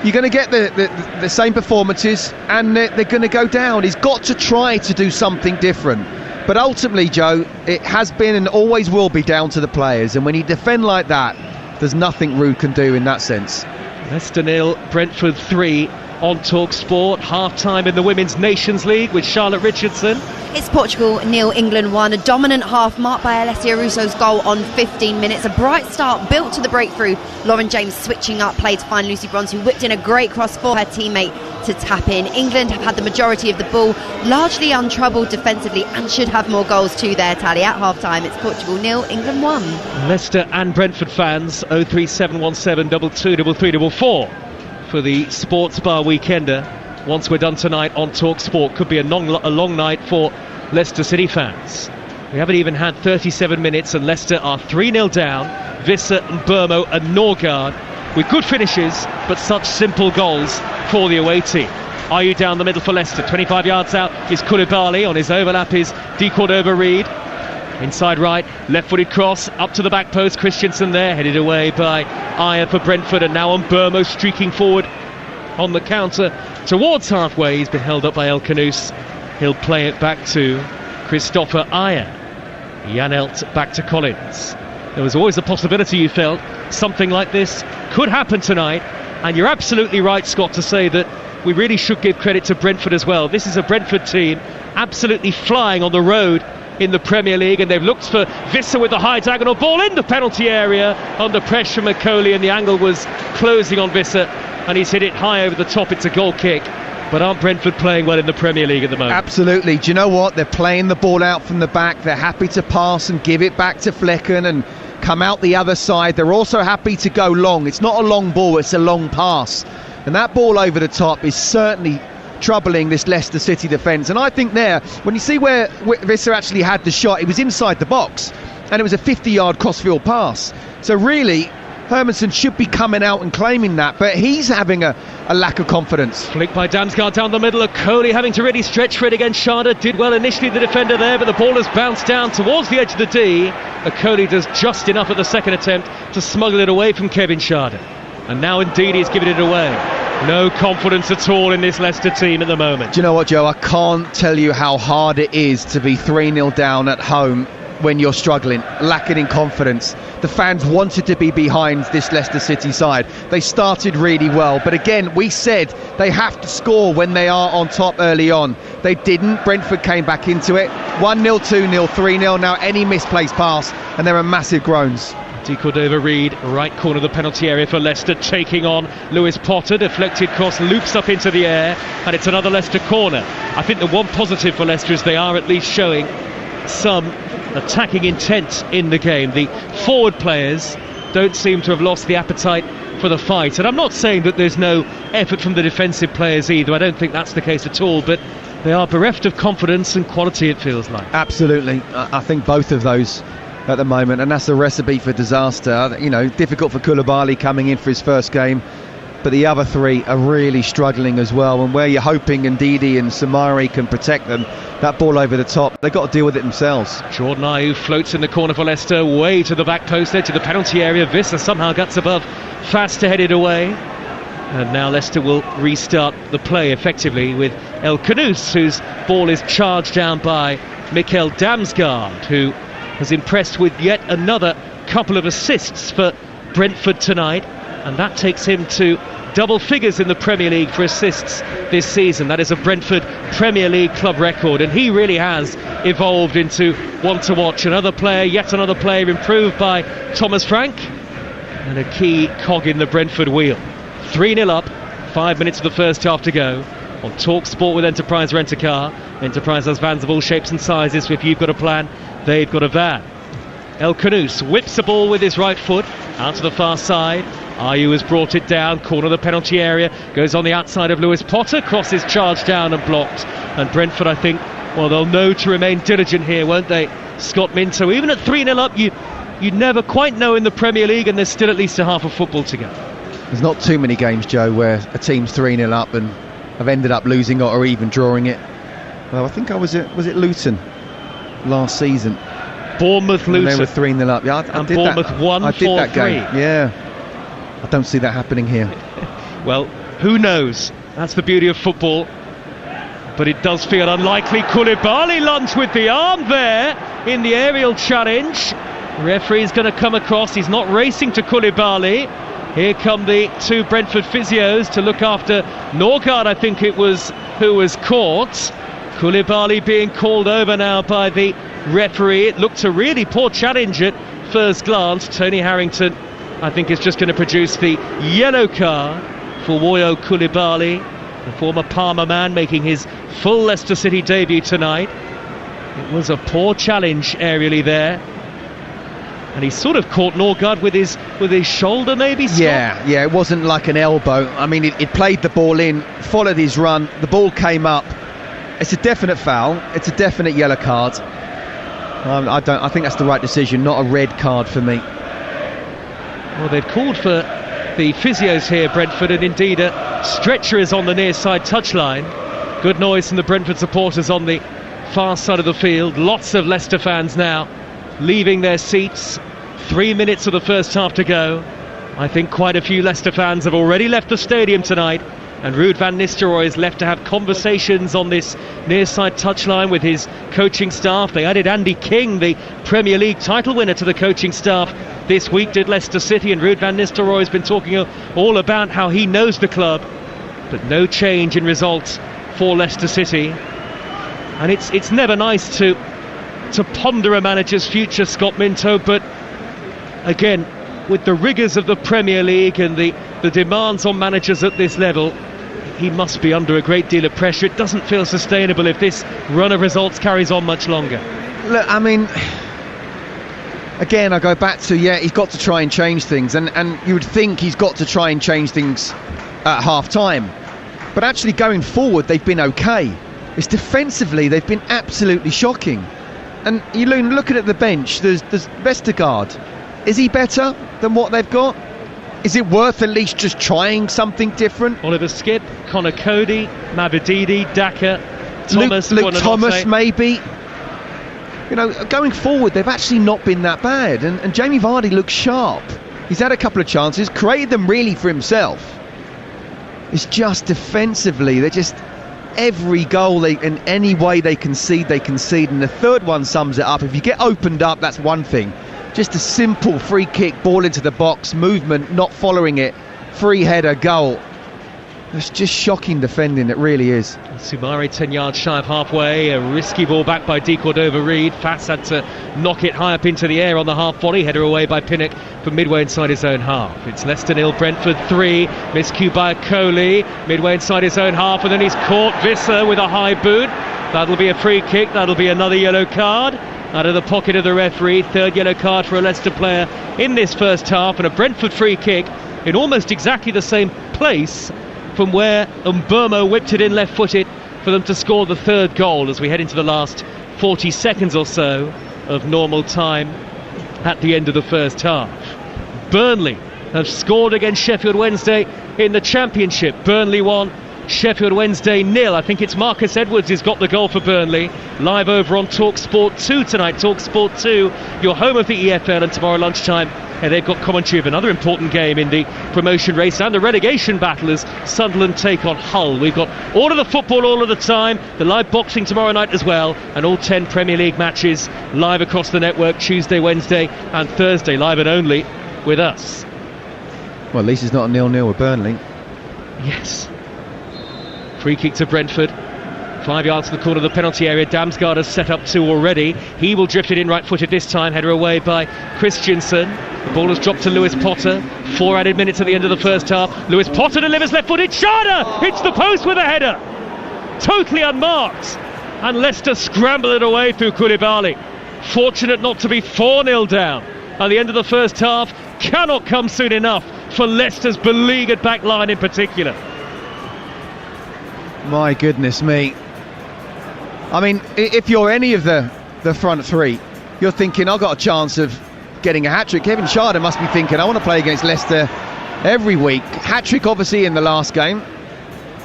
you're going to get the same performances, and they're going to go down. He's got to try to do something different. But ultimately, Joe, it has been and always will be down to the players, and when you defend like that, there's nothing Ruud can do in that sense. Leicester 0, Brentford 3 on TalkSport. Half-time in the Women's Nations League with Charlotte Richardson. It's Portugal 0, England 1. A dominant half marked by Alessia Russo's goal on 15 minutes. A bright start built to the breakthrough. Lauren James switching up play to find Lucy Bronze, who whipped in a great cross for her teammate to tap in. England have had the majority of the ball, largely untroubled defensively, and should have more goals to their tally. At half-time, it's Portugal 0, England 1. Leicester and Brentford fans, 03717 223344 for the Sports Bar Weekender. Once we're done tonight on TalkSport, could be a long night for Leicester City fans. We haven't even had 37 minutes, and Leicester are 3-0 down. Visser and Burmo and Norgard with good finishes, but such simple goals for the away team. Ayew down the middle for Leicester. 25 yards out is Koulibaly. On his overlap is De Cordova-Reid. Inside right, left-footed cross up to the back post. Christensen there, headed away by Ayer for Brentford, and now on Burmo streaking forward on the counter towards halfway. He's been held up by El Khanous. He'll play it back to Christopher Ayer. Janelt back to Collins. There was always a possibility, you felt, something like this could happen tonight. And you're absolutely right, Scott, to say that we really should give credit to Brentford as well. This is a Brentford team absolutely flying on the road in the Premier League, and they've looked for Visser with the high diagonal ball in the penalty area under pressure. McCauley, and the angle was closing on Visser, and he's hit it high over the top. It's a goal kick. But aren't Brentford playing well in the Premier League at the moment? Absolutely. Do you know what? They're playing the ball out from the back. They're happy to pass and give it back to Flecken and come out the other side. They're also happy to go long. It's not a long ball, it's a long pass. And that ball over the top is certainly troubling this Leicester City defence. And I think there, when you see where Visser actually had the shot, it was inside the box. And it was a 50-yard crossfield pass. So really, Hermansen should be coming out and claiming that, but he's having a lack of confidence. Flicked by Damsgaard down the middle. Coley having to really stretch for it against Schade. Did well initially, the defender there, but the ball has bounced down towards the edge of the D. Coley does just enough at the second attempt to smuggle it away from Kevin Schade. And now indeed he's given it away. No confidence at all in this Leicester team at the moment. Do you know what, Joe? I can't tell you how hard it is to be 3-0 down at home when you're struggling, lacking in confidence. The fans wanted to be behind this Leicester City side. They started really well, but again, we said they have to score when they are on top early on. They didn't. Brentford came back into it. 1-0, 2-0, 3-0. Now any misplaced pass, and there are massive groans. Di Cordova-Reid, right corner of the penalty area for Leicester, taking on Lewis Potter. Deflected cross loops up into the air, and it's another Leicester corner. I think the one positive for Leicester is they are at least showing some attacking intent in the game. The forward players don't seem to have lost the appetite for the fight, and I'm not saying that there's no effort from the defensive players either. I don't think that's the case at all, but they are bereft of confidence and quality, it feels like. Absolutely. I think both of those at the moment, and that's a recipe for disaster. You know, difficult for Koulibaly coming in for his first game, but the other three are really struggling as well, and where you're hoping Ndidi and Samari can protect them, that ball over the top, they've got to deal with it themselves. Jordan Ayew floats in the corner for Leicester, way to the back post edge of the penalty area. Visser somehow gets above, fast to head it away, and now Leicester will restart the play effectively with El Khanous, whose ball is charged down by Mikkel Damsgaard, who has impressed with yet another couple of assists for Brentford tonight, and that takes him to double figures in the Premier League for assists this season. That is a Brentford Premier League club record, and he really has evolved into one to watch. Another player, yet another player improved by Thomas Frank, and a key cog in the Brentford wheel. 3-0 up, 5 minutes of the first half to go. On Talk Sport with Enterprise Rent a Car. Enterprise has vans of all shapes and sizes, so if you've got a plan, they've got a van. El Khanous whips the ball with his right foot out to the far side. Ayew has brought it down, corner of the penalty area, goes on the outside of Lewis Potter, crosses charged down and blocked. And Brentford, I think, well, they'll know to remain diligent here, won't they? Scott Minto, even at 3-0 up, you never quite know in the Premier League, and there's still at least a half of football to go. There's not too many games, Joe, where a team's 3-0 up and have ended up losing or even drawing it. Well, I think was it Luton last season? Bournemouth, Luton. They were 3-0 up. Yeah, I did Bournemouth that. won 4-3. I did that game. Yeah. I don't see that happening here. Well, who knows? That's the beauty of football. But it does feel unlikely. Koulibaly lunged with the arm there in the aerial challenge. The referee's going to come across. He's not racing to Koulibaly. Here come the two Brentford physios to look after Norgard, I think it was, who was caught. Koulibaly being called over now by the referee. It looked a really poor challenge at first glance. Tony Harrington, I think, is just going to produce the yellow card for Woyo Koulibaly, the former Parma man making his full Leicester City debut tonight. It was a poor challenge aerially there, and he sort of caught Norgard with his shoulder, maybe. Scott? Yeah, it wasn't like an elbow. I mean, it played the ball in, followed his run, the ball came up. It's a definite foul. It's a definite yellow card. I think that's the right decision, not a red card for me. Well, they've called for the physios here, Brentford, and indeed a stretcher is on the near side touchline. Good noise from the Brentford supporters on the far side of the field. Lots of Leicester fans now leaving their seats. 3 minutes of the first half to go. I think quite a few Leicester fans have already left the stadium tonight And Ruud van Nistelrooy is left to have conversations on this near side touchline with his coaching staff. They added Andy King, the Premier League title winner, to the coaching staff this week, did Leicester City, and Ruud van Nistelrooy has been talking all about how he knows the club, but no change in results for Leicester City. And it's never nice to ponder a manager's future, Scott Minto, but again, with the rigours of the Premier League and the demands on managers at this level, he must be under a great deal of pressure. It doesn't feel sustainable if this run of results carries on much longer. Look, I mean, again, I go back to, he's got to try and change things, and you would think he's got to try and change things at half-time. But actually going forward, they've been okay. It's defensively, they've been absolutely shocking. And you look at the bench, there's Vestergaard. Is he better than what they've got? Is it worth at least just trying something different? Oliver Skipp, Connor Cody, Mavididi, Daka, Thomas, Luke Thomas, maybe. You know, going forward, they've actually not been that bad. And Jamie Vardy looks sharp. He's had a couple of chances, created them really for himself. It's just defensively, they're just... Every goal in any way they concede, and the third one sums it up. If you get opened up, that's one thing. Just a simple free kick, ball into the box, movement, not following it, free header, goal. It's just shocking defending, it really is. Soumare 10 yards shy of halfway, a risky ball back by De Cordova-Reid. Fats had to knock it high up into the air on the half volley, header away by Pinnock from midway inside his own half. It's Leicester 0, Brentford 3, miscue by Coley, midway inside his own half, and then he's caught Visser with a high boot. That'll be a free kick, that'll be another yellow card out of the pocket of the referee. Third yellow card for a Leicester player in this first half, and a Brentford free kick in almost exactly the same place from where Mbeumo whipped it in left-footed for them to score the third goal as we head into the last 40 seconds or so of normal time at the end of the first half. Burnley have scored against Sheffield Wednesday in the Championship. Burnley 1, Sheffield Wednesday 0. I think it's Marcus Edwards who's got the goal for Burnley. Live over on TalkSport 2 tonight. TalkSport 2, your home of the EFL, and tomorrow lunchtime they've got commentary of another important game in the promotion race and the relegation battle as Sunderland take on Hull. We've got all of the football all of the time, the live boxing tomorrow night as well, and all 10 Premier League matches live across the network Tuesday, Wednesday and Thursday, live and only with us. Well, at least it's not a 0-0 with Burnley. Yes. Free kick to Brentford. 5 yards to the corner of the penalty area. Damsgaard has set up 2 already. He will drift it in right-footed this time. Header away by Christensen. The ball has dropped to Lewis Potter. 4 added minutes at the end of the first half. Lewis Potter delivers left-footed. Schade hits the post with a header. Totally unmarked. And Leicester scramble it away through Koulibaly. Fortunate not to be 4-0 down at the end of the first half. Cannot come soon enough for Leicester's beleaguered back line in particular. My goodness me. I mean, if you're any of the front three, you're thinking, I've got a chance of getting a hat-trick. Kevin Schade must be thinking, I want to play against Leicester every week. Hat-trick obviously in the last game.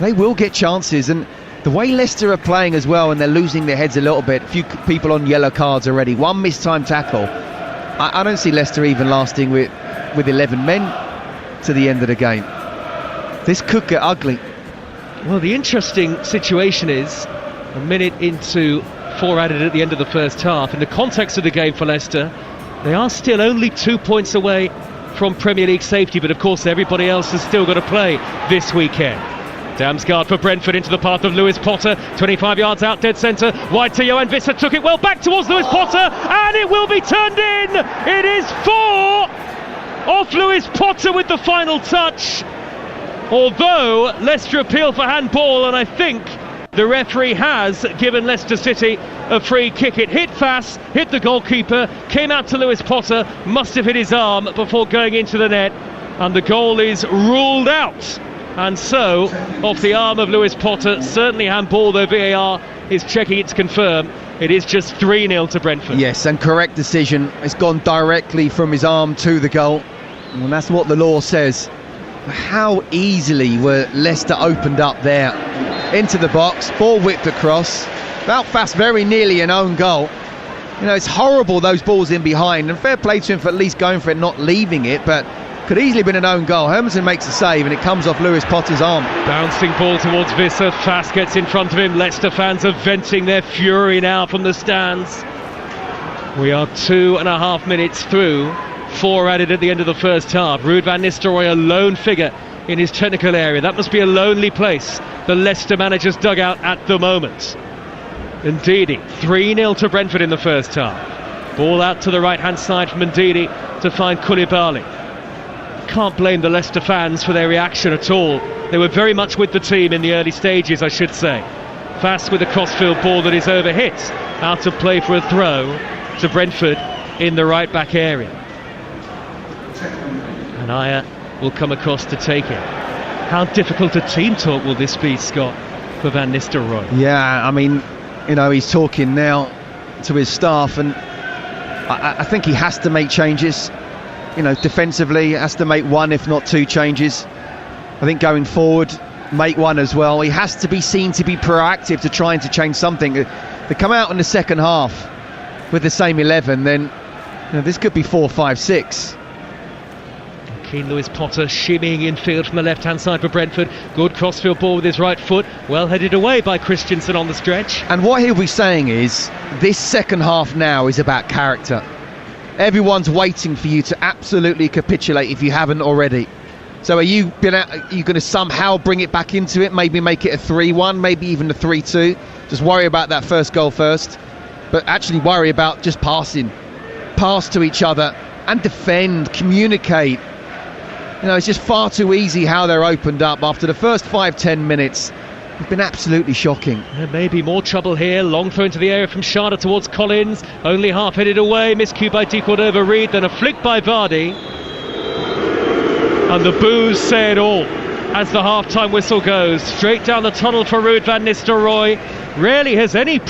They will get chances, and the way Leicester are playing as well, and they're losing their heads a little bit. A few people on yellow cards already. One missed-time tackle. I don't see Leicester even lasting with 11 men to the end of the game. This could get ugly. Well, the interesting situation is a minute into 4 added at the end of the first half. In the context of the game for Leicester, they are still only 2 points away from Premier League safety, but of course everybody else has still got to play this weekend. Damsgaard for Brentford into the path of Lewis Potter, 25 yards out, dead centre, wide to Johan Visser, took it well back towards Lewis Potter, and it will be turned in. It is 4 off Lewis Potter with the final touch, although Leicester appeal for handball, and I think the referee has given Leicester City a free kick. It hit fast, hit the goalkeeper, came out to Lewis Potter, must have hit his arm before going into the net, and the goal is ruled out. And so, off the arm of Lewis Potter, certainly handball, though VAR is checking it to confirm. It is just 3-0 to Brentford. Yes, and correct decision. It's gone directly from his arm to the goal, and that's what the law says. How easily were Leicester opened up there into the box, ball whipped across. Belfast very nearly an own goal. You know, it's horrible, those balls in behind, and fair play to him for at least going for it, not leaving it, but Could easily been an own goal. Hermansen makes a save and it comes off Lewis Potter's arm. Bouncing ball towards Visser. Fast gets in front of him. Leicester fans are venting their fury now from the stands. We are 2.5 minutes through. 4 added at the end of the first half. Ruud van Nistelrooy, a lone figure in his technical area. That must be a lonely place, the Leicester manager's dugout at the moment. Ndidi, 3-0 to Brentford in the first half. Ball out to the right-hand side from Ndidi to find Koulibaly. Can't blame the Leicester fans for their reaction at all. They were very much with the team in the early stages, I should say. Fast with a crossfield ball that is overhit. Out of play for a throw to Brentford in the right-back area. And Aya will come across to take it. How difficult a team talk will this be, Scott, for Van Nistelrooy? Yeah, I mean, you know, he's talking now to his staff, and I think he has to make changes. You know, defensively, he has to make 1, if not 2 changes. I think going forward, make 1 as well. He has to be seen to be proactive to trying to change something. They come out in the second half with the same 11, then you know, this could be 4, 5, 6. Keen Lewis Potter shimmying infield from the left-hand side for Brentford. Good crossfield ball with his right foot. Well headed away by Christensen on the stretch. And what he'll be saying is, this second half now is about character. Everyone's waiting for you to absolutely capitulate if you haven't already. So are you going to somehow bring it back into it? Maybe make it a 3-1, maybe even a 3-2. Just worry about that first goal first. But actually worry about just passing. Pass to each other and defend, communicate. You know, it's just far too easy how they're opened up after the first 5-10 minutes. It's been absolutely shocking. There may be more trouble here. Long throw into the area from Schade towards Collins. Only half headed away. Miscue by De Cordova-Reid. Then a flick by Vardy. And the boos say it all as the half-time whistle goes. Straight down the tunnel for Ruud van Nistelrooy. Rarely has any...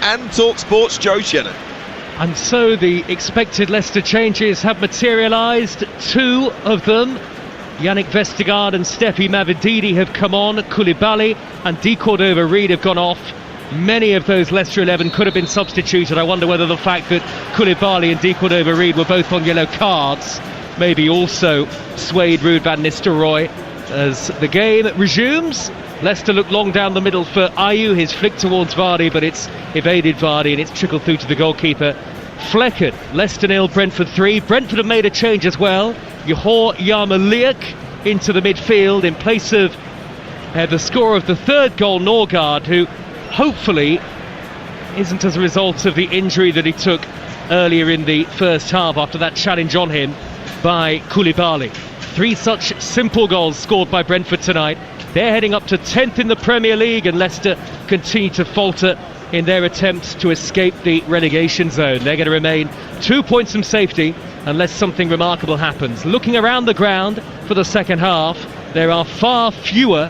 and TalkSport's Joe Shannon. And so the expected Leicester changes have materialised. 2 of them. Yannick Vestergaard and Stefi Mavididi have come on. Koulibaly and De Cordova-Reid have gone off. Many of those Leicester 11 could have been substituted. I wonder whether the fact that Koulibaly and De Cordova-Reid were both on yellow cards maybe also swayed Ruud van Nistelrooy. As the game resumes, Leicester look long down the middle for Ayew. His flick towards Vardy, but it's evaded Vardy and it's trickled through to the goalkeeper. Flecken. Leicester 0, Brentford 3. Brentford have made a change as well. Johor Yarmoliuk into the midfield in place of the scorer of the 3rd goal, Norgard, who hopefully isn't as a result of the injury that he took earlier in the first half after that challenge on him by Koulibaly. 3 such simple goals scored by Brentford tonight. They're heading up to 10th in the Premier League, and Leicester continue to falter in their attempts to escape the relegation zone. They're going to remain 2 points from safety unless something remarkable happens. Looking around the ground for the second half, there are far fewer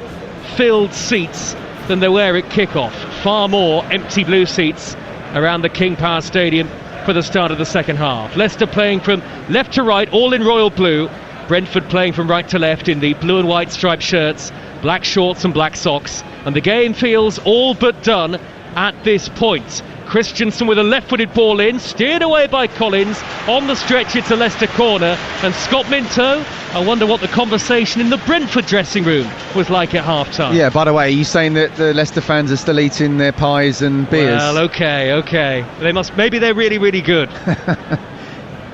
filled seats than there were at kick-off. Far more empty blue seats around the King Power Stadium for the start of the second half. Leicester playing from left to right, all in royal blue. Brentford playing from right to left in the blue and white striped shirts, black shorts and black socks. And the game feels all but done at this point. Christensen with a left-footed ball in, steered away by Collins. On the stretch, it's a Leicester corner. And Scott Minto, I wonder what the conversation in the Brentford dressing room was like at half-time. Yeah, by the way, are you saying that the Leicester fans are still eating their pies and beers? Well, okay. Maybe they're really, really good.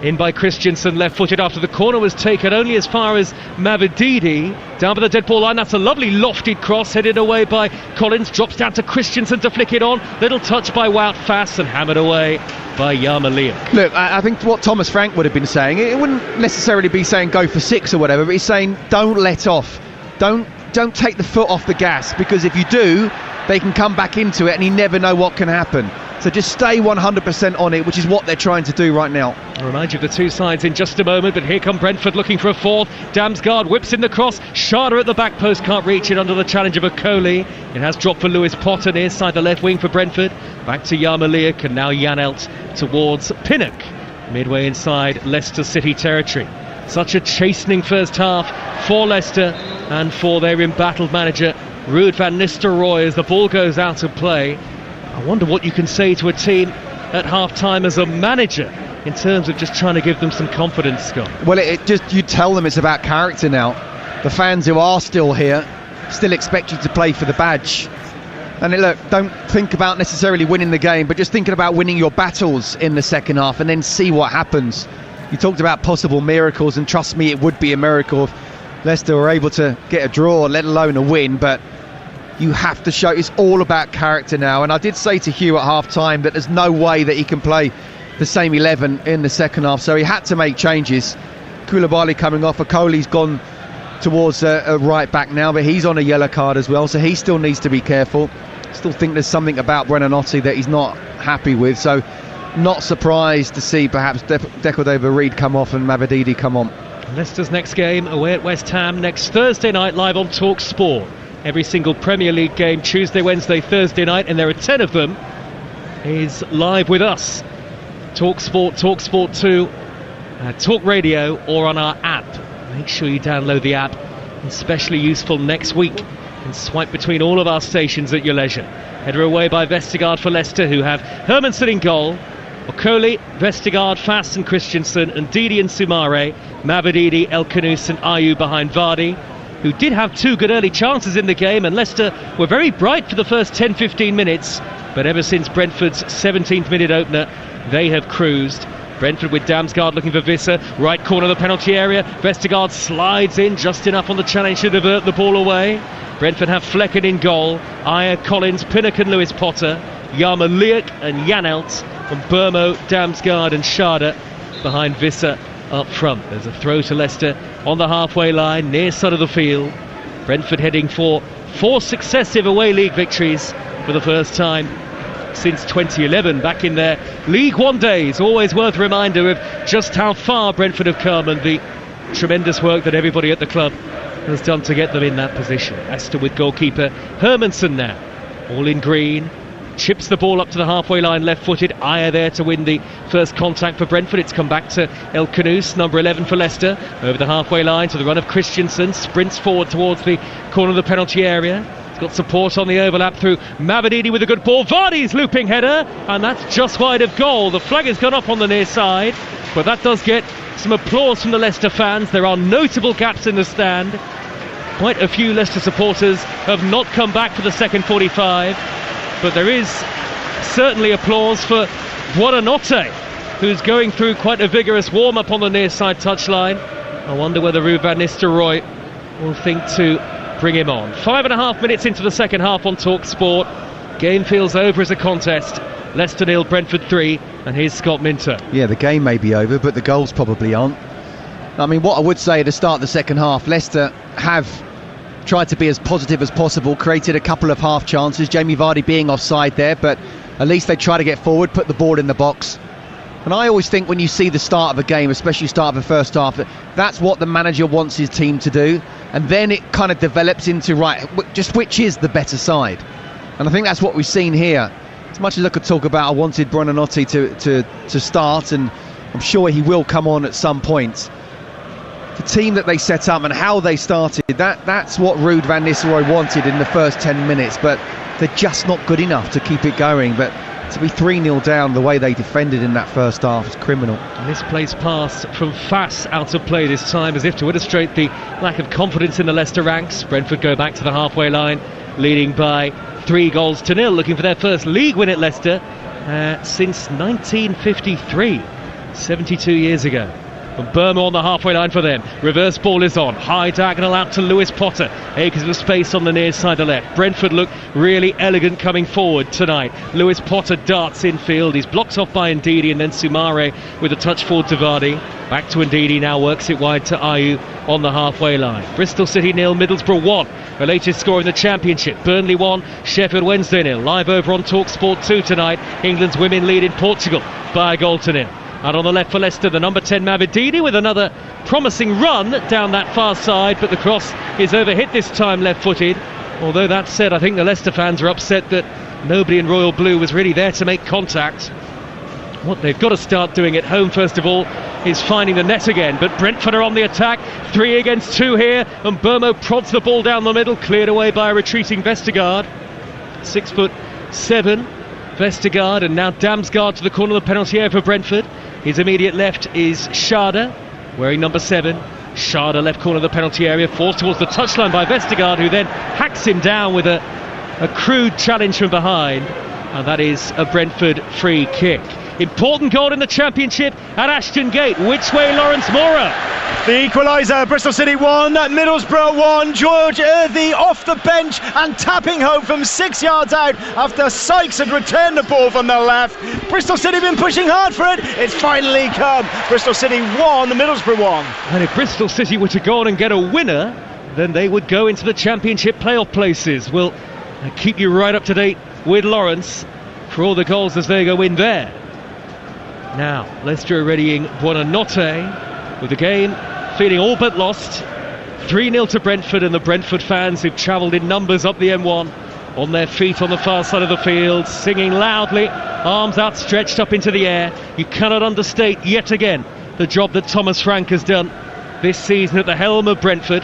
In by Christensen, left-footed after the corner was taken only as far as Mavididi. Down by the dead ball line, that's a lovely lofted cross headed away by Collins. Drops down to Christensen to flick it on. Little touch by Wout Faes and hammered away by Yarmoliuk. Look, I think what Thomas Frank would have been saying, it wouldn't necessarily be saying go for 6 or whatever, but he's saying don't let off. Don't take the foot off the gas, because if you do, they can come back into it and you never know what can happen. So just stay 100% on it, which is what they're trying to do right now. I'll remind you of the 2 sides in just a moment, but here come Brentford looking for a 4th. Damsgaard whips in the cross. Schade at the back post, can't reach it under the challenge of Okoli. It has dropped for Lewis Potter near side the left wing for Brentford. Back to Yarmoliuk and now Janelt towards Pinnock. Midway inside Leicester City territory. Such a chastening first half for Leicester and for their embattled manager Ruud van Nistelrooy as the ball goes out of play. I wonder what you can say to a team at half-time as a manager in terms of just trying to give them some confidence, Scott. Well, you tell them it's about character now. The fans who are still here still expect you to play for the badge. And look, don't think about necessarily winning the game, but just thinking about winning your battles in the second half and then see what happens. You talked about possible miracles, and trust me, it would be a miracle if Leicester were able to get a draw, let alone a win, but you have to show it's all about character now. And I did say to Hugh at half-time that there's no way that he can play the same 11 in the second half, so he had to make changes. Koulibaly coming off, Okoli's gone towards a right back now, but he's on a yellow card as well, so he still needs to be careful. Still think there's something about Brennanotti that he's not happy with, so not surprised to see perhaps De Cordova-Reid come off and Mavididi come on. Leicester's next game away at West Ham next Thursday night, live on TalkSport. Every single Premier League game, Tuesday, Wednesday, Thursday night, and there are 10 of them, is live with us. TalkSport, TalkSport 2, Talk Radio, or on our app. Make sure you download the app. Especially useful next week. And swipe between all of our stations at your leisure. Header away by Vestergaard for Leicester, who have Hermansen in goal. Okoli, Vestergaard, Faes and Christensen, and Didi and Soumare, Mavididi, El Khanous and Ayew behind Vardy, who did have 2 good early chances in the game, and Leicester were very bright for the first 10-15 minutes, but ever since Brentford's 17th minute opener, they have cruised. Brentford with Damsgaard looking for Visser, right corner of the penalty area. Vestergaard slides in just enough on the challenge to divert the ball away. Brentford have Flecken in goal, Ayer, Collins, Pinnock and Lewis Potter, Yarmoliuk and Janelt, and Burmo, Damsgaard and Schade behind Visser up front. There's a throw to Leicester on the halfway line, near side of the field. Brentford heading for 4 successive away league victories for the first time since 2011, back in their League One days. Always worth a reminder of just how far Brentford have come and the tremendous work that everybody at the club has done to get them in that position. Aston with goalkeeper Hermansen now, all in green. chips the ball up to the halfway line, left-footed. Ayer there to win the first contact for Brentford. It's come back to El Khanous, number 11 for Leicester, over the halfway line to the run of Christensen, sprints forward towards the corner of the penalty area. He's got support on the overlap through Mavididi with a good ball. Vardy's looping header, and that's just wide of goal. The flag has gone up on the near side, but that does get some applause from the Leicester fans. There are notable gaps in the stand. Quite a few Leicester supporters have not come back for the second 45, but there is certainly applause for Buonanotte, who's going through quite a vigorous warm-up on the near side touchline. I wonder whether Ruud van Nistelrooy will think to bring him on. 5.5 minutes into the second half on TalkSport. Game feels over as a contest. Leicester 0, Brentford 3, and here's Scott Minter. Yeah, the game may be over, but the goals probably aren't. I mean, what I would say at the start of the second half, Leicester have tried to be as positive as possible, created a couple of half chances, Jamie Vardy being offside there, but at least they try to get forward, put the ball in the box. And I always think when you see the start of a game, especially start of the first half, that's what the manager wants his team to do, and then it kind of develops into, right, just which is the better side. And I think that's what we've seen here. As much as I could talk about, I wanted Buonanotte to start, and I'm sure he will come on at some point. The team that they set up and how they started, that's what Ruud van Nistelrooy wanted in the first 10 minutes, but they're just not good enough to keep it going. But to be 3-0 down the way they defended in that first half is criminal. And this plays pass from Fass out of play this time, as if to illustrate the lack of confidence in the Leicester ranks. Brentford go back to the halfway line, leading by 3-0, looking for their first league win at Leicester since 1953, 72 years ago. And Burma on the halfway line for them. Reverse ball is on. High diagonal out to Lewis Potter. Acres of space on the near side of left. Brentford look really elegant coming forward tonight. Lewis Potter darts infield. He's blocked off by Ndidi, and then Soumare with a touch forward to Vardy. Back to Ndidi, now works it wide to Ayew on the halfway line. Bristol City 0, Middlesbrough 1. The latest score in the Championship. Burnley 1, Sheffield Wednesday 0. Live over on TalkSport 2 tonight. England's women lead in Portugal by 1-0. And on the left for Leicester, the number 10 Mavididi with another promising run down that far side, but the cross is overhit this time, left-footed. Although that said, I think the Leicester fans are upset that nobody in Royal Blue was really there to make contact. What they've got to start doing at home, first of all, is finding the net again. But Brentford are on the attack, 3 against 2 here, and Burmo prods the ball down the middle, cleared away by a retreating Vestergaard. 6'7", Vestergaard, and now Damsgaard to the corner of the penalty area for Brentford. His immediate left is Schade, wearing number 7. Schade, left corner of the penalty area, forced towards the touchline by Vestergaard, who then hacks him down with a crude challenge from behind. And that is a Brentford free kick. Important goal in the Championship at Ashton Gate. Which way, Lawrence Mora? The equaliser, Bristol City 1, Middlesbrough 1. George Earthy off the bench and tapping home from 6 yards out after Sykes had returned the ball from the left. Bristol City been pushing hard for it. It's finally come. Bristol City 1, Middlesbrough 1. And if Bristol City were to go on and get a winner, then they would go into the Championship playoff places. We'll keep you right up to date with Lawrence for all the goals as they go in there. Now, Leicester are readying Buonanotte with the game feeling all but lost. 3-0 to Brentford, and the Brentford fans who've travelled in numbers up the M1 on their feet on the far side of the field, singing loudly, arms outstretched up into the air. You cannot understate yet again the job that Thomas Frank has done this season at the helm of Brentford,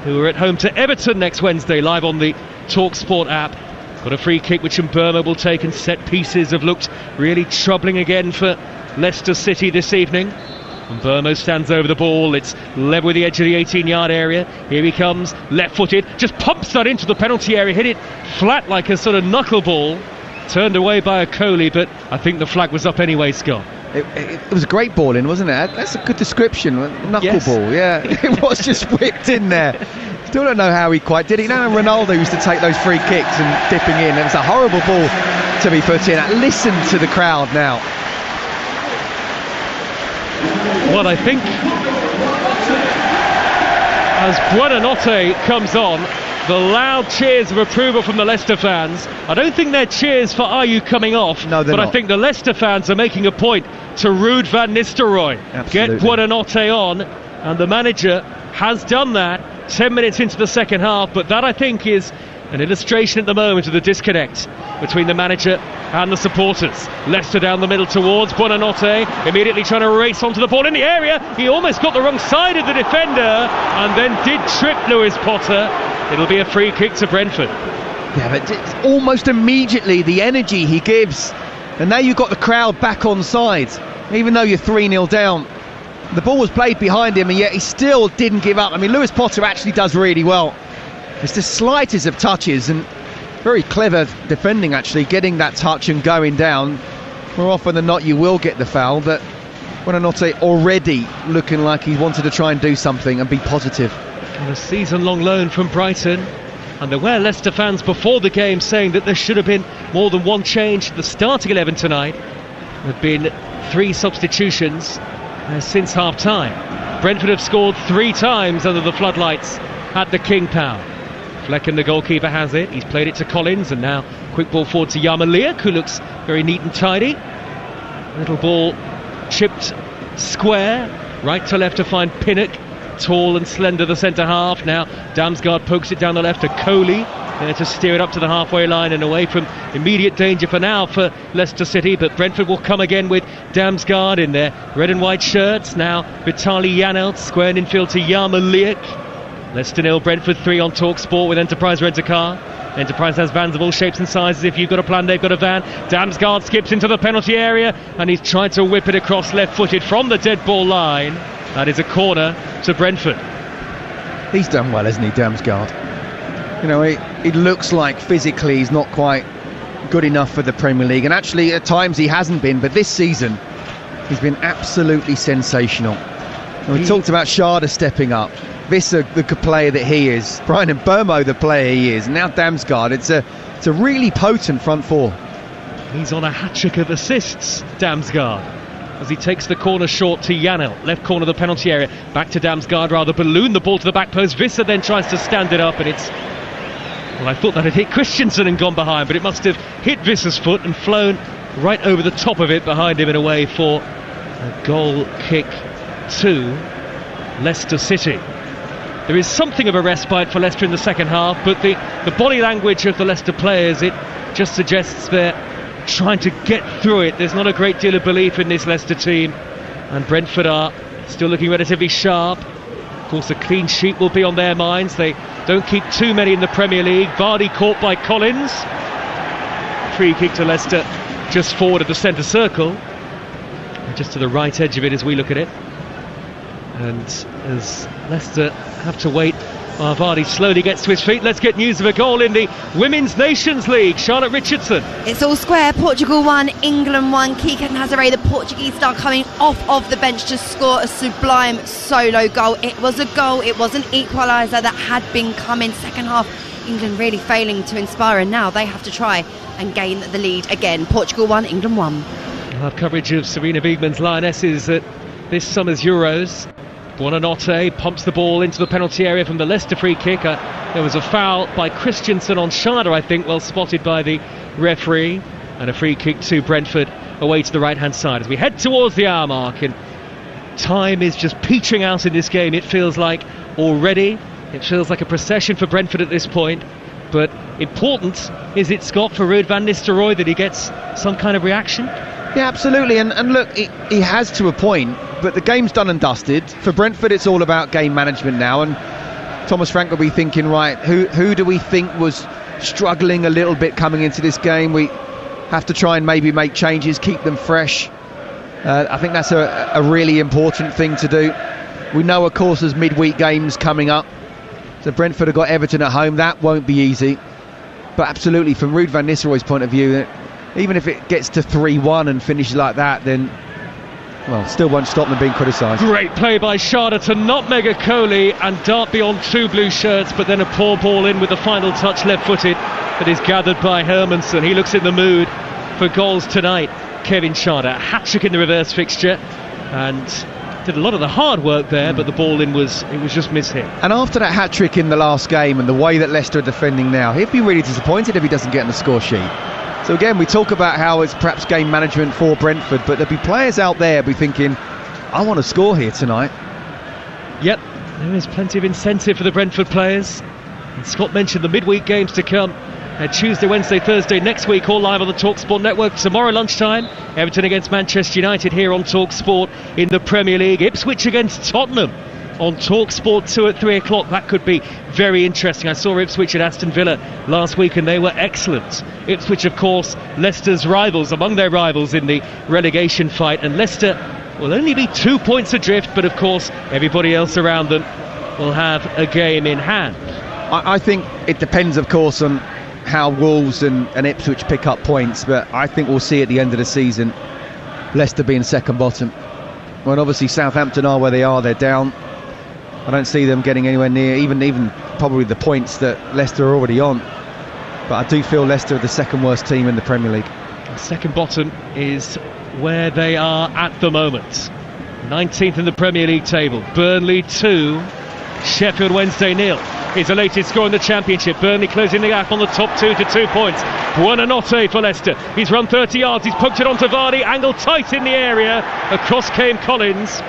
who are at home to Everton next Wednesday, live on the TalkSport app. Got a free kick which Burma will take, and set pieces have looked really troubling again for Leicester City this evening. And Burma stands over the ball. It's level with the edge of the 18-yard area. Here he comes, left-footed, just pumps that into the penalty area, hit it flat like a sort of knuckleball. Turned away by a Coley, but I think the flag was up anyway, Scott. It was a great ball in, wasn't it? That's a good description. Knuckleball, yeah. It was just whipped in there. Still don't know how he quite did it. You know, Ronaldo used to take those free kicks and dipping in. It was a horrible ball to be put in. Listen to the crowd now. Well, I think as Buonanotte comes on, the loud cheers of approval from the Leicester fans. I don't think they're cheers for Ayew coming off, no, but not. I think the Leicester fans are making a point to Ruud van Nistelrooy. Absolutely. Get Buonanotte on, and the manager has done that 10 minutes into the second half, but that I think is An illustration at the moment of the disconnect between the manager and the supporters. Leicester down the middle towards Buonanotte, immediately trying to race onto the ball in the area. He almost got the wrong side of the defender and then did trip Lewis Potter. It'll be a free kick to Brentford. Yeah, but it's almost immediately the energy he gives, and now you've got the crowd back on side, even though you're 3-0 down. The ball was played behind him and yet he still didn't give up. I mean, Lewis Potter actually does really well. It's the slightest of touches and very clever defending, actually, getting that touch and going down. More often than not you will get the foul, but Buonanotte already looking like he wanted to try and do something and be positive. And a season-long loan from Brighton, and there were Leicester fans before the game saying that there should have been more than one change to the starting 11 tonight. There have been 3 substitutions since half-time. Brentford have scored 3 times under the floodlights at the King Power. Flecken, the goalkeeper, has it. He's played it to Collins, and now quick ball forward to Yarmoliuk, who looks very neat and tidy. Little ball chipped square, right to left to find Pinnock. Tall and slender, the centre half. Now Damsgaard pokes it down the left to Coley, there to steer it up to the halfway line and away from immediate danger for now for Leicester City. But Brentford will come again with Damsgaard in their red and white shirts. Now Vitali Janelt squared infield to Yarmoliuk. Leicester 0, Brentford 3 on Talksport with Enterprise Rent-A-Car. Enterprise has vans of all shapes and sizes. If you've got a plan, they've got a van. Damsgaard skips into the penalty area and he's tried to whip it across left-footed from the dead ball line. That is a corner to Brentford. He's done well, hasn't he, Damsgaard? You know, it looks like physically he's not quite good enough for the Premier League, and actually at times he hasn't been, but this season he's been absolutely sensational. And we talked about Schade stepping up. Visser, the player that he is, Brian Mbeumo, the player he is, and now Damsgaard. It's a really potent front four. He's on a hat-trick of assists, Damsgaard, as he takes the corner short to Janelt, left corner of the penalty area, back to Damsgaard, rather balloon the ball to the back post. Visser then tries to stand it up, and it's, well, I thought that had hit Christensen and gone behind, but it must have hit Visser's foot and flown right over the top of it behind him and away for a goal kick to Leicester City. There is something of a respite for Leicester in the second half, but the body language of the Leicester players, it just suggests they're trying to get through it. There's not a great deal of belief in this Leicester team, and Brentford are still looking relatively sharp. Of course, a clean sheet will be on their minds. They don't keep too many in the Premier League. Vardy caught by Collins. Free kick to Leicester just forward of the centre circle, just to the right edge of it as we look at it. And as Leicester have to wait while Vardy slowly gets to his feet, let's get news of a goal in the Women's Nations League. Charlotte Richardson. It's all square. Portugal 1, England 1. Kika Nazare, the Portuguese star, coming off of the bench to score a sublime solo goal. It was a goal, it was an equaliser that had been coming. Second half, England really failing to inspire, and now they have to try and gain the lead again. Portugal 1, England 1. We'll have coverage of Serena Wiegmann's Lionesses at this summer's Euros. Buonanotte pumps the ball into the penalty area from the Leicester free kick. There was a foul by Christensen on Schade, I think, well spotted by the referee, and a free kick to Brentford away to the right hand side as we head towards the hour mark. And time is just petering out in this game, it feels like, already. It feels like a procession for Brentford at this point, but important is it, Scott, for Ruud van Nistelrooy that he gets some kind of reaction? Yeah, absolutely, and look, he has to a point, but the game's done and dusted. For Brentford, it's all about game management now, and Thomas Frank will be thinking, right, who do we think was struggling a little bit coming into this game? We have to try and maybe make changes, keep them fresh. I think that's a really important thing to do. We know, of course, there's midweek games coming up, so Brentford have got Everton at home. That won't be easy, but absolutely, from Ruud van Nistelrooy's point of view, even if it gets to 3-1 and finishes like that, then, well, still won't stop them being criticised. Great play by Schade to nutmeg a Coley and dart beyond 2 blue shirts, but then a poor ball in with the final touch left-footed that is gathered by Hermansen. He looks in the mood for goals tonight. Kevin Schade, a hat-trick in the reverse fixture, and did a lot of the hard work there, but the ball in was just mishit. And after that hat-trick in the last game and the way that Leicester are defending now, he'd be really disappointed if he doesn't get in the score sheet. So again, we talk about how it's perhaps game management for Brentford, but there'll be players out there be thinking, I want to score here tonight. Yep, there is plenty of incentive for the Brentford players. And Scott mentioned the midweek games to come. Tuesday, Wednesday, Thursday next week, all live on the TalkSport network. Tomorrow lunchtime, Everton against Manchester United here on TalkSport in the Premier League. Ipswich against Tottenham on TalkSport 2 at 3 o'clock. That could be very interesting. I saw Ipswich at Aston Villa last week and they were excellent. Ipswich, of course, Leicester's rivals, among their rivals in the relegation fight, and Leicester will only be 2 points adrift, but of course everybody else around them will have a game in hand. I think it depends, of course, on how Wolves and Ipswich pick up points, but I think we'll see at the end of the season Leicester being second bottom. Well, obviously Southampton are where they are, they're down. I don't see them getting anywhere near even probably the points that Leicester are already on, but I do feel Leicester are the second worst team in the Premier League. Second bottom is where they are at the moment. 19th in the Premier League table. Burnley 2, Sheffield Wednesday 0. Is the latest score in the Championship. Burnley closing the gap on the top 2 to 2 points. Buonanotte for Leicester. He's run 30 yards. He's poked it onto Vardy. Angled tight in the area. Across came Collins.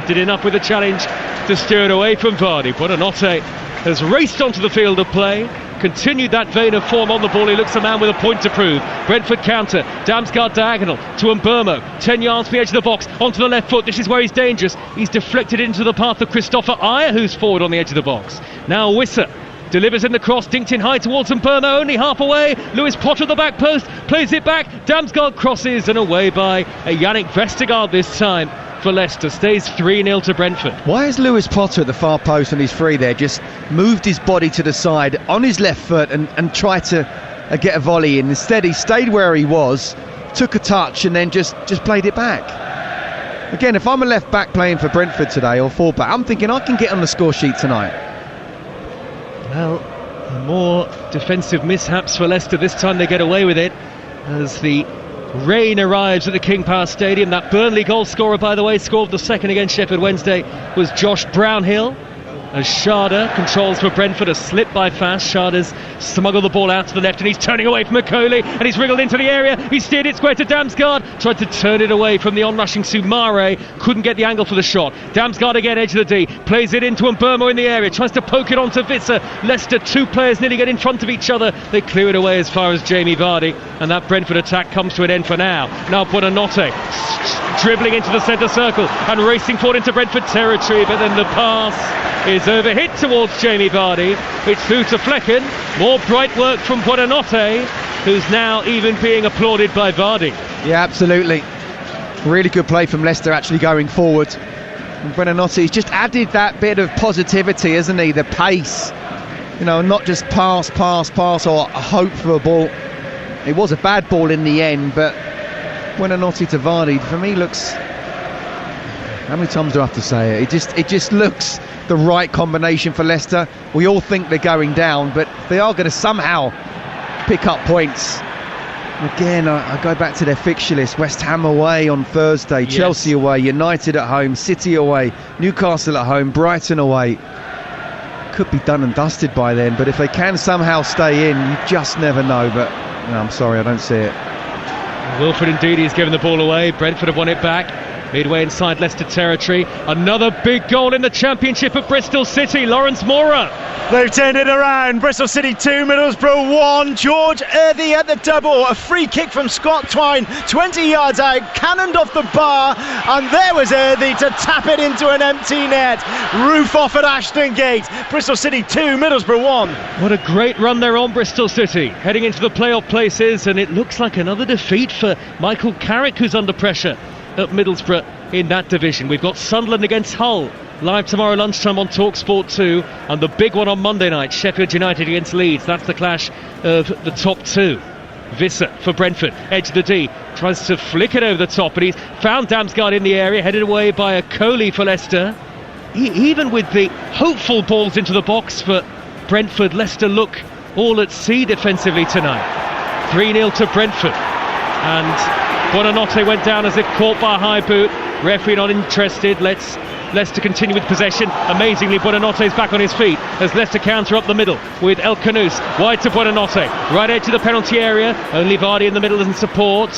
Did enough with the challenge to steer it away from Vardy. Buonanotte has raced onto the field of play. Continued that vein of form on the ball. He looks a man with a point to prove. Brentford counter. Damsgaard diagonal to Mbeumo. 10 yards from the edge of the box. Onto the left foot. This is where he's dangerous. He's deflected into the path of Christopher Ayer, who's forward on the edge of the box. Now Wissa delivers in the cross. Dinked in high towards Mbeumo. Only half away. Lewis Potter at the back post. Plays it back. Damsgaard crosses and away by Yannick Vestergaard this time. For Leicester, stays 3-0 to Brentford. Why is Lewis Potter at the far post when he's free there just moved his body to the side on his left foot and tried to get a volley in? Instead he stayed where he was, took a touch and then just played it back. Again, if I'm a left back playing for Brentford today or full back, I'm thinking I can get on the score sheet tonight. Well, more defensive mishaps for Leicester. This time they get away with it as the rain arrives at the King Power Stadium. That Burnley goal scorer, by the way, scored the second against Sheffield Wednesday, was Josh Brownhill. As Sharda controls for Brentford, a slip by Fast. Sharda's smuggled the ball out to the left and he's turning away from McCauley and he's wriggled into the area. He steered it square to Damsgaard, tried to turn it away from the onrushing Soumare, couldn't get the angle for the shot. Damsgaard again, edge of the D, plays it into Mbeumo in the area, tries to poke it onto Wissa. Leicester, two players nearly get in front of each other. They clear it away as far as Jamie Vardy, and that Brentford attack comes to an end for now. Now Buonanotte dribbling into the centre circle and racing forward into Brentford territory, but then the pass is overhit towards Jamie Vardy. It's through to Flecken. More bright work from Buonanotte, who's now even being applauded by Vardy. Yeah, absolutely. Really good play from Leicester actually going forward. And Buonanotte's just added that bit of positivity, hasn't he? The pace. You know, not just pass or a hope for a ball. It was a bad ball in the end, but Buonanotte to Vardy, for me, looks... How many times do I have to say it? It just looks the right combination for Leicester. We all think they're going down, but they are going to somehow pick up points. Again, I go back to their fixture list. West Ham away on Thursday, yes. Chelsea away, United at home, City away, Newcastle at home, Brighton away. Could be done and dusted by then, but if they can somehow stay in, you just never know. But no, I'm sorry, I don't see it. Wilfred Ndidi has given the ball away. Brentford have won it back. Midway inside Leicester territory. Another big goal in the Championship at Bristol City. Lawrence Mora. They've turned it around. Bristol City 2, Middlesbrough 1. George Earthy at the double. A free kick from Scott Twine. 20 yards out. Cannoned off the bar. And there was Earthy to tap it into an empty net. Roof off at Ashton Gate. Bristol City 2, Middlesbrough 1. What a great run they're on, Bristol City. Heading into the playoff places. And it looks like another defeat for Michael Carrick, who's under pressure at Middlesbrough in that division. We've got Sunderland against Hull live tomorrow lunchtime on TalkSport 2, and the big one on Monday night, Sheffield United against Leeds. That's the clash of the top two. Wissa for Brentford, edge of the D, tries to flick it over the top, but he's found Damsgaard in the area, headed away by a Coley for Leicester. Even with the hopeful balls into the box for Brentford, Leicester look all at sea defensively tonight. 3-0 to Brentford, and Buonanotte went down as if caught by a high boot. Referee not interested. Let's Leicester continue with possession. Amazingly, Buonanotte's back on his feet as Leicester counter up the middle with El Canouse. Wide to Buonanotte. Right edge of the penalty area. Only Vardy in the middle and support.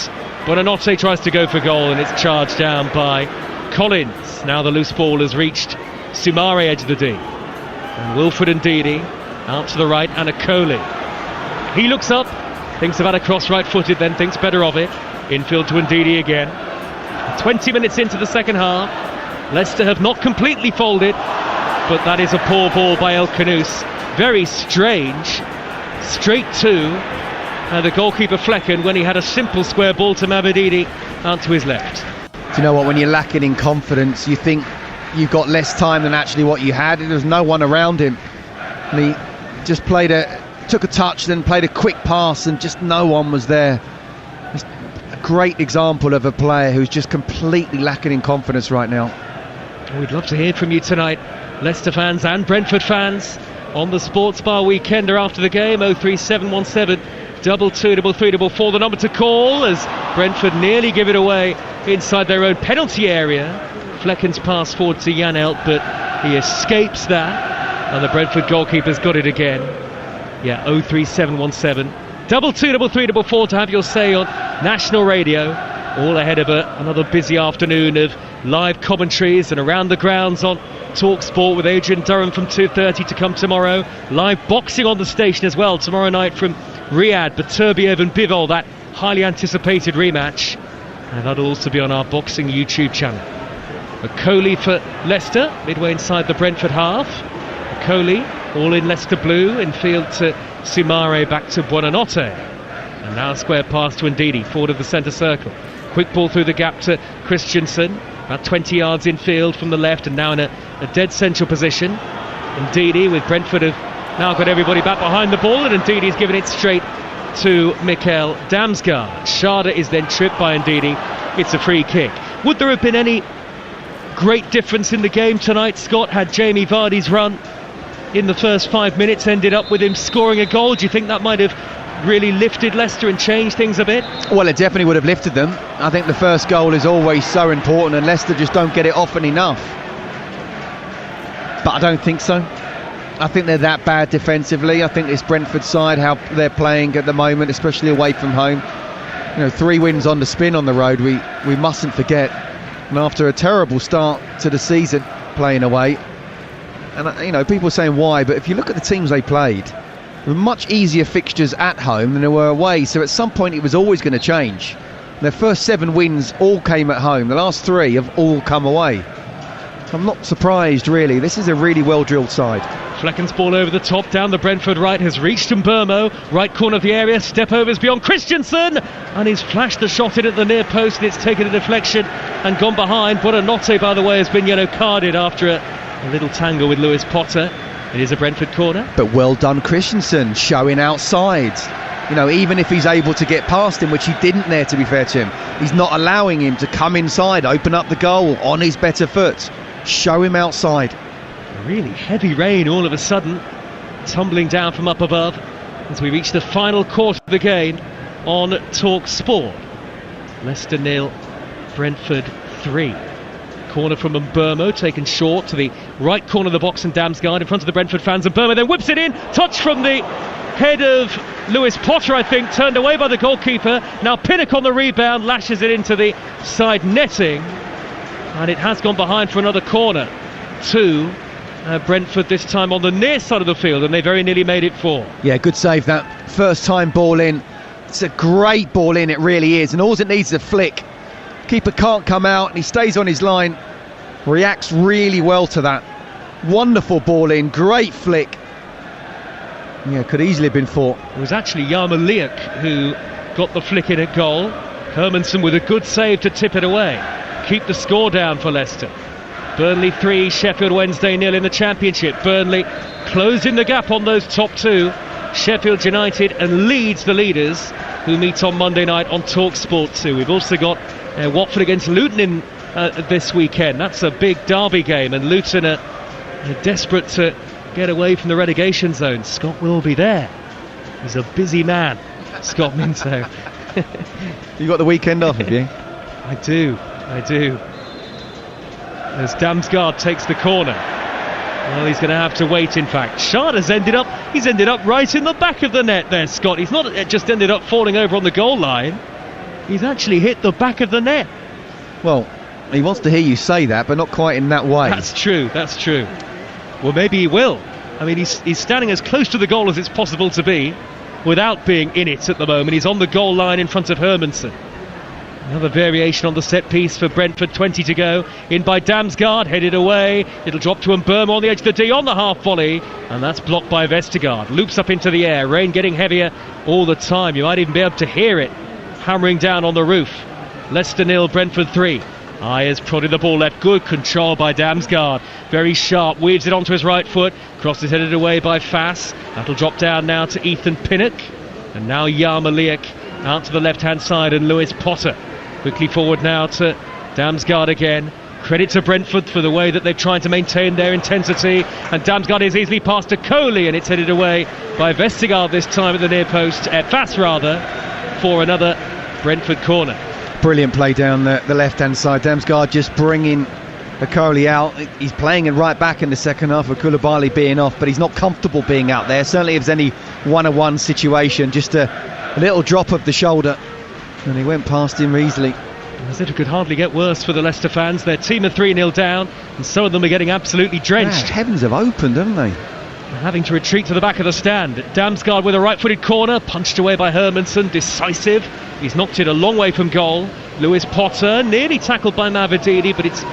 Buonanotte tries to go for goal and it's charged down by Collins. Now the loose ball has reached Soumare, edge of the D. And Wilfred Ndidi Out to the right, Anakoli. He looks up, thinks about a cross right-footed, then thinks better of it. Infield to Ndidi again. 20 minutes into the second half. Leicester have not completely folded, but that is a poor ball by El Khanous. Very strange. Straight to the goalkeeper Flecken when he had a simple square ball to Mabedidi out to his left. Do you know what, when you're lacking in confidence, you think you've got less time than actually what you had. There was no one around him. And he just took a touch, then played a quick pass, and just no one was there. It's a great example of a player who's just completely lacking in confidence right now. We'd love to hear from you tonight, Leicester fans and Brentford fans, on the Sports Bar Weekender after the game. 03717 22344, the number to call as Brentford nearly give it away inside their own penalty area. Flecken's pass forward to Janelt, but he escapes that, and the Brentford goalkeeper's got it again. Yeah, 03717 22344 to have your say on national radio, all ahead of another busy afternoon of live commentaries and around the grounds on TalkSport with Adrian Durham from 2:30 to come tomorrow. Live boxing on the station as well tomorrow night from Riyadh, Beterbiev and Bivol, that highly anticipated rematch, and that'll also be on our boxing YouTube channel. Coley for Leicester, midway inside the Brentford half. Coley, all in Leicester blue, in field to Sumare, back to Buonanotte, and now a square pass to Ndidi, forward of the centre circle. Quick ball through the gap to Christensen, about 20 yards in field from the left, and now in a dead central position. Ndidi, with Brentford, have now got everybody back behind the ball, and Ndidi's given it straight to Mikkel Damsgaard. Schade is then tripped by Ndidi. It's a free kick. Would there have been any great difference in the game tonight, Scott, had Jamie Vardy's run in the first 5 minutes ended up with him scoring a goal? Do you think that might have really lifted Leicester and changed things a bit? Well, it definitely would have lifted them. I think the first goal is always so important, and Leicester just don't get it often enough. But I don't think so. I think they're that bad defensively. I think this Brentford side, how they're playing at the moment, especially away from home. 3 wins on the spin on the road, we mustn't forget. And after a terrible start to the season playing away, and people are saying why, but if you look at the teams they played, there were much easier fixtures at home than there were away, so at some point it was always going to change. Their first 7 wins all came at home, the last 3 have all come away. So I'm not surprised, really. This is a really well-drilled side. Flecken's ball over the top, down the Brentford right, has reached Mbermo, right corner of the area, step overs beyond Christensen, and he's flashed the shot in at the near post, and it's taken a deflection and gone behind. Buonanotte, by the way, has been yellow carded after a little tangle with Lewis Potter. It is a Brentford corner. But well done, Christensen, showing outside. Even if he's able to get past him, which he didn't there, to be fair to him, he's not allowing him to come inside, open up the goal on his better foot. Show him outside. Really heavy rain all of a sudden, tumbling down from up above as we reach the final quarter of the game on TalkSport. Leicester 0, Brentford 3. Corner from Mbermo, taken short to the right corner of the box, and Damsgaard in front of the Brentford fans. Mbermo then whips it in, touch from the head of Lewis Potter, I think, turned away by the goalkeeper. Now Pinnock on the rebound, lashes it into the side netting, and it has gone behind for another corner to Brentford, this time on the near side of the field, and they very nearly made it 4. Yeah, good save that. First time ball in. It's a great ball in, it really is, and all it needs is a flick. Keeper can't come out, and he stays on his line. Reacts really well to that. Wonderful ball in, great flick. Yeah, could easily have been 4. It was actually Yarmoliuk who got the flick in at goal. Hermansen with a good save to tip it away. Keep the score down for Leicester. Burnley 3, Sheffield Wednesday 0 in the Championship. Burnley closing the gap on those top 2. Sheffield United and Leeds, the leaders, who meet on Monday night on TalkSport 2. We've also got Watford against Luton in this weekend. That's a big derby game, and Luton are desperate to get away from the relegation zone. Scott will be there. He's a busy man, Scott Minto. You got the weekend off, have you? I do. As Damsgaard takes the corner. Well, he's going to have to wait, in fact. Schade he's ended up right in the back of the net there, Scott. He's not just ended up falling over on the goal line. He's actually hit the back of the net. Well, he wants to hear you say that, but not quite in that way. That's true. Well, maybe he will I mean, he's standing as close to the goal as it's possible to be without being in it at the moment. He's on the goal line in front of Hermansen. Another variation on the set piece for Brentford, 20 to go. In by Damsgaard, headed away. It'll drop to Mbeumo on the edge of the D on the half volley, and that's blocked by Vestergaard. Loops up into the air, rain getting heavier all the time. You might even be able to hear it hammering down on the roof. Leicester 0, Brentford 3. Ayers prodded the ball left, good control by Damsgaard. Very sharp, weaves it onto his right foot. Cross is headed away by Fass. That'll drop down now to Ethan Pinnock. And now Yarmoliuk out to the left-hand side, and Lewis Potter. Quickly forward now to Damsgaard again. Credit to Brentford for the way that they're trying to maintain their intensity. And Damsgaard is easily passed to Coley, and it's headed away by Vestergaard this time at the near post, Fass rather, for another Brentford corner. Brilliant play down the left-hand side. Damsgaard just bringing Coley out. He's playing it right back in the second half with Koulibaly being off, but he's not comfortable being out there. Certainly if there's any one-on-one situation, just a little drop of the shoulder. And he went past him easily. As if it could hardly get worse for the Leicester fans. Their team are 3-0 down, and some of them are getting absolutely drenched. Heavens have opened, haven't they? Having to retreat to the back of the stand. Damsgaard with a right-footed corner, punched away by Hermansen, decisive. He's knocked it a long way from goal. Lewis Potter nearly tackled by Mavididi, but it's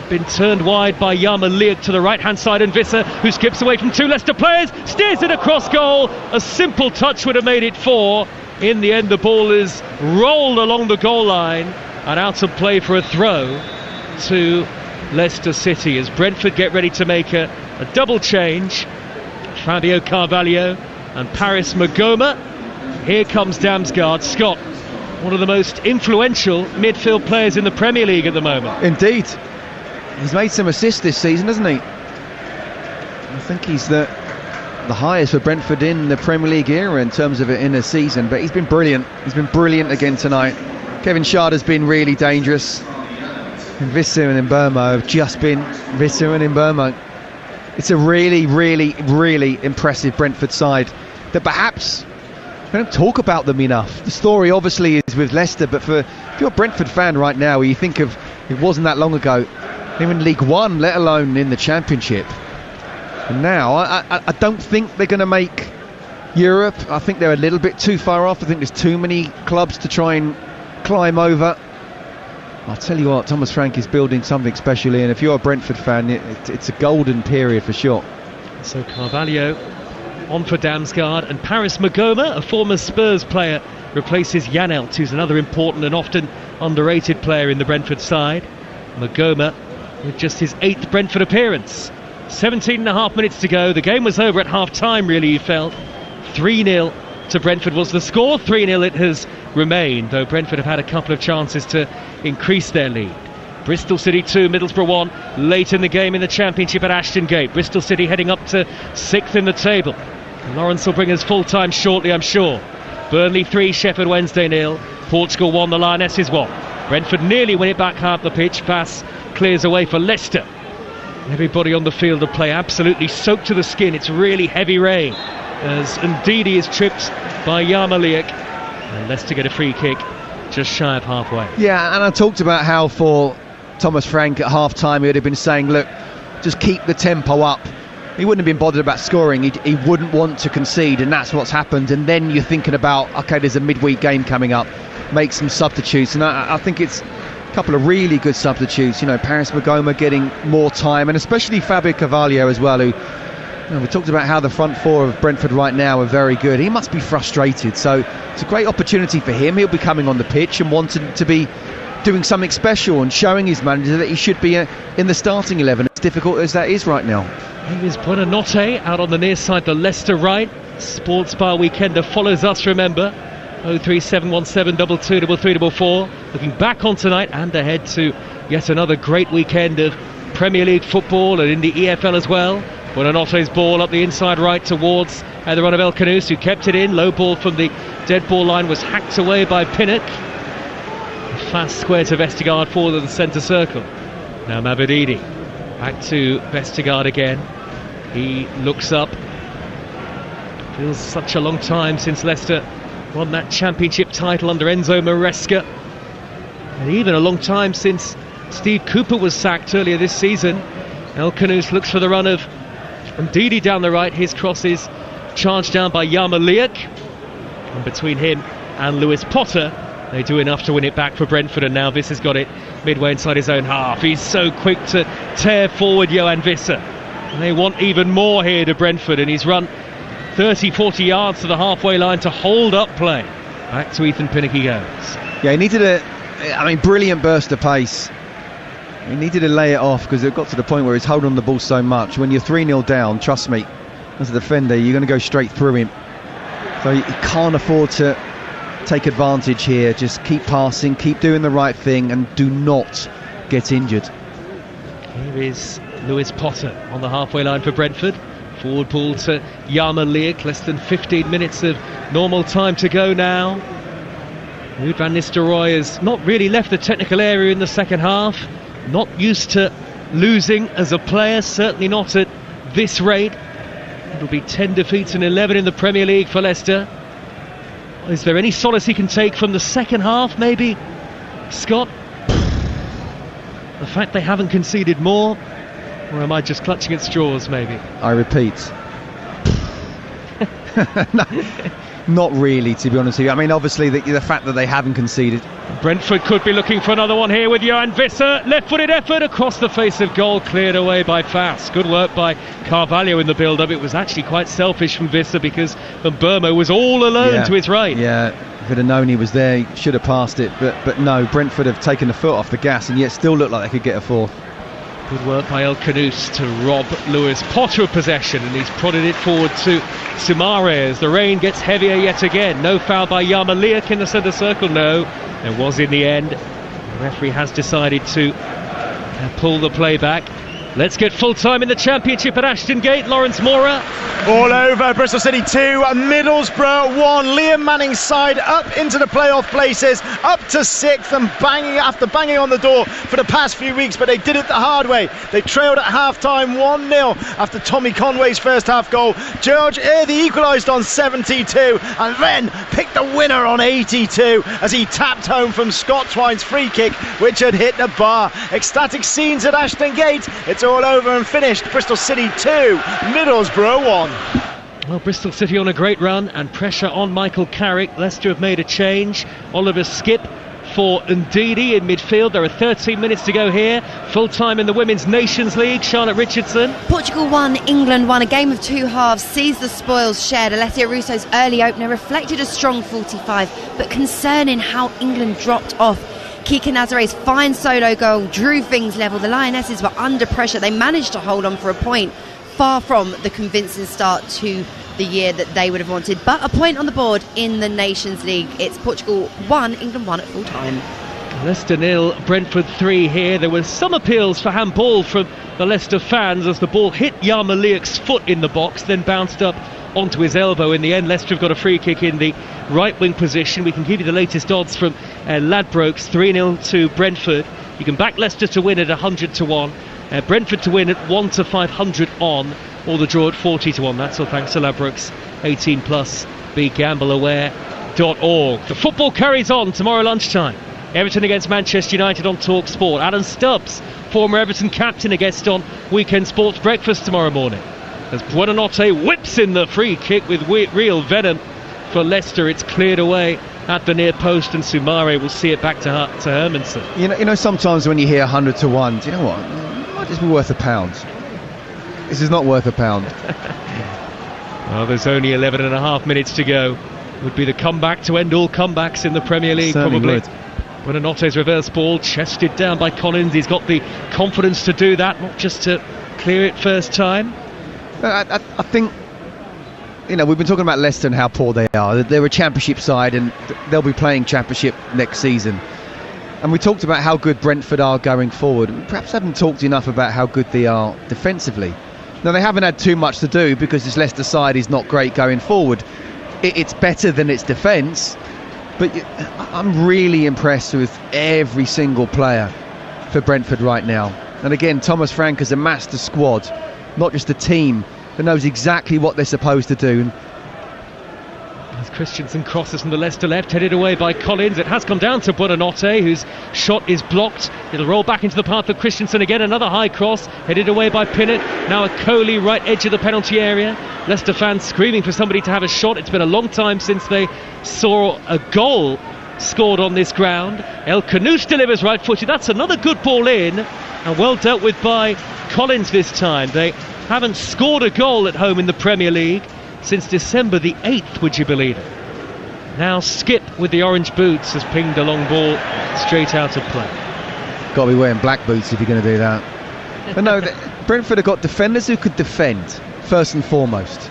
been turned wide by Yarmoliuk to the right-hand side, and Visser, who skips away from two Leicester players, steers it across goal. A simple touch would have made it 4. In the end, the ball is rolled along the goal line and out of play for a throw to Leicester City as Brentford get ready to make a double change. Fabio Carvalho and Paris Magoma. Here comes Damsgaard. Scott, one of the most influential midfield players in the Premier League at the moment. Indeed. He's made some assists this season, hasn't he? I think he's the highest for Brentford in the Premier League era in terms of it in a season, but he's been brilliant. He's been brilliant again tonight. Kevin Schade has been really dangerous, and Visser and Mbeumo have just been Visser and Mbeumo. It's a really, really, really impressive Brentford side that perhaps we don't talk about them enough. The story obviously is with Leicester, but if you're a Brentford fan right now, you think of, it wasn't that long ago, they're in League One, let alone in the Championship. And now, I don't think they're going to make Europe. I think they're a little bit too far off. I think there's too many clubs to try and climb over. I'll tell you what, Thomas Frank is building something special here, and if you're a Brentford fan, it's a golden period for sure. So Carvalho on for Damsgaard, and Paris Magoma, a former Spurs player, replaces Janelt, who's another important and often underrated player in the Brentford side. Magoma with just his 8th Brentford appearance. 17.5 minutes to go. The game was over at half-time, really, you felt. 3-0 to Brentford was the score. 3-0 it has remained, though Brentford have had a couple of chances to increase their lead. Bristol City 2, Middlesbrough 1, late in the game in the Championship at Ashton Gate. Bristol City heading up to 6th in the table. Lawrence will bring us full time shortly, I'm sure. Burnley 3, Sheffield Wednesday 0. Portugal 1, the Lionesses 1. Brentford nearly win it back half the pitch. Bass clears away for Leicester. Everybody on the field of play absolutely soaked to the skin. It's really heavy rain as Ndidi is tripped by Yarmoliuk, and Leicester get a free kick just shy of halfway. Yeah, and I talked about how for Thomas Frank at half-time he would have been saying, look, just keep the tempo up. He wouldn't have been bothered about scoring. He wouldn't want to concede, and that's what's happened. And then you're thinking about, okay, there's a midweek game coming up, make some substitutes, and I think it's couple of really good substitutes. You know, Paris Magoma getting more time, and especially Fabio Carvalho as well, who, you know, we talked about how the front four of Brentford right now are very good. He must be frustrated, so it's a great opportunity for him. He'll be coming on the pitch and wanting to be doing something special and showing his manager that he should be in the starting 11, as difficult as that is right now. Here's Buonanotte out on the near side, the Leicester right. Sports Bar Weekender follows us, remember. 03717 223344. Looking back on tonight and ahead to yet another great weekend of Premier League football and in the EFL as well. Buonanotte's ball up the inside right towards the run of El Kanous, who kept it in. Low ball from the dead ball line was hacked away by Pinnock. A fast square to Vestergaard for the centre circle. Now Mavididi back to Vestergaard again. He looks up. Feels such a long time since Leicester won that Championship title under Enzo Maresca, and even a long time since Steve Cooper was sacked earlier this season. El Kanous looks for the run of And Didi down the right, his cross is charged down by Yarmoliuk. And between him and Lewis Potter, they do enough to win it back for Brentford, and now Visser's got it midway inside his own half. He's so quick to tear forward, Johan Visser. And they want even more here to Brentford, and he's run 30-40 yards to the halfway line to hold up play. Back to Ethan Pinnock he goes. Yeah, he needed brilliant burst of pace. He needed to lay it off because it got to the point where he's holding on the ball so much. When you're 3-0 down, trust me, as a defender, you're going to go straight through him. So you can't afford to take advantage here. Just keep passing, keep doing the right thing, and do not get injured. Here is Lewis Potter on the halfway line for Brentford. Forward ball to Yarmoliuk. Less than 15 minutes of normal time to go now. Ruud van Nistelrooy has not really left the technical area in the second half. Not used to losing as a player, certainly not at this rate. It'll be 10 defeats and 11 in the Premier League for Leicester. Is there any solace he can take from the second half, maybe, Scott? The fact they haven't conceded more? Or am I just clutching at straws, maybe? I repeat. No, not really, to be honest with you. I mean, obviously, the fact that they haven't conceded. Brentford could be looking for another one here with Johan Visser. Left-footed effort across the face of goal, cleared away by Fass. Good work by Carvalho in the build-up. It was actually quite selfish from Visser because Mbeumo was all alone to his right. Yeah, if he'd have known he was there, he should have passed it. But no, Brentford have taken the foot off the gas and yet still look like they could get a fourth. Good work by El Khanous to rob Lewis Potter of possession, and he's prodded it forward to Soumare as the rain gets heavier yet again. No foul by Yarmoliuk in the centre circle, no. There was in the end. The referee has decided to pull the play back. Let's get full time in the Championship at Ashton Gate. Lawrence Mora. All over, Bristol City 2, Middlesbrough 1. Liam Manning's side up into the playoff places, up to 6th, and banging on the door for the past few weeks, but they did it the hard way. They trailed at half-time 1-0 after Tommy Conway's first half goal. George Earthy equalised on 72 and then picked the winner on 82 as he tapped home from Scott Twine's free kick, which had hit the bar. Ecstatic scenes at Ashton Gate. It's all over and finished. Bristol City 2, Middlesbrough 1. Well, Bristol City on a great run and pressure on Michael Carrick. Leicester have made a change. Oliver Skipp for Ndidi in midfield. There are 13 minutes to go here. Full time in the Women's Nations League. Charlotte Richardson. Portugal 1, England 1. A game of two halves sees the spoils shared. Alessia Russo's early opener reflected a strong 45, but concerning how England dropped off. Kika Nazare's fine solo goal drew things level. The Lionesses were under pressure. They managed to hold on for a point, far from the convincing start to the year that they would have wanted. But a point on the board in the Nations League. It's Portugal 1, England 1 at full time. Leicester 0, Brentford 3 here. There were some appeals for handball from the Leicester fans as the ball hit Yarmoliuk's foot in the box, then bounced up onto his elbow. In the end, Leicester have got a free kick in the right wing position. We can give you the latest odds from Ladbrokes. 3-0 to Brentford. You can back Leicester to win at 100-1, Brentford to win at 1-500 on, or the draw at 40-1. That's all thanks to Ladbrokes. 18 plus. BeGambleAware.org. The football carries on tomorrow lunchtime. Everton against Manchester United on Talk Sport. Alan Stubbs, former Everton captain, a guest on Weekend Sports Breakfast tomorrow morning. As Buonanotte whips in the free kick with real venom for Leicester. It's cleared away at the near post, and Soumare will see it back to Hermansen. You know, sometimes when you hear 100-1, do you know what? It might just be worth £1. This is not worth £1. Well, there's only 11 and a half minutes to go. Would be the comeback to end all comebacks in the Premier League, Certainly probably. would. Buonanotte's reverse ball chested down by Collins. He's got the confidence to do that, not just to clear it first time. I think, you know, we've been talking about Leicester and how poor they are. They're a Championship side and they'll be playing Championship next season. And we talked about how good Brentford are going forward. We perhaps haven't talked enough about how good they are defensively. Now, they haven't had too much to do because this Leicester side is not great going forward. It's better than its defence, but I'm really impressed with every single player for Brentford right now. And again, Thomas Frank has amassed a squad, not just a team, that knows exactly what they're supposed to do. As Christensen crosses from the Leicester left, headed away by Collins. It has come down to Buonanotte, whose shot is blocked. It'll roll back into the path of Christensen again. Another high cross, headed away by Pinnock. Now a Coley, right edge of the penalty area. Leicester fans screaming for somebody to have a shot. It's been a long time since they saw a goal scored on this ground. El Kanouche delivers right-footed. That's another good ball in, and well dealt with by Collins this time. They haven't scored a goal at home in the Premier League since December the 8th, would you believe it? Now Skip with the orange boots has pinged a long ball straight out of play. Got to be wearing black boots if you're going to do that. But no, Brentford have got defenders who could defend, first and foremost.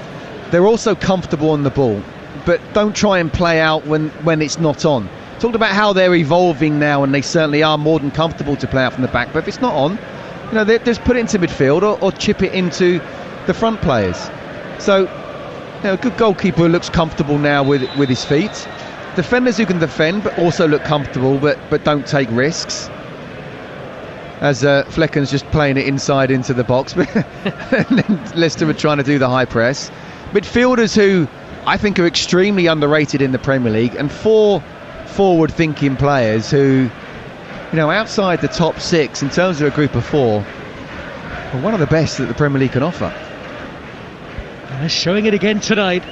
They're also comfortable on the ball, but don't try and play out when it's not on. Talked about how they're evolving now, and they certainly are more than comfortable to play out from the back, but if it's not on, they just put it into midfield or chip it into the front players. So, a good goalkeeper who looks comfortable now with his feet. Defenders who can defend but also look comfortable but don't take risks. As Flecken's just playing it inside into the box. And then Leicester are trying to do the high press. Midfielders who I think are extremely underrated in the Premier League, and 4 forward-thinking players who, outside the top 6 in terms of a group of 4, are one of the best that the Premier League can offer. They're showing it again tonight.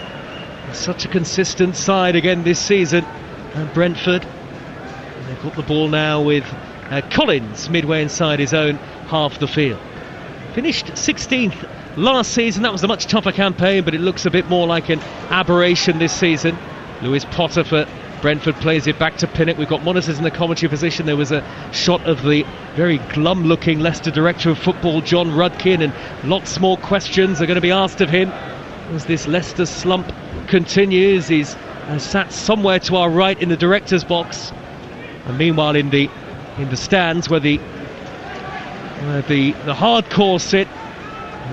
Such a consistent side again this season. And Brentford, they've got the ball now with Collins midway inside his own half the field. Finished 16th last season. That was a much tougher campaign, but it looks a bit more like an aberration this season. Lewis Potter for Brentford plays it back to Pinnock. We've got monitors in the commentary position. There was a shot of the very glum-looking Leicester director of football, John Rudkin, and lots more questions are going to be asked of him as this Leicester slump continues. He's sat somewhere to our right in the director's box, and meanwhile in the stands where the hardcore sit,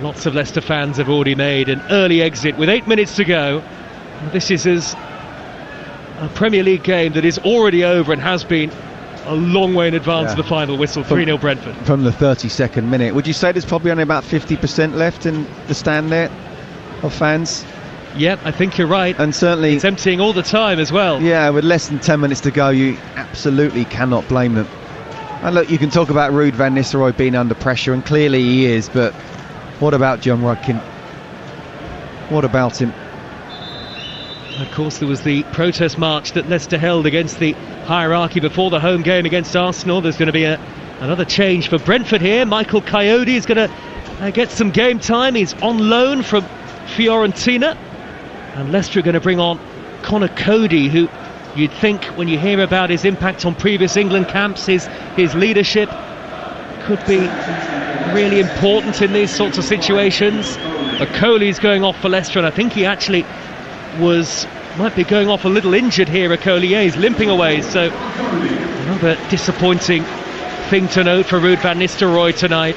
lots of Leicester fans have already made an early exit with 8 minutes to go. This is a Premier League game that is already over and has been a long way in advance of the final whistle. 3-0 Brentford. From the 32nd minute. Would you say there's probably only about 50% left in the stand there of fans? Yeah, I think you're right. And certainly it's emptying all the time as well. Yeah, with less than 10 minutes to go, you absolutely cannot blame them. And look, you can talk about Ruud van Nistelrooy being under pressure, and clearly he is, but what about John Rudkin? What about him? Of course, there was the protest march that Leicester held against the hierarchy before the home game against Arsenal. There's going to be another change for Brentford here. Michael Coyote is going to get some game time. He's on loan from Fiorentina. And Leicester are going to bring on Connor Cody, who you'd think, when you hear about his impact on previous England camps, his leadership could be really important in these sorts of situations. But Coley's going off for Leicester, and I think he actually might be going off a little injured here. Akoli, he's limping away, so another disappointing thing to note for Ruud van Nistelrooy tonight.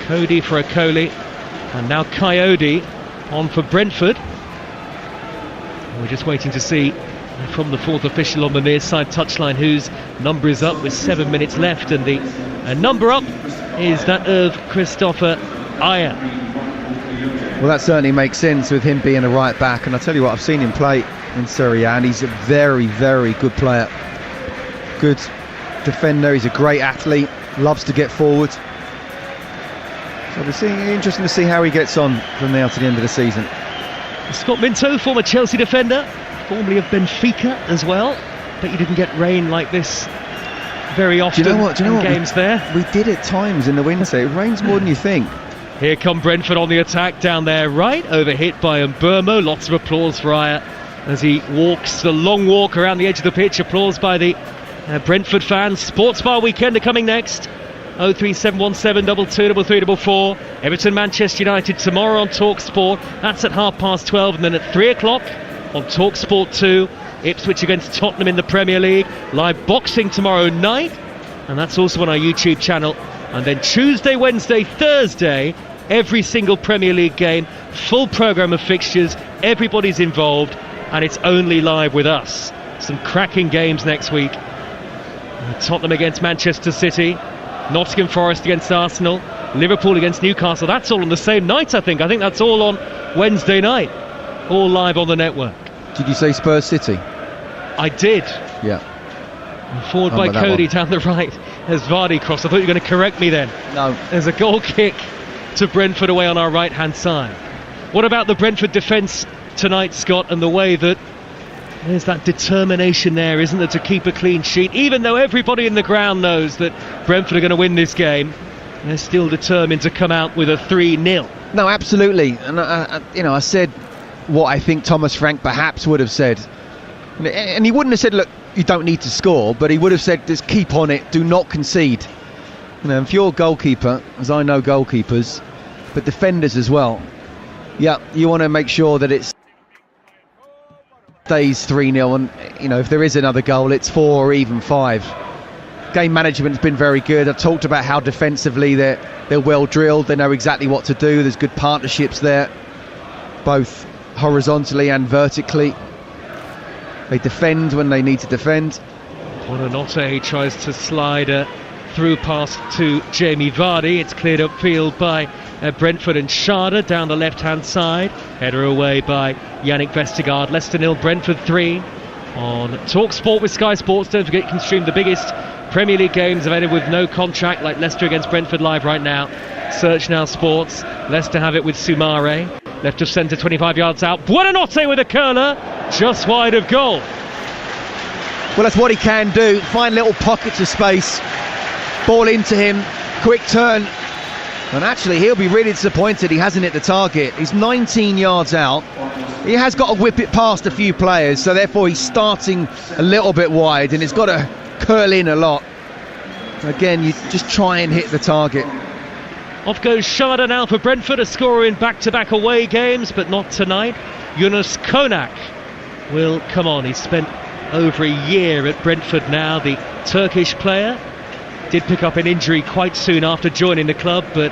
Cody for Akoli, and now Coyote on for Brentford. We're just waiting to see from the fourth official on the near side touchline whose number is up with 7 minutes left, and the number up is that of Christopher Ayer. Well, that certainly makes sense with him being a right back, and I tell you what, I've seen him play in Serie A, and he's a very, very good player. Good defender, he's a great athlete, loves to get forward. So we're seeing, interesting to see how he gets on from now to the end of the season. Scott Minto, former Chelsea defender, formerly of Benfica as well, but you didn't get rain like this very often. Do you know what? Games there. We did at times in the winter. It rains more than you think. Here come Brentford on the attack down there, right, overhit by Mbermo. Lots of applause for Ayer as he walks the long walk around the edge of the pitch. Applause by the Brentford fans. Sports Bar Weekend are coming next. 03717 223344. Everton Manchester United tomorrow on Talksport. That's at 12:30, and then at 3 o'clock on Talksport 2. Ipswich against Tottenham in the Premier League. Live boxing tomorrow night, and that's also on our YouTube channel. And then Tuesday, Wednesday, Thursday, every single Premier League game, full programme of fixtures, everybody's involved, and it's only live with us. Some cracking games next week. Tottenham against Manchester City, Nottingham Forest against Arsenal, Liverpool against Newcastle. That's all on the same night, I think. I think that's all on Wednesday night. All live on the network. Did you say Spurs City? I did. Yeah. Forward by Cody down the right as Vardy crossed. I thought you were going to correct me then. No. There's a goal kick to Brentford away on our right-hand side. What about the Brentford defence tonight, Scott, and the way that there's that determination there, isn't there, to keep a clean sheet? Even though everybody in the ground knows that Brentford are going to win this game, they're still determined to come out with a 3-0. No, absolutely. And, I said what I think Thomas Frank perhaps would have said. And he wouldn't have said, look, you don't need to score, but he would have said, just keep on it, do not concede. If you're a goalkeeper, as I know goalkeepers, but defenders as well, yeah, you want to make sure that it stays 3-0, and if there is another goal, it's 4 or even 5. Game management's been very good. I've talked about how defensively they're well drilled, they know exactly what to do, there's good partnerships there, both horizontally and vertically. They defend when they need to defend. Buonanotte tries to slide a through pass to Jamie Vardy. It's cleared upfield by Brentford and Schade down the left-hand side. Header away by Yannick Vestergaard. Leicester 0, Brentford 3 on TalkSport with Sky Sports. Don't forget you can stream the biggest Premier League games available with no contract, like Leicester against Brentford live right now. Search Now Sports. Leicester have it with Soumare. Left of centre, 25 yards out. Buonanotte with a curler, just wide of goal. Well, that's what he can do. Find little pockets of space. Ball into him. Quick turn. And actually, he'll be really disappointed he hasn't hit the target. He's 19 yards out. He has got to whip it past a few players, so therefore he's starting a little bit wide, and he's got to curl in a lot. Again, you just try and hit the target. Off goes Schade now for Brentford, a scorer in back-to-back away games, but not tonight. Yunus Konak will come on. He's spent over a year at Brentford now, the Turkish player. Did pick up an injury quite soon after joining the club, but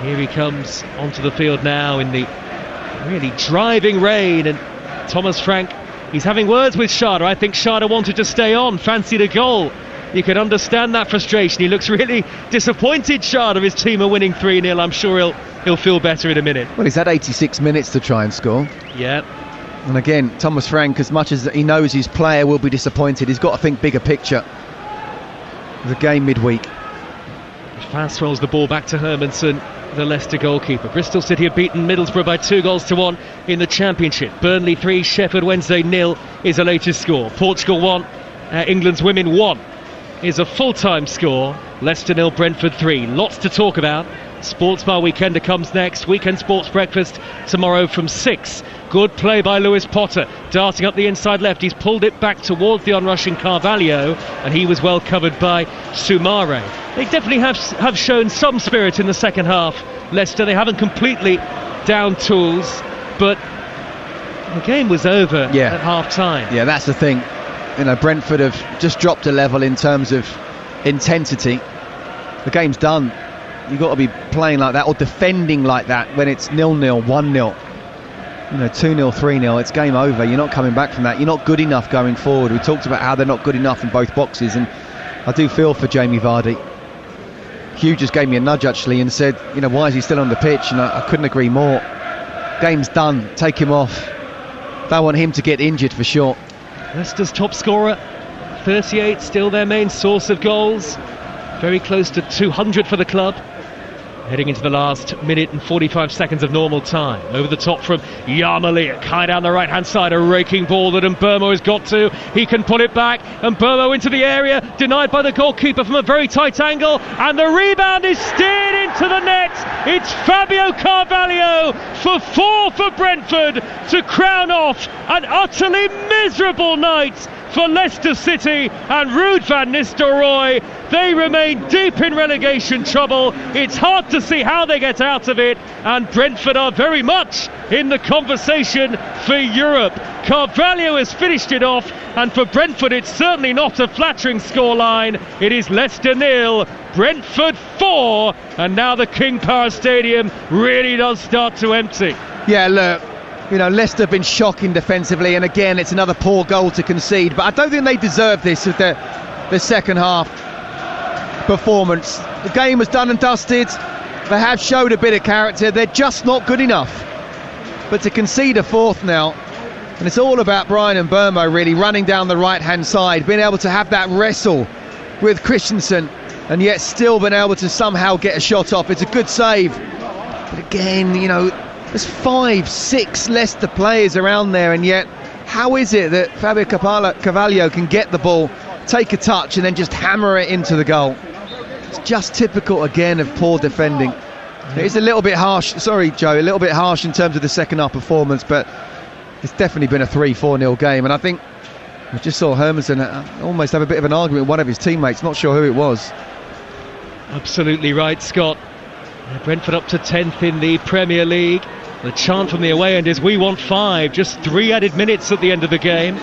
here he comes onto the field now in the really driving rain. And Thomas Frank, he's having words with Schade. I think Schade wanted to stay on, fancied a goal. You can understand that frustration. He looks really disappointed, Schade, of his team are winning 3-0. I'm sure he'll feel better in a minute. Well, he's had 86 minutes to try and score. Yeah. And again, Thomas Frank, as much as he knows his player will be disappointed, he's got to think bigger picture. The game midweek. Fast rolls the ball back to Hermansen, the Leicester goalkeeper. Bristol City have beaten Middlesbrough by 2-1 in the Championship. Burnley 3, Sheffield Wednesday 0 is the latest score. Portugal 1, England's women 1 is a full-time score. Leicester 0, Brentford 3. Lots to talk about. Sports Bar Weekender comes next. Weekend Sports Breakfast tomorrow from 6. Good play by Lewis Potter, darting up the inside left. He's pulled it back towards the onrushing Carvalho, and he was well covered by Soumare. They definitely have shown some spirit in the second half, Leicester. They haven't completely down tools, but the game was over at half-time. Yeah, that's the thing. Brentford have just dropped a level in terms of intensity. The game's done. You've got to be playing like that or defending like that when it's 0-0, 1-0. 2-0, 3-0, it's game over. You're not coming back from that. You're not good enough going forward. We talked about how they're not good enough in both boxes, and I do feel for Jamie Vardy. Hugh just gave me a nudge actually and said, why is he still on the pitch? And I couldn't agree more. Game's done. Take him off. Don't want him to get injured for sure. Leicester's top scorer, 38, still their main source of goals. Very close to 200 for the club. Heading into the last minute and 45 seconds of normal time. Over the top from Yarmolenko. High down the right-hand side. A raking ball that Mbeumo has got to. He can pull it back. Mbeumo into the area. Denied by the goalkeeper from a very tight angle. And the rebound is steered into the net. It's Fabio Carvalho for 4 for Brentford to crown off an utterly miserable night for Leicester City and Ruud van Nistelrooy. They remain deep in relegation trouble. It's hard to see how they get out of it, and Brentford are very much in the conversation for Europe. Carvalho has finished it off, and for Brentford it's certainly not a flattering scoreline. It is Leicester 0, Brentford 4, and now the King Power Stadium really does start to empty. Yeah, look, Leicester have been shocking defensively, and again it's another poor goal to concede, but I don't think they deserve this with their second half performance. The game was done and dusted. They have showed a bit of character. They're just not good enough. But to concede a fourth now, And it's all about Brian Mbeumo really running down the right-hand side, being able to have that wrestle with Christensen, and yet still been able to somehow get a shot off. It's a good save. But again, you know, there's 5-6 Leicester players around there, and yet how is it that Fabio Carvalho can get the ball, take a touch, and then just hammer it into the goal? It's just typical again of poor defending. It's a little bit harsh, sorry Joe, a little bit harsh in terms of the second half performance, but it's definitely been a 3-4-0 game, and I think we just saw Hermansen almost have a bit of an argument with one of his teammates, not sure who it was. Absolutely right, Scott. Brentford up to 10th in the Premier League. The chant from the away end is "We want 5", just 3 added minutes at the end of the game.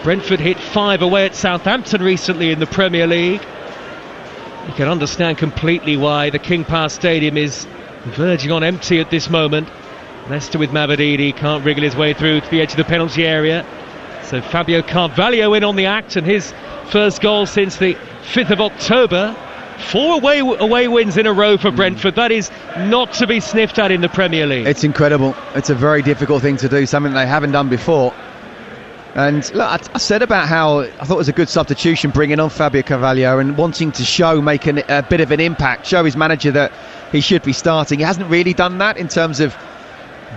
Brentford hit 5 away at Southampton recently in the Premier League. You can understand completely why the King Power Stadium is verging on empty at this moment. Leicester with Mavididi can't wriggle his way through to the edge of the penalty area. So Fabio Carvalho in on the act, and his first goal since the 5th of October. 4 away wins in a row for Brentford. That is not to be sniffed at in the Premier League. It's incredible. It's a very difficult thing to do, something they haven't done before. And look, I said about how I thought it was a good substitution bringing on Fabio Carvalho and wanting to make a bit of an impact, show his manager that he should be starting. He hasn't really done that in terms of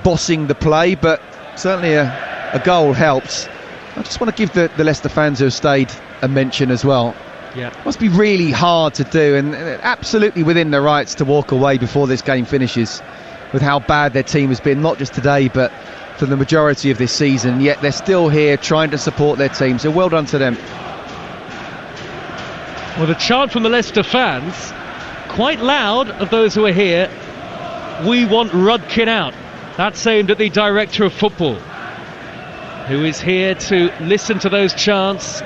bossing the play, but certainly a goal helps. I just want to give the Leicester fans who have stayed a mention as well. Yeah. Must be really hard to do, and absolutely within their rights to walk away before this game finishes with how bad their team has been, not just today but for the majority of this season, yet they're still here trying to support their team, so well done to them. Well, the chant from the Leicester fans, quite loud of those who are here, "We want Rudkin out." That's aimed at the director of football, who is here to listen to those chants.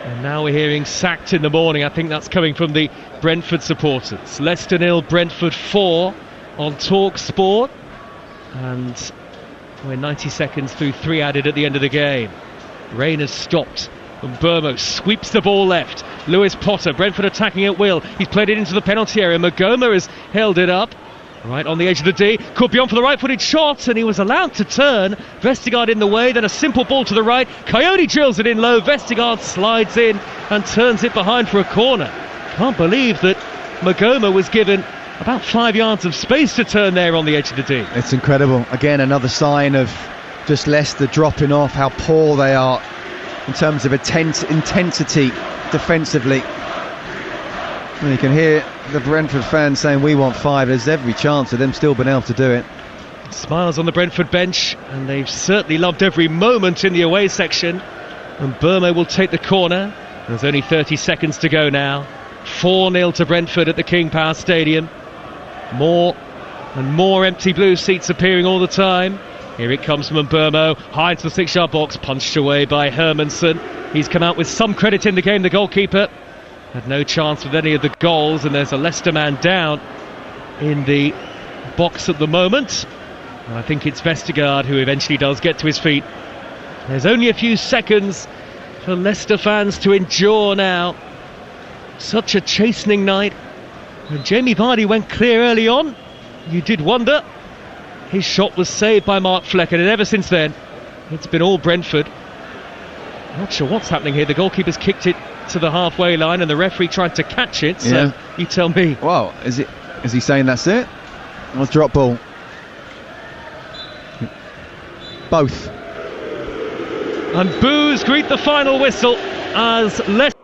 And now we're hearing "sacked in the morning." I think that's coming from the Brentford supporters. Leicester 0, Brentford 4 on Scoreboard. And we're 90 seconds through 3 added at the end of the game. Rain has stopped, and Mbeumo sweeps the ball left. Lewis Potter, Brentford attacking at will. He's played it into the penalty area. Magoma has held it up. Right on the edge of the D, could be on for the right-footed shot, and he was allowed to turn. Vestergaard in the way, then a simple ball to the right. Coyote drills it in low. Vestergaard slides in and turns it behind for a corner. Can't believe that Magoma was given about 5 yards of space to turn there on the edge of the D. It's incredible. Again, another sign of just Leicester dropping off, how poor they are in terms of intensity defensively. And you can hear the Brentford fans saying "We want 5". There's every chance of them still being able to do it. Smiles on the Brentford bench, and they've certainly loved every moment in the away section. And Mbeumo will take the corner. There's only 30 seconds to go now. 4-0 to Brentford at the King Power Stadium. More and more empty blue seats appearing all the time. Here it comes from Mbeumo, high into the 6-yard box, punched away by Hermansen. He's come out with some credit in the game, the goalkeeper. Had no chance with any of the goals, and there's a Leicester man down in the box at the moment. And I think it's Vestergaard who eventually does get to his feet. There's only a few seconds for Leicester fans to endure now. Such a chastening night. When Jamie Vardy went clear early on, you did wonder. His shot was saved by Mark Flecken, and ever since then, it's been all Brentford. Not sure what's happening here. The goalkeeper's kicked it to the halfway line, and the referee tried to catch it, so you tell me. Well, is he saying that's it? Or drop ball? Both. And boos greet the final whistle as Leicester